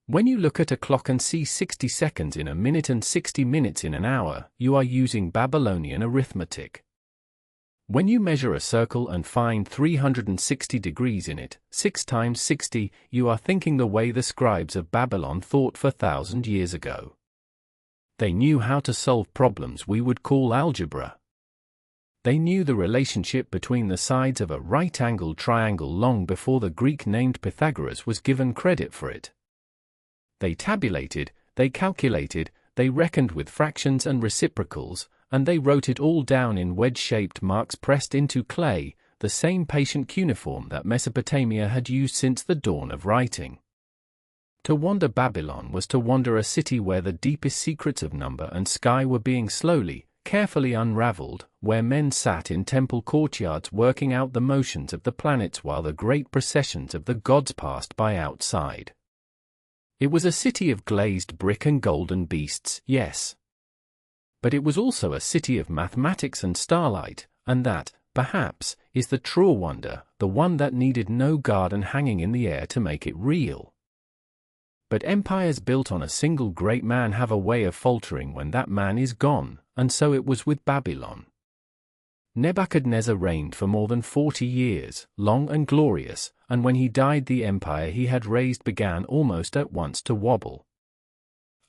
When you look at a clock and see 60 seconds in a minute and 60 minutes in an hour, you are using Babylonian arithmetic. When you measure a circle and find 360 degrees in it, 6 times 60, you are thinking the way the scribes of Babylon thought for 1,000 years ago. They knew how to solve problems we would call algebra. They knew the relationship between the sides of a right-angled triangle long before the Greek named Pythagoras was given credit for it. They tabulated, they calculated, they reckoned with fractions and reciprocals, and they wrote it all down in wedge-shaped marks pressed into clay, the same patient cuneiform that Mesopotamia had used since the dawn of writing. To wander Babylon was to wander a city where the deepest secrets of number and sky were being slowly, carefully unraveled, where men sat in temple courtyards working out the motions of the planets while the great processions of the gods passed by outside. It was a city of glazed brick and golden beasts, yes. But it was also a city of mathematics and starlight, and that, perhaps, is the true wonder, the one that needed no garden hanging in the air to make it real. But empires built on a single great man have a way of faltering when that man is gone, and so it was with Babylon. Nebuchadnezzar reigned for more than 40 years, long and glorious, and when he died the empire he had raised began almost at once to wobble.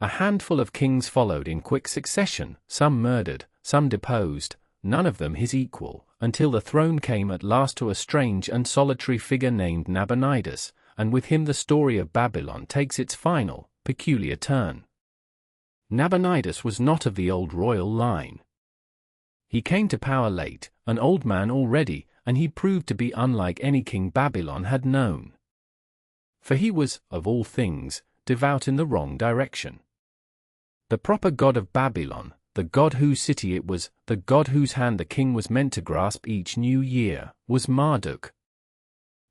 A handful of kings followed in quick succession, some murdered, some deposed, none of them his equal, until the throne came at last to a strange and solitary figure named Nabonidus, and with him the story of Babylon takes its final, peculiar turn. Nabonidus was not of the old royal line. He came to power late, an old man already, and he proved to be unlike any king Babylon had known. For he was, of all things, devout in the wrong direction. The proper god of Babylon, the god whose city it was, the god whose hand the king was meant to grasp each new year, was Marduk.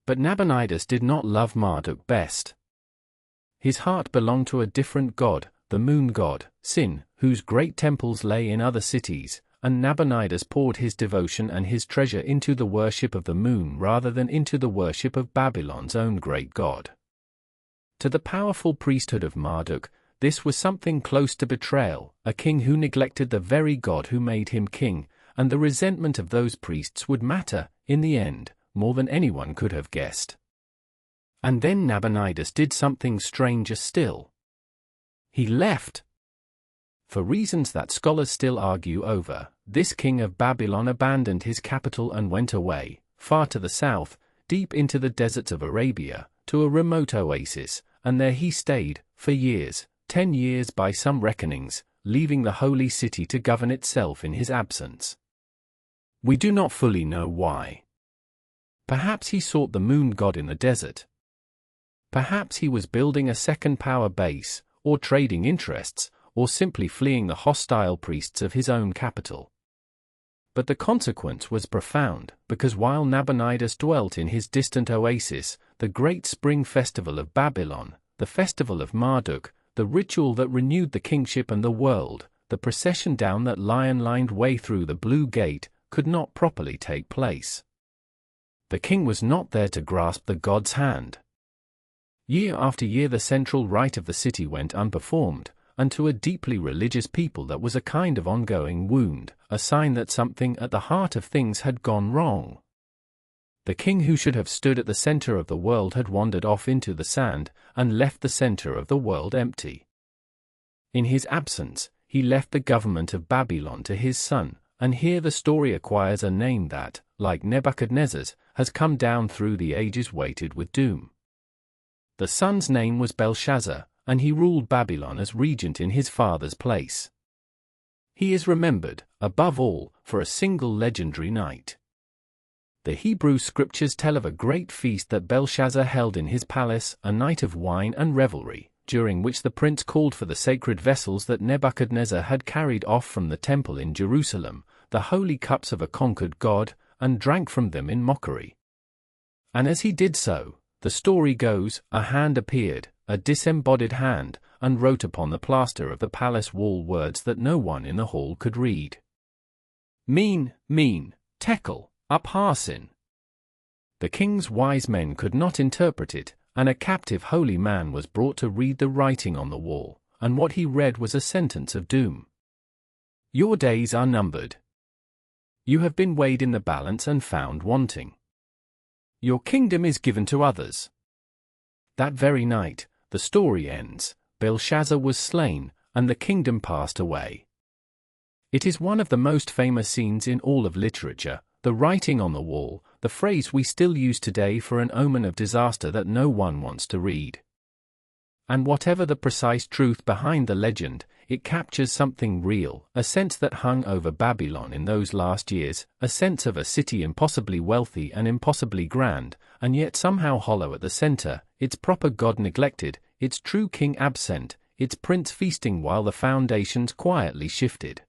But Nabonidus did not love Marduk best. His heart belonged to a different god, the moon god, Sin, whose great temples lay in other cities, and Nabonidus poured his devotion and his treasure into the worship of the moon rather than into the worship of Babylon's own great god. To the powerful priesthood of Marduk, this was something close to betrayal, a king who neglected the very God who made him king, and the resentment of those priests would matter, in the end, more than anyone could have guessed. And then Nabonidus did something stranger still. He left. For reasons that scholars still argue over, this king of Babylon abandoned his capital and went away, far to the south, deep into the deserts of Arabia, to a remote oasis, and there he stayed, for years, 10 years by some reckonings, leaving the holy city to govern itself in his absence. We do not fully know why. Perhaps he sought the moon god in the desert. Perhaps he was building a second power base, or trading interests, or simply fleeing the hostile priests of his own capital. But the consequence was profound, because while Nabonidus dwelt in his distant oasis, the great spring festival of Babylon, the festival of Marduk, the ritual that renewed the kingship and the world, the procession down that lion-lined way through the Blue Gate, could not properly take place. The king was not there to grasp the god's hand. Year after year the central rite of the city went unperformed, and to a deeply religious people that was a kind of ongoing wound, a sign that something at the heart of things had gone wrong. The king who should have stood at the center of the world had wandered off into the sand, and left the center of the world empty. In his absence, he left the government of Babylon to his son, and here the story acquires a name that, like Nebuchadnezzar's, has come down through the ages weighted with doom. The son's name was Belshazzar, and he ruled Babylon as regent in his father's place. He is remembered, above all, for a single legendary night. The Hebrew scriptures tell of a great feast that Belshazzar held in his palace, a night of wine and revelry, during which the prince called for the sacred vessels that Nebuchadnezzar had carried off from the temple in Jerusalem, the holy cups of a conquered god, and drank from them in mockery. And as he did so, the story goes, a hand appeared, a disembodied hand, and wrote upon the plaster of the palace wall words that no one in the hall could read. Mean, tekel, upharsin. The king's wise men could not interpret it, and a captive holy man was brought to read the writing on the wall, and what he read was a sentence of doom. Your days are numbered. You have been weighed in the balance and found wanting. Your kingdom is given to others. That very night, the story ends, Belshazzar was slain, and the kingdom passed away. It is one of the most famous scenes in all of literature, the writing on the wall, the phrase we still use today for an omen of disaster that no one wants to read. And whatever the precise truth behind the legend, it captures something real, a sense that hung over Babylon in those last years, a sense of a city impossibly wealthy and impossibly grand, and yet somehow hollow at the center, its proper god neglected, its true king absent, its prince feasting while the foundations quietly shifted.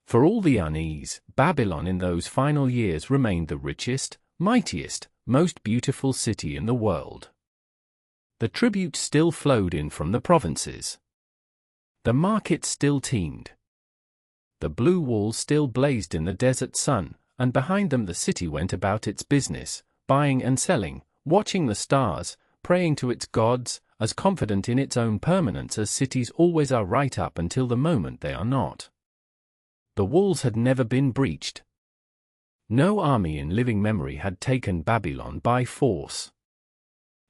For all the unease, Babylon in those final years remained the richest, mightiest, most beautiful city in the world. The tribute still flowed in from the provinces. The markets still teemed. The blue walls still blazed in the desert sun, and behind them the city went about its business, buying and selling, watching the stars, praying to its gods, as confident in its own permanence as cities always are right up until the moment they are not. The walls had never been breached. No army in living memory had taken Babylon by force.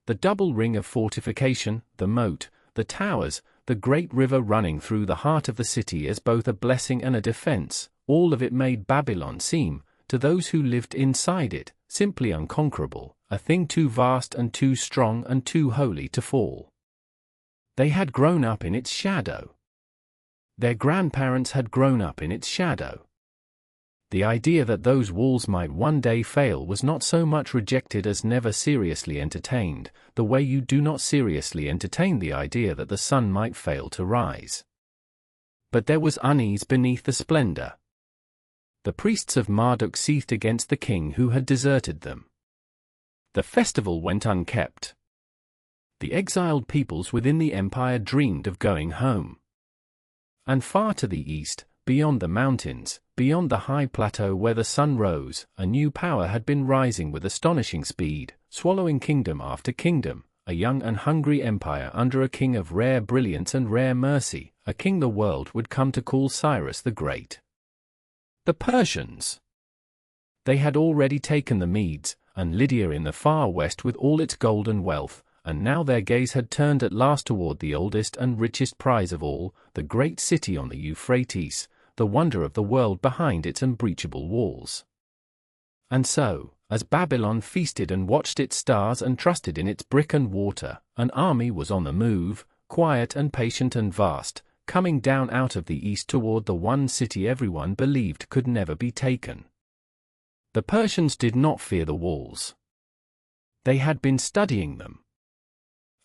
The double ring of fortification, the moat, the towers, the great river running through the heart of the city as both a blessing and a defense, all of it made Babylon seem, to those who lived inside it, simply unconquerable, a thing too vast and too strong and too holy to fall. They had grown up in its shadow. Their grandparents had grown up in its shadow. The idea that those walls might one day fail was not so much rejected as never seriously entertained, the way you do not seriously entertain the idea that the sun might fail to rise. but there was unease beneath the splendor. The priests of Marduk seethed against the king who had deserted them. The festival went unkept. The exiled peoples within the empire dreamed of going home. And far to the east, beyond the mountains, beyond the high plateau where the sun rose, a new power had been rising with astonishing speed, swallowing kingdom after kingdom, a young and hungry empire under a king of rare brilliance and rare mercy, a king the world would come to call Cyrus the Great. The Persians. They had already taken the Medes, and Lydia in the far west with all its gold and wealth, and now their gaze had turned at last toward the oldest and richest prize of all, the great city on the Euphrates, the wonder of the world behind its unbreachable walls. And so, as Babylon feasted and watched its stars and trusted in its brick and mortar, an army was on the move, quiet and patient and vast, coming down out of the east toward the one city everyone believed could never be taken. The Persians did not fear the walls. They had been studying them.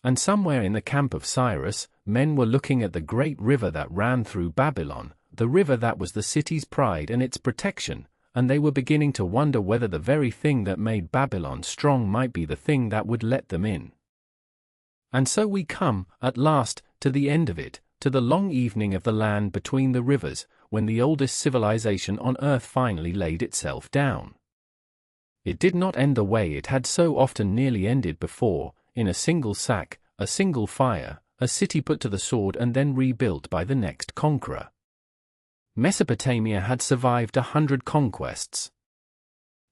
And somewhere in the camp of Cyrus, men were looking at the great river that ran through Babylon, the river that was the city's pride and its protection, and they were beginning to wonder whether the very thing that made Babylon strong might be the thing that would let them in. And so we come, at last, to the end of it, to the long evening of the land between the rivers, when the oldest civilization on earth finally laid itself down. It did not end the way it had so often nearly ended before, in a single sack, a single fire, a city put to the sword and then rebuilt by the next conqueror. Mesopotamia had survived 100 conquests.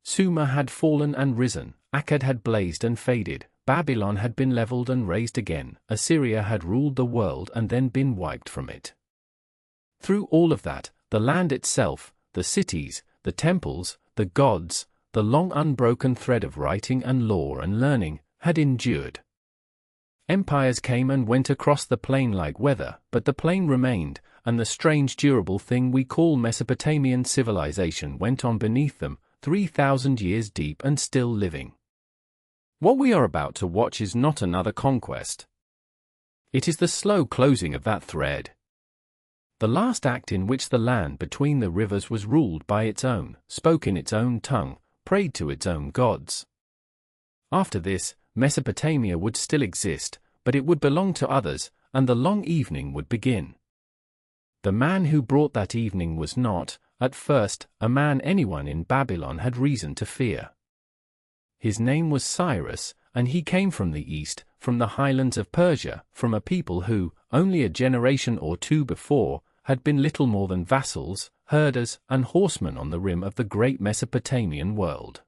Sumer had fallen and risen, Akkad had blazed and faded, Babylon had been leveled and raised again, Assyria had ruled the world and then been wiped from it. Through all of that, the land itself, the cities, the temples, the gods, the long unbroken thread of writing and law and learning, had endured. Empires came and went across the plain like weather, but the plain remained, and the strange durable thing we call Mesopotamian civilization went on beneath them, 3,000 years deep and still living. What we are about to watch is not another conquest. It is the slow closing of that thread. The last act in which the land between the rivers was ruled by its own, spoke in its own tongue, prayed to its own gods. After this, Mesopotamia would still exist, but it would belong to others, and the long evening would begin. The man who brought that evening was not, at first, a man anyone in Babylon had reason to fear. His name was Cyrus, and he came from the east, from the highlands of Persia, from a people who, only a generation or two before, had been little more than vassals, herders, and horsemen on the rim of the great Mesopotamian world.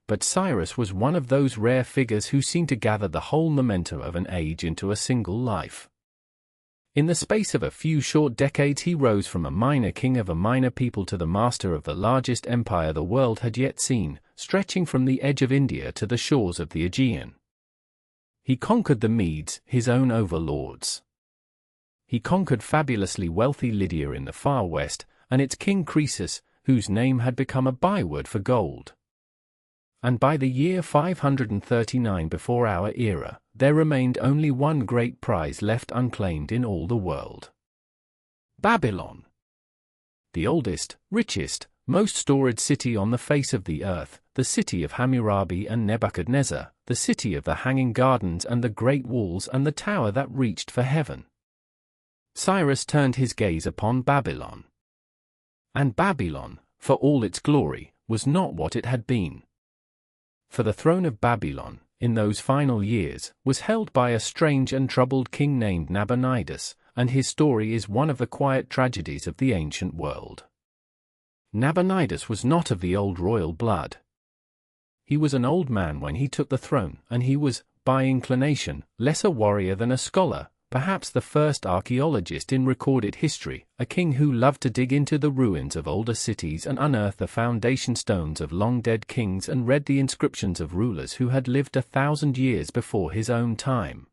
But Cyrus was one of those rare figures who seem to gather the whole momentum of an age into a single life. In the space of a few short decades he rose from a minor king of a minor people to the master of the largest empire the world had yet seen, stretching from the edge of India to the shores of the Aegean. He conquered the Medes, his own overlords. He conquered fabulously wealthy Lydia in the far west, and its king Croesus, whose name had become a byword for gold. And by the year 539 before our era, there remained only one great prize left unclaimed in all the world. Babylon. The oldest, richest, most storied city on the face of the earth, the city of Hammurabi and Nebuchadnezzar, the city of the hanging gardens and the great walls and the tower that reached for heaven. Cyrus turned his gaze upon Babylon. And Babylon, for all its glory, was not what it had been. For the throne of Babylon, in those final years, was held by a strange and troubled king named Nabonidus, and his story is one of the quiet tragedies of the ancient world. Nabonidus was not of the old royal blood. He was an old man when he took the throne, and he was, by inclination, less a warrior than a scholar, perhaps the first archaeologist in recorded history, a king who loved to dig into the ruins of older cities and unearth the foundation stones of long-dead kings and read the inscriptions of rulers who had lived 1,000 years before his own time.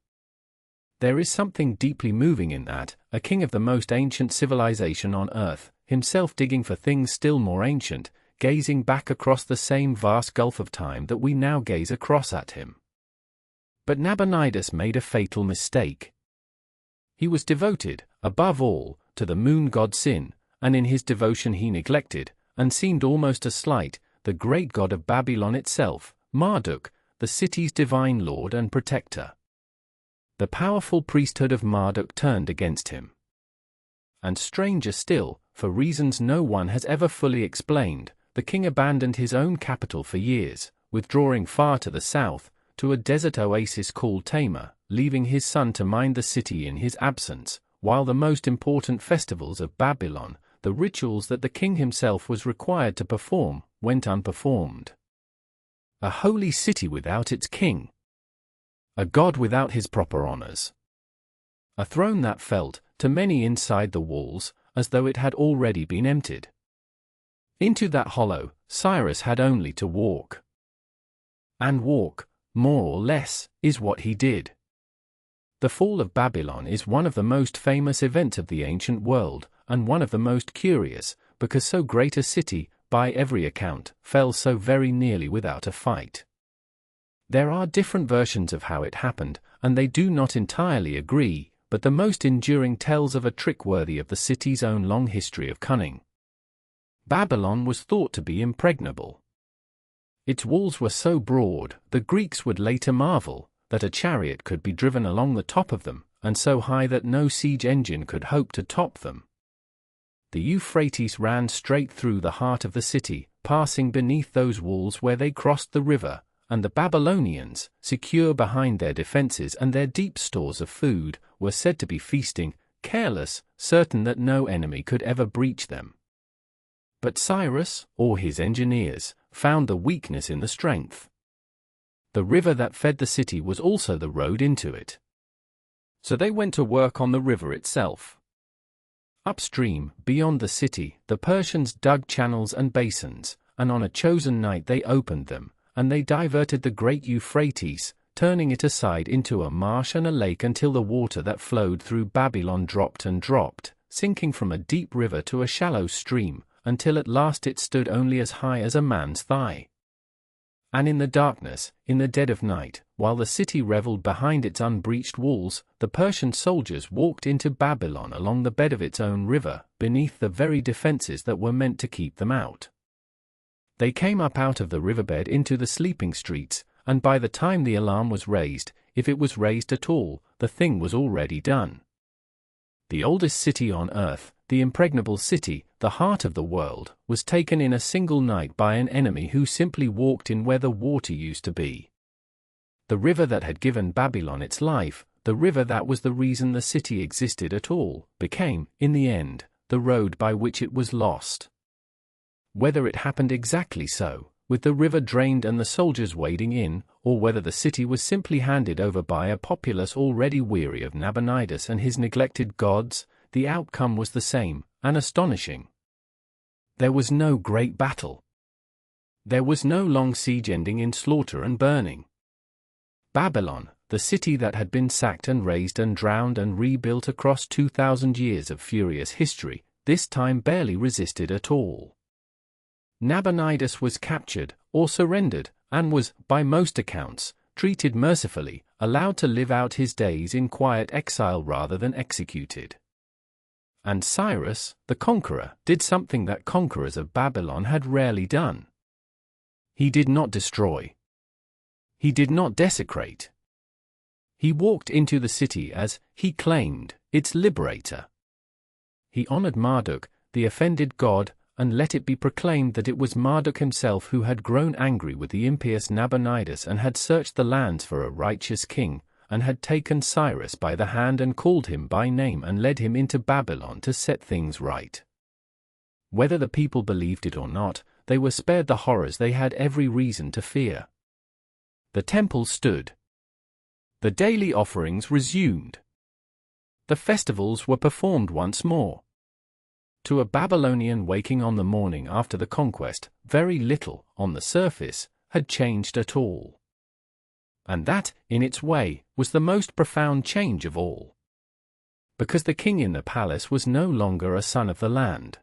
There is something deeply moving in that, a king of the most ancient civilization on earth, himself digging for things still more ancient, gazing back across the same vast gulf of time that we now gaze across at him. But Nabonidus made a fatal mistake. He was devoted, above all, to the moon god Sin, and in his devotion he neglected, and seemed almost to slight, the great god of Babylon itself, Marduk, the city's divine lord and protector. The powerful priesthood of Marduk turned against him. And stranger still, for reasons no one has ever fully explained, the king abandoned his own capital for years, withdrawing far to the south, to a desert oasis called Tamar, leaving his son to mind the city in his absence, while the most important festivals of Babylon, the rituals that the king himself was required to perform, went unperformed. A holy city without its king. A god without his proper honors. A throne that felt, to many inside the walls, as though it had already been emptied. Into that hollow, Cyrus had only to walk. And walk, more or less, is what he did. The fall of Babylon is one of the most famous events of the ancient world, and one of the most curious, because so great a city, by every account, fell so very nearly without a fight. There are different versions of how it happened, and they do not entirely agree, but the most enduring tells of a trick worthy of the city's own long history of cunning. Babylon was thought to be impregnable. Its walls were so broad, the Greeks would later marvel, that a chariot could be driven along the top of them, and so high that no siege engine could hope to top them. The Euphrates ran straight through the heart of the city, passing beneath those walls where they crossed the river, and the Babylonians, secure behind their defenses and their deep stores of food, were said to be feasting, careless, certain that no enemy could ever breach them. But Cyrus, or his engineers, found the weakness in the strength. The river that fed the city was also the road into it. So they went to work on the river itself. Upstream, beyond the city, the Persians dug channels and basins, and on a chosen night they opened them, and they diverted the great Euphrates, turning it aside into a marsh and a lake until the water that flowed through Babylon dropped and dropped, sinking from a deep river to a shallow stream, until at last it stood only as high as a man's thigh. And in the darkness, in the dead of night, while the city reveled behind its unbreached walls, the Persian soldiers walked into Babylon along the bed of its own river, beneath the very defenses that were meant to keep them out. They came up out of the riverbed into the sleeping streets, and by the time the alarm was raised, if it was raised at all, the thing was already done. The oldest city on earth, the impregnable city, the heart of the world, was taken in a single night by an enemy who simply walked in where the water used to be. The river that had given Babylon its life, the river that was the reason the city existed at all, became, in the end, the road by which it was lost. Whether it happened exactly so, with the river drained and the soldiers wading in, or whether the city was simply handed over by a populace already weary of Nabonidus and his neglected gods, the outcome was the same, and astonishing. There was no great battle. There was no long siege ending in slaughter and burning. Babylon, the city that had been sacked and razed and drowned and rebuilt across 2,000 years of furious history, this time barely resisted at all. Nabonidus was captured, or surrendered, and was, by most accounts, treated mercifully, allowed to live out his days in quiet exile rather than executed. And Cyrus, the conqueror, did something that conquerors of Babylon had rarely done. He did not destroy. He did not desecrate. He walked into the city as, he claimed, its liberator. He honored Marduk, the offended god, and let it be proclaimed that it was Marduk himself who had grown angry with the impious Nabonidus and had searched the lands for a righteous king, and had taken Cyrus by the hand and called him by name and led him into Babylon to set things right. Whether the people believed it or not, they were spared the horrors they had every reason to fear. The temple stood. The daily offerings resumed. The festivals were performed once more. To a Babylonian waking on the morning after the conquest, very little, on the surface, had changed at all. And that, in its way, was the most profound change of all. Because the king in the palace was no longer a son of the land.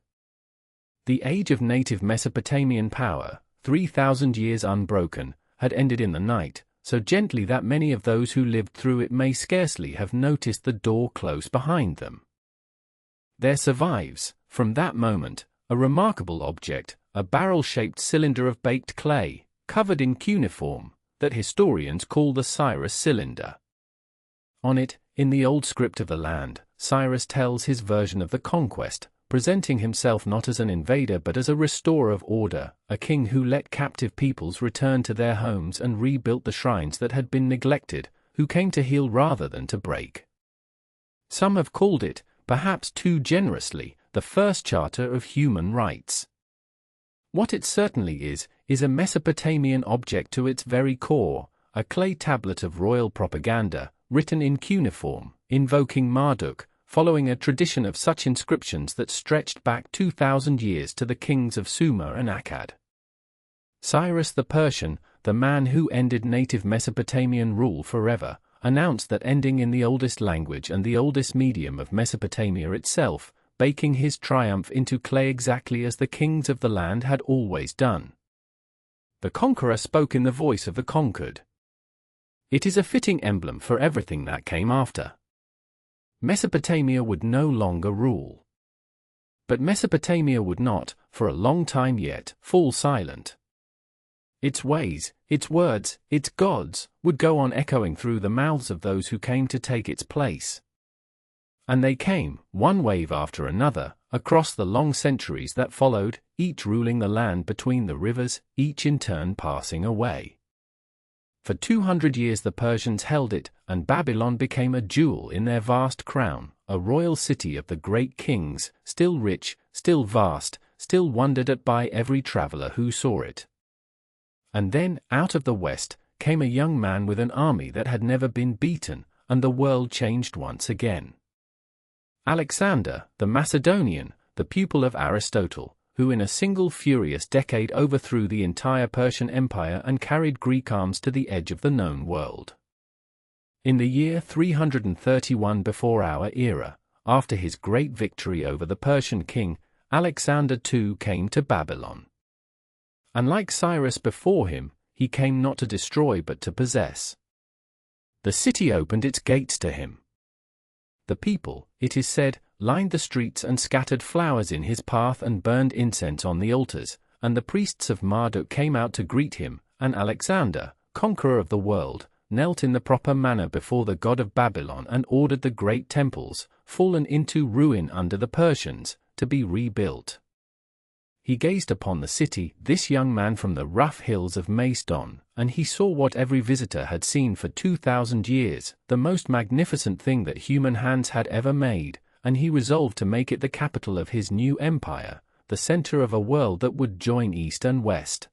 The age of native Mesopotamian power, 3,000 years unbroken, had ended in the night, so gently that many of those who lived through it may scarcely have noticed the door close behind them. There survives, from that moment, a remarkable object, a barrel-shaped cylinder of baked clay, covered in cuneiform, that historians call the Cyrus cylinder. On it, in the old script of the land, Cyrus tells his version of the conquest, presenting himself not as an invader but as a restorer of order, a king who let captive peoples return to their homes and rebuilt the shrines that had been neglected, who came to heal rather than to break. Some have called it, perhaps too generously, the first charter of human rights. What it certainly is a Mesopotamian object to its very core, a clay tablet of royal propaganda, written in cuneiform, invoking Marduk, following a tradition of such inscriptions that stretched back 2,000 years to the kings of Sumer and Akkad. Cyrus the Persian, the man who ended native Mesopotamian rule forever, announced that ending in the oldest language and the oldest medium of Mesopotamia itself, baking his triumph into clay exactly as the kings of the land had always done. The conqueror spoke in the voice of the conquered. It is a fitting emblem for everything that came after. Mesopotamia would no longer rule. But Mesopotamia would not, for a long time yet, fall silent. Its ways, its words, its gods, would go on echoing through the mouths of those who came to take its place. And they came, one wave after another, across the long centuries that followed, each ruling the land between the rivers, each in turn passing away. For 200 years the Persians held it, and Babylon became a jewel in their vast crown, a royal city of the great kings, still rich, still vast, still wondered at by every traveler who saw it. And then, out of the west, came a young man with an army that had never been beaten, and the world changed once again. Alexander, the Macedonian, the pupil of Aristotle, who in a single furious decade overthrew the entire Persian Empire and carried Greek arms to the edge of the known world. In the year 331 before our era, after his great victory over the Persian king, Alexander too came to Babylon. And like Cyrus before him, he came not to destroy but to possess. The city opened its gates to him. The people, it is said, lined the streets and scattered flowers in his path and burned incense on the altars, and the priests of Marduk came out to greet him, and Alexander, conqueror of the world, knelt in the proper manner before the god of Babylon and ordered the great temples, fallen into ruin under the Persians, to be rebuilt. He gazed upon the city, this young man from the rough hills of Macedon, and he saw what every visitor had seen for 2,000 years, the most magnificent thing that human hands had ever made, and he resolved to make it the capital of his new empire, the center of a world that would join East and West.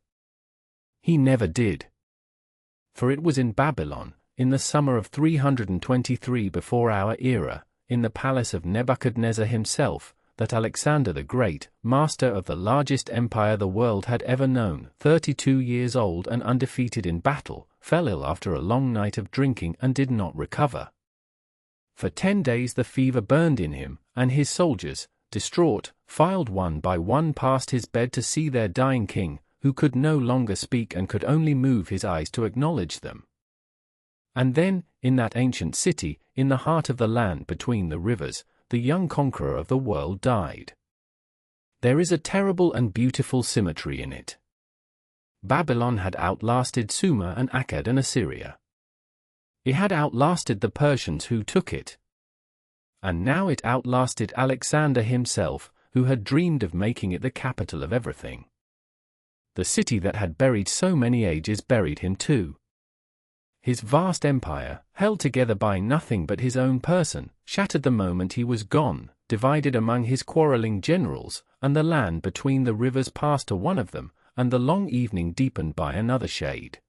He never did. For it was in Babylon, in the summer of 323 before our era, in the palace of Nebuchadnezzar himself, that Alexander the Great, master of the largest empire the world had ever known, 32 years old and undefeated in battle, fell ill after a long night of drinking and did not recover. For 10 days the fever burned in him, and his soldiers, distraught, filed one by one past his bed to see their dying king, who could no longer speak and could only move his eyes to acknowledge them. And then, in that ancient city, in the heart of the land between the rivers, the young conqueror of the world died. There is a terrible and beautiful symmetry in it. Babylon had outlasted Sumer and Akkad and Assyria. It had outlasted the Persians who took it. And now it outlasted Alexander himself, who had dreamed of making it the capital of everything. The city that had buried so many ages buried him too. His vast empire, held together by nothing but his own person, shattered the moment he was gone, divided among his quarreling generals, and the land between the rivers passed to one of them, and the long evening deepened by another shade.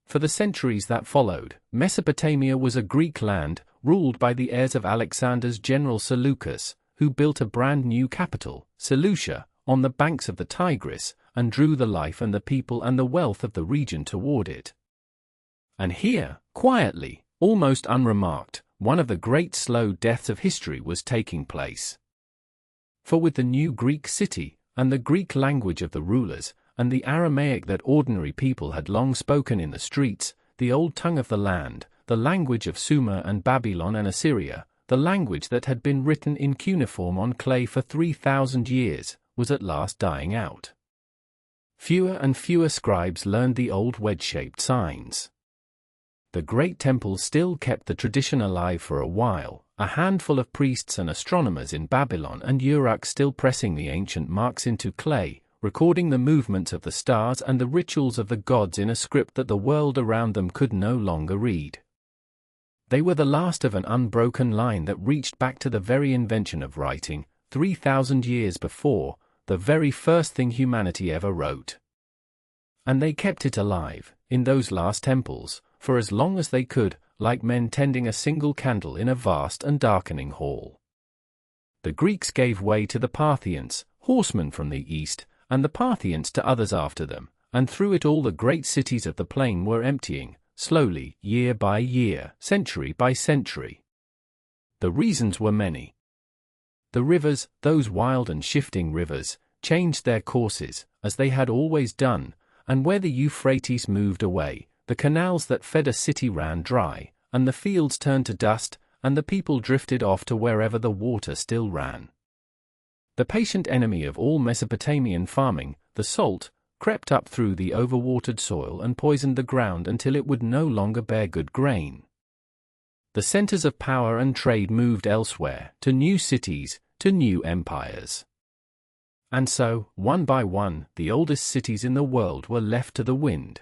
For the centuries that followed, Mesopotamia was a Greek land, ruled by the heirs of Alexander's general Seleucus, who built a brand new capital, Seleucia, on the banks of the Tigris, and drew the life and the people and the wealth of the region toward it. And here, quietly, almost unremarked, one of the great slow deaths of history was taking place. For with the new Greek city, and the Greek language of the rulers, and the Aramaic that ordinary people had long spoken in the streets, the old tongue of the land, the language of Sumer and Babylon and Assyria, the language that had been written in cuneiform on clay for 3,000 years, was at last dying out. Fewer and fewer scribes learned the old wedge-shaped signs. The great temple still kept the tradition alive for a while, a handful of priests and astronomers in Babylon and Uruk still pressing the ancient marks into clay, recording the movements of the stars and the rituals of the gods in a script that the world around them could no longer read. They were the last of an unbroken line that reached back to the very invention of writing, 3,000 years before, the very first thing humanity ever wrote. And they kept it alive, in those last temples, for as long as they could, like men tending a single candle in a vast and darkening hall. The Greeks gave way to the Parthians, horsemen from the east, and the Parthians to others after them, and through it all the great cities of the plain were emptying, slowly, year by year, century by century. The reasons were many. The rivers, those wild and shifting rivers, changed their courses, as they had always done, and where the Euphrates moved away, the canals that fed a city ran dry, and the fields turned to dust, and the people drifted off to wherever the water still ran. The patient enemy of all Mesopotamian farming, the salt, crept up through the overwatered soil and poisoned the ground until it would no longer bear good grain. The centers of power and trade moved elsewhere, to new cities, to new empires. And so, one by one, the oldest cities in the world were left to the wind.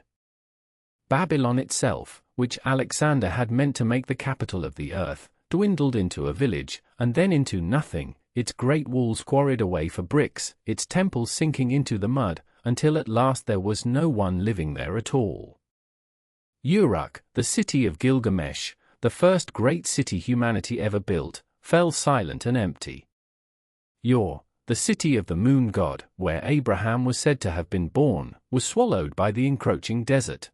Babylon itself, which Alexander had meant to make the capital of the earth, dwindled into a village, and then into nothing, its great walls quarried away for bricks, its temples sinking into the mud, until at last there was no one living there at all. Uruk, the city of Gilgamesh, the first great city humanity ever built, fell silent and empty. Ur, the city of the moon god, where Abraham was said to have been born, was swallowed by the encroaching desert.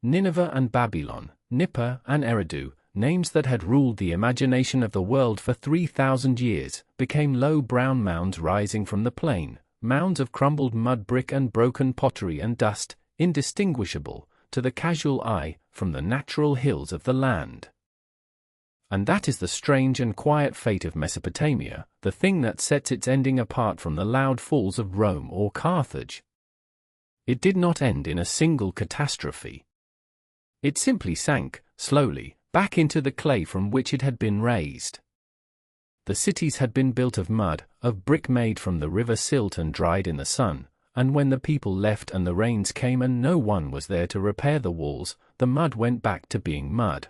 Nineveh and Babylon, Nippur and Eridu, names that had ruled the imagination of the world for 3,000 years, became low brown mounds rising from the plain, mounds of crumbled mud brick and broken pottery and dust, indistinguishable, to the casual eye, from the natural hills of the land. And that is the strange and quiet fate of Mesopotamia, the thing that sets its ending apart from the loud falls of Rome or Carthage. It did not end in a single catastrophe. It simply sank, slowly, back into the clay from which it had been raised. The cities had been built of mud, of brick made from the river silt and dried in the sun, and when the people left and the rains came and no one was there to repair the walls, the mud went back to being mud.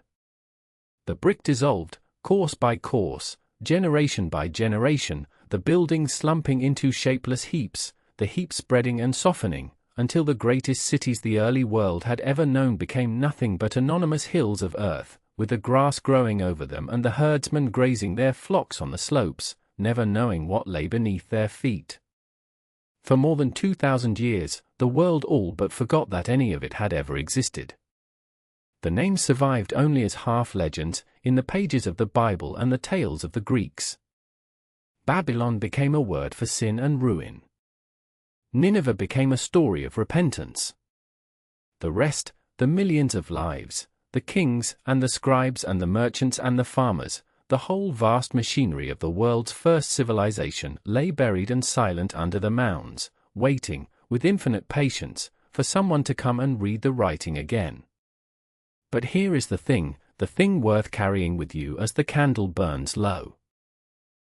The brick dissolved, course by course, generation by generation, the buildings slumping into shapeless heaps, the heaps spreading and softening, until the greatest cities the early world had ever known became nothing but anonymous hills of earth, with the grass growing over them and the herdsmen grazing their flocks on the slopes, never knowing what lay beneath their feet. For more than 2,000 years, the world all but forgot that any of it had ever existed. The names survived only as half-legends in the pages of the Bible and the tales of the Greeks. Babylon became a word for sin and ruin. Nineveh became a story of repentance. The rest, the millions of lives, the kings and the scribes and the merchants and the farmers, the whole vast machinery of the world's first civilization lay buried and silent under the mounds, waiting, with infinite patience, for someone to come and read the writing again. But here is the thing worth carrying with you as the candle burns low.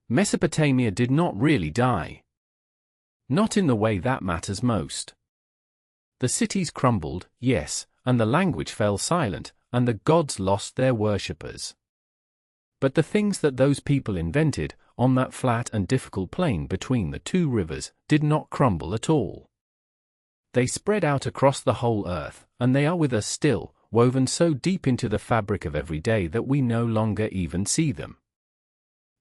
Mesopotamia did not really die. Not in the way that matters most. The cities crumbled, yes, and the language fell silent, and the gods lost their worshippers. But the things that those people invented, on that flat and difficult plain between the two rivers, did not crumble at all. They spread out across the whole earth, and they are with us still, woven so deep into the fabric of every day that we no longer even see them.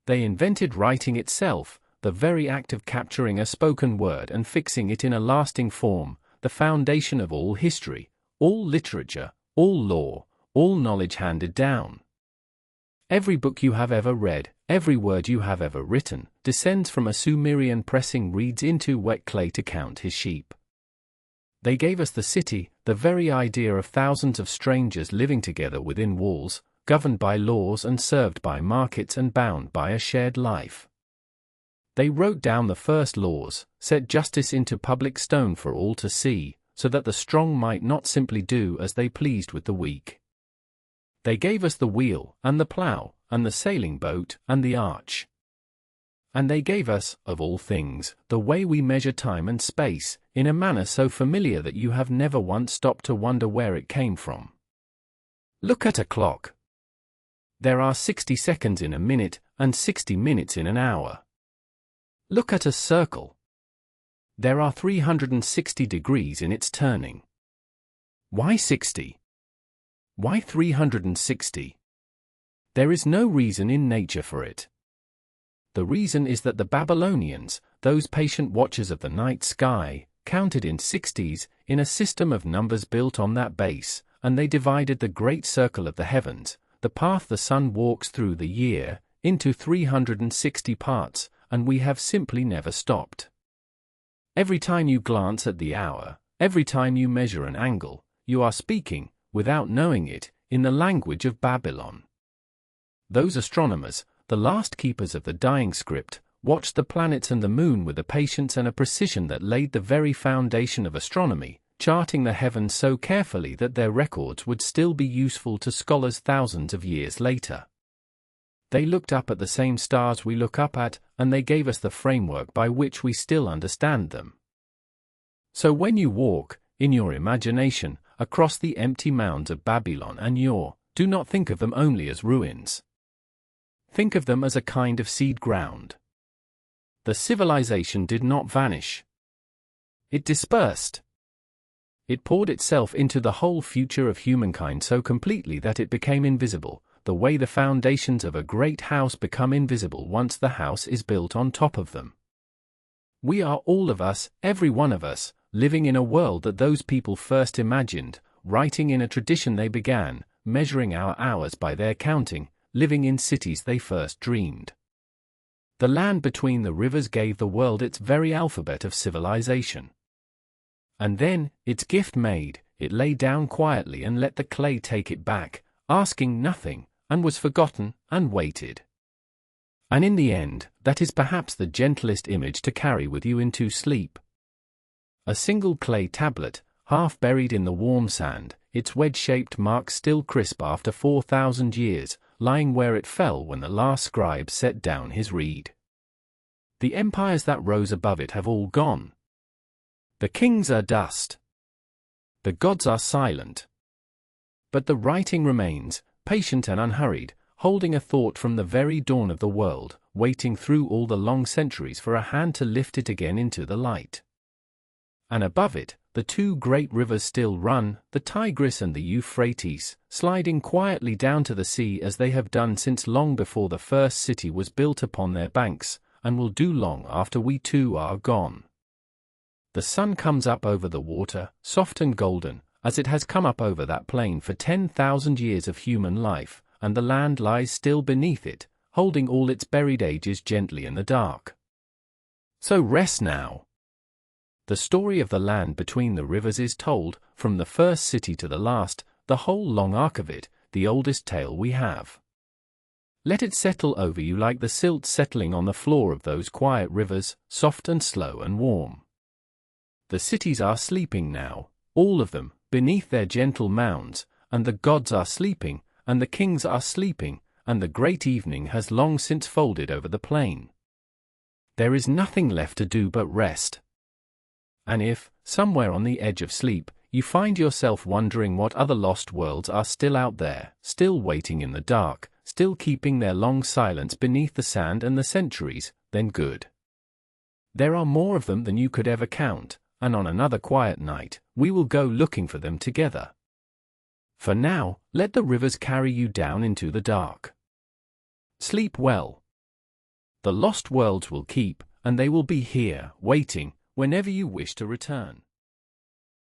They invented writing itself, the very act of capturing a spoken word and fixing it in a lasting form, the foundation of all history, all literature, all law, all knowledge handed down. Every book you have ever read, every word you have ever written, descends from a Sumerian pressing reeds into wet clay to count his sheep. They gave us the city, the very idea of thousands of strangers living together within walls, governed by laws and served by markets and bound by a shared life. They wrote down the first laws, set justice into public stone for all to see, so that the strong might not simply do as they pleased with the weak. They gave us the wheel, and the plough, and the sailing boat, and the arch. And they gave us, of all things, the way we measure time and space, in a manner so familiar that you have never once stopped to wonder where it came from. Look at a clock. There are 60 seconds in a minute, and 60 minutes in an hour. Look at a circle. There are 360 degrees in its turning. Why 60? Why 360? There is no reason in nature for it. The reason is that the Babylonians, those patient watchers of the night sky, counted in 60s, in a system of numbers built on that base, and they divided the great circle of the heavens, the path the sun walks through the year, into 360 parts, and we have simply never stopped. Every time you glance at the hour, every time you measure an angle, you are speaking, without knowing it, in the language of Babylon. Those astronomers, the last keepers of the dying script, watched the planets and the moon with a patience and a precision that laid the very foundation of astronomy, charting the heavens so carefully that their records would still be useful to scholars thousands of years later. They looked up at the same stars we look up at, and they gave us the framework by which we still understand them. So when you walk, in your imagination, across the empty mounds of Babylon and do not think of them only as ruins. Think of them as a kind of seed ground. The civilization did not vanish. It dispersed. It poured itself into the whole future of humankind so completely that it became invisible, the way the foundations of a great house become invisible once the house is built on top of them. We are all of us, every one of us, living in a world that those people first imagined, writing in a tradition they began, measuring our hours by their counting, living in cities they first dreamed. The land between the rivers gave the world its very alphabet of civilization. And then, its gift made, it lay down quietly and let the clay take it back, asking nothing, and was forgotten, and waited. And in the end, that is perhaps the gentlest image to carry with you into sleep. A single clay tablet, half buried in the warm sand, its wedge-shaped mark still crisp after 4,000 years, lying where it fell when the last scribe set down his reed. The empires that rose above it have all gone. The kings are dust. The gods are silent. But the writing remains, patient and unhurried, holding a thought from the very dawn of the world, waiting through all the long centuries for a hand to lift it again into the light. And above it, the two great rivers still run, the Tigris and the Euphrates, sliding quietly down to the sea as they have done since long before the first city was built upon their banks, and will do long after we too are gone. The sun comes up over the water, soft and golden, as it has come up over that plain for 10,000 years of human life, and the land lies still beneath it, holding all its buried ages gently in the dark. So rest now. The story of the land between the rivers is told, from the first city to the last, the whole long arc of it, the oldest tale we have. Let it settle over you like the silt settling on the floor of those quiet rivers, soft and slow and warm. The cities are sleeping now, all of them, beneath their gentle mounds, and the gods are sleeping, and the kings are sleeping, and the great evening has long since folded over the plain. There is nothing left to do but rest. And if, somewhere on the edge of sleep, you find yourself wondering what other lost worlds are still out there, still waiting in the dark, still keeping their long silence beneath the sand and the centuries, then good. There are more of them than you could ever count, and on another quiet night, we will go looking for them together. For now, let the rivers carry you down into the dark. Sleep well. The lost worlds will keep, and they will be here, waiting, whenever you wish to return.